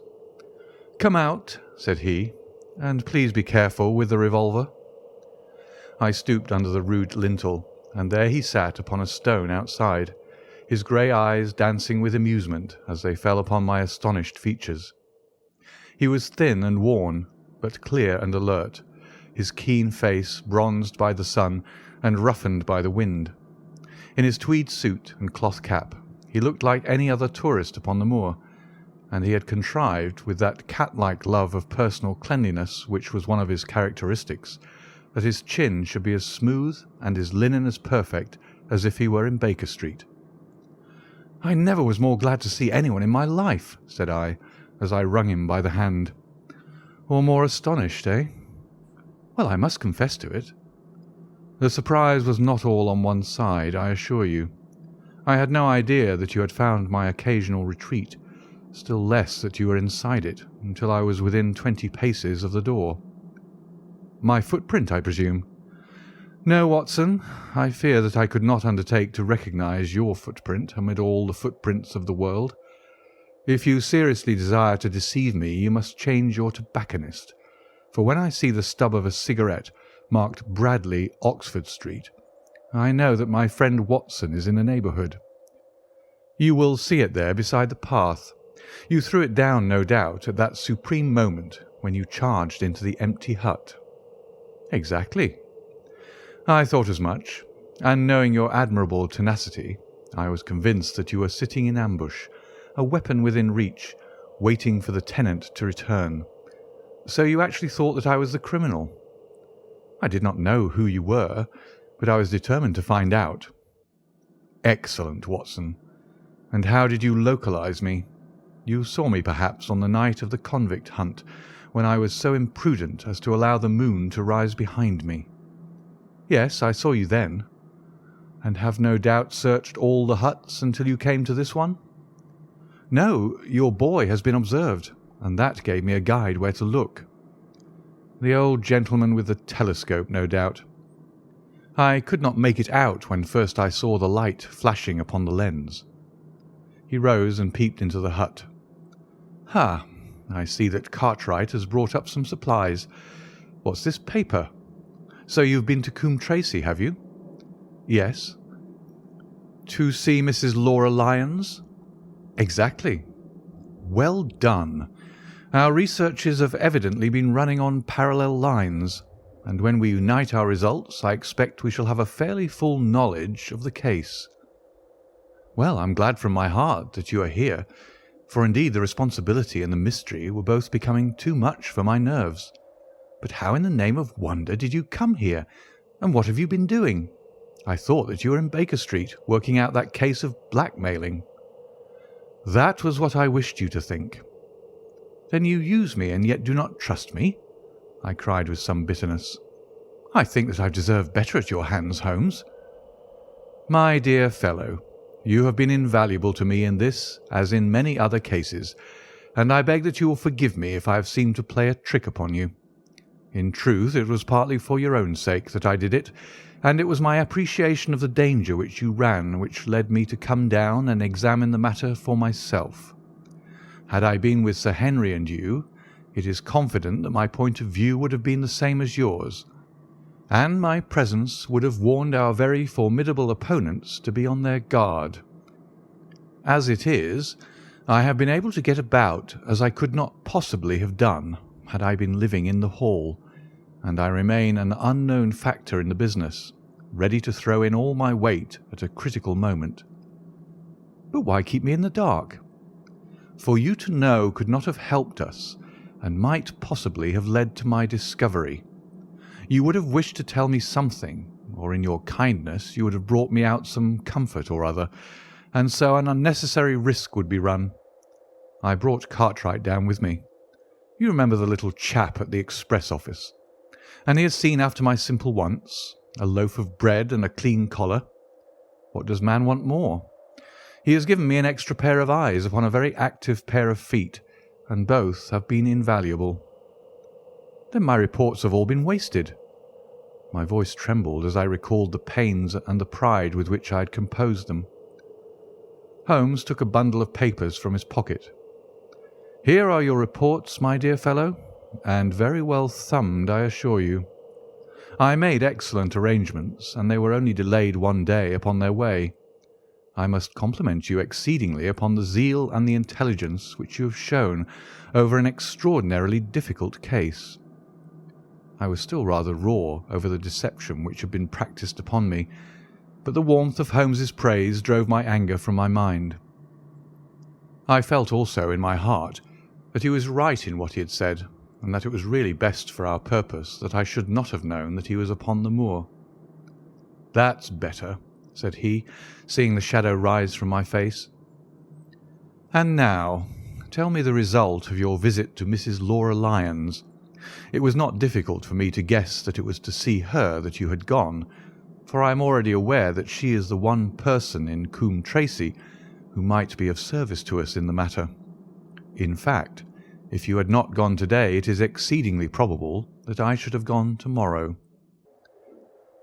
"Come out," said he, "and please be careful with the revolver." I stooped under the rude lintel, and there he sat upon a stone outside, his grey eyes dancing with amusement as they fell upon my astonished features. He was thin and worn, but clear and alert, his keen face bronzed by the sun and roughened by the wind. In his tweed suit and cloth cap he looked like any other tourist upon the moor, and he had contrived, with that cat-like love of personal cleanliness which was one of his characteristics, that his chin should be as smooth and his linen as perfect as if he were in Baker Street. "I never was more glad to see anyone in my life," said I, as I wrung him by the hand. "Or more astonished, eh?" "Well, I must confess to it." "The surprise was not all on one side, I assure you. I had no idea that you had found my occasional retreat, still less that you were inside it, until I was within 20 paces of the door." "My footprint, I presume?" "No, Watson, I fear that I could not undertake to recognize your footprint amid all the footprints of the world. If you seriously desire to deceive me, you must change your tobacconist, for when I see the stub of a cigarette marked Bradley, Oxford Street, I know that my friend Watson is in the neighbourhood. You will see it there beside the path. You threw it down, no doubt, at that supreme moment when you charged into the empty hut." "Exactly." "I thought as much, and knowing your admirable tenacity, I was convinced that you were sitting in ambush, a weapon within reach, waiting for the tenant to return. So you actually thought that I was the criminal?" "I did not know who you were, but I was determined to find out." "Excellent, Watson. And how did you localize me? You saw me, perhaps, on the night of the convict hunt, when I was so imprudent as to allow the moon to rise behind me." "Yes, I saw you then." "And have no doubt searched all the huts until you came to this one?" "No, your boy has been observed, and that gave me a guide where to look." "The old gentleman with the telescope, no doubt." "I could not make it out when first I saw the light flashing upon the lens." He rose and peeped into the hut. "Ha! I see that Cartwright has brought up some supplies. What's this paper? So you've been to Coombe Tracey, have you?" "Yes." "To see Mrs. Laura Lyons?" "Exactly." "Well done. Our researches have evidently been running on parallel lines, and when we unite our results I expect we shall have a fairly full knowledge of the case." "Well, I'm glad from my heart that you are here, for indeed the responsibility and the mystery were both becoming too much for my nerves. But how in the name of wonder did you come here, and what have you been doing? I thought that you were in Baker Street, working out that case of blackmailing." That was what I wished you to think. Then you use me and yet do not trust me? I cried with some bitterness. I think that I deserve better at your hands, Holmes. My dear fellow, you have been invaluable to me in this, as in many other cases, and I beg that you will forgive me if I have seemed to play a trick upon you. In truth, it was partly for your own sake that I did it, and it was my appreciation of the danger which you ran which led me to come down and examine the matter for myself. Had I been with Sir Henry and you, it is confident that my point of view would have been the same as yours, and my presence would have warned our very formidable opponents to be on their guard. As it is, I have been able to get about as I could not possibly have done had I been living in the Hall, and I remain an unknown factor in the business, ready to throw in all my weight at a critical moment. But why keep me in the dark? For you to know could not have helped us, and might possibly have led to my discovery. You would have wished to tell me something, or in your kindness you would have brought me out some comfort or other, and so an unnecessary risk would be run. I brought Cartwright down with me. You remember the little chap at the express office, and he has seen after my simple wants, a loaf of bread and a clean collar. What does man want more? He has given me an extra pair of eyes upon a very active pair of feet, and both have been invaluable. Then my reports have all been wasted. My voice trembled as I recalled the pains and the pride with which I had composed them. Holmes took a bundle of papers from his pocket. Here are your reports, my dear fellow, and very well thumbed, I assure you. I made excellent arrangements, and they were only delayed one day upon their way. I must compliment you exceedingly upon the zeal and the intelligence which you have shown over an extraordinarily difficult case. I was still rather raw over the deception which had been practised upon me, but the warmth of Holmes's praise drove my anger from my mind. I felt also in my heart that he was right in what he had said, and that it was really best for our purpose that I should not have known that he was upon the moor. "That's better," said he, seeing the shadow rise from my face. "And now, tell me the result of your visit to Mrs. Laura Lyons. It was not difficult for me to guess that it was to see her that you had gone, for I am already aware that she is the one person in Coombe Tracey who might be of service to us in the matter. In fact, if you had not gone today, it is exceedingly probable that I should have gone tomorrow."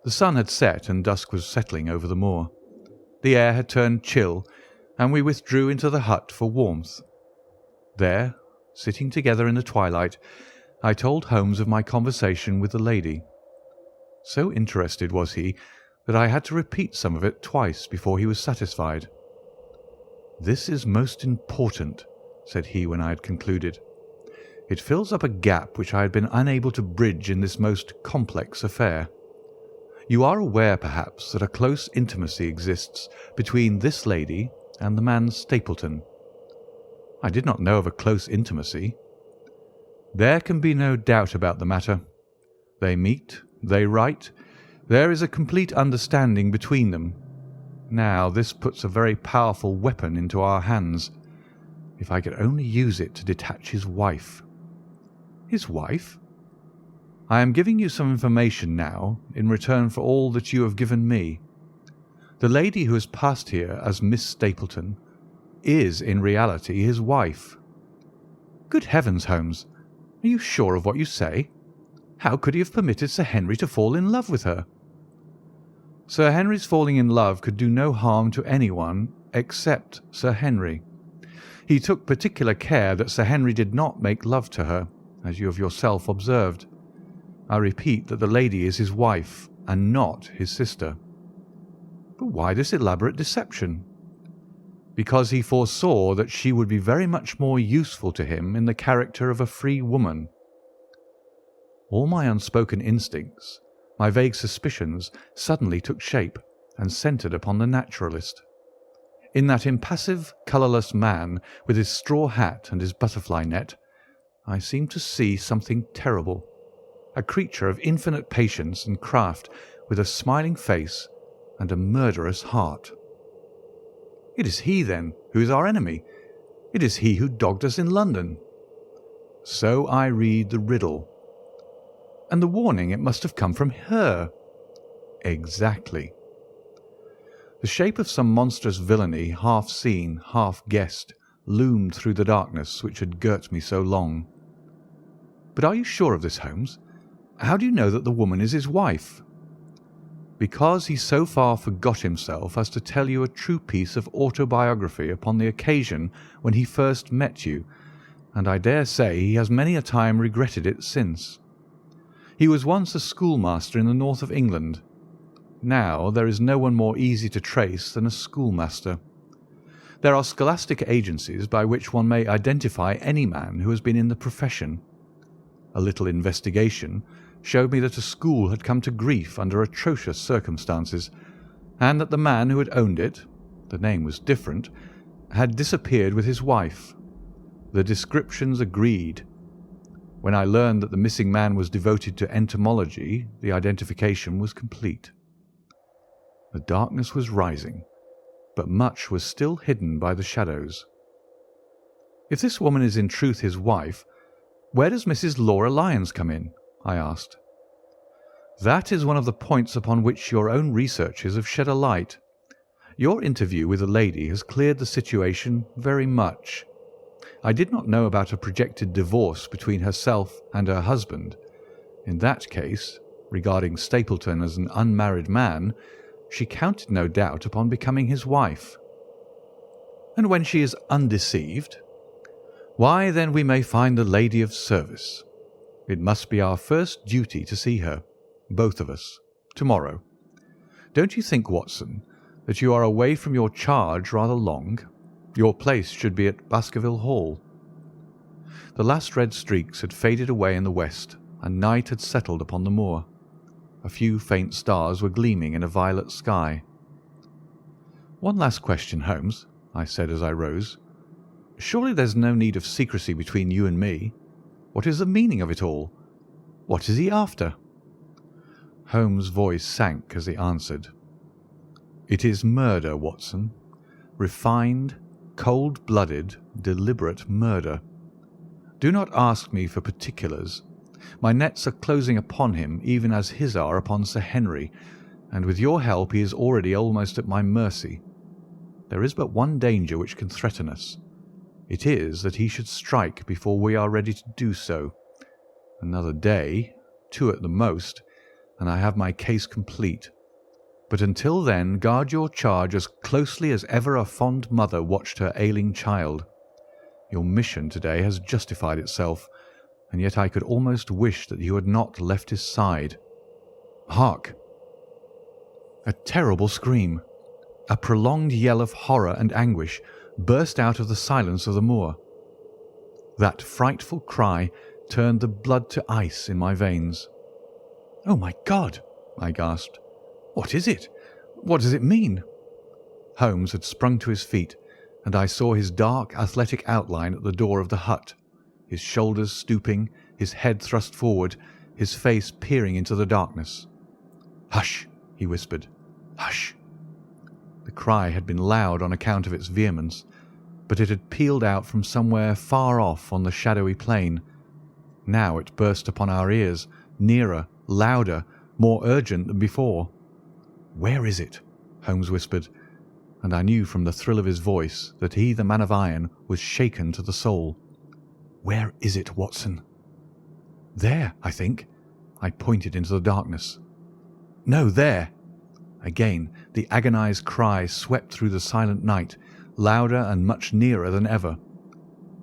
The sun had set and dusk was settling over the moor. The air had turned chill, and we withdrew into the hut for warmth. There, sitting together in the twilight, I told Holmes of my conversation with the lady. So interested was he that I had to repeat some of it twice before he was satisfied. "This is most important," said he when I had concluded. "It fills up a gap which I had been unable to bridge in this most complex affair. You are aware, perhaps, that a close intimacy exists between this lady and the man Stapleton." "I did not know of a close intimacy." "There can be no doubt about the matter. They meet, they write, there is a complete understanding between them. Now this puts a very powerful weapon into our hands. If I could only use it to detach his wife." "His wife?" "I am giving you some information now in return for all that you have given me. The lady who has passed here as Miss Stapleton is in reality his wife." "Good heavens, Holmes! Are you sure of what you say? How could he have permitted Sir Henry to fall in love with her?" "Sir Henry's falling in love could do no harm to anyone except Sir Henry. He took particular care that Sir Henry did not make love to her, as you have yourself observed. I repeat that the lady is his wife, and not his sister." "But why this elaborate deception?" "Because he foresaw that she would be very much more useful to him in the character of a free woman." All my unspoken instincts, my vague suspicions, suddenly took shape and centred upon the naturalist. In that impassive, colourless man, with his straw hat and his butterfly net, I seemed to see something terrible, a creature of infinite patience and craft, with a smiling face and a murderous heart. "It is he, then, who is our enemy. It is he who dogged us in London. So I read the riddle. And the warning, it must have come from her. Exactly. The shape of some monstrous villainy, half seen, half guessed, loomed through the darkness which had girt me so long. But are you sure of this, Holmes? How do you know that the woman is his wife? Because he so far forgot himself as to tell you a true piece of autobiography upon the occasion when he first met you, and I dare say he has many a time regretted it since. He was once a schoolmaster in the north of England. Now there is no one more easy to trace than a schoolmaster. There are scholastic agencies by which one may identify any man who has been in the profession. A little investigation showed me that a school had come to grief under atrocious circumstances, and that the man who had owned it, the name was different, had disappeared with his wife. The descriptions agreed. When I learned that the missing man was devoted to entomology, the identification was complete. The darkness was rising, but much was still hidden by the shadows. If this woman is in truth his wife, where does Mrs. Laura Lyons come in? I asked. That is one of the points upon which your own researches have shed a light. Your interview with the lady has cleared the situation very much. I did not know about a projected divorce between herself and her husband. In that case, regarding Stapleton as an unmarried man, she counted no doubt upon becoming his wife. And when she is undeceived, why then we may find the lady of service. It must be our first duty to see her, both of us, tomorrow. Don't you think, Watson, that you are away from your charge rather long? Your place should be at Baskerville Hall. The last red streaks had faded away in the west, and night had settled upon the moor. A few faint stars were gleaming in a violet sky. One last question, Holmes, I said as I rose. Surely there's no need of secrecy between you and me. What is the meaning of it all? What is he after? Holmes' voice sank as he answered. It is murder, Watson. Refined, cold-blooded, deliberate murder. Do not ask me for particulars. My nets are closing upon him even as his are upon Sir Henry, and with your help he is already almost at my mercy. There is but one danger which can threaten us. It is that he should strike before we are ready to do so. Another day, 2 at the most, and I have my case complete. But until then, guard your charge as closely as ever a fond mother watched her ailing child. Your mission today has justified itself, and yet I could almost wish that you had not left his side. Hark! A terrible scream, a prolonged yell of horror and anguish, burst out of the silence of the moor. That frightful cry turned the blood to ice in my veins. "Oh, my God!" I gasped. "What is it? What does it mean?" Holmes had sprung to his feet, and I saw his dark, athletic outline at the door of the hut, his shoulders stooping, his head thrust forward, his face peering into the darkness. "Hush!" he whispered. "Hush!" The cry had been loud on account of its vehemence, but it had pealed out from somewhere far off on the shadowy plain. Now it burst upon our ears, nearer, louder, more urgent than before. "Where is it?" Holmes whispered, and I knew from the thrill of his voice that he, the man of iron, was shaken to the soul. "Where is it, Watson?" "There, I think." I pointed into the darkness. "No, there." Again the agonized cry swept through the silent night, louder and much nearer than ever.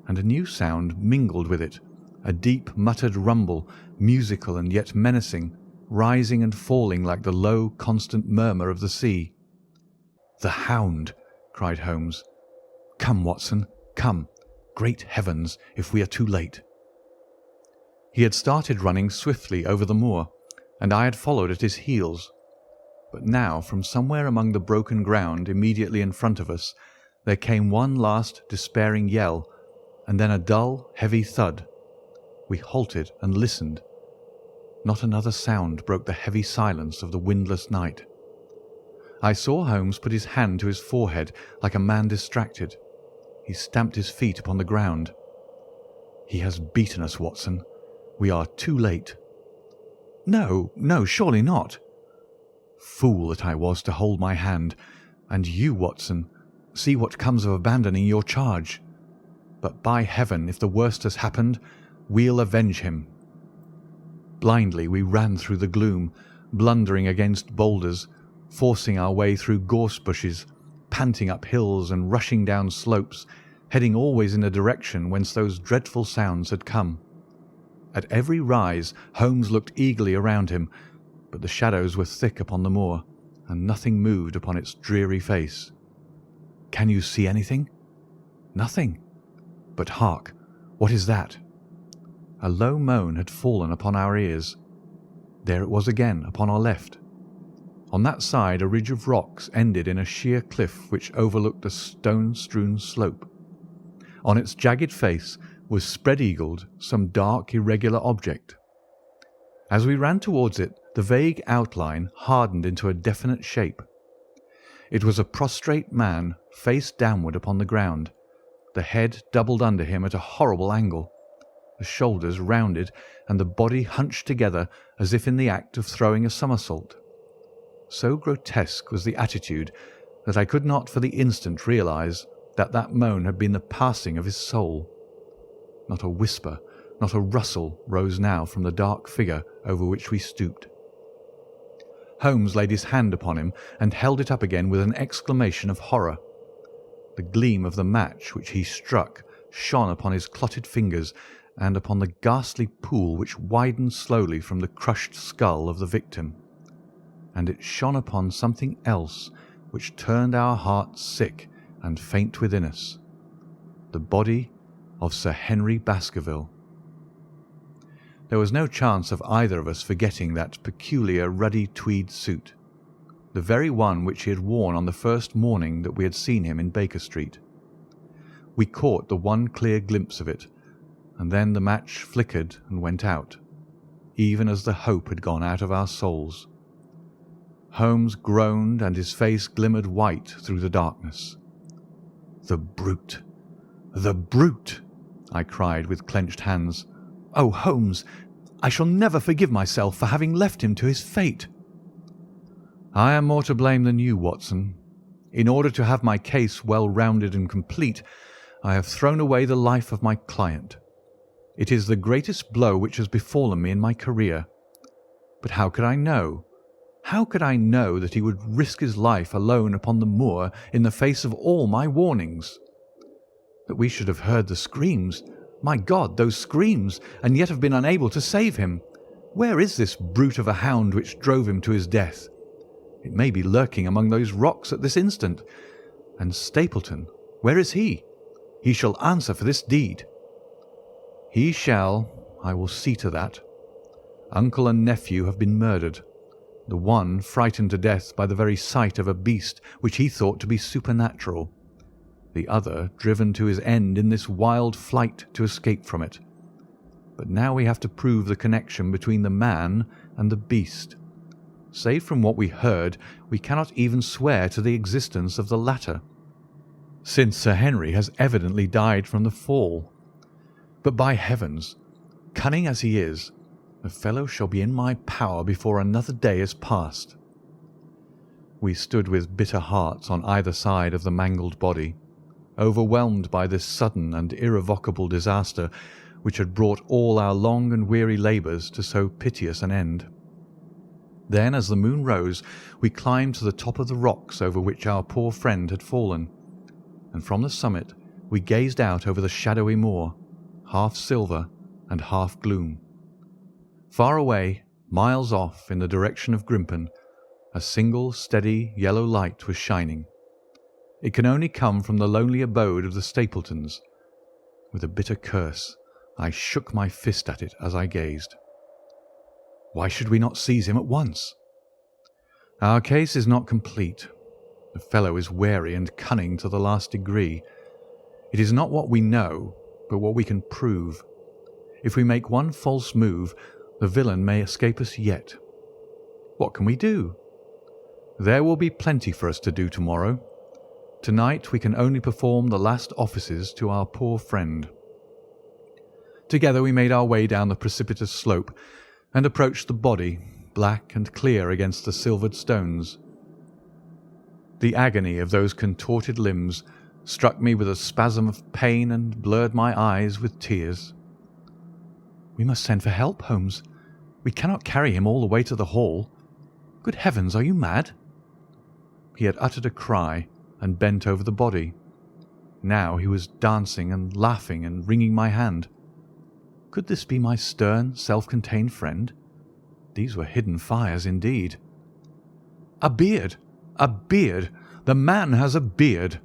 And a new sound mingled with it, a deep muttered rumble, musical and yet menacing, rising and falling like the low, constant murmur of the sea. "The Hound!" cried Holmes. "Come, Watson, come. Great heavens, if we are too late." He had started running swiftly over the moor, and I had followed at his heels. But now, from somewhere among the broken ground immediately in front of us, there came one last despairing yell, and then a dull, heavy thud. We halted and listened. Not another sound broke the heavy silence of the windless night. I saw Holmes put his hand to his forehead like a man distracted. He stamped his feet upon the ground. "He has beaten us, Watson. We are too late." "No, no, surely not." Fool that I was to hold my hand. And you, Watson, see what comes of abandoning your charge. But by heaven, if the worst has happened, we'll avenge him. Blindly we ran through the gloom, blundering against boulders, forcing our way through gorse bushes, panting up hills and rushing down slopes, heading always in the direction whence those dreadful sounds had come. At every rise Holmes looked eagerly around him, but the shadows were thick upon the moor, and nothing moved upon its dreary face. "Can you see anything?" "Nothing. But hark! What is that?" A low moan had fallen upon our ears. There it was again, upon our left. On that side a ridge of rocks ended in a sheer cliff which overlooked a stone-strewn slope. On its jagged face was spread-eagled some dark, irregular object. As we ran towards it, the vague outline hardened into a definite shape. It was a prostrate man, face downward upon the ground, the head doubled under him at a horrible angle, the shoulders rounded, and the body hunched together as if in the act of throwing a somersault. So grotesque was the attitude that I could not for the instant realize that that moan had been the passing of his soul. Not a whisper, not a rustle rose now from the dark figure over which we stooped. Holmes laid his hand upon him and held it up again with an exclamation of horror. The gleam of the match which he struck shone upon his clotted fingers and upon the ghastly pool which widened slowly from the crushed skull of the victim. And it shone upon something else which turned our hearts sick and faint within us. The body of Sir Henry Baskerville. There was no chance of either of us forgetting that peculiar ruddy tweed suit, the very one which he had worn on the first morning that we had seen him in Baker Street. We caught the one clear glimpse of it, and then the match flickered and went out, even as the hope had gone out of our souls. Holmes groaned, and his face glimmered white through the darkness. "The brute! The brute!" I cried with clenched hands. "Oh, Holmes, I shall never forgive myself for having left him to his fate." "I am more to blame than you, Watson. In order to have my case well rounded and complete, I have thrown away the life of my client. It is the greatest blow which has befallen me in my career. But how could I know? How could I know that he would risk his life alone upon the moor in the face of all my warnings? That we should have heard the screams, my God, those screams, and yet have been unable to save him. Where is this brute of a hound which drove him to his death? It may be lurking among those rocks at this instant. And Stapleton, where is he? He shall answer for this deed." "He shall. I will see to that. Uncle and nephew have been murdered, the one frightened to death by the very sight of a beast which he thought to be supernatural, the other driven to his end in this wild flight to escape from it. But now we have to prove the connection between the man and the beast. Save from what we heard, we cannot even swear to the existence of the latter, since Sir Henry has evidently died from the fall. But by heavens, cunning as he is, the fellow shall be in my power before another day is passed." We stood with bitter hearts on either side of the mangled body, overwhelmed by this sudden and irrevocable disaster which had brought all our long and weary labours to so piteous an end. Then, as the moon rose, we climbed to the top of the rocks over which our poor friend had fallen, and from the summit we gazed out over the shadowy moor, half silver and half gloom. Far away, miles off in the direction of Grimpen, a single steady yellow light was shining. It can only come from the lonely abode of the Stapletons. With a bitter curse, I shook my fist at it as I gazed. Why should we not seize him at once? Our case is not complete. The fellow is wary and cunning to the last degree. It is not what we know, but what we can prove. If we make one false move, the villain may escape us yet. What can we do? There will be plenty for us to do tomorrow. Tonight we can only perform the last offices to our poor friend." Together we made our way down the precipitous slope and approached the body, black and clear against the silvered stones. The agony of those contorted limbs struck me with a spasm of pain and blurred my eyes with tears. "We must send for help, Holmes. We cannot carry him all the way to the Hall. Good heavens, are you mad?" He had uttered a cry and bent over the body. Now he was dancing and laughing and wringing my hand. Could this be my stern, self-contained friend? These were hidden fires indeed. "A beard! A beard! The man has a beard!"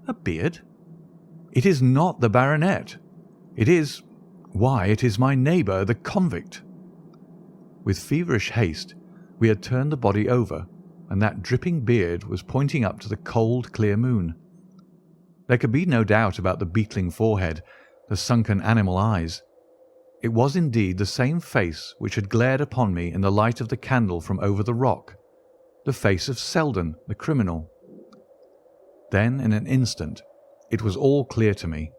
"A beard? It is not the baronet. It is— why, it is my neighbour, the convict." With feverish haste we had turned the body over, and that dripping beard was pointing up to the cold, clear moon. There could be no doubt about the beetling forehead, the sunken animal eyes. It was indeed the same face which had glared upon me in the light of the candle from over the rock, the face of Selden, the criminal. Then, in an instant, it was all clear to me.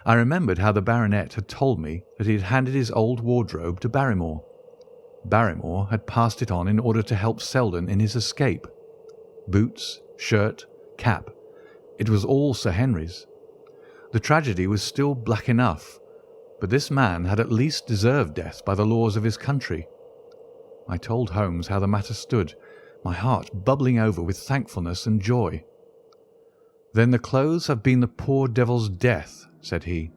I remembered how the baronet had told me that he had handed his old wardrobe to Barrymore. Barrymore had passed it on in order to help Selden in his escape. Boots, shirt, cap, it was all Sir Henry's. The tragedy was still black enough, but this man had at least deserved death by the laws of his country. I told Holmes how the matter stood, my heart bubbling over with thankfulness and joy. "Then the clothes have been the poor devil's death," said he.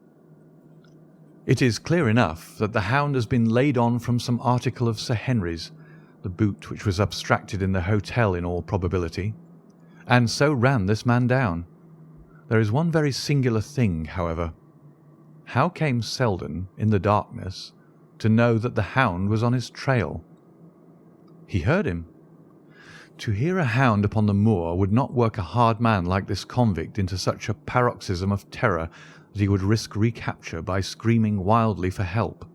"It is clear enough that the Hound has been laid on from some article of Sir Henry's, the boot which was abstracted in the hotel in all probability, and so ran this man down. There is one very singular thing, however. How came Selden, in the darkness, to know that the Hound was on his trail?" "He heard him. To hear a hound upon the moor would not work a hard man like this convict into such a paroxysm of terror that he would risk recapture by screaming wildly for help.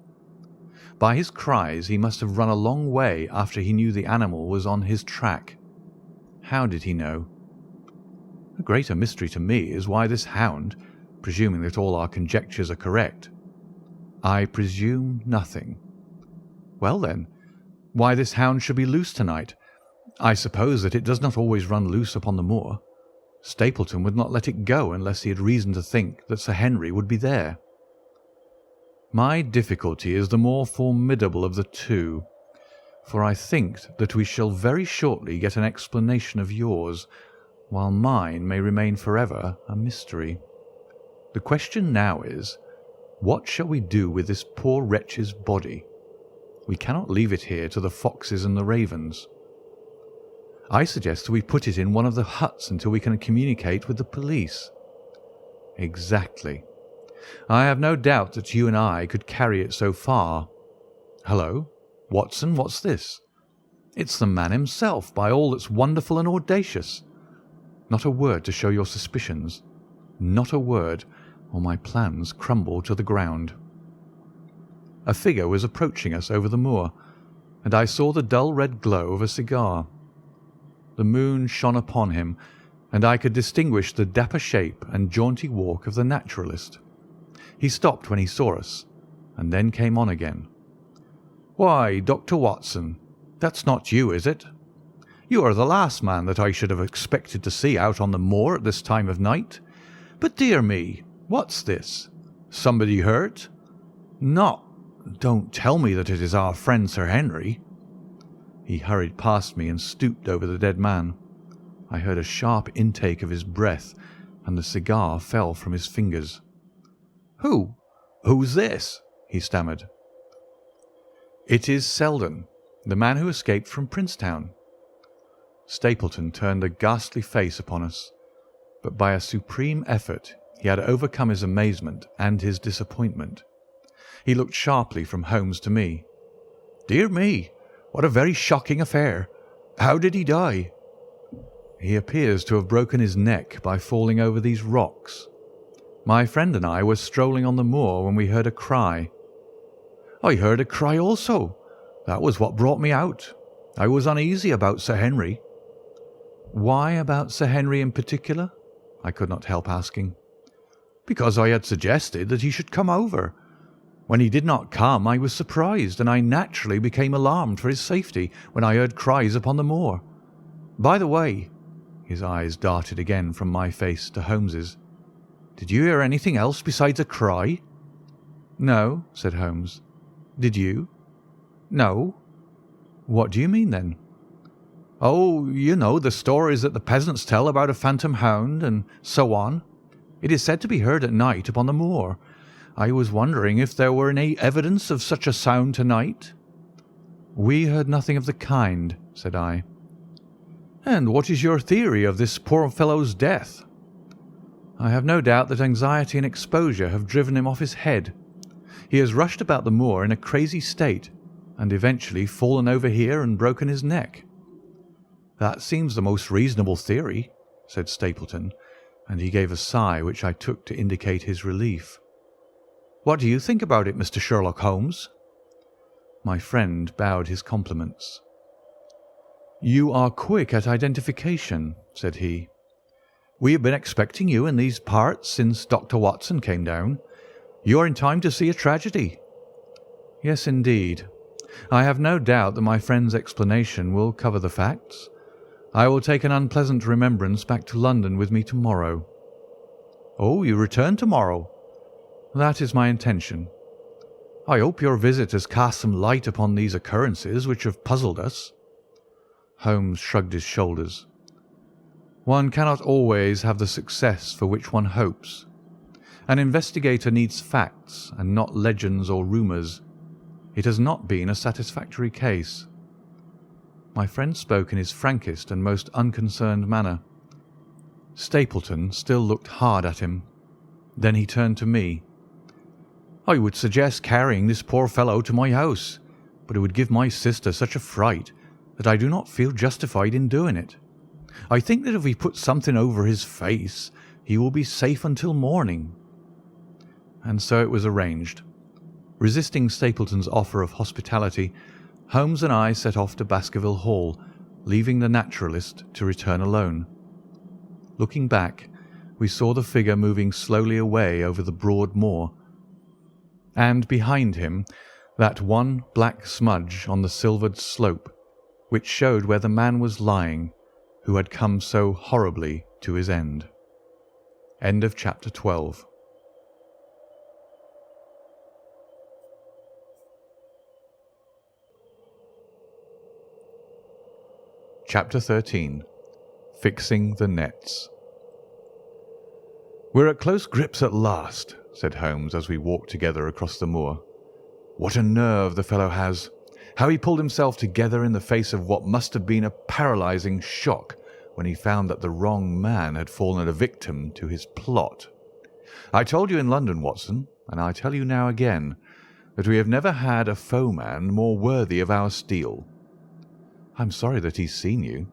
By his cries he must have run a long way after he knew the animal was on his track. How did he know? A greater mystery to me is why this hound, presuming that all our conjectures are correct— I presume nothing. Well then, why this hound should be loose tonight? I suppose that it does not always run loose upon the moor. Stapleton would not let it go unless he had reason to think that Sir Henry would be there. My difficulty is the more formidable of the two, for I think that we shall very shortly get an explanation of yours, while mine may remain forever a mystery. The question now is, what shall we do with this poor wretch's body? We cannot leave it here to the foxes and the ravens. I suggest that we put it in one of the huts until we can communicate with the police." "Exactly. I have no doubt that you and I could carry it so far. Hullo, Watson, what's this? It's the man himself, by all that's wonderful and audacious. Not a word to show your suspicions. Not a word, or my plans crumble to the ground." A figure was approaching us over the moor, and I saw the dull red glow of a cigar. The moon shone upon him, and I could distinguish the dapper shape and jaunty walk of the naturalist. He stopped when he saw us, and then came on again. "Why, Dr. Watson, that's not you, is it? You are the last man that I should have expected to see out on the moor at this time of night. But dear me, what's this? Somebody hurt? Don't tell me that it is our friend Sir Henry." He hurried past me and stooped over the dead man. I heard a sharp intake of his breath, and the cigar fell from his fingers. Who's this?" he stammered. "It is Selden, the man who escaped from Princetown." Stapleton turned a ghastly face upon us, but by a supreme effort he had overcome his amazement and his disappointment. He looked sharply from Holmes to me. "Dear me, what a very shocking affair. How did he die?" "He appears to have broken his neck by falling over these rocks. My friend and I were strolling on the moor when we heard a cry." "I heard a cry also. That was what brought me out. I was uneasy about Sir Henry." Why about Sir Henry in particular? I could not help asking. Because I had suggested that he should come over. When he did not come, I was surprised, and I naturally became alarmed for his safety when I heard cries upon the moor. By the way," his eyes darted again from my face to Holmes's, "did you hear anything else besides a cry?" "No," said Holmes. "Did you?" "No." "What do you mean, then?" "Oh, you know the stories that the peasants tell about a phantom hound, and so on. It is said to be heard at night upon the moor. I was wondering if there were any evidence of such a sound tonight." "We heard nothing of the kind," said I. "And what is your theory of this poor fellow's death?" "I have no doubt that anxiety and exposure have driven him off his head. He has rushed about the moor in a crazy state, and eventually fallen over here and broken his neck." "That seems the most reasonable theory," said Stapleton, and he gave a sigh which I took to indicate his relief. "What do you think about it, Mr. Sherlock Holmes?" My friend bowed his compliments. "You are quick at identification," said he. "We have been expecting you in these parts since Dr. Watson came down. You are in time to see a tragedy." "Yes, indeed. I have no doubt that my friend's explanation will cover the facts. I will take an unpleasant remembrance back to London with me tomorrow." "Oh, you return tomorrow?" "That is my intention." "I hope your visit has cast some light upon these occurrences which have puzzled us." Holmes shrugged his shoulders. "One cannot always have the success for which one hopes. An investigator needs facts and not legends or rumours. It has not been a satisfactory case." My friend spoke in his frankest and most unconcerned manner. Stapleton still looked hard at him. Then he turned to me. "I would suggest carrying this poor fellow to my house, but it would give my sister such a fright that I do not feel justified in doing it. I think that if we put something over his face, he will be safe until morning." And so it was arranged. Resisting Stapleton's offer of hospitality, Holmes and I set off to Baskerville Hall, leaving the naturalist to return alone. Looking back, we saw the figure moving slowly away over the broad moor, and behind him that one black smudge on the silvered slope, which showed where the man was lying who had come so horribly to his end. End of chapter 12. Chapter 13. Fixing the Nets. "We're at close grips at last," said Holmes as we walked together across the moor. "What a nerve the fellow has! How he pulled himself together in the face of what must have been a paralysing shock when he found that the wrong man had fallen a victim to his plot. I told you in London, Watson, and I tell you now again, that we have never had a foeman more worthy of our steel." "I'm sorry that he's seen you."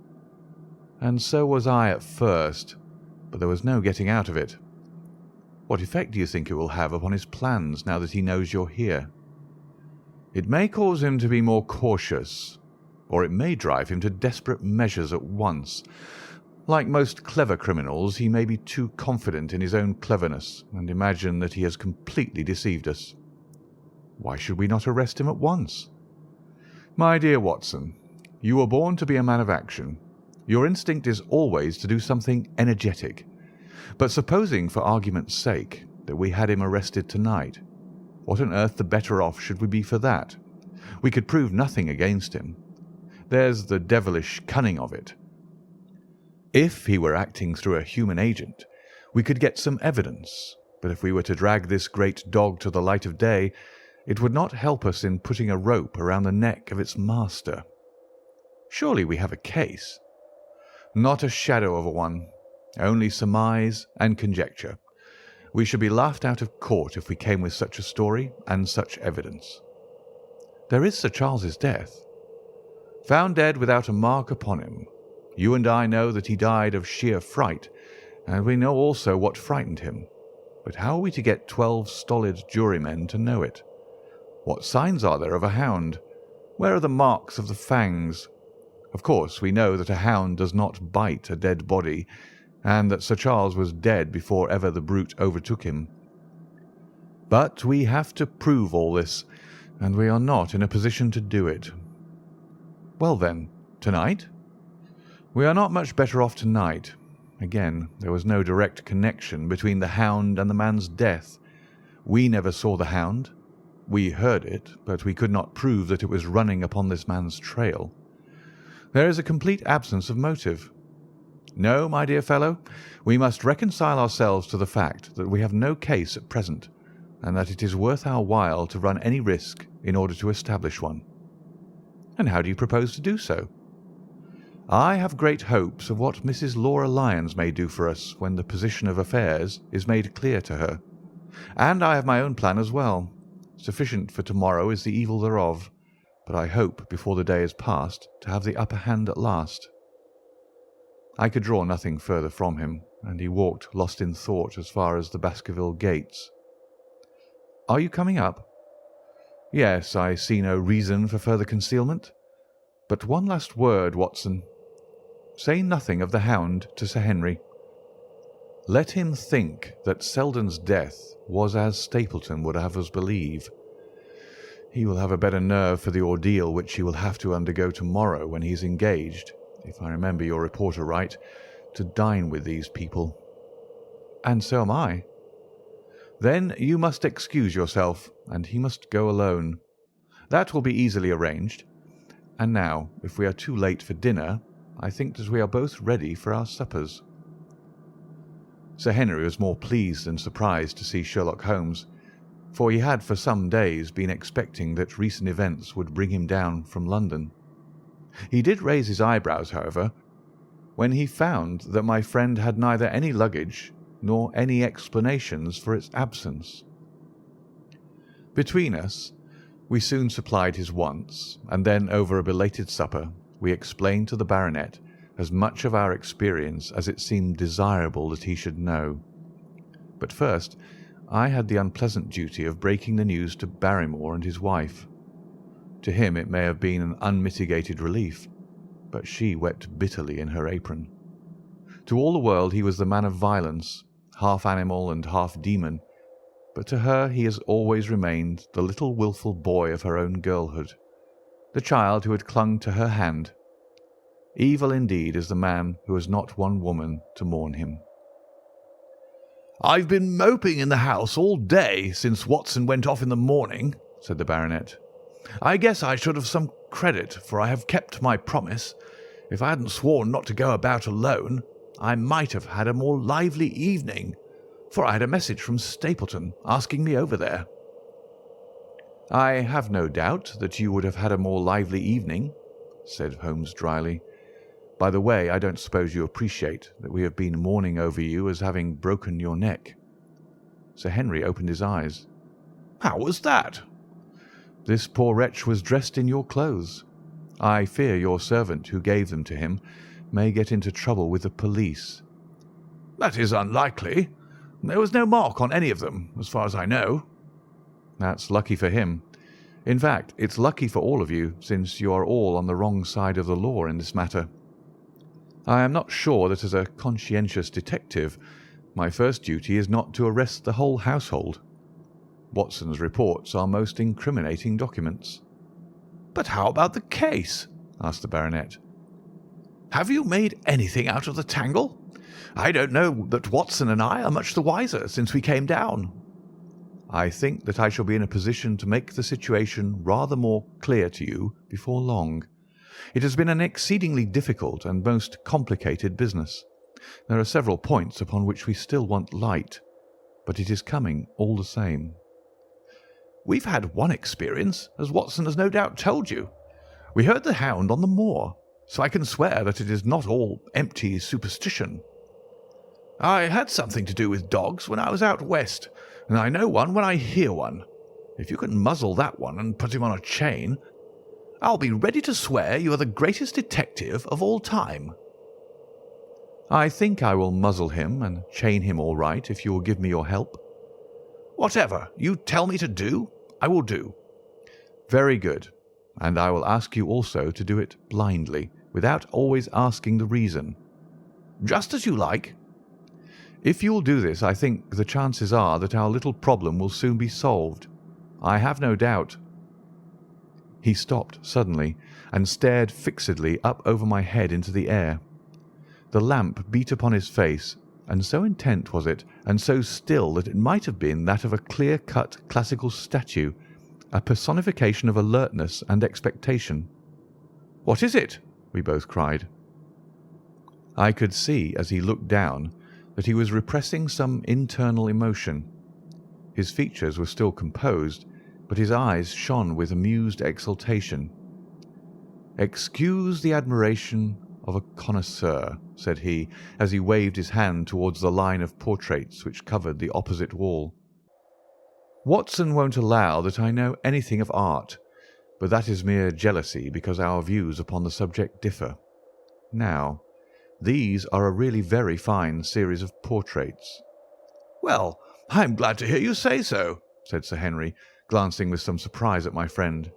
"And so was I at first, but there was no getting out of it. What effect do you think it will have upon his plans now that he knows you're here?" "It may cause him to be more cautious, or it may drive him to desperate measures at once. Like most clever criminals, he may be too confident in his own cleverness and imagine that he has completely deceived us." "Why should we not arrest him at once?" "My dear Watson, you were born to be a man of action. Your instinct is always to do something energetic. But supposing, for argument's sake, that we had him arrested tonight, what on earth the better off should we be for that? We could prove nothing against him. There's the devilish cunning of it. If he were acting through a human agent, we could get some evidence, but if we were to drag this great dog to the light of day, it would not help us in putting a rope around the neck of its master. Surely we have a case?" "Not a shadow of a one. Only surmise and conjecture. We should be laughed out of court if we came with such a story and such evidence." "There is Sir Charles's death." "Found dead without a mark upon him. You and I know that he died of sheer fright, and we know also what frightened him. But how are we to get 12 stolid jurymen to know it? What signs are there of a hound? Where are the marks of the fangs? Of course, we know that a hound does not bite a dead body, and that Sir Charles was dead before ever the brute overtook him. But we have to prove all this, and we are not in a position to do it. Well then, tonight? We are not much better off tonight. Again, there was no direct connection between the hound and the man's death. We never saw the hound. We heard it, but we could not prove that it was running upon this man's trail. There is a complete absence of motive. No, my dear fellow, we must reconcile ourselves to the fact that we have no case at present, and that it is worth our while to run any risk in order to establish one. And how do you propose to do so? I have great hopes of what Mrs. Laura Lyons may do for us when the position of affairs is made clear to her. And I have my own plan as well. Sufficient for tomorrow is the evil thereof, but I hope before the day is past to have the upper hand at last. I could draw nothing further from him, and he walked lost in thought as far as the Baskerville gates. Are you coming up? Yes, I see no reason for further concealment. But one last word, Watson. Say nothing of the hound to Sir Henry. Let him think that Selden's death was as Stapleton would have us believe. He will have a better nerve for the ordeal which he will have to undergo tomorrow when he is engaged, if I remember your reporter right, to dine with these people. And so am I. Then you must excuse yourself, and he must go alone. That will be easily arranged. And now, if we are too late for dinner, I think that we are both ready for our suppers. Sir Henry was more pleased than surprised to see Sherlock Holmes, for he had for some days been expecting that recent events would bring him down from London. He did raise his eyebrows, however, when he found that my friend had neither any luggage nor any explanations for its absence. Between us, we soon supplied his wants, and then over a belated supper we explained to the baronet as much of our experience as it seemed desirable that he should know. But first I had the unpleasant duty of breaking the news to Barrymore and his wife. To him it may have been an unmitigated relief, but she wept bitterly in her apron. To all the world he was the man of violence, half animal and half demon, but to her he has always remained the little wilful boy of her own girlhood, the child who had clung to her hand. Evil indeed is the man who has not one woman to mourn him. "I've been moping in the house all day since Watson went off in the morning," said the baronet. "I guess I should have some credit, for I have kept my promise. If I hadn't sworn not to go about alone, I might have had a more lively evening, for I had a message from Stapleton asking me over there." "I have no doubt that you would have had a more lively evening," said Holmes dryly. "By the way, I don't suppose you appreciate that we have been mourning over you as having broken your neck." Sir Henry opened his eyes. "How was that?" "This poor wretch was dressed in your clothes. I fear your servant who gave them to him may get into trouble with the police." "That is unlikely. There was no mark on any of them, as far as I know." "That's lucky for him. In fact, it's lucky for all of you, since you are all on the wrong side of the law in this matter. I am not sure that as a conscientious detective, my first duty is not to arrest the whole household. Watson's reports are most incriminating documents." "But how about the case?" asked the baronet. "Have you made anything out of the tangle? I don't know that Watson and I are much the wiser since we came down." "I think that I shall be in a position to make the situation rather more clear to you before long. It has been an exceedingly difficult and most complicated business. There are several points upon which we still want light, but it is coming all the same." "We've had one experience, as Watson has no doubt told you. We heard the hound on the moor, so I can swear that it is not all empty superstition. I had something to do with dogs when I was out west, and I know one when I hear one. If you can muzzle that one and put him on a chain, I'll be ready to swear you are the greatest detective of all time." "I think I will muzzle him and chain him all right if you will give me your help." "Whatever you tell me to do, I will do." "Very good, and I will ask you also to do it blindly, without always asking the reason. Just as you like. If you will do this, I think the chances are that our little problem will soon be solved. I have no doubt." He stopped suddenly and stared fixedly up over my head into the air. The lamp beat upon his face, and so intent was it, and so still, that it might have been that of a clear-cut classical statue, a personification of alertness and expectation. "What is it?" we both cried. I could see, as he looked down, that he was repressing some internal emotion. His features were still composed, but his eyes shone with amused exultation. "Excuse the admiration of a connoisseur," said he, as he waved his hand towards the line of portraits which covered the opposite wall. "Watson won't allow that I know anything of art, but that is mere jealousy because our views upon the subject differ. Now, these are a really very fine series of portraits." "Well, I am glad to hear you say so," said Sir Henry, glancing with some surprise at my friend.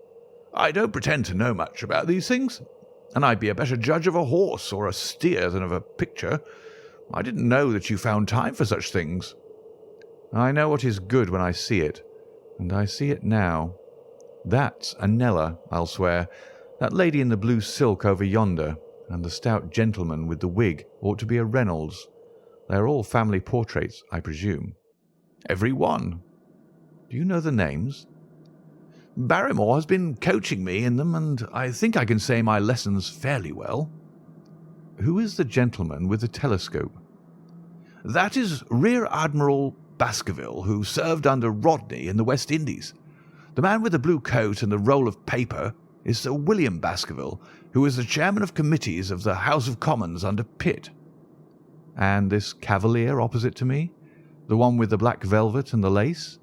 "I don't pretend to know much about these things, and I'd be a better judge of a horse or a steer than of a picture. I didn't know that you found time for such things." "I know what is good when I see it, and I see it now. That's a Nella, I'll swear. That lady in the blue silk over yonder, and the stout gentleman with the wig ought to be a Reynolds. They are all family portraits, I presume." "Every one." "Do you know the names?" "Barrymore has been coaching me in them, and I think I can say my lessons fairly well." "Who is the gentleman with the telescope?" "That is Rear Admiral Baskerville, who served under Rodney in the West Indies. The man with the blue coat and the roll of paper is Sir William Baskerville, who is the chairman of committees of the House of Commons under Pitt." "And this cavalier opposite to me, the one with the black velvet and the lace?"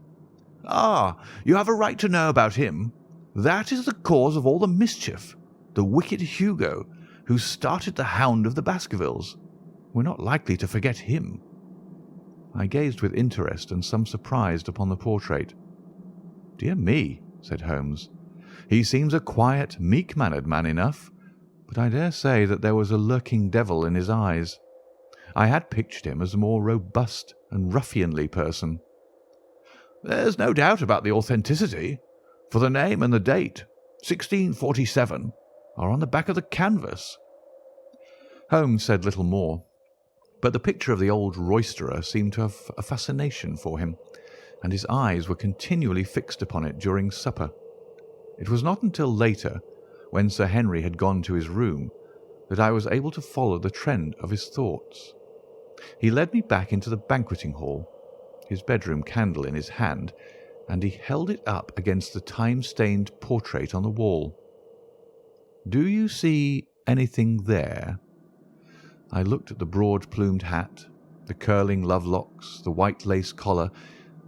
"Ah, you have a right to know about him. That is the cause of all the mischief, the wicked Hugo, who started the Hound of the Baskervilles. We're not likely to forget him." I gazed with interest and some surprise upon the portrait. "Dear me," said Holmes, "he seems a quiet, meek-mannered man enough, but I dare say that there was a lurking devil in his eyes. I had pictured him as a more robust and ruffianly person." "There's no doubt about the authenticity, for the name and the date, 1647, are on the back of the canvas." Holmes said little more, but the picture of the old roisterer seemed to have a fascination for him, and his eyes were continually fixed upon it during supper. It was not until later, when Sir Henry had gone to his room, that I was able to follow the trend of his thoughts. He led me back into the banqueting hall, his bedroom candle in his hand, and he held it up against the time-stained portrait on the wall. "Do you see anything there?" I looked at the broad-plumed hat, the curling love-locks, the white lace collar,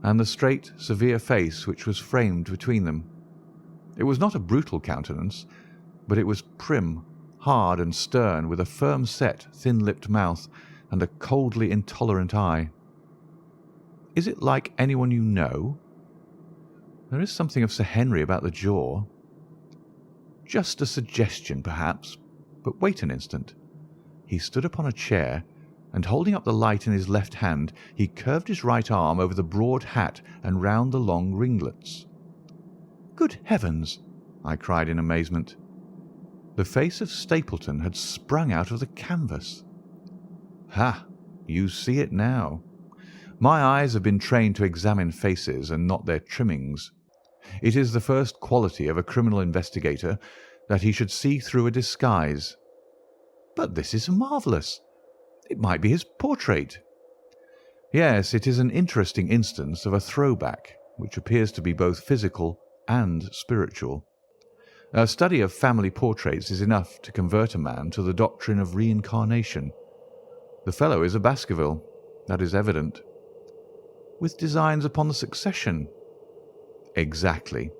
and the straight, severe face which was framed between them. It was not a brutal countenance, but it was prim, hard, and stern, with a firm-set, thin-lipped mouth and a coldly intolerant eye. "Is it like anyone you know?" "There is something of Sir Henry about the jaw." "Just a suggestion, perhaps. But wait an instant." He stood upon a chair, and holding up the light in his left hand, he curved his right arm over the broad hat and round the long ringlets. "Good heavens!" I cried in amazement. The face of Stapleton had sprung out of the canvas. "Ha! You see it now. My eyes have been trained to examine faces and not their trimmings. It is the first quality of a criminal investigator that he should see through a disguise. But this is marvellous. It might be his portrait." "Yes, it is an interesting instance of a throwback, which appears to be both physical and spiritual. A study of family portraits is enough to convert a man to the doctrine of reincarnation. The fellow is a Baskerville, that is evident." "With designs upon the succession?" "Exactly.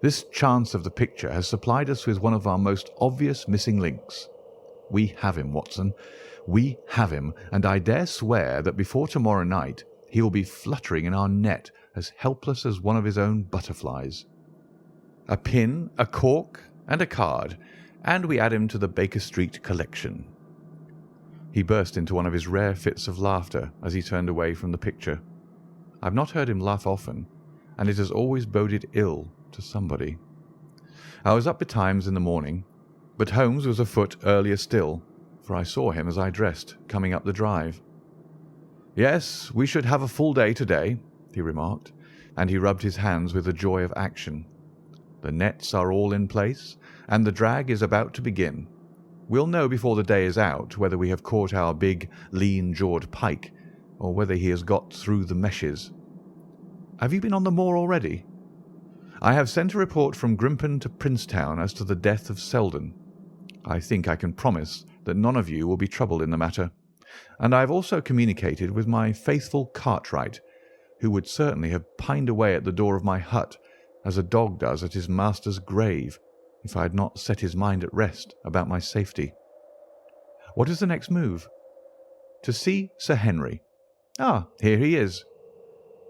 This chance of the picture has supplied us with one of our most obvious missing links. We have him, Watson. We have him, and I dare swear that before tomorrow night he will be fluttering in our net as helpless as one of his own butterflies. A pin, a cork, and a card, and we add him to the Baker Street collection." He burst into one of his rare fits of laughter as he turned away from the picture. I've not heard him laugh often, and it has always boded ill to somebody. I was up betimes in the morning, but Holmes was afoot earlier still, for I saw him as I dressed, coming up the drive. "Yes, we should have a full day today," he remarked, and he rubbed his hands with the joy of action. "The nets are all in place, and the drag is about to begin. We'll know before the day is out whether we have caught our big, lean-jawed pike, or whether he has got through the meshes. Have you been on the moor already?" "I have sent a report from Grimpen to Princetown as to the death of Selden. I think I can promise that none of you will be troubled in the matter, and I have also communicated with my faithful Cartwright, who would certainly have pined away at the door of my hut as a dog does at his master's grave, if I had not set his mind at rest about my safety." "What is the next move?" "To see Sir Henry. Ah, here he is."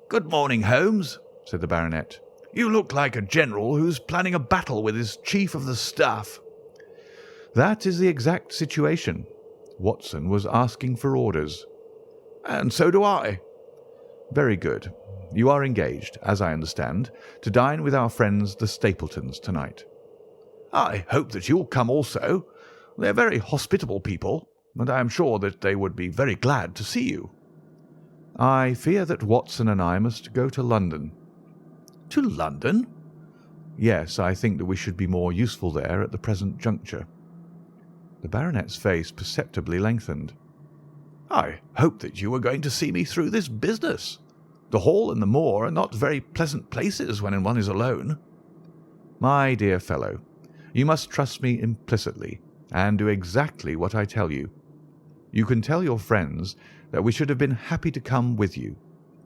"Good morning, Holmes," said the baronet. "You look like a general who's planning a battle with his chief of the staff." "That is the exact situation. Watson was asking for orders." "And so do I." "Very good. You are engaged, as I understand, to dine with our friends the Stapletons tonight." "I hope that you'll come also. They're very hospitable people, and I am sure that they would be very glad to see you." "I fear that Watson and I must go to London." "To London?" "Yes, I think that we should be more useful there at the present juncture." The baronet's face perceptibly lengthened. "I hoped that you were going to see me through this business. The Hall and the moor are not very pleasant places when one is alone." "My dear fellow, you must trust me implicitly, and do exactly what I tell you. You can tell your friends that we should have been happy to come with you,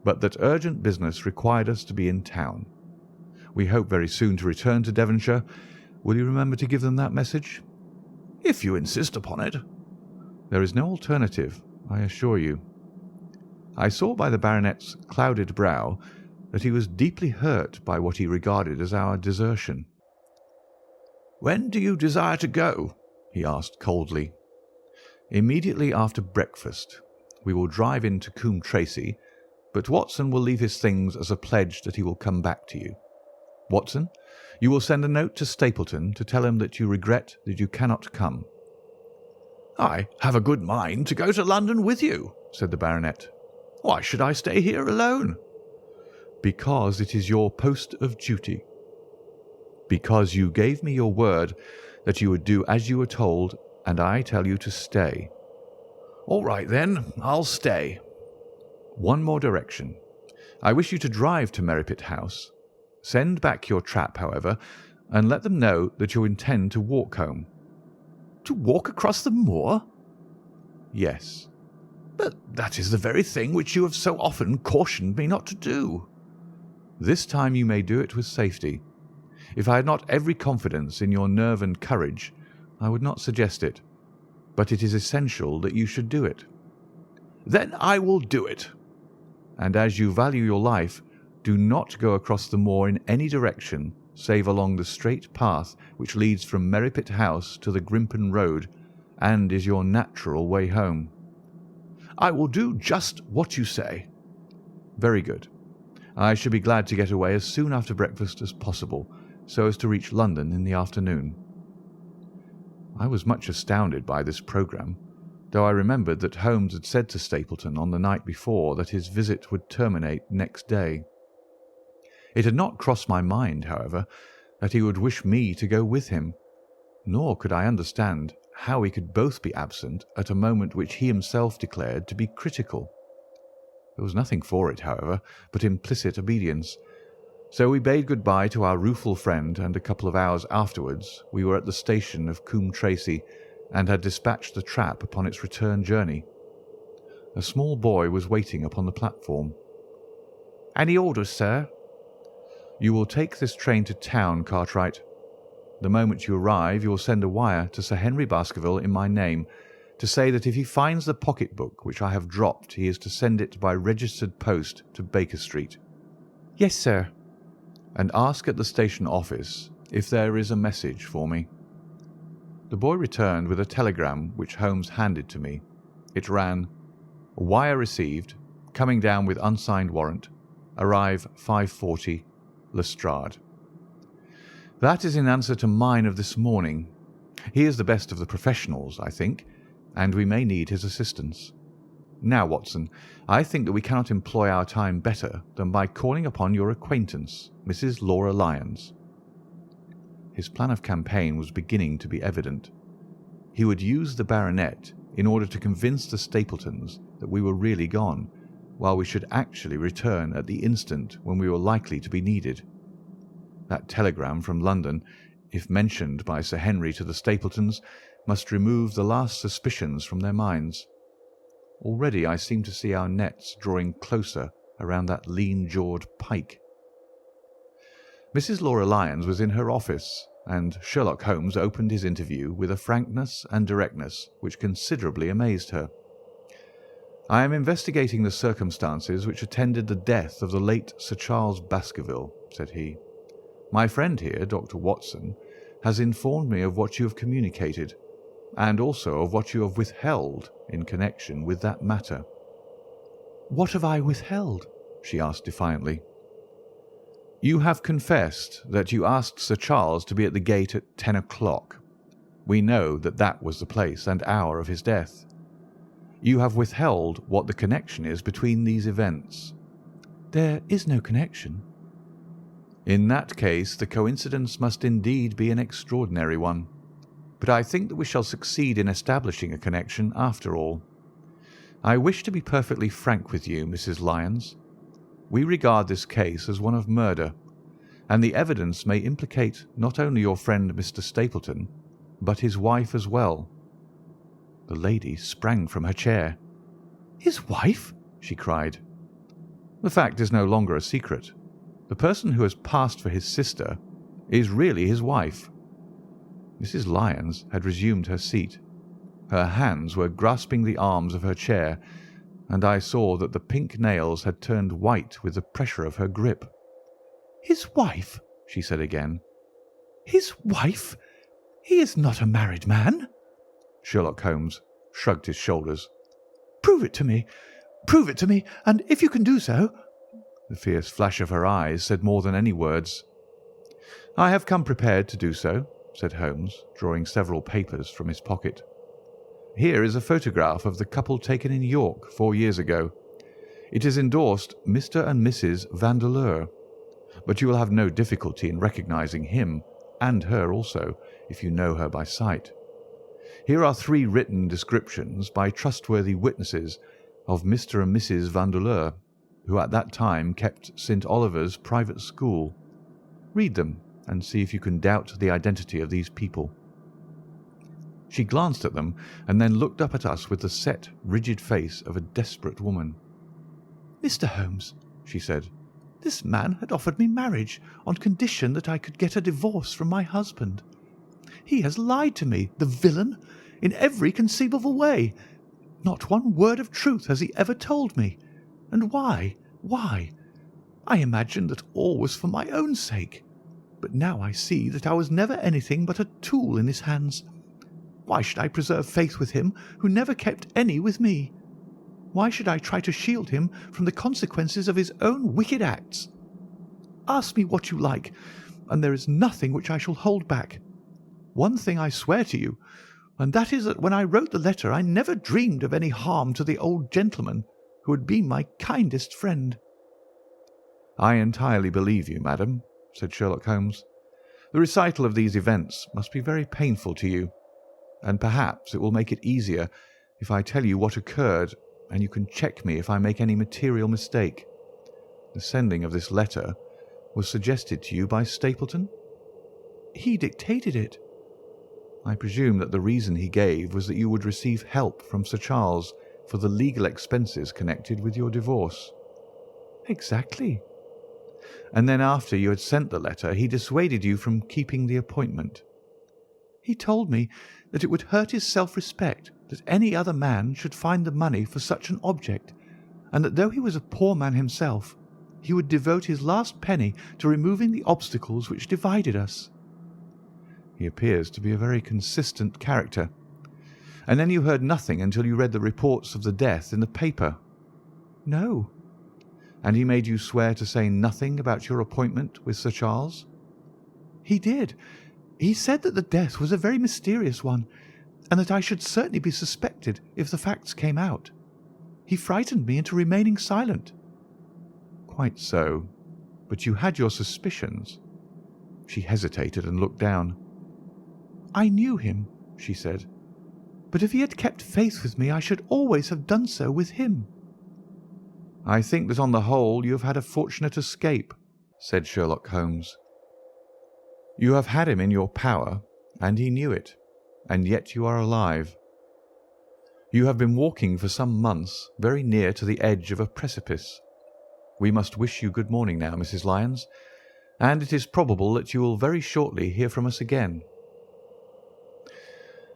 but that urgent business required us to be in town. We hope very soon to return to Devonshire. Will you remember to give them that message?" "If you insist upon it." "There is no alternative, I assure you." I saw by the baronet's clouded brow that he was deeply hurt by what he regarded as our desertion. "When do you desire to go?" he asked coldly. "Immediately after breakfast. We will drive into Coombe Tracey, but Watson will leave his things as a pledge that he will come back to you. Watson, you will send a note to Stapleton to tell him that you regret that you cannot come." "I have a good mind to go to London with you," said the baronet. "Why should I stay here alone?" "Because it is your post of duty. Because you gave me your word that you would do as you were told, and I tell you to stay." "All right, then, I'll stay." "One more direction. I wish you to drive to Merripit House. Send back your trap, however, and let them know that you intend to walk home." "To walk across the moor?" "Yes." "But that is the very thing which you have so often cautioned me not to do." "This time you may do it with safety. If I had not every confidence in your nerve and courage, I would not suggest it. But it is essential that you should do it." "Then I will do it." "And as you value your life, do not go across the moor in any direction save along the straight path which leads from Merripit House to the Grimpen Road, and is your natural way home." "I will do just what you say." "Very good. I should be glad to get away as soon after breakfast as possible, so as to reach London in the afternoon." I was much astounded by this programme, though I remembered that Holmes had said to Stapleton on the night before that his visit would terminate next day. It had not crossed my mind, however, that he would wish me to go with him, nor could I understand how we could both be absent at a moment which he himself declared to be critical. There was nothing for it, however, but implicit obedience, so we bade good-bye to our rueful friend, and a couple of hours afterwards we were at the station of Coombe Tracey, and had dispatched the trap upon its return journey. A small boy was waiting upon the platform. "Any orders, sir?" "You will take this train to town, Cartwright. The moment you arrive you will send a wire to Sir Henry Baskerville in my name, to say that if he finds the pocket-book which I have dropped he is to send it by registered post to Baker Street." "Yes, sir." "And ask at the station office if there is a message for me." The boy returned with a telegram which Holmes handed to me. It ran, "Wire received. Coming down with unsigned warrant. Arrive 5:40. Lestrade." That is in answer to mine of this morning. He is the best of the professionals, I think, and we may need his assistance. Now, Watson, I think that we cannot employ our time better than by calling upon your acquaintance, Mrs. Laura Lyons. His plan of campaign was beginning to be evident. He would use the baronet in order to convince the Stapletons that we were really gone, while we should actually return at the instant when we were likely to be needed. That telegram from London, if mentioned by Sir Henry to the Stapletons, must remove the last suspicions from their minds. Already I seem to see our nets drawing closer around that lean-jawed pike. Mrs. Laura Lyons was in her office, and Sherlock Holmes opened his interview with a frankness and directness which considerably amazed her. "I am investigating the circumstances which attended the death of the late Sir Charles Baskerville," said he. "My friend here, Dr. Watson, has informed me of what you have communicated, and also of what you have withheld in connection with that matter." "What have I withheld?" she asked defiantly. "You have confessed that you asked Sir Charles to be at the gate at 10 o'clock. We know that that was the place and hour of his death. You have withheld what the connection is between these events." "There is no connection." "In that case the coincidence must indeed be an extraordinary one. But I think that we shall succeed in establishing a connection after all. I wish to be perfectly frank with you, Mrs. Lyons. We regard this case as one of murder, and the evidence may implicate not only your friend Mr. Stapleton, but his wife as well." The lady sprang from her chair. "His wife?" she cried. "The fact is no longer a secret. The person who has passed for his sister is really his wife." Mrs. Lyons had resumed her seat. Her hands were grasping the arms of her chair, and I saw that the pink nails had turned white with the pressure of her grip. "His wife?" she said again. "His wife? He is not a married man." Sherlock Holmes shrugged his shoulders. "Prove it to me. Prove it to me, and if you can do so—" The fierce flash of her eyes said more than any words. "I have come prepared to do so," said Holmes, drawing several papers from his pocket. "Here is a photograph of the couple taken in York 4 years ago. It is endorsed Mr. and Mrs. Vandeleur, but you will have no difficulty in recognizing him, and her also, if you know her by sight. Here are 3 written descriptions by trustworthy witnesses of Mr. and Mrs. Vandeleur, who at that time kept St. Oliver's private school. Read them and see if you can doubt the identity of these people." She glanced at them and then looked up at us with the set, rigid face of a desperate woman. "Mr. Holmes," she said, "this man had offered me marriage on condition that I could get a divorce from my husband. He has lied to me, the villain, in every conceivable way. Not one word of truth has he ever told me. And why? Why? I imagined that all was for my own sake, but now I see that I was never anything but a tool in his hands. Why should I preserve faith with him who never kept any with me? Why should I try to shield him from the consequences of his own wicked acts? Ask me what you like, and there is nothing which I shall hold back. One thing I swear to you, and that is that when I wrote the letter I never dreamed of any harm to the old gentleman who had been my kindest friend." "I entirely believe you, madam," said Sherlock Holmes. "The recital of these events must be very painful to you, and perhaps it will make it easier if I tell you what occurred, and you can check me if I make any material mistake. The sending of this letter was suggested to you by Stapleton?" "He dictated it." "I presume that the reason he gave was that you would receive help from Sir Charles for the legal expenses connected with your divorce." "Exactly." "And then after you had sent the letter he dissuaded you from keeping the appointment?" "He told me that it would hurt his self-respect that any other man should find the money for such an object, and that though he was a poor man himself, he would devote his last penny to removing the obstacles which divided us." He appears to be a very consistent character. And then you heard nothing until you read the reports of the death in the paper?" "No." "And he made you swear to say nothing about your appointment with Sir Charles?" "He did. He said that the death was a very mysterious one, and that I should certainly be suspected if the facts came out. He frightened me into remaining silent." "Quite so. But you had your suspicions." She hesitated and looked down. "I knew him," she said, "but if he had kept faith with me I should always have done so with him." "I think that on the whole you have had a fortunate escape," said Sherlock Holmes. "You have had him in your power, and he knew it, and yet you are alive. You have been walking for some months very near to the edge of a precipice. We must wish you good morning now, Mrs. Lyons, and it is probable that you will very shortly hear from us again."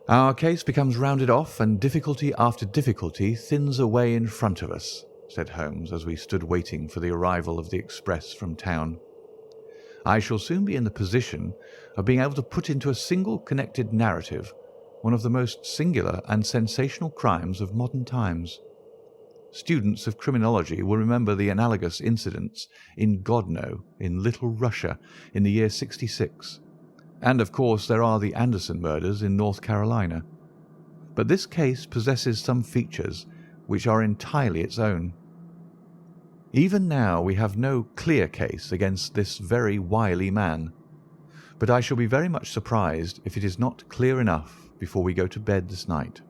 "Our case becomes rounded off, and difficulty after difficulty thins away in front of us," said Holmes, as we stood waiting for the arrival of the express from town. "I shall soon be in the position of being able to put into a single connected narrative one of the most singular and sensational crimes of modern times. Students of criminology will remember the analogous incidents in Godno, in Little Russia, in the year '66, and of course there are the Anderson murders in North Carolina. But this case possesses some features which are entirely its own. Even now we have no clear case against this very wily man, but I shall be very much surprised if it is not clear enough before we go to bed this night."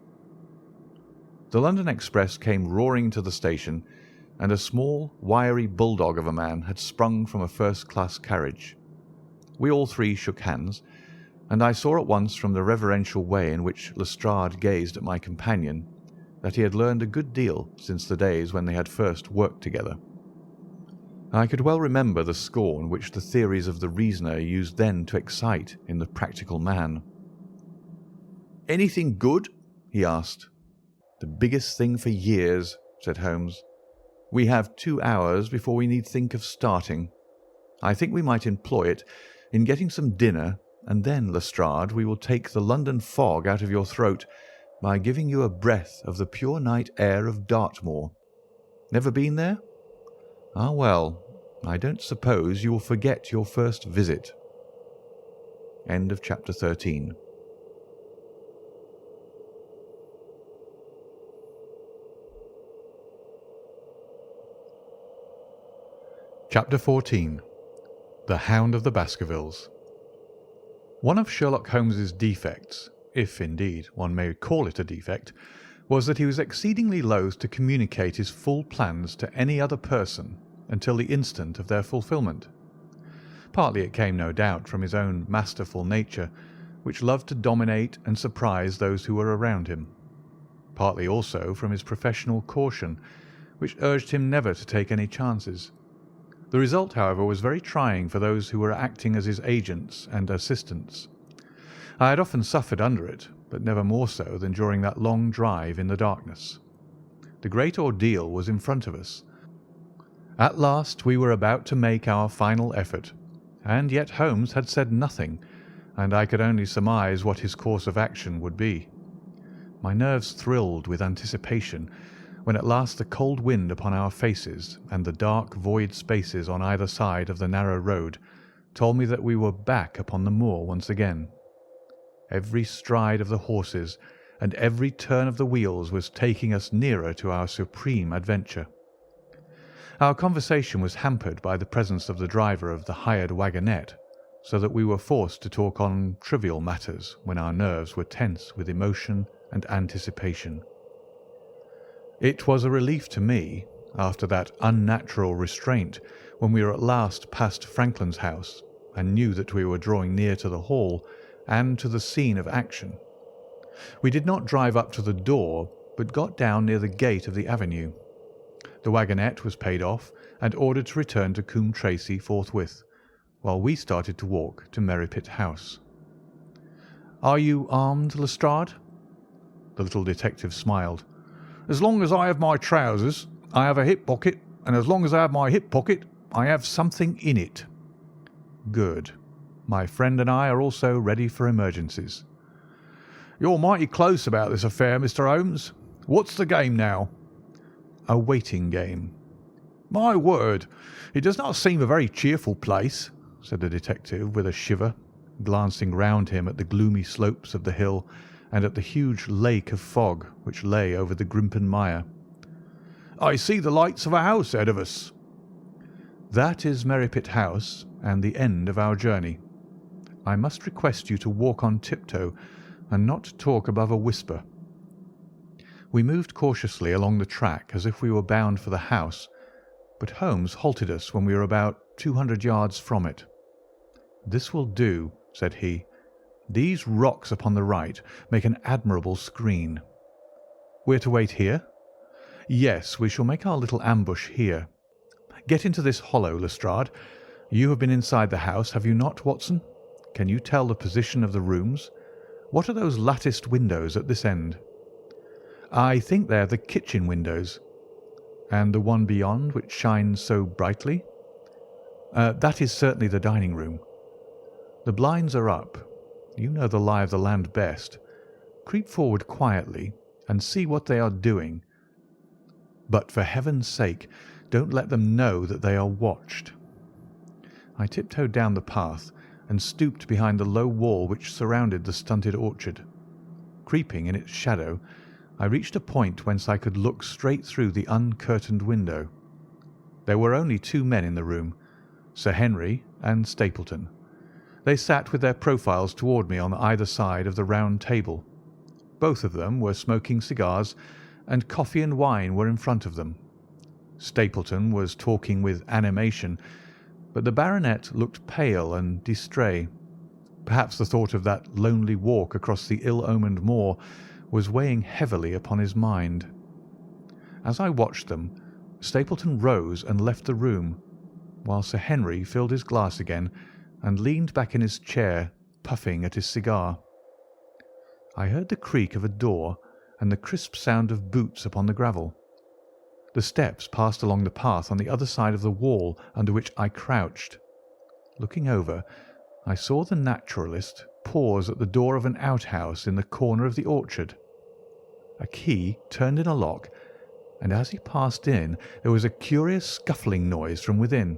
The London express came roaring to the station, and a small, wiry bulldog of a man had sprung from a first-class carriage. We all three shook hands, and I saw at once from the reverential way in which Lestrade gazed at my companion that he had learned a good deal since the days when they had first worked together. I could well remember the scorn which the theories of the reasoner used then to excite in the practical man. "Anything good?" he asked. "The biggest thing for years," said Holmes. "We have 2 hours before we need think of starting. I think we might employ it in getting some dinner, and then, Lestrade, we will take the London fog out of your throat by giving you a breath of the pure night air of Dartmoor. Never been there? Ah, well, I don't suppose you will forget your first visit." End of chapter 13. Chapter 14. The Hound of the Baskervilles. One of Sherlock Holmes's defects, if indeed one may call it a defect, was that he was exceedingly loath to communicate his full plans to any other person until the instant of their fulfilment. Partly it came, no doubt, from his own masterful nature, which loved to dominate and surprise those who were around him. Partly also from his professional caution, which urged him never to take any chances. The result, however, was very trying for those who were acting as his agents and assistants. I had often suffered under it, but never more so than during that long drive in the darkness. The great ordeal was in front of us. At last we were about to make our final effort, and yet Holmes had said nothing, and I could only surmise what his course of action would be. My nerves thrilled with anticipation when at last the cold wind upon our faces and the dark void spaces on either side of the narrow road told me that we were back upon the moor once again. Every stride of the horses and every turn of the wheels was taking us nearer to our supreme adventure. Our conversation was hampered by the presence of the driver of the hired wagonette, so that we were forced to talk on trivial matters when our nerves were tense with emotion and anticipation. It was a relief to me, after that unnatural restraint, when we were at last past Franklin's house and knew that we were drawing near to the hall and to the scene of action. We did not drive up to the door, but got down near the gate of the avenue. The wagonette was paid off and ordered to return to Coombe Tracey forthwith, while we started to walk to Merripit House. "Are you armed, Lestrade?" The little detective smiled. "As long as I have my trousers, I have a hip pocket, and as long as I have my hip pocket, I have something in it." "Good. My friend and I are also ready for emergencies. "You're mighty close about this affair, Mr. Holmes. What's the game now?" "A waiting game." "My word, it does not seem a very cheerful place," said the detective with a shiver, glancing round him at the gloomy slopes of the hill and at the huge lake of fog which lay over the Grimpen Mire. "I see the lights of a house ahead of us." "That is Merripit House and the end of our journey. I must request you to walk on tiptoe and not talk above a whisper." We moved cautiously along the track as if we were bound for the house, but Holmes halted us when we were about 200 yards from it. "This will do," said he. "These rocks upon the right make an admirable screen." "We are to wait here?" "Yes, we shall make our little ambush here. Get into this hollow, Lestrade. You have been inside the house, have you not, Watson? Can you tell the position of the rooms? What are those latticed windows at this end?" "I think they are the kitchen windows." "And the one beyond, which shines so brightly?" That is certainly the dining room." "The blinds are up. You know the lie of the land best. Creep forward quietly and see what they are doing. But for heaven's sake, don't let them know that they are watched." I tiptoed down the path and stooped behind the low wall which surrounded the stunted orchard. Creeping in its shadow, I reached a point whence I could look straight through the uncurtained window. There were only two men in the room, Sir Henry and Stapleton. They sat with their profiles toward me on either side of the round table. Both of them were smoking cigars, and coffee and wine were in front of them. Stapleton was talking with animation, but the baronet looked pale and distrait. Perhaps the thought of that lonely walk across the ill-omened moor was weighing heavily upon his mind. As I watched them, Stapleton rose and left the room, while Sir Henry filled his glass again and leaned back in his chair, puffing at his cigar. I heard the creak of a door and the crisp sound of boots upon the gravel. The steps passed along the path on the other side of the wall under which I crouched. Looking over, I saw the naturalist pause at the door of an outhouse in the corner of the orchard. A key turned in a lock, and as he passed in there was a curious scuffling noise from within.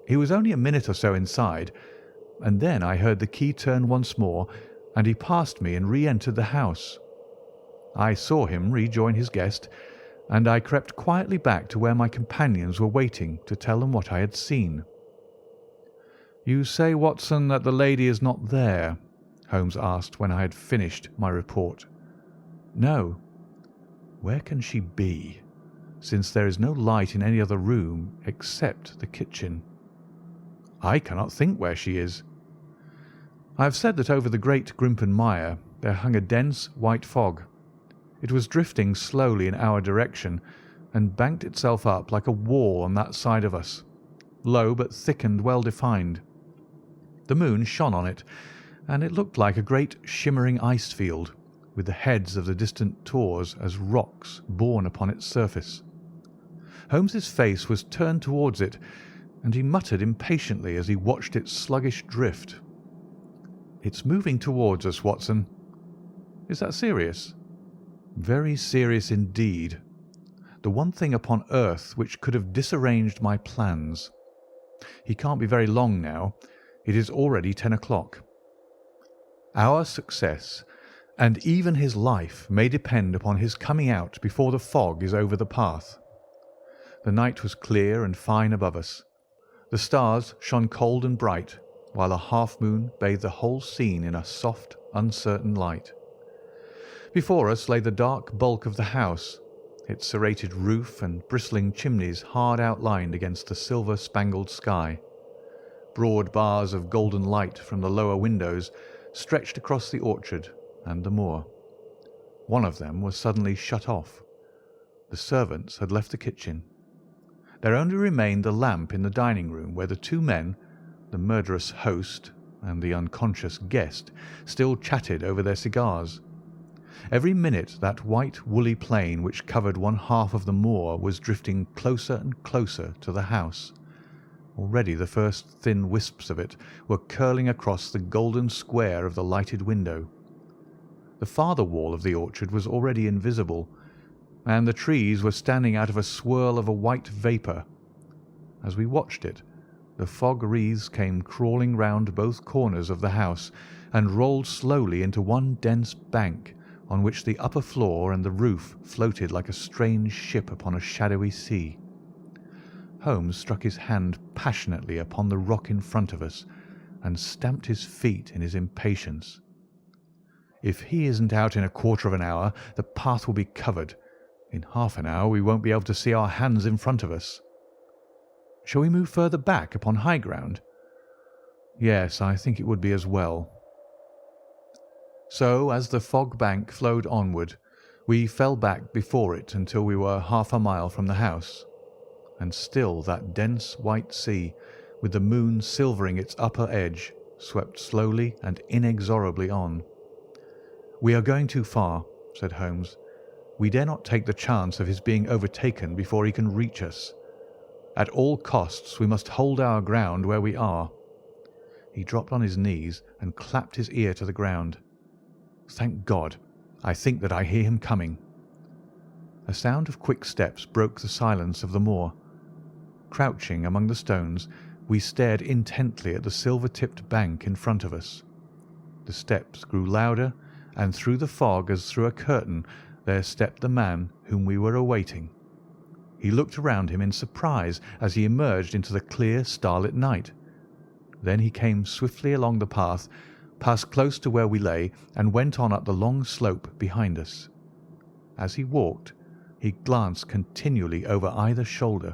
He was only a minute or so inside, and then I heard the key turn once more, and he passed me and re-entered the house. I saw him rejoin his guest, and I crept quietly back to where my companions were waiting to tell them what I had seen. "You say, Watson, that the lady is not there?" Holmes asked when I had finished my report. "No." "Where can she be, since there is no light in any other room except the kitchen?" "I cannot think where she is." "I have said that over the great Grimpen Mire there hung a dense white fog. It was drifting slowly in our direction, and banked itself up like a wall on that side of us, low but thick and well defined. The moon shone on it, and it looked like a great shimmering ice field, with the heads of the distant tors as rocks borne upon its surface. Holmes's face was turned towards it, and he muttered impatiently as he watched its sluggish drift. "It's moving towards us, Watson." "Is that serious?" "Very serious indeed. The one thing upon earth which could have disarranged my plans. He can't be very long now. It is already 10 o'clock. Our success, and even his life, may depend upon his coming out before the fog is over the path." The night was clear and fine above us. The stars shone cold and bright, while a half-moon bathed the whole scene in a soft, uncertain light. Before us lay the dark bulk of the house, its serrated roof and bristling chimneys hard outlined against the silver-spangled sky. Broad bars of golden light from the lower windows stretched across the orchard and the moor. One of them was suddenly shut off. The servants had left the kitchen. There only remained the lamp in the dining room, where the two men, the murderous host and the unconscious guest, still chatted over their cigars. Every minute that white woolly plain which covered one half of the moor was drifting closer and closer to the house. Already the first thin wisps of it were curling across the golden square of the lighted window. The farther wall of the orchard was already invisible, and the trees were standing out of a swirl of a white vapour. As we watched it, the fog wreaths came crawling round both corners of the house and rolled slowly into one dense bank, on which the upper floor and the roof floated like a strange ship upon a shadowy sea. Holmes struck his hand passionately upon the rock in front of us and stamped his feet in his impatience. "If he isn't out in a quarter of an hour, the path will be covered. In half an hour we won't be able to see our hands in front of us." "Shall we move further back upon high ground?" "Yes, I think it would be as well." So, as the fog bank flowed onward, we fell back before it until we were half a mile from the house. And still that dense white sea, with the moon silvering its upper edge, swept slowly and inexorably on. "We are going too far," said Holmes. "We dare not take the chance of his being overtaken before he can reach us. At all costs we must hold our ground where we are." He dropped on his knees and clapped his ear to the ground. "Thank God! I think that I hear him coming." A sound of quick steps broke the silence of the moor. Crouching among the stones, we stared intently at the silver-tipped bank in front of us. The steps grew louder, and through the fog as through a curtain there stepped the man whom we were awaiting. He looked around him in surprise as he emerged into the clear, starlit night. Then he came swiftly along the path, passed close to where we lay, and went on up the long slope behind us. As he walked, he glanced continually over either shoulder,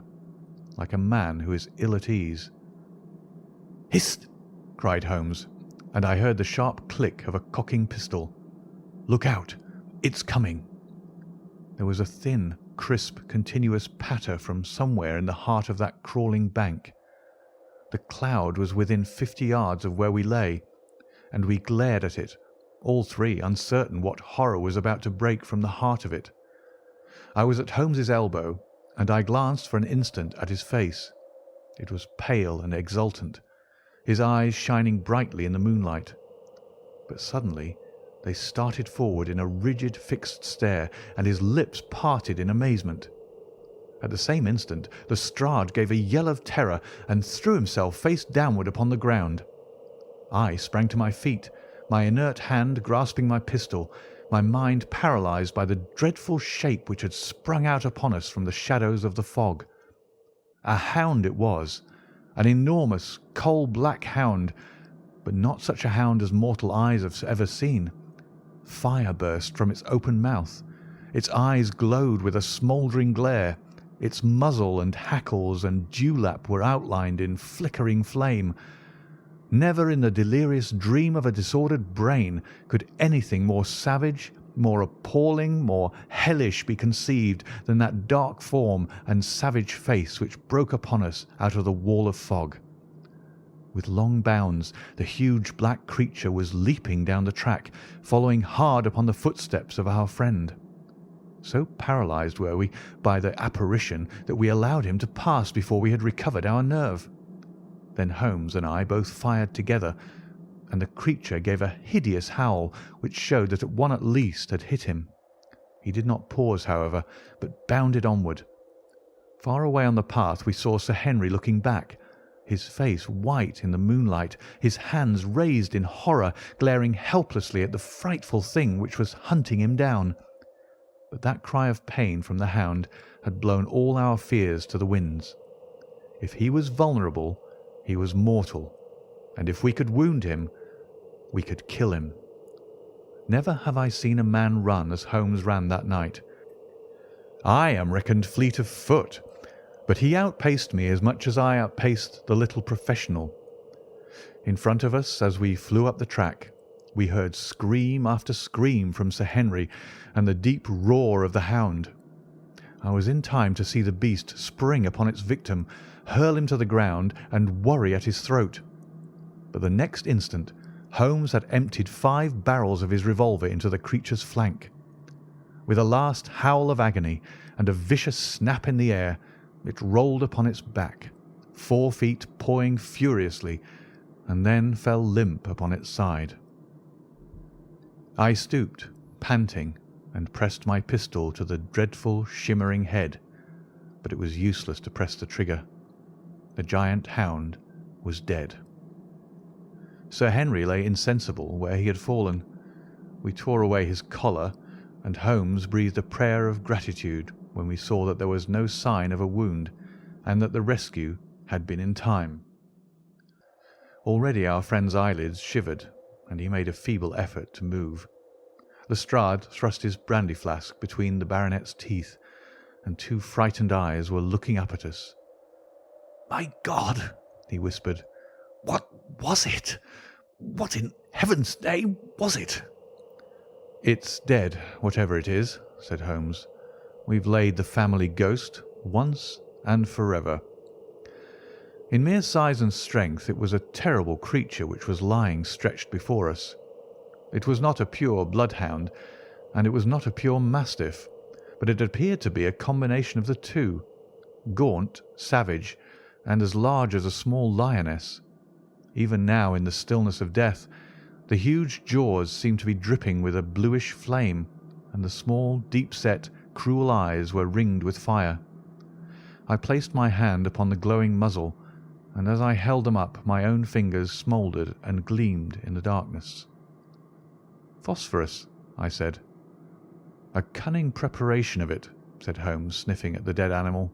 like a man who is ill at ease. "Hist!" cried Holmes, and I heard the sharp click of a cocking pistol. "Look out! It's coming!" There was a thin, crisp, continuous patter from somewhere in the heart of that crawling bank. The cloud was within 50 yards of where we lay, and we glared at it, all three uncertain what horror was about to break from the heart of it. I was at Holmes's elbow, and I glanced for an instant at his face. It was pale and exultant, his eyes shining brightly in the moonlight. But suddenly they started forward in a rigid, fixed stare, and his lips parted in amazement. At the same instant Lestrade gave a yell of terror and threw himself face downward upon the ground. I sprang to my feet, my inert hand grasping my pistol, my mind paralysed by the dreadful shape which had sprung out upon us from the shadows of the fog. A hound it was, an enormous, coal-black hound, but not such a hound as mortal eyes have ever seen. Fire burst from its open mouth. Its eyes glowed with a smouldering glare. Its muzzle and hackles and dewlap were outlined in flickering flame. Never in the delirious dream of a disordered brain could anything more savage, more appalling, more hellish be conceived than that dark form and savage face which broke upon us out of the wall of fog. With long bounds the huge black creature was leaping down the track, following hard upon the footsteps of our friend. So paralysed were we by the apparition that we allowed him to pass before we had recovered our nerve. Then Holmes and I both fired together, and the creature gave a hideous howl which showed that one at least had hit him. He did not pause, however, but bounded onward. Far away on the path we saw Sir Henry looking back, his face white in the moonlight, his hands raised in horror, glaring helplessly at the frightful thing which was hunting him down. But that cry of pain from the hound had blown all our fears to the winds. If he was vulnerable, he was mortal, and if we could wound him, we could kill him. Never have I seen a man run as Holmes ran that night. I am reckoned fleet of foot, but he outpaced me as much as I outpaced the little professional. In front of us, as we flew up the track, we heard scream after scream from Sir Henry and the deep roar of the hound. I was in time to see the beast spring upon its victim, hurl him to the ground, and worry at his throat. But the next instant Holmes had emptied 5 barrels of his revolver into the creature's flank. With a last howl of agony and a vicious snap in the air, it rolled upon its back, 4 feet pawing furiously, and then fell limp upon its side. I stooped, panting, and pressed my pistol to the dreadful, shimmering head, but it was useless to press the trigger. The giant hound was dead. Sir Henry lay insensible where he had fallen. We tore away his collar, and Holmes breathed a prayer of gratitude when we saw that there was no sign of a wound, and that the rescue had been in time. Already our friend's eyelids shivered, and he made a feeble effort to move. Lestrade thrust his brandy flask between the baronet's teeth, and 2 frightened eyes were looking up at us. "My God!" he whispered. "What was it? What in heaven's name was it?" "It's dead, whatever it is," said Holmes. "We've laid the family ghost once and forever." In mere size and strength it was a terrible creature which was lying stretched before us. It was not a pure bloodhound, and it was not a pure mastiff, but it appeared to be a combination of the two, gaunt, savage, and as large as a small lioness. Even now, in the stillness of death, the huge jaws seemed to be dripping with a bluish flame, and the small, deep-set, cruel eyes were ringed with fire. I placed my hand upon the glowing muzzle, and as I held them up my own fingers smouldered and gleamed in the darkness. "Phosphorus," I said. "A cunning preparation of it," said Holmes, sniffing at the dead animal.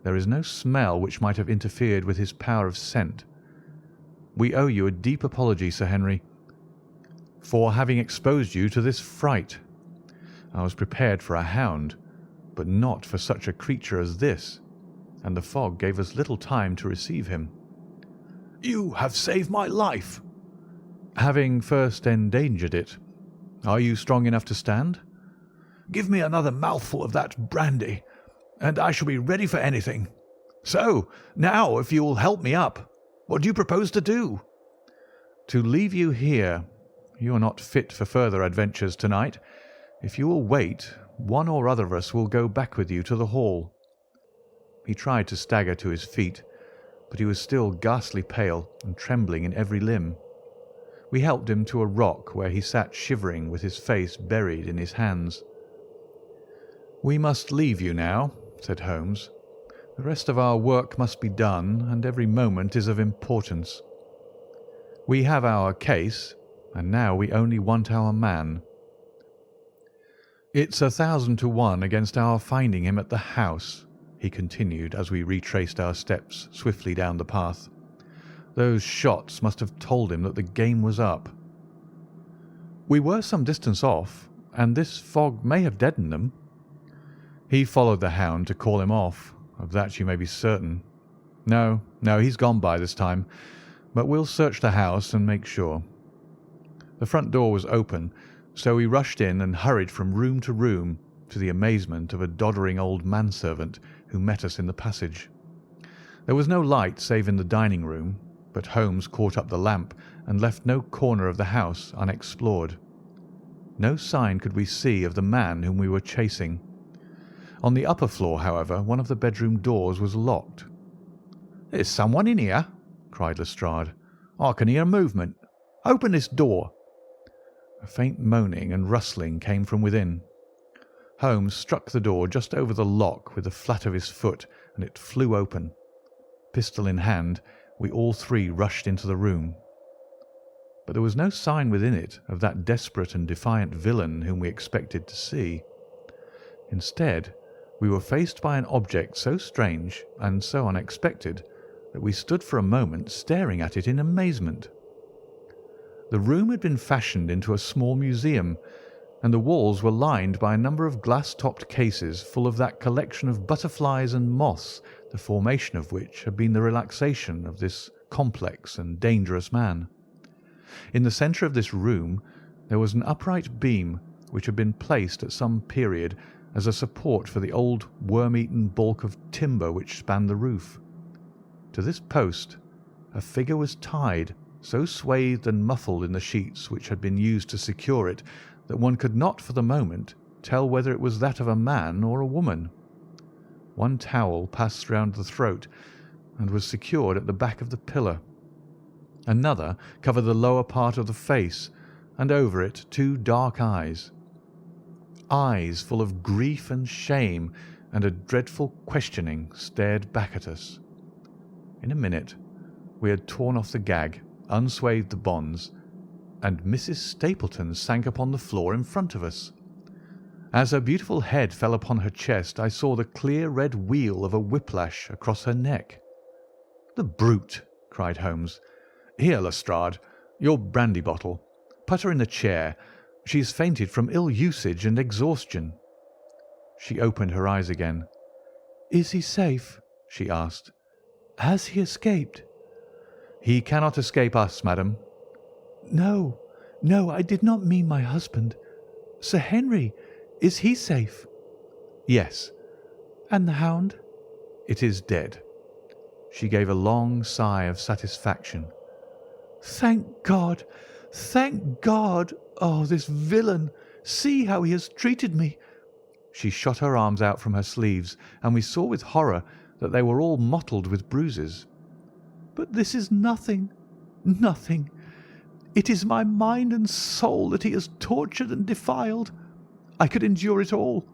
"There is no smell which might have interfered with his power of scent. We owe you a deep apology, Sir Henry, for having exposed you to this fright. I was prepared for a hound, but not for such a creature as this, and the fog gave us little time to receive him." "You have saved my life." "Having first endangered it. Are you strong enough to stand?" "Give me another mouthful of that brandy, and I shall be ready for anything. So, now, if you will help me up, what do you propose to do?" "To leave you here. You are not fit for further adventures tonight. If you will wait, one or other of us will go back with you to the hall." He tried to stagger to his feet, but he was still ghastly pale and trembling in every limb. We helped him to a rock where he sat shivering with his face buried in his hands. "We must leave you now," said Holmes. "The rest of our work must be done, and every moment is of importance. We have our case, and now we only want our man. It's 1,000 to 1 against our finding him at the house," he continued as we retraced our steps swiftly down the path. "Those shots must have told him that the game was up." "We were some distance off, and this fog may have deadened them." "He followed the hound to call him off, of that you may be certain. No, he's gone by this time, but we'll search the house and make sure." The front door was open, so we rushed in and hurried from room to room, to the amazement of a doddering old manservant who met us in the passage. There was no light save in the dining room, but Holmes caught up the lamp and left no corner of the house unexplored. No sign could we see of the man whom we were chasing. On the upper floor, however, one of the bedroom doors was locked. "There's someone in here," cried Lestrade. "I can hear movement. Open this door." A faint moaning and rustling came from within. Holmes struck the door just over the lock with the flat of his foot, and it flew open. Pistol in hand, we all three rushed into the room. But there was no sign within it of that desperate and defiant villain whom we expected to see. Instead, we were faced by an object so strange and so unexpected that we stood for a moment staring at it in amazement. The room had been fashioned into a small museum, and the walls were lined by a number of glass-topped cases full of that collection of butterflies and moths, the formation of which had been the relaxation of this complex and dangerous man. In the centre of this room there was an upright beam which had been placed at some period as a support for the old worm-eaten balk of timber which spanned the roof. To this post a figure was tied, so swathed and muffled in the sheets which had been used to secure it that one could not for the moment tell whether it was that of a man or a woman. One towel passed round the throat, and was secured at the back of the pillar. Another covered the lower part of the face, and over it 2 dark eyes. Eyes full of grief and shame and a dreadful questioning stared back at us. In a minute we had torn off the gag, unswathed the bonds, and Mrs. Stapleton sank upon the floor in front of us. As her beautiful head fell upon her chest, I saw the clear red wheal of a whiplash across her neck. "The brute!" cried Holmes. "Here, Lestrade, your brandy bottle. Put her in the chair. She has fainted from ill usage and exhaustion." She opened her eyes again. "Is he safe?" she asked. "Has he escaped?" "He cannot escape us, madam." No, no, I did not mean my husband. Sir Henry, is he safe?" "Yes." "And the hound?" "It is dead." She gave a long sigh of satisfaction. "Thank God! Thank God! Oh, this villain! See how he has treated me!" She shot her arms out from her sleeves, and we saw with horror that they were all mottled with bruises. "But this is nothing, nothing. It is my mind and soul that he has tortured and defiled. I could endure it all.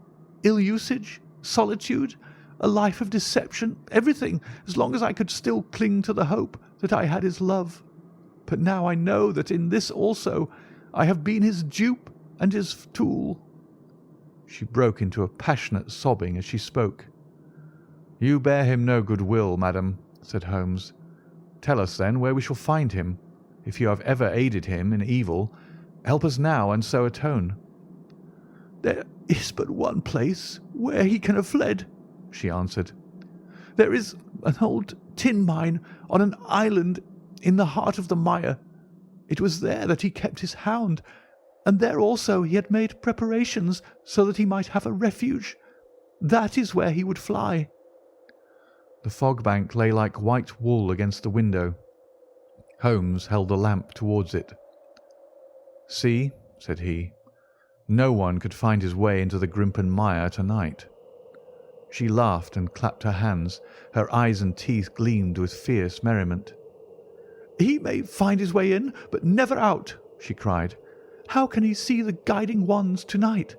Ill usage, solitude, a life of deception, everything, as long as I could still cling to the hope that I had his love. But now I know that in this also I have been his dupe and his tool." She broke into a passionate sobbing as she spoke. "You bear him no good will, madam," said Holmes. "Tell us, then, where we shall find him. If you have ever aided him in evil, help us now and so atone." "There is but one place where he can have fled," she answered. "There is an old tin mine on an island in the heart of the mire. It was there that he kept his hound, and there also he had made preparations so that he might have a refuge. That is where he would fly." The fog bank lay like white wool against the window. Holmes held the lamp towards it. "See," said he, "no one could find his way into the Grimpen mire tonight." She laughed and clapped her hands. Her eyes and teeth gleamed with fierce merriment. "He may find his way in, but never out," she cried. "How can he see the guiding wands tonight?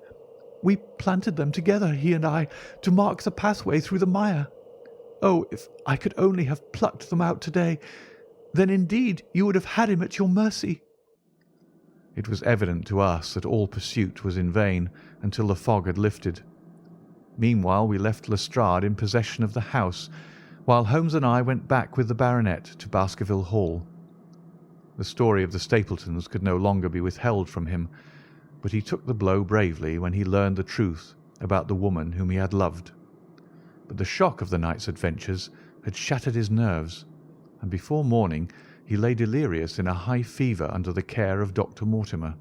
We planted them together, he and I, to mark the pathway through the mire. Oh, if I could only have plucked them out today, then indeed you would have had him at your mercy." It was evident to us that all pursuit was in vain until the fog had lifted. Meanwhile we left Lestrade in possession of the house, while Holmes and I went back with the baronet to Baskerville Hall. The story of the Stapletons could no longer be withheld from him, but he took the blow bravely when he learned the truth about the woman whom he had loved. But the shock of the night's adventures had shattered his nerves, and before morning he lay delirious in a high fever under the care of Dr. Mortimer.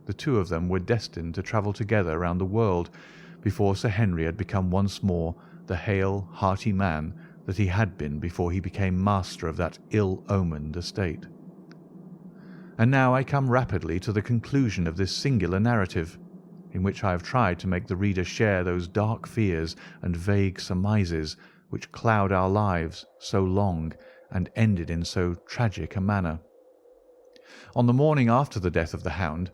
The two of them were destined to travel together round the world before Sir Henry had become once more the hale, hearty man that he had been before he became master of that ill-omened estate. And now I come rapidly to the conclusion of this singular narrative, in which I have tried to make the reader share those dark fears and vague surmises which cloud our lives so long and ended in so tragic a manner. On the morning after the death of the hound,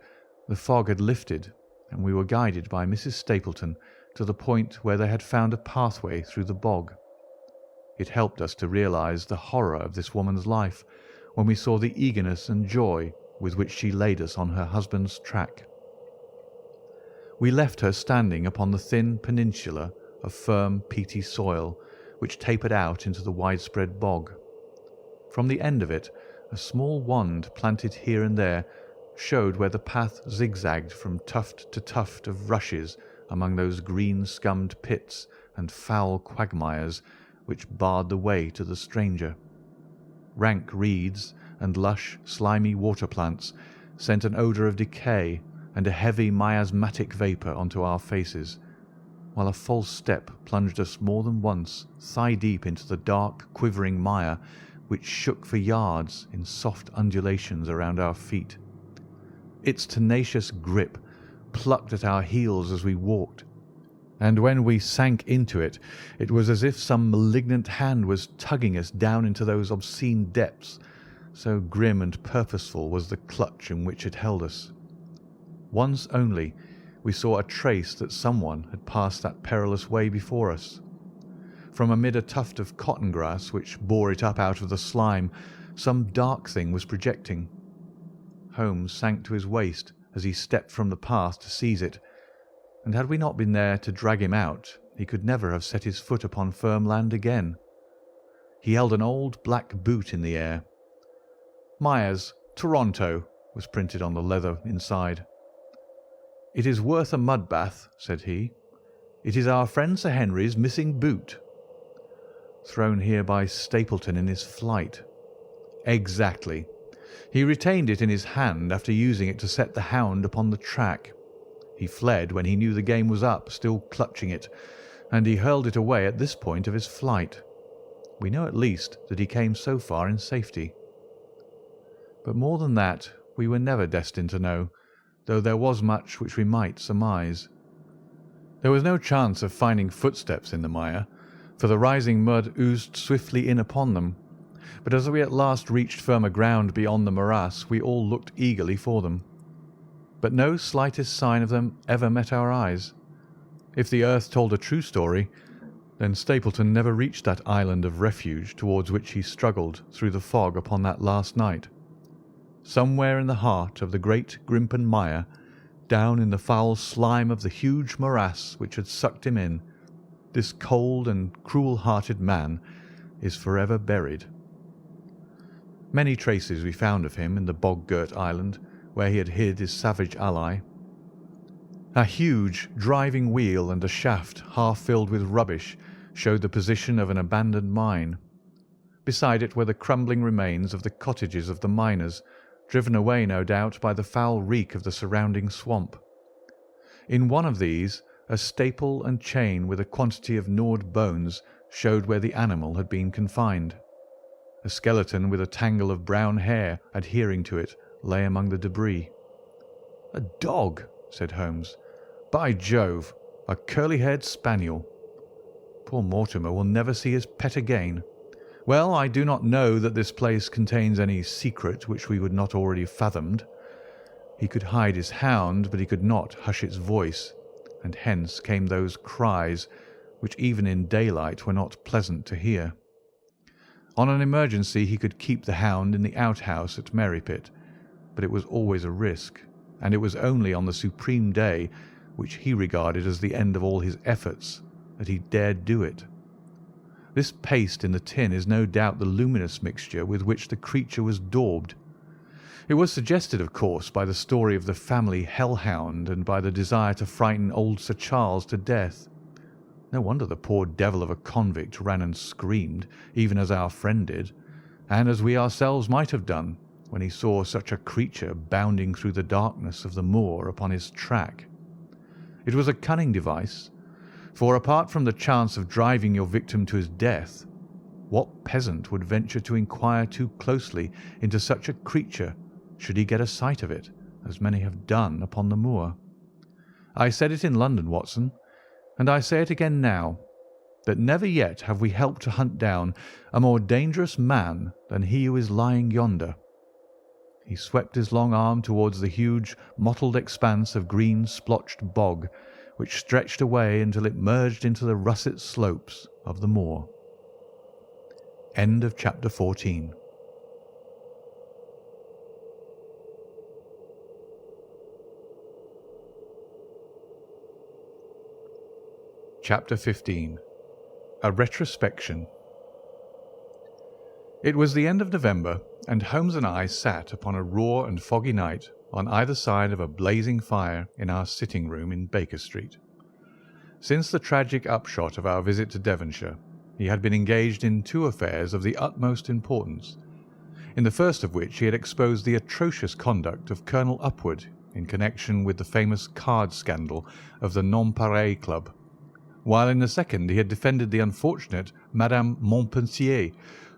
the fog had lifted, and we were guided by Mrs. Stapleton to the point where they had found a pathway through the bog. It helped us to realize the horror of this woman's life when we saw the eagerness and joy with which she laid us on her husband's track. We left her standing upon the thin peninsula of firm, peaty soil which tapered out into the widespread bog. From the end of it, a small wand planted here and there showed where the path zigzagged from tuft to tuft of rushes among those green-scummed pits and foul quagmires which barred the way to the stranger. Rank reeds and lush, slimy water plants sent an odour of decay and a heavy miasmatic vapour onto our faces, while a false step plunged us more than once thigh-deep into the dark, quivering mire which shook for yards in soft undulations around our feet. Its tenacious grip plucked at our heels as we walked, and when we sank into it, it was as if some malignant hand was tugging us down into those obscene depths, so grim and purposeful was the clutch in which it held us. Once only we saw a trace that someone had passed that perilous way before us. From amid a tuft of cotton grass which bore it up out of the slime, some dark thing was projecting. Holmes sank to his waist as he stepped from the path to seize it, and had we not been there to drag him out, he could never have set his foot upon firm land again. He held an old black boot in the air. "Myers, Toronto," was printed on the leather inside. "It is worth a mud bath," said he. "It is our friend Sir Henry's missing boot." Thrown here by Stapleton in his flight. Exactly. He retained it in his hand after using it to set the Hound upon the track. He fled when he knew the game was up, still clutching it, and he hurled it away at this point of his flight. We know at least that he came so far in safety. But more than that we were never destined to know, though there was much which we might surmise. There was no chance of finding footsteps in the mire, for the rising mud oozed swiftly in upon them, but as we at last reached firmer ground beyond the morass, we all looked eagerly for them. But no slightest sign of them ever met our eyes. If the earth told a true story, then Stapleton never reached that island of refuge towards which he struggled through the fog upon that last night. Somewhere in the heart of the great Grimpen mire, down in the foul slime of the huge morass which had sucked him in, this cold and cruel-hearted man is forever buried. Many traces we found of him in the bog-girt island, where he had hid his savage ally. A huge driving wheel and a shaft half filled with rubbish showed the position of an abandoned mine. Beside it were the crumbling remains of the cottages of the miners, driven away no doubt by the foul reek of the surrounding swamp. In one of these a staple and chain with a quantity of gnawed bones showed where the animal had been confined. A skeleton with a tangle of brown hair adhering to it lay among the debris. "A dog," said Holmes. "By Jove, a curly-haired spaniel. Poor Mortimer will never see his pet again. Well, I do not know that this place contains any secret which we would not already have fathomed. He could hide his hound, but he could not hush its voice, and hence came those cries which even in daylight were not pleasant to hear. On an emergency he could keep the hound in the outhouse at Merrypit, but it was always a risk, and it was only on the supreme day, which he regarded as the end of all his efforts, that he dared do it. This paste in the tin is no doubt the luminous mixture with which the creature was daubed. It was suggested, of course, by the story of the family hell-hound and by the desire to frighten old Sir Charles to death. No wonder the poor devil of a convict ran and screamed, even as our friend did, and as we ourselves might have done, when he saw such a creature bounding through the darkness of the moor upon his track. It was a cunning device, for apart from the chance of driving your victim to his death, what peasant would venture to inquire too closely into such a creature should he get a sight of it, as many have done upon the moor? I said it in London, Watson, and I say it again now, that never yet have we helped to hunt down a more dangerous man than he who is lying yonder. He swept his long arm towards the huge mottled expanse of green splotched bog, which stretched away until it merged into the russet slopes of the moor. End of chapter 14. Chapter 15. A Retrospection. It was the end of November, and Holmes and I sat upon a raw and foggy night on either side of a blazing fire in our sitting-room in Baker Street. Since the tragic upshot of our visit to Devonshire, he had been engaged in two affairs of the utmost importance, in the first of which he had exposed the atrocious conduct of Colonel Upward in connection with the famous card scandal of the Nonpareil Club, while in the second he had defended the unfortunate Madame Montpensier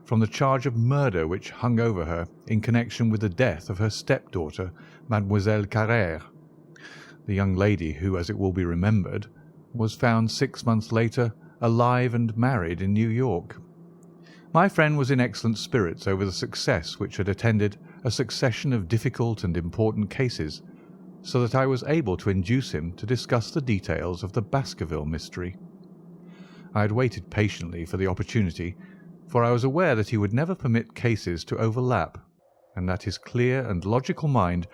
from the charge of murder which hung over her in connection with the death of her stepdaughter, Mademoiselle Carrère, the young lady who, as it will be remembered, was found 6 months later alive and married in New York. My friend was in excellent spirits over the success which had attended a succession of difficult and important cases, so that I was able to induce him to discuss the details of the Baskerville mystery. I had waited patiently for the opportunity, for I was aware that he would never permit cases to overlap, and that his clear and logical mind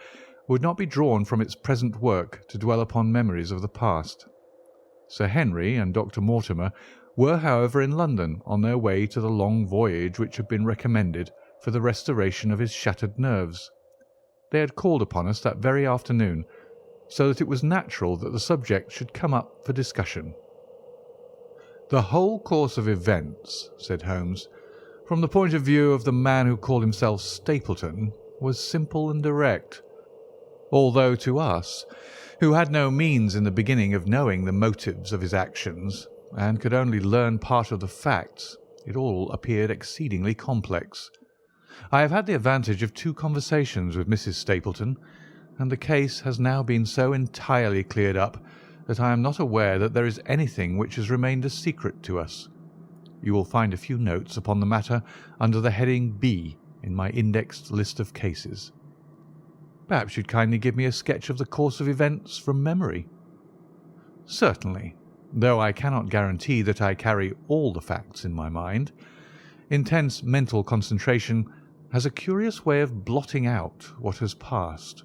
would not be drawn from its present work to dwell upon memories of the past. Sir Henry and Dr. Mortimer were, however, in London on their way to the long voyage which had been recommended for the restoration of his shattered nerves. They had called upon us that very afternoon, so that it was natural that the subject should come up for discussion. "The whole course of events," said Holmes, "from the point of view of the man who called himself Stapleton, was simple and direct, although to us, who had no means in the beginning of knowing the motives of his actions, and could only learn part of the facts, it all appeared exceedingly complex. I have had the advantage of 2 conversations with Mrs. Stapleton, and the case has now been so entirely cleared up that I am not aware that there is anything which has remained a secret to us. You will find a few notes upon the matter under the heading B in my indexed list of cases. Perhaps you'd kindly give me a sketch of the course of events from memory." "Certainly, though I cannot guarantee that I carry all the facts in my mind. Intense mental concentration has a curious way of blotting out what has passed.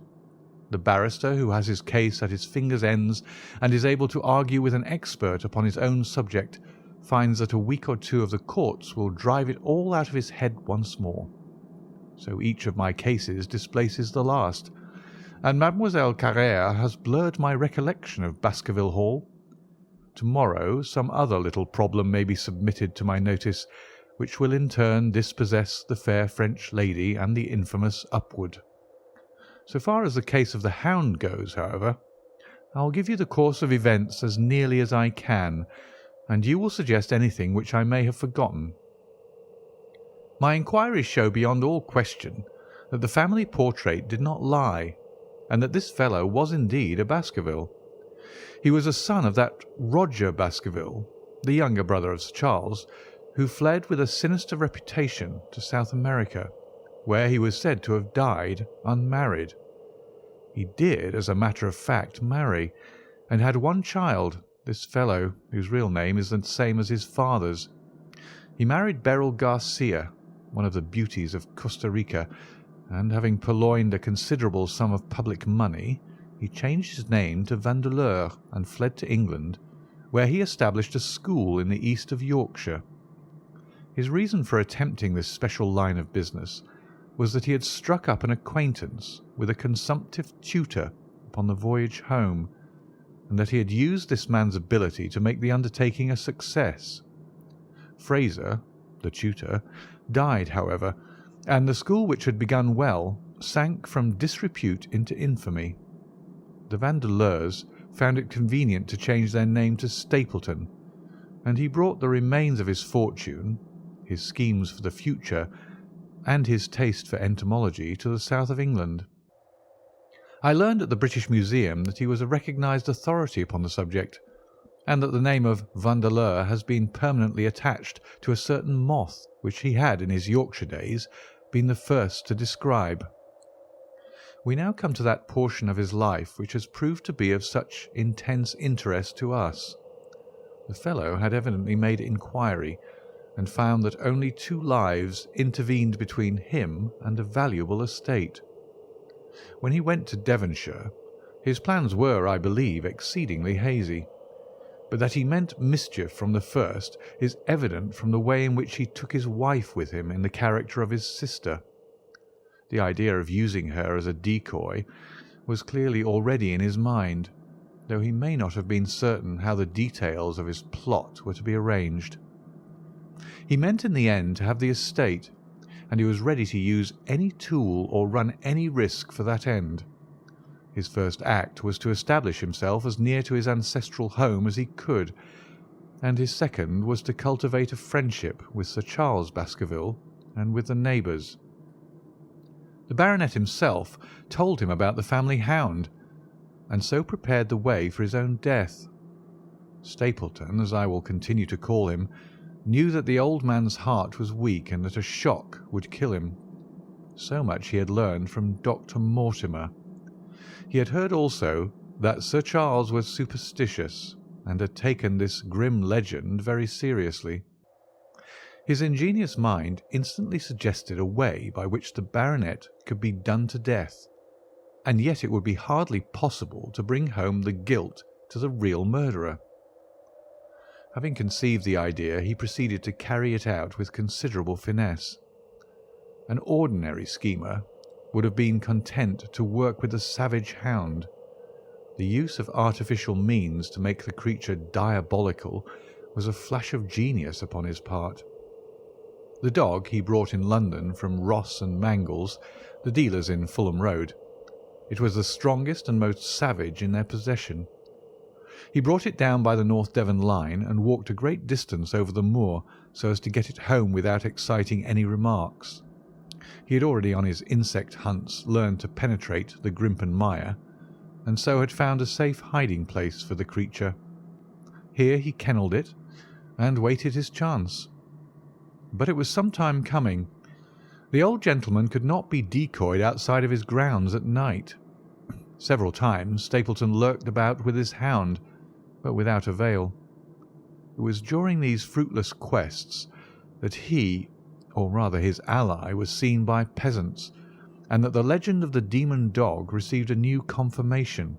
The barrister who has his case at his fingers' ends and is able to argue with an expert upon his own subject finds that a week or 2 of the courts will drive it all out of his head once more. So each of my cases displaces the last, and Mademoiselle Carrère has blurred my recollection of Baskerville Hall. To-morrow some other little problem may be submitted to my notice, which will in turn dispossess the fair French lady and the infamous Upward. So far as the case of the Hound goes, however, I will give you the course of events as nearly as I can, and you will suggest anything which I may have forgotten. My inquiries show beyond all question that the family portrait did not lie, and that this fellow was indeed a Baskerville. He was a son of that Roger Baskerville, the younger brother of Sir Charles, who fled with a sinister reputation to South America, where he was said to have died unmarried. He did, as a matter of fact, marry, and had 1 child, this fellow, whose real name is the same as his father's. He married Beryl Garcia, one of the beauties of Costa Rica, and having purloined a considerable sum of public money, he changed his name to Vandeleur and fled to England, where he established a school in the east of Yorkshire. His reason for attempting this special line of business was that he had struck up an acquaintance with a consumptive tutor upon the voyage home, and that he had used this man's ability to make the undertaking a success. Fraser, the tutor, died, however, and the school, which had begun well, sank from disrepute into infamy. The Vandeleurs found it convenient to change their name to Stapleton, and he brought the remains of his fortune, his schemes for the future, and his taste for entomology to the south of England. I learned at the British Museum that he was a recognised authority upon the subject, and that the name of Vandeleur has been permanently attached to a certain moth which he had in his Yorkshire days been the first to describe. We now come to that portion of his life which has proved to be of such intense interest to us. The fellow had evidently made inquiry, and found that only 2 lives intervened between him and a valuable estate. When he went to Devonshire, his plans were, I believe, exceedingly hazy, but that he meant mischief from the first is evident from the way in which he took his wife with him in the character of his sister. The idea of using her as a decoy was clearly already in his mind, though he may not have been certain how the details of his plot were to be arranged. He meant in the end to have the estate, and he was ready to use any tool or run any risk for that end. His first act was to establish himself as near to his ancestral home as he could, and his second was to cultivate a friendship with Sir Charles Baskerville and with the neighbours. The baronet himself told him about the family hound, and so prepared the way for his own death. Stapleton, as I will continue to call him, knew that the old man's heart was weak and that a shock would kill him. So much he had learned from Dr. Mortimer. He had heard also that Sir Charles was superstitious, and had taken this grim legend very seriously. His ingenious mind instantly suggested a way by which the baronet could be done to death, and yet it would be hardly possible to bring home the guilt to the real murderer. Having conceived the idea, he proceeded to carry it out with considerable finesse. An ordinary schemer would have been content to work with a savage hound. The use of artificial means to make the creature diabolical was a flash of genius upon his part. The dog he brought in London from Ross and Mangles, the dealers in Fulham Road. It was the strongest and most savage in their possession. He brought it down by the North Devon line and walked a great distance over the moor so as to get it home without exciting any remarks. He had already on his insect hunts learned to penetrate the Grimpen mire, and so had found a safe hiding place for the creature. Here he kennelled it and waited his chance. But it was some time coming. The old gentleman could not be decoyed outside of his grounds at night. Several times Stapleton lurked about with his hound, but without avail. It was during these fruitless quests that he, or rather his ally, was seen by peasants, and that the legend of the demon dog received a new confirmation.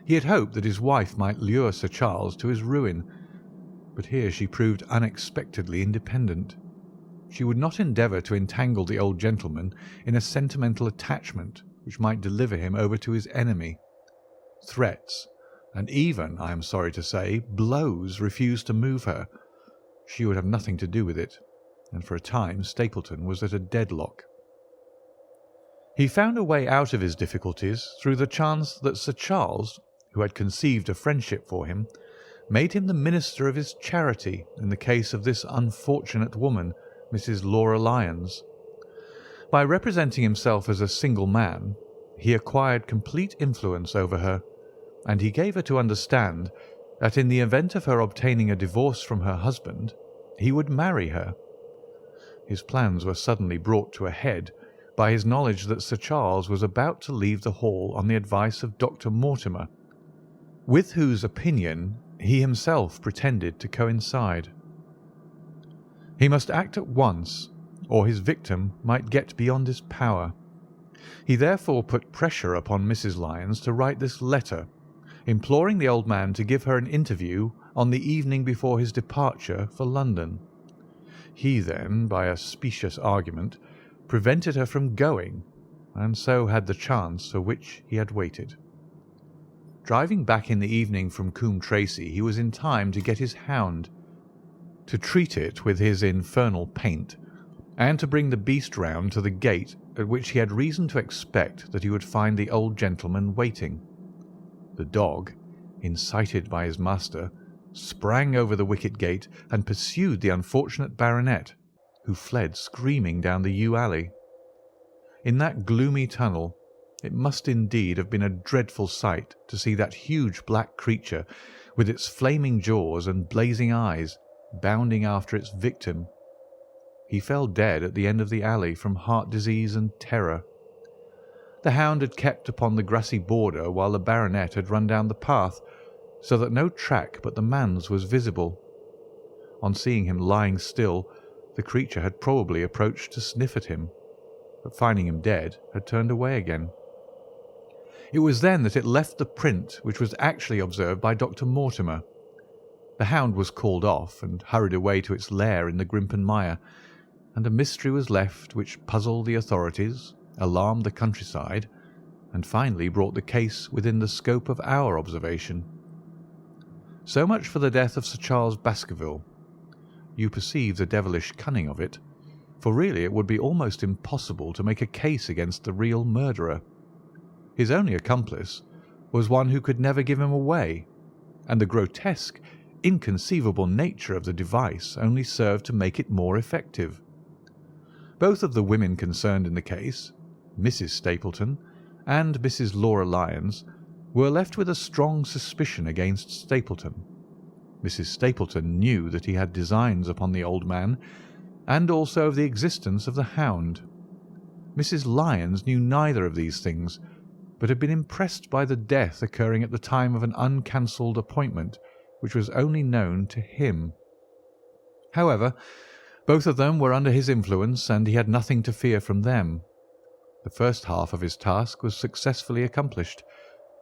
He had hoped that his wife might lure Sir Charles to his ruin, but here she proved unexpectedly independent. She would not endeavour to entangle the old gentleman in a sentimental attachment which might deliver him over to his enemy. Threats, and even, I am sorry to say, blows refused to move her. She would have nothing to do with it, and for a time Stapleton was at a deadlock. He found a way out of his difficulties through the chance that Sir Charles, who had conceived a friendship for him, made him the minister of his charity in the case of this unfortunate woman, Mrs. Laura Lyons. By representing himself as a single man, he acquired complete influence over her, and he gave her to understand that in the event of her obtaining a divorce from her husband, he would marry her. His plans were suddenly brought to a head by his knowledge that Sir Charles was about to leave the Hall on the advice of Dr. Mortimer, with whose opinion he himself pretended to coincide. He must act at once, or his victim might get beyond his power. He therefore put pressure upon Mrs. Lyons to write this letter, imploring the old man to give her an interview on the evening before his departure for London. He then, by a specious argument, prevented her from going, and so had the chance for which he had waited. Driving back in the evening from Coombe Tracey, he was in time to get his hound, to treat it with his infernal paint, and to bring the beast round to the gate at which he had reason to expect that he would find the old gentleman waiting. The dog, incited by his master, sprang over the wicket gate and pursued the unfortunate baronet, who fled screaming down the yew alley. In that gloomy tunnel it must indeed have been a dreadful sight to see that huge black creature, with its flaming jaws and blazing eyes, bounding after its victim. He fell dead at the end of the alley from heart disease and terror. The hound had kept upon the grassy border while the baronet had run down the path, so that no track but the man's was visible. On seeing him lying still, the creature had probably approached to sniff at him, but finding him dead, had turned away again. It was then that it left the print which was actually observed by Dr. Mortimer. The hound was called off and hurried away to its lair in the Grimpen mire, and a mystery was left which puzzled the authorities, alarmed the countryside, and finally brought the case within the scope of our observation. So much for the death of Sir Charles Baskerville. You perceive the devilish cunning of it, for really it would be almost impossible to make a case against the real murderer. His only accomplice was one who could never give him away, and the grotesque, inconceivable nature of the device only served to make it more effective. Both of the women concerned in the case, Mrs. Stapleton and Mrs. Laura Lyons, were left with a strong suspicion against Stapleton, Mrs. Stapleton knew that he had designs upon the old man, and also of the existence of the Hound. Mrs. Lyons knew neither of these things, but had been impressed by the death occurring at the time of an uncancelled appointment which was only known to him. However, both of them were under his influence, and he had nothing to fear from them. The first half of his task was successfully accomplished,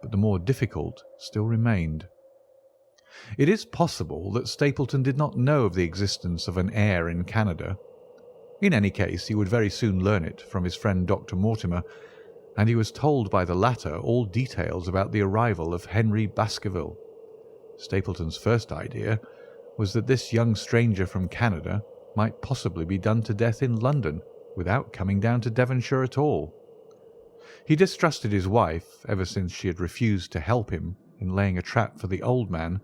but the more difficult still remained. It is possible that Stapleton did not know of the existence of an heir in Canada. In any case, he would very soon learn it from his friend Dr. Mortimer, and he was told by the latter all details about the arrival of Henry Baskerville. Stapleton's first idea was that this young stranger from Canada might possibly be done to death in London without coming down to Devonshire at all. He distrusted his wife ever since she had refused to help him in laying a trap for the old man,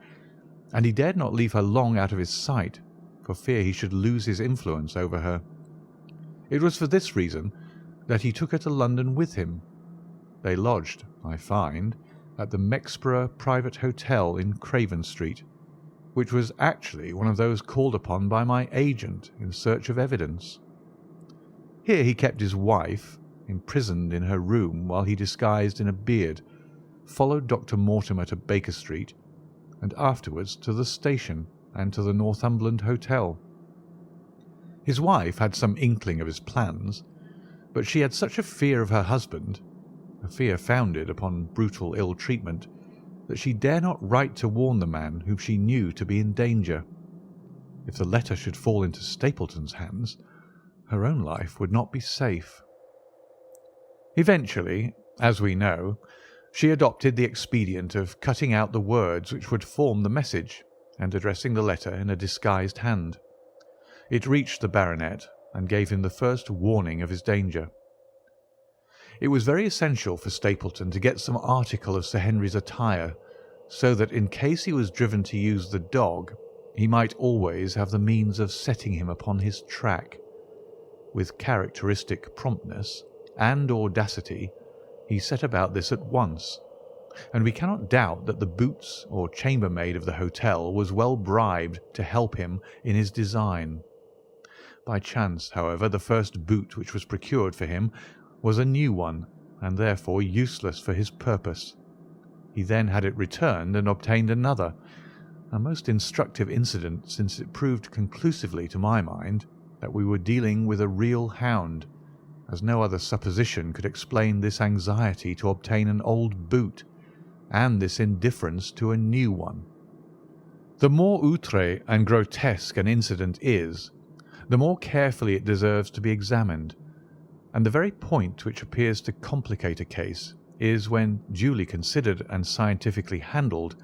and he dared not leave her long out of his sight for fear he should lose his influence over her. It was for this reason that he took her to London with him. They lodged, I find, at the Mexborough Private Hotel in Craven Street, which was actually one of those called upon by my agent in search of evidence. Here he kept his wife, imprisoned in her room while he, disguised in a beard, followed Dr. Mortimer to Baker Street, and afterwards to the station and to the Northumberland Hotel. His wife had some inkling of his plans, but she had such a fear of her husband, a fear founded upon brutal ill-treatment, that she dare not write to warn the man whom she knew to be in danger. If the letter should fall into Stapleton's hands, her own life would not be safe. Eventually, as we know, she adopted the expedient of cutting out the words which would form the message and addressing the letter in a disguised hand. It reached the baronet and gave him the first warning of his danger. It was very essential for Stapleton to get some article of Sir Henry's attire, so that in case he was driven to use the dog, he might always have the means of setting him upon his track. With characteristic promptness and audacity, he set about this at once, and we cannot doubt that the boots or chambermaid of the hotel was well bribed to help him in his design. By chance, however, the first boot which was procured for him was a new one, and therefore useless for his purpose. He then had it returned and obtained another, a most instructive incident, since it proved conclusively to my mind that we were dealing with a real hound, as no other supposition could explain this anxiety to obtain an old boot, and this indifference to a new one. The more outre and grotesque an incident is, the more carefully it deserves to be examined, and the very point which appears to complicate a case is, when duly considered and scientifically handled,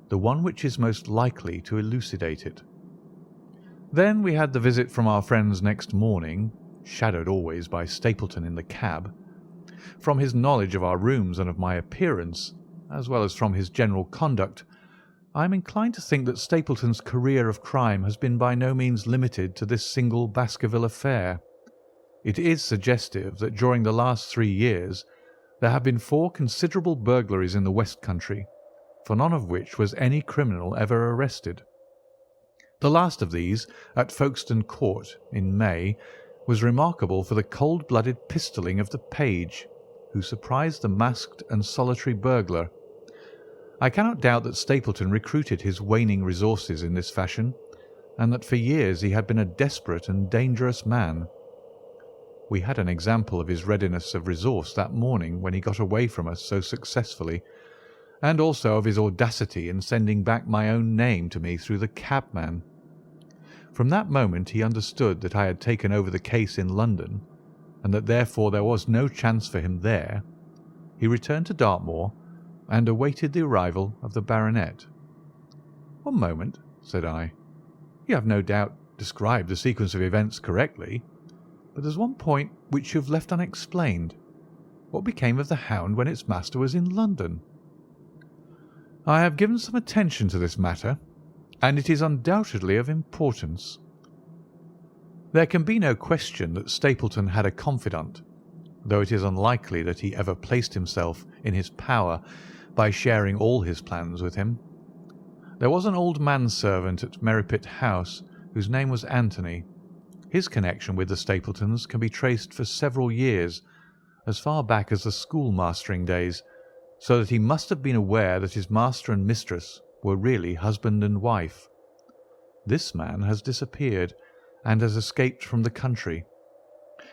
the one which is most likely to elucidate it. Then we had the visit from our friends next morning, shadowed always by Stapleton in the cab. From his knowledge of our rooms and of my appearance, as well as from his general conduct, I am inclined to think that Stapleton's career of crime has been by no means limited to this single Baskerville affair. It is suggestive that during the last 3 years there have been 4 considerable burglaries in the West Country, for none of which was any criminal ever arrested. The last of these, at Folkestone Court in May, was remarkable for the cold-blooded pistoling of the page, who surprised the masked and solitary burglar. I cannot doubt that Stapleton recruited his waning resources in this fashion, and that for years he had been a desperate and dangerous man. We had an example of his readiness of resource that morning when he got away from us so successfully, and also of his audacity in sending back my own name to me through the cabman. From that moment he understood that I had taken over the case in London, and that therefore there was no chance for him there. He returned to Dartmoor and awaited the arrival of the baronet. "One moment," said I. "You have no doubt described the sequence of events correctly, but there's one point which you have left unexplained. What became of the Hound when its master was in London?" "I have given some attention to this matter, and it is undoubtedly of importance. There can be no question that Stapleton had a confidant, though it is unlikely that he ever placed himself in his power by sharing all his plans with him. There was an old manservant at Merripit House whose name was Anthony. His connection with the Stapletons can be traced for several years, as far back as the schoolmastering days, so that he must have been aware that his master and mistress were really husband and wife. This man has disappeared and has escaped from the country.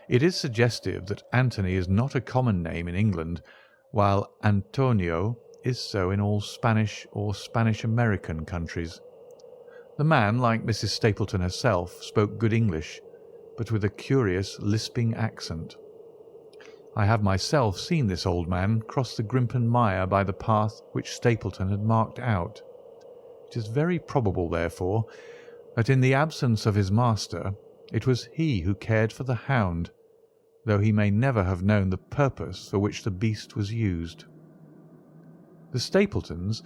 It is suggestive that Anthony is not a common name in England, while Antonio is so in all Spanish or Spanish-American countries. The man, like Mrs. Stapleton herself, spoke good English, but with a curious lisping accent. I have myself seen this old man cross the Grimpen Mire by the path which Stapleton had marked out. It is very probable, therefore, that in the absence of his master it was he who cared for the hound, though he may never have known the purpose for which the beast was used. The Stapletons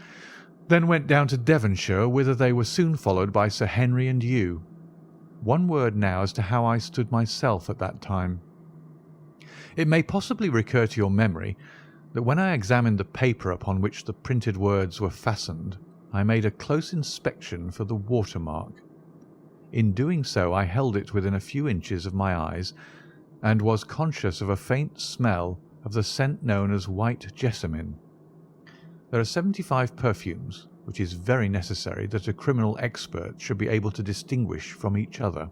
then went down to Devonshire, whither they were soon followed by Sir Henry and you. One word now as to how I stood myself at that time. It may possibly recur to your memory that when I examined the paper upon which the printed words were fastened, I made a close inspection for the watermark. In doing so I held it within a few inches of my eyes, and was conscious of a faint smell of the scent known as white jessamine. There are 75 perfumes, which is very necessary that a criminal expert should be able to distinguish from each other,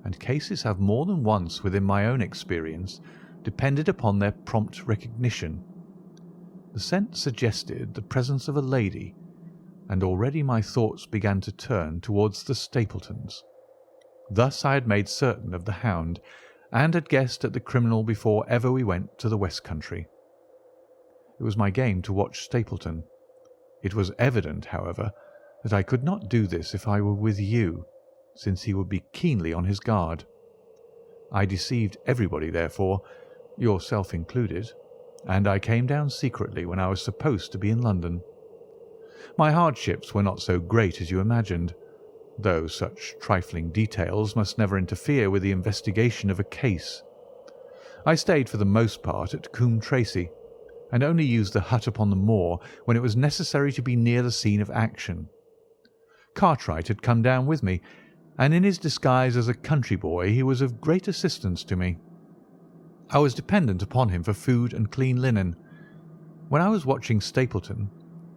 and cases have more than once within my own experience depended upon their prompt recognition. The scent suggested the presence of a lady, and already my thoughts began to turn towards the Stapletons. Thus I had made certain of the hound, and had guessed at the criminal before ever we went to the West Country. It was my game to watch Stapleton. It was evident, however, that I could not do this if I were with you, since he would be keenly on his guard. I deceived everybody, therefore, yourself included, and I came down secretly when I was supposed to be in London. My hardships were not so great as you imagined, though such trifling details must never interfere with the investigation of a case. I stayed for the most part at Coombe Tracey, and only used the hut upon the moor when it was necessary to be near the scene of action. Cartwright had come down with me, and in his disguise as a country boy he was of great assistance to me. I was dependent upon him for food and clean linen. When I was watching Stapleton,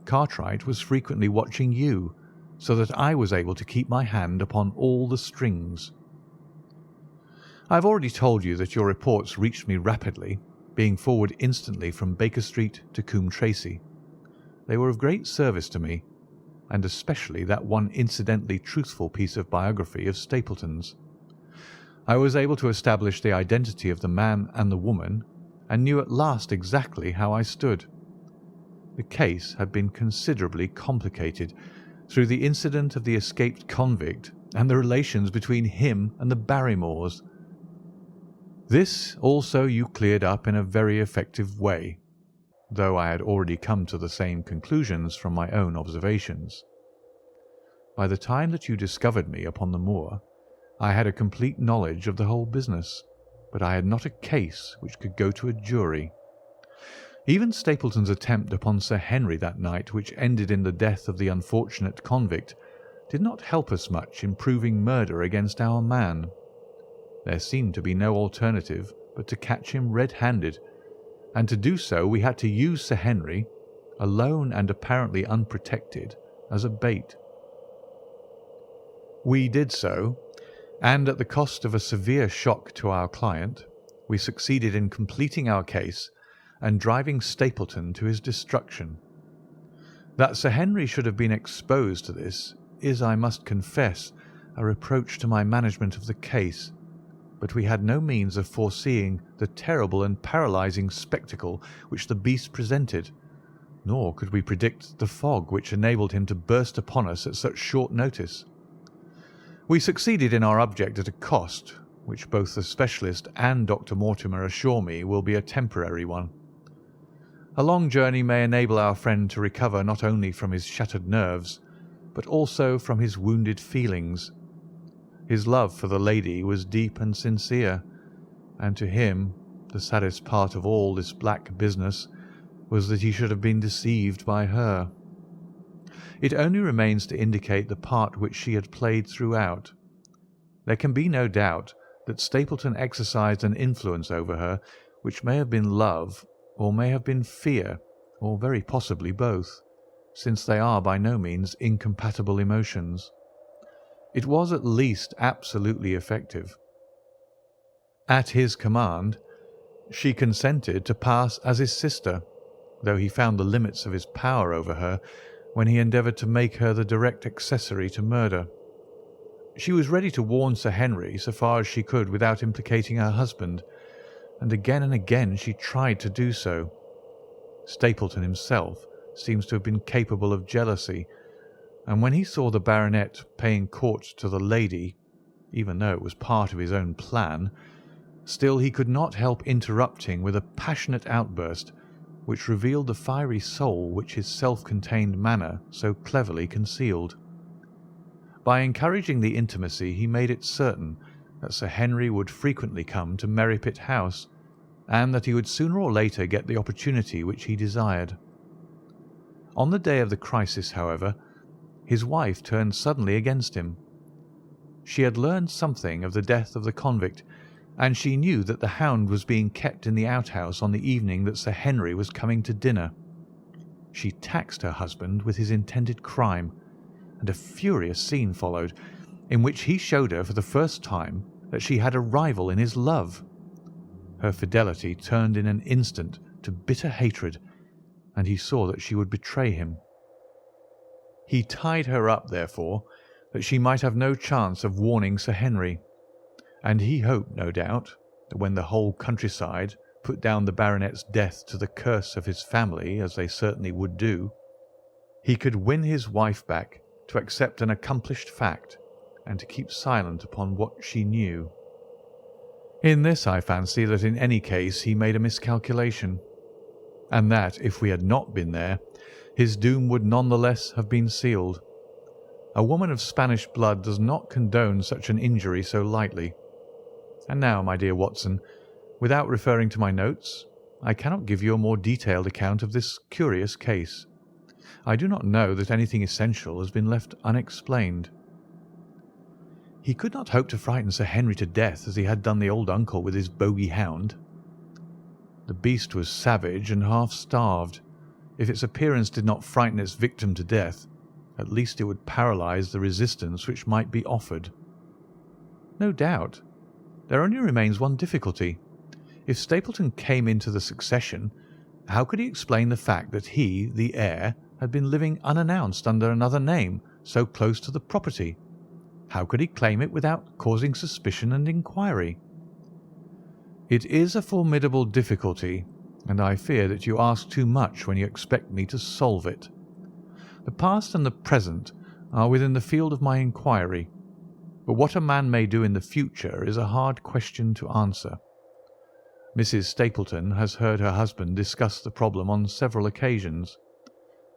Cartwright was frequently watching you, so that I was able to keep my hand upon all the strings. I have already told you that your reports reached me rapidly, being forward instantly from Baker Street to Coombe Tracey. They were of great service to me, and especially that one incidentally truthful piece of biography of Stapleton's. I was able to establish the identity of the man and the woman, and knew at last exactly how I stood. The case had been considerably complicated through the incident of the escaped convict and the relations between him and the Barrymores. This also you cleared up in a very effective way, though I had already come to the same conclusions from my own observations. By the time that you discovered me upon the moor, I had a complete knowledge of the whole business, but I had not a case which could go to a jury. Even Stapleton's attempt upon Sir Henry that night, which ended in the death of the unfortunate convict, did not help us much in proving murder against our man. There seemed to be no alternative but to catch him red-handed, and to do so we had to use Sir Henry, alone and apparently unprotected, as a bait. We did so, and at the cost of a severe shock to our client, we succeeded in completing our case and driving Stapleton to his destruction. That Sir Henry should have been exposed to this is, I must confess, a reproach to my management of the case, but we had no means of foreseeing the terrible and paralysing spectacle which the beast presented, nor could we predict the fog which enabled him to burst upon us at such short notice. We succeeded in our object at a cost, which both the specialist and Dr. Mortimer assure me will be a temporary one. A long journey may enable our friend to recover not only from his shattered nerves, but also from his wounded feelings. His love for the lady was deep and sincere, and to him the saddest part of all this black business was that he should have been deceived by her. It only remains to indicate the part which she had played throughout. There can be no doubt that Stapleton exercised an influence over her which may have been love, or may have been fear, or very possibly both, since they are by no means incompatible emotions. It was at least absolutely effective. At his command, she consented to pass as his sister, though he found the limits of his power over her when he endeavoured to make her the direct accessory to murder. She was ready to warn Sir Henry so far as she could without implicating her husband, and again she tried to do so. Stapleton himself seems to have been capable of jealousy, and when he saw the baronet paying court to the lady, even though it was part of his own plan, still he could not help interrupting with a passionate outburst which revealed the fiery soul which his self-contained manner so cleverly concealed. By encouraging the intimacy he made it certain that Sir Henry would frequently come to Merripit House, and that he would sooner or later get the opportunity which he desired. On the day of the crisis, however, his wife turned suddenly against him. She had learned something of the death of the convict, and she knew that the Hound was being kept in the outhouse on the evening that Sir Henry was coming to dinner. She taxed her husband with his intended crime, and a furious scene followed, in which he showed her for the first time that she had a rival in his love. Her fidelity turned in an instant to bitter hatred, and he saw that she would betray him. He tied her up, therefore, that she might have no chance of warning Sir Henry, and he hoped, no doubt, that when the whole countryside put down the baronet's death to the curse of his family, as they certainly would do, he could win his wife back to accept an accomplished fact, and to keep silent upon what she knew. In this I fancy that in any case he made a miscalculation, and that if we had not been there, his doom would none the less have been sealed. A woman of Spanish blood does not condone such an injury so lightly. And now, my dear Watson, without referring to my notes, I cannot give you a more detailed account of this curious case. I do not know that anything essential has been left unexplained. He could not hope to frighten Sir Henry to death as he had done the old uncle with his bogey hound. The beast was savage and half starved. If its appearance did not frighten its victim to death, at least it would paralyse the resistance which might be offered. No doubt. There only remains one difficulty. If Stapleton came into the succession, how could he explain the fact that he, the heir, had been living unannounced under another name so close to the property? How could he claim it without causing suspicion and inquiry? It is a formidable difficulty, and I fear that you ask too much when you expect me to solve it. The past and the present are within the field of my inquiry, but what a man may do in the future is a hard question to answer. Mrs. Stapleton has heard her husband discuss the problem on several occasions.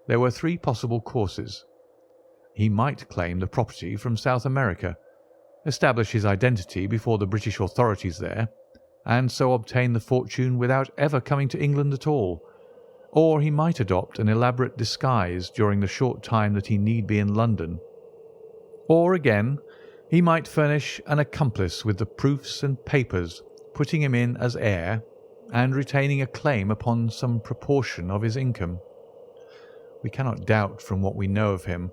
There were three possible courses. He might claim the property from South America, establish his identity before the British authorities there, and so obtain the fortune without ever coming to England at all, or he might adopt an elaborate disguise during the short time that he need be in London. Or again, he might furnish an accomplice with the proofs and papers, putting him in as heir, and retaining a claim upon some proportion of his income. We cannot doubt from what we know of him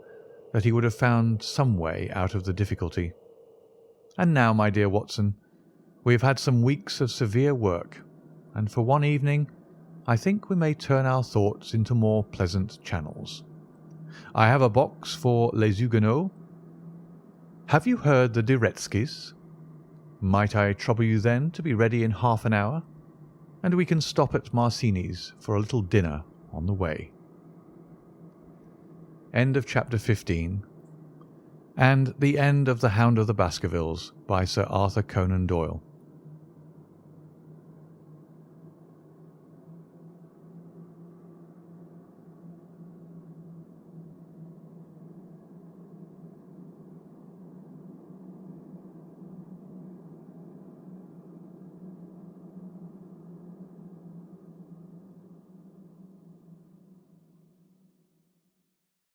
that he would have found some way out of the difficulty. And now, my dear Watson, we have had some weeks of severe work, and for one evening I think we may turn our thoughts into more pleasant channels. I have a box for Les Huguenots. Have you heard the De Retskys? Might I trouble you then to be ready in half an hour, and we can stop at Marcini's for a little dinner on the way. End of chapter 15, and the end of The Hound of the Baskervilles by Sir Arthur Conan Doyle.